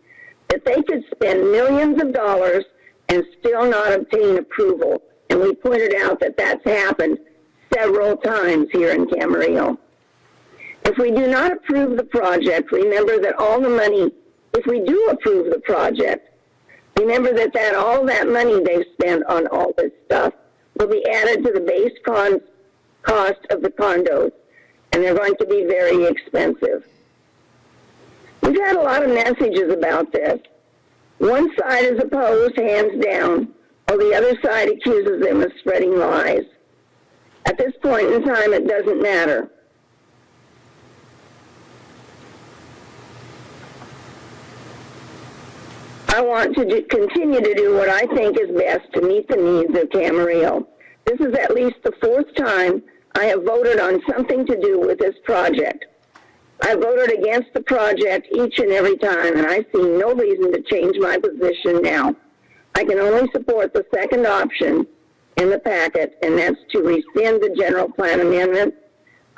that they could spend millions of dollars and still not obtain approval. And we pointed out that that's happened several times here in Camarillo. If we do not approve the project, remember that all the money, if we do approve the project, remember that all that money they've spent on all this stuff will be added to the base cost of the condos, and they're going to be very expensive. We've had a lot of messages about this. One side is opposed, hands down, while the other side accuses them of spreading lies. At this point in time, it doesn't matter. I want to continue to do what I think is best to meet the needs of Camarillo. This is at least the 4th time I have voted on something to do with this project. I voted against the project each and every time, and I see no reason to change my position now. I can only support the second option in the packet, and that's to rescind the General Plan Amendment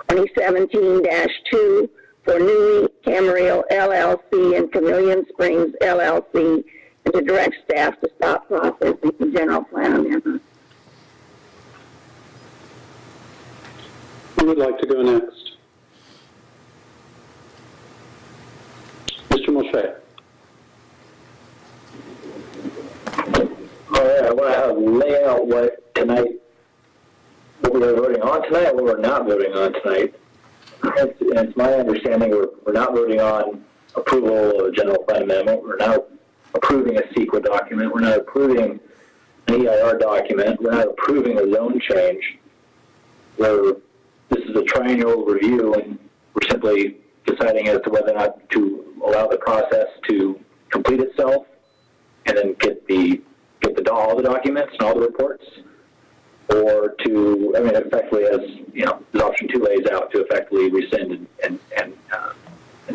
2017-2 for Newey, Camarillo, LLC, and Chameleon Springs, LLC, and to direct staff to stop processing the General Plan Amendment. Who would like to go next? Mr. Mulchay. All right, I want to lay out what we are voting on tonight and what we're not voting on tonight. It's my understanding we're not voting on approval of a general plan amendment. We're not approving a CEQA document. We're not approving an EIR document. We're not approving a zone change. This is a triennial review, and we're simply deciding as to whether or not to allow the process to complete itself and then get all the documents and all the reports, or to, effectively, as option 2 lays out, to effectively rescind and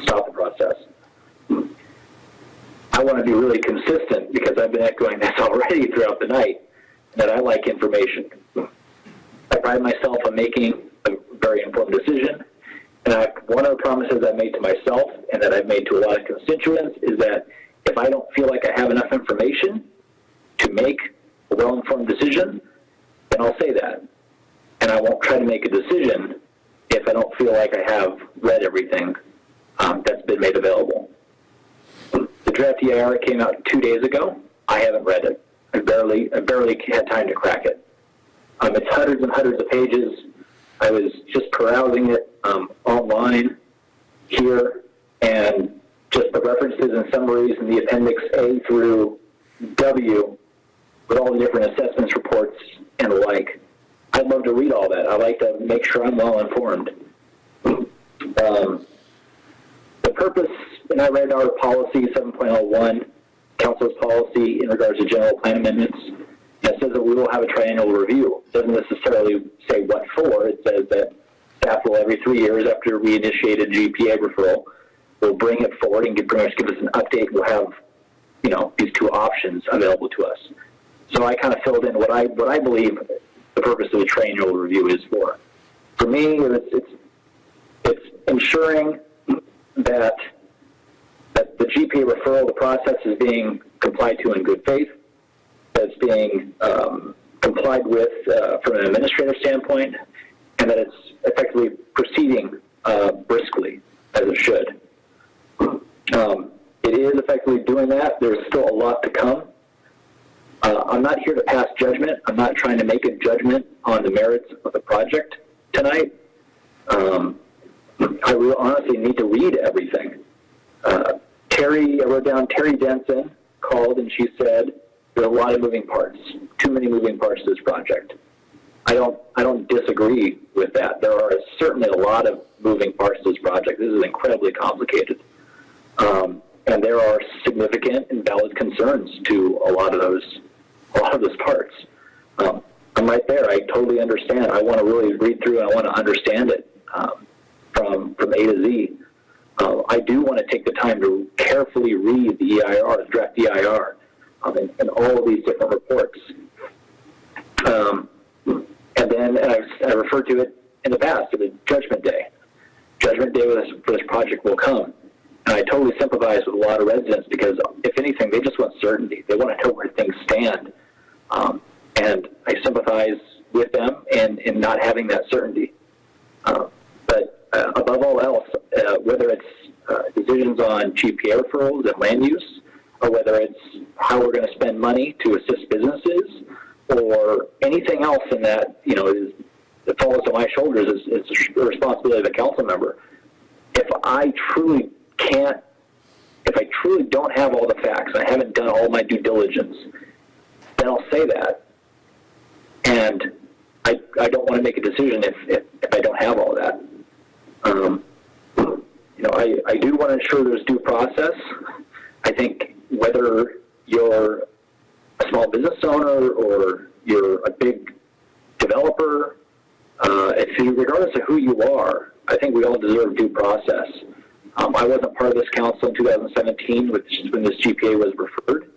stop the process. I want to be really consistent because I've been echoing this already throughout the night, that I like information. I pride myself on making a very informed decision. And one of the promises I've made to myself and that I've made to a lot of constituents is that if I don't feel like I have enough information to make a well-informed decision, then I'll say that. And I won't try to make a decision if I don't feel like I have read everything that's been made available. The draft EIR came out 2 days ago. I haven't read it. I barely had time to crack it. It's hundreds and hundreds of pages. I was just perusing it online here, and just the references and summaries in the Appendix A through W with all the different assessments reports and the like. I'd love to read all that. I like to make sure I'm well informed. The purpose, and I read our policy 7.01, Council's policy in regards to general plan amendments. It says that we will have a triennial review. It doesn't necessarily say what for. It says that staff will, every 3 years after we initiate a GPA referral, will bring it forward and pretty much give us an update. We'll have, these 2 options available to us. So I kind of filled in what I believe the purpose of the triennial review is for. For me, it's ensuring that the GPA referral, the process is being complied to in good faith, that it's being complied with from an administrative standpoint, and that it's effectively proceeding briskly, as it should. It is effectively doing that. There's still a lot to come. I'm not here to pass judgment. I'm not trying to make a judgment on the merits of the project tonight. I really honestly need to read everything. I wrote down Terry Denson called and she said there's a lot of moving parts, too many moving parts to this project. I don't disagree with that. There are certainly a lot of moving parts to this project. This is incredibly complicated. And there are significant and valid concerns to a lot of those parts. I'm right there. I totally understand. I want to really read through and I want to understand it from A to Z. I do want to take the time to carefully read the EIR, the draft EIR, and all of these different reports. And then I referred to it in the past, to the Judgment Day. Judgment Day for this project will come. And I totally sympathize with a lot of residents because, if anything, they just want certainty. They want to know where things stand. And I sympathize with them in not having that certainty. But above all else, whether it's decisions on GPA referrals and land use, or whether it's how we're going to spend money to assist businesses, or anything else in that, that falls on my shoulders, is the responsibility of a council member. If I truly don't have all the facts, I haven't done all my due diligence, then I'll say that. And I don't want to make a decision if I don't have all that. I do want to ensure there's due process. I think whether you're a small business owner or you're a big developer, regardless of who you are, I think we all deserve due process. I wasn't part of this council in 2017 when this GPA was referred.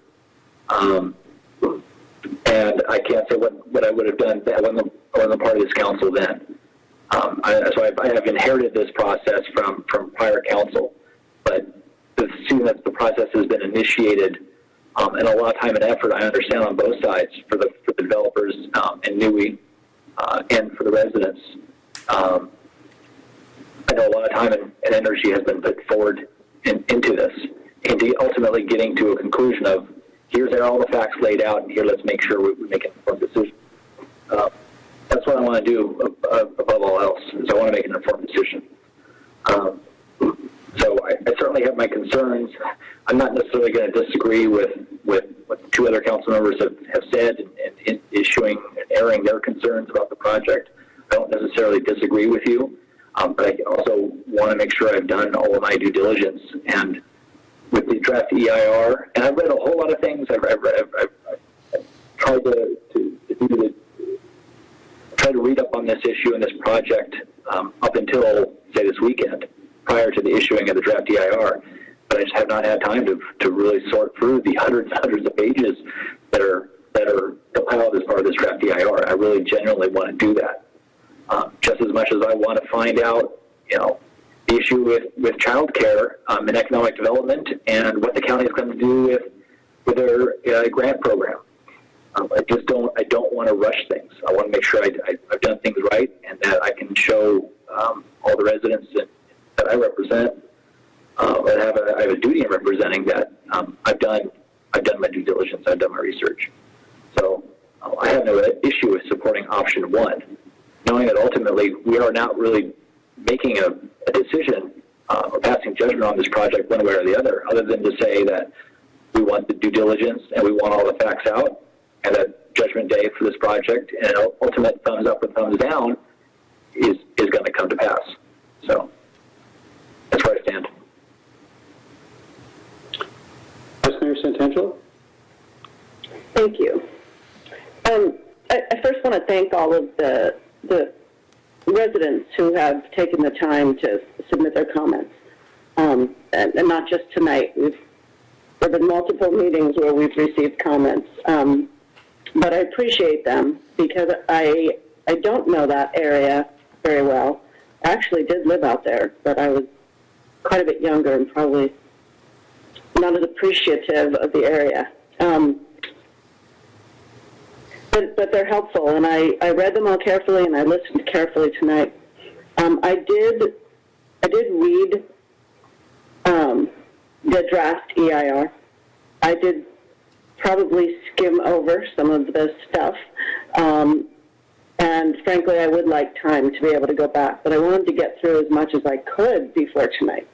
And I can't say what I would have done. I wasn't part of this council then. So I have inherited this process from prior council. But seeing that the process has been initiated and a lot of time and effort, I understand on both sides, for the developers and NUI and for the residents. I know a lot of time and energy has been put forward into this, into ultimately getting to a conclusion of, here's all the facts laid out, and here let's make sure we make an informed decision. That's what I want to do above all else, is I want to make an informed decision. So I certainly have my concerns. I'm not necessarily going to disagree with what two other council members have said and issuing and airing their concerns about the project. I don't necessarily disagree with you, but I also want to make sure I've done all of my due diligence. And with the draft EIR, and I've read a whole lot of things. I've tried to read up on this issue and this project up until, say, this weekend, prior to the issuing of the draft EIR. But I just have not had time to really sort through the hundreds and hundreds of pages that are compiled as part of this draft EIR. I really genuinely want to do that. Just as much as I want to find out, the issue with child care and economic development and what the county is going to do with their grant program. I don't want to rush things. I want to make sure I've done things right and that I can show all the residents that I represent, that I have a duty in representing, that I've done my due diligence, I've done my research. So I have no issue with supporting option one, knowing that ultimately we are not really making a decision or passing judgment on this project one way or the other than to say that we want the due diligence and we want all the facts out, and that Judgment Day for this project and an ultimate thumbs up or thumbs down is going to come to pass. So that's where I stand. Vice Mayor Santangelo? Thank you. I first want to thank all of the residents who have taken the time to submit their comments, and not just tonight. There have been multiple meetings where we've received comments, but I appreciate them because I don't know that area very well. I actually did live out there, but I was quite a bit younger and probably not as appreciative of the area. But they're helpful, and I read them all carefully, and I listened carefully tonight. I did read the draft EIR. I did probably skim over some of the stuff, and frankly, I would like time to be able to go back, but I wanted to get through as much as I could before tonight.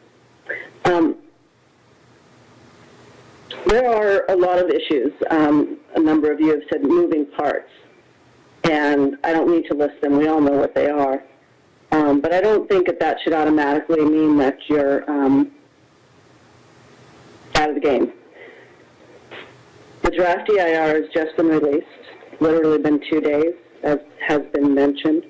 There are a lot of issues. A number of you have said moving parts, and I don't need to list them. We all know what they are. But I don't think that should automatically mean that you're out of the game. The draft EIR has just been released, literally been 2 days, as has been mentioned.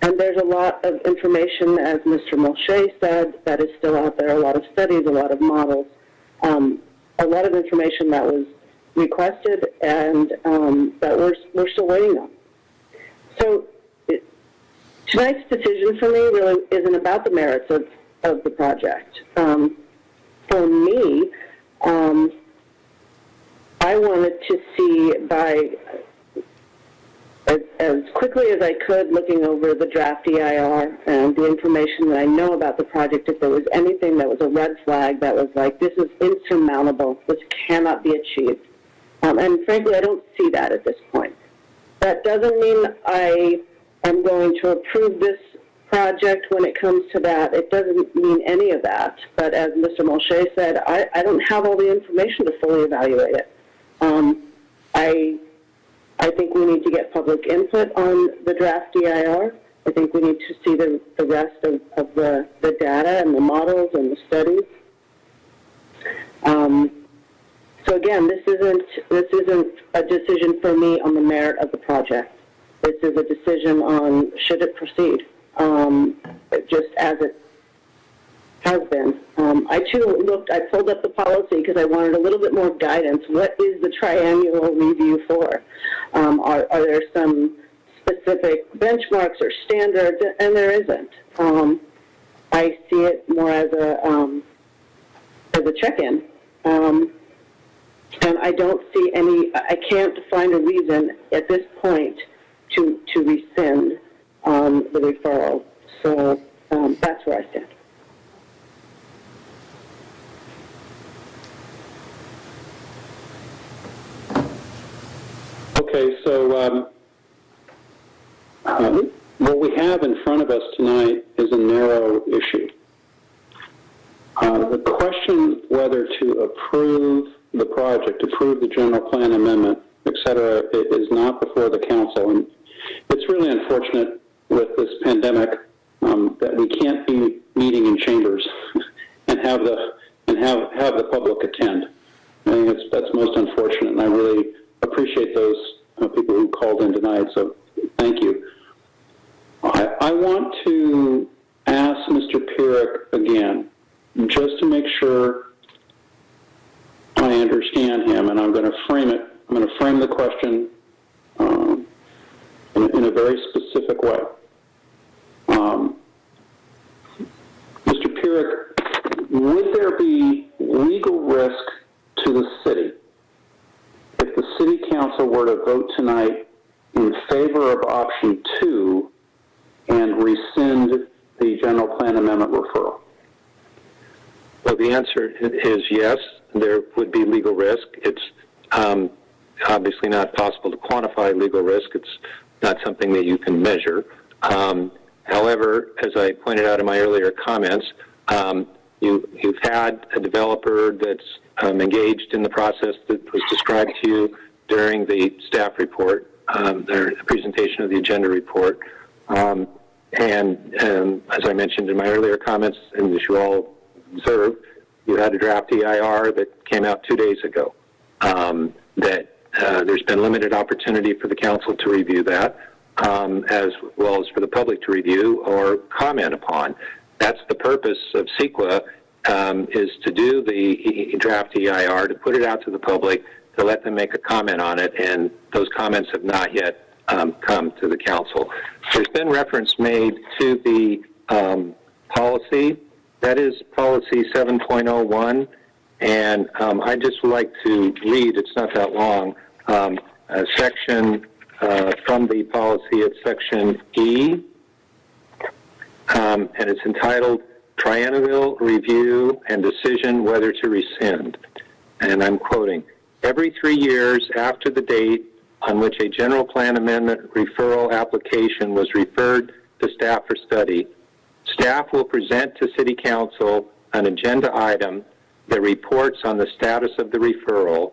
And there's a lot of information, as Mr. Mulchay said, that is still out there, a lot of studies, a lot of models, a lot of information that was requested and that we're still waiting on. So tonight's decision for me really isn't about the merits of the project. For me, I wanted to see by as quickly as I could, looking over the draft EIR and the information that I know about the project, if there was anything that was a red flag that was like, this is insurmountable, this cannot be achieved. And frankly, I don't see that at this point. That doesn't mean I am going to approve this project when it comes to that. It doesn't mean any of that. But as Mr. Mulchay said, I don't have all the information to fully evaluate it. I think we need to get public input on the draft EIR. I think we need to see the rest of the data and the models and the studies. So again, this isn't a decision for me on the merit of the project. This is a decision on should it proceed, just as it has been. I pulled up the policy because I wanted a little bit more guidance. What is the triannual review for? Are there some specific benchmarks or standards? And there isn't. I see it more as a check-in. And I don't see I can't find a reason at this point to rescind the referral. So that's where I stand. Okay, so what we have in front of us tonight is a narrow issue. The question whether to approve the project, approve the general plan amendment, et cetera, is not before the council. And it's really unfortunate with this pandemic that we can't be meeting in chambers and have the public attend. I think that's most unfortunate, and I really appreciate those people who called in tonight, so thank you. I want to ask Mr. Pierrick again, just to make sure I understand him, and I'm going to frame it. I'm going to frame the question in a very specific way. Mr. Pierrick, would there be legal risk to the city if the city council were to vote tonight in favor of option 2 and rescind the general plan amendment referral? Well, the answer is yes, there would be legal risk. It's obviously not possible to quantify legal risk. It's not something that you can measure. However, as I pointed out in my earlier comments, you've had a developer that's engaged in the process that was described to you during the staff report, the presentation of the agenda report. And as I mentioned in my earlier comments, and as you all observed, you had a draft EIR that came out 2 days ago. There's been limited opportunity for the council to review that, as well as for the public to review or comment upon. That's the purpose of CEQA, is to do the draft EIR, to put it out to the public, to let them make a comment on it, and those comments have not yet come to the council. There's been reference made to the policy That is policy 7.01, and I'd just like to read, it's not that long, a section from the policy. It's section E, and it's entitled Triennial Review and Decision Whether to Rescind. And I'm quoting, every 3 years after the date on which a general plan amendment referral application was referred to staff for study, staff will present to City Council an agenda item that reports on the status of the referral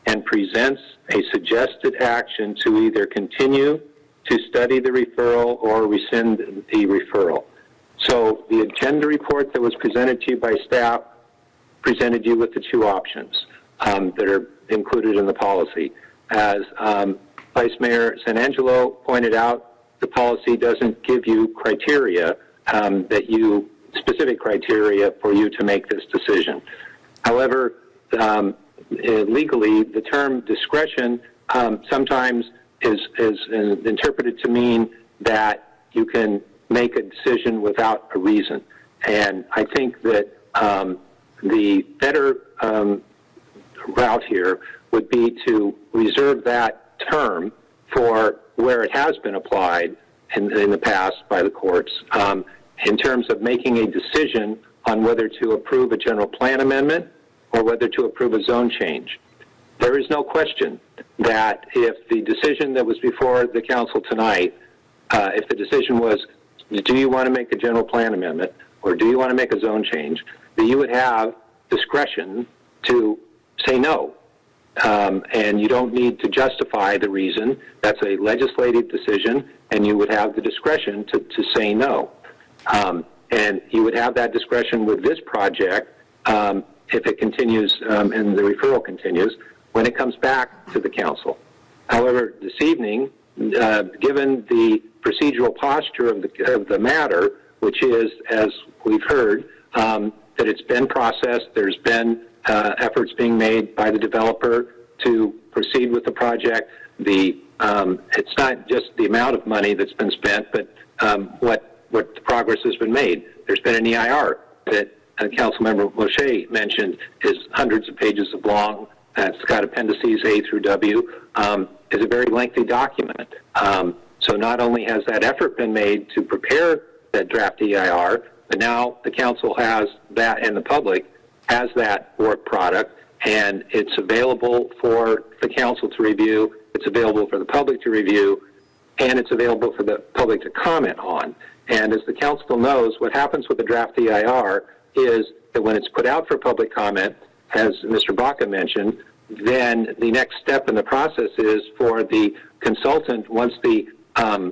and presents a suggested action to either continue to study the referral or rescind the referral. So the agenda report that was presented to you by staff presented you with the two options that are included in the policy. As Vice Mayor Santangelo pointed out, the policy doesn't give you criteria specific criteria for you to make this decision. However, legally, the term discretion sometimes is interpreted to mean that you can make a decision without a reason. And I think that the better route here would be to reserve that term for where it has been applied in the past by the courts in terms of making a decision on whether to approve a general plan amendment or whether to approve a zone change. There is no question that if the decision that was before the council tonight, if the decision was, do you want to make a general plan amendment or do you want to make a zone change, that you would have discretion to say no. And you don't need to justify the reason. That's a legislative decision, and you would have the discretion to say no. And you would have that discretion with this project if it continues and the referral continues when it comes back to the council. However, this evening, given the procedural posture of the matter, which is, as we've heard, that it's been processed, there's been efforts being made by the developer to proceed with the project. It's not just the amount of money that's been spent, but what progress has been made. There's been an EIR that Councilmember Mulchay mentioned is hundreds of pages long. It's got appendices A through W. Is a very lengthy document. So not only has that effort been made to prepare that draft EIR, but now the council has that and the public has that work product, and it's available for the council to review, it's available for the public to review, and it's available for the public to comment on. And as the council knows, what happens with the draft EIR is that when it's put out for public comment, as Mr. Vacca mentioned, then the next step in the process is for the consultant, once the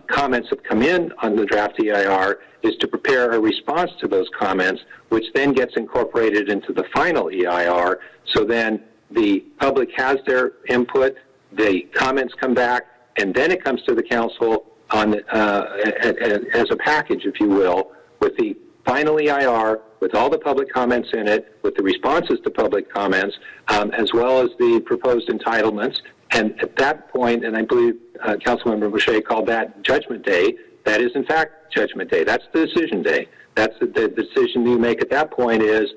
comments have come in on the draft EIR, is to prepare a response to those comments, which then gets incorporated into the final EIR. So then the public has their input, the comments come back, and then it comes to the council on as a package, if you will, with the final EIR, with all the public comments in it, with the responses to public comments, as well as the proposed entitlements. And at that point, and I believe Councilmember Mulchay called that Judgment Day, that is in fact Judgment Day. That's the decision day. That's the decision you make at that point is,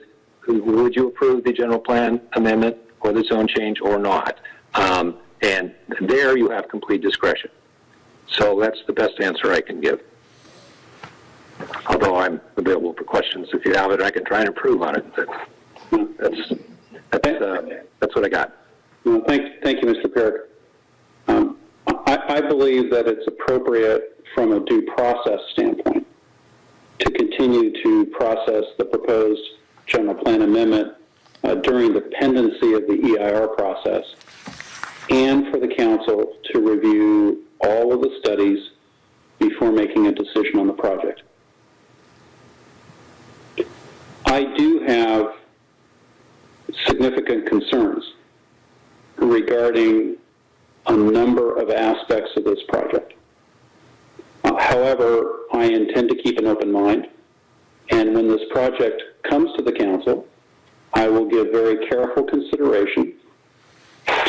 would you approve the general plan amendment or the zone change or not? And there you have complete discretion. So that's the best answer I can give. Although I'm available for questions if you have it, I can try and improve on it. That's what I got. Well, thank you, Mr. Perrick. I believe that it's appropriate from a due process standpoint to continue to process the proposed general plan amendment during the pendency of the EIR process, and for the council to review all of the studies before making a decision on the project. I do have significant concerns regarding a number of aspects of this project. However, I intend to keep an open mind, and when this project comes to the council, I will give very careful consideration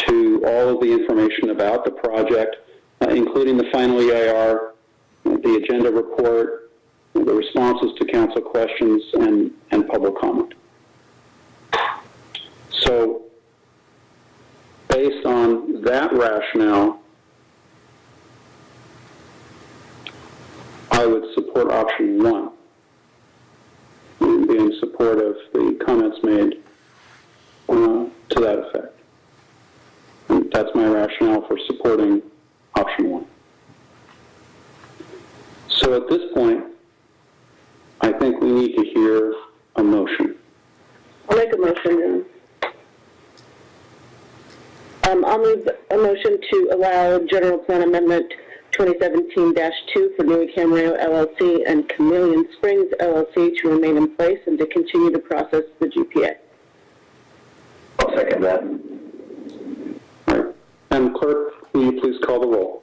to all of the information about the project, including the final EIR, the agenda report, the responses to council questions and public comment. So, based on that rationale, I would support option 1, and be in support of the comments made to that effect. And that's my rationale for supporting option 1. So at this point, I think we need to hear a motion. I'll make a motion then. I'll move a motion to allow General Plan Amendment 2017-2 for Newey Camarillo LLC and Chameleon Springs LLC to remain in place and to continue to process the GPA. I'll second that. All right. Madam Clerk, will you please call the roll?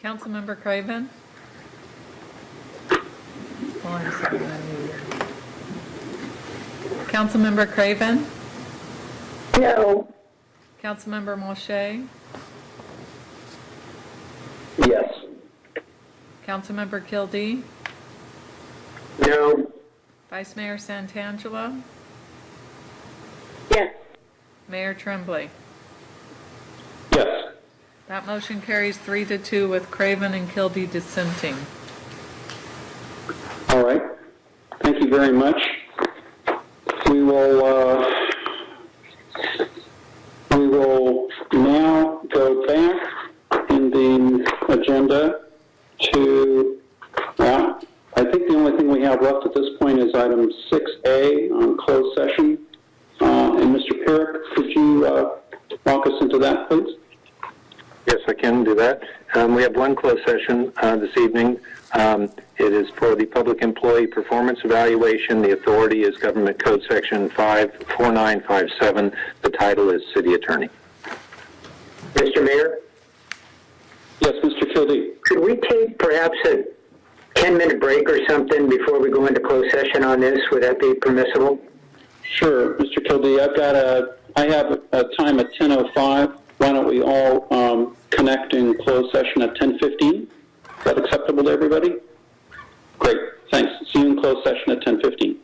Councilmember Craven? Councilmember Craven? No. Councilmember Mulchay? Yes. Councilmember Kildee? No. Vice Mayor Santangelo? Yes. Mayor Trembley? Yes. That motion carries 3-2 with Craven and Kildee dissenting. All right. Thank you very much. We will now go back in the agenda to, I think the only thing we have left at this point is item 6A on closed session. And Mr. Perrick, could you walk us into that, please? Yes, I can do that. We have one closed session this evening. It is for the Public Employee Performance Evaluation. The authority is Government Code Section 54957. The title is City Attorney. Mr. Mayor? Yes, Mr. Kildee. Could we take perhaps a 10-minute break or something before we go into closed session on this? Would that be permissible? Sure, Mr. Kildee. I have a time at 10:05. Why don't we all connect in closed session at 10:15? Is that acceptable to everybody? Great, thanks. See you in closed session at 10:15.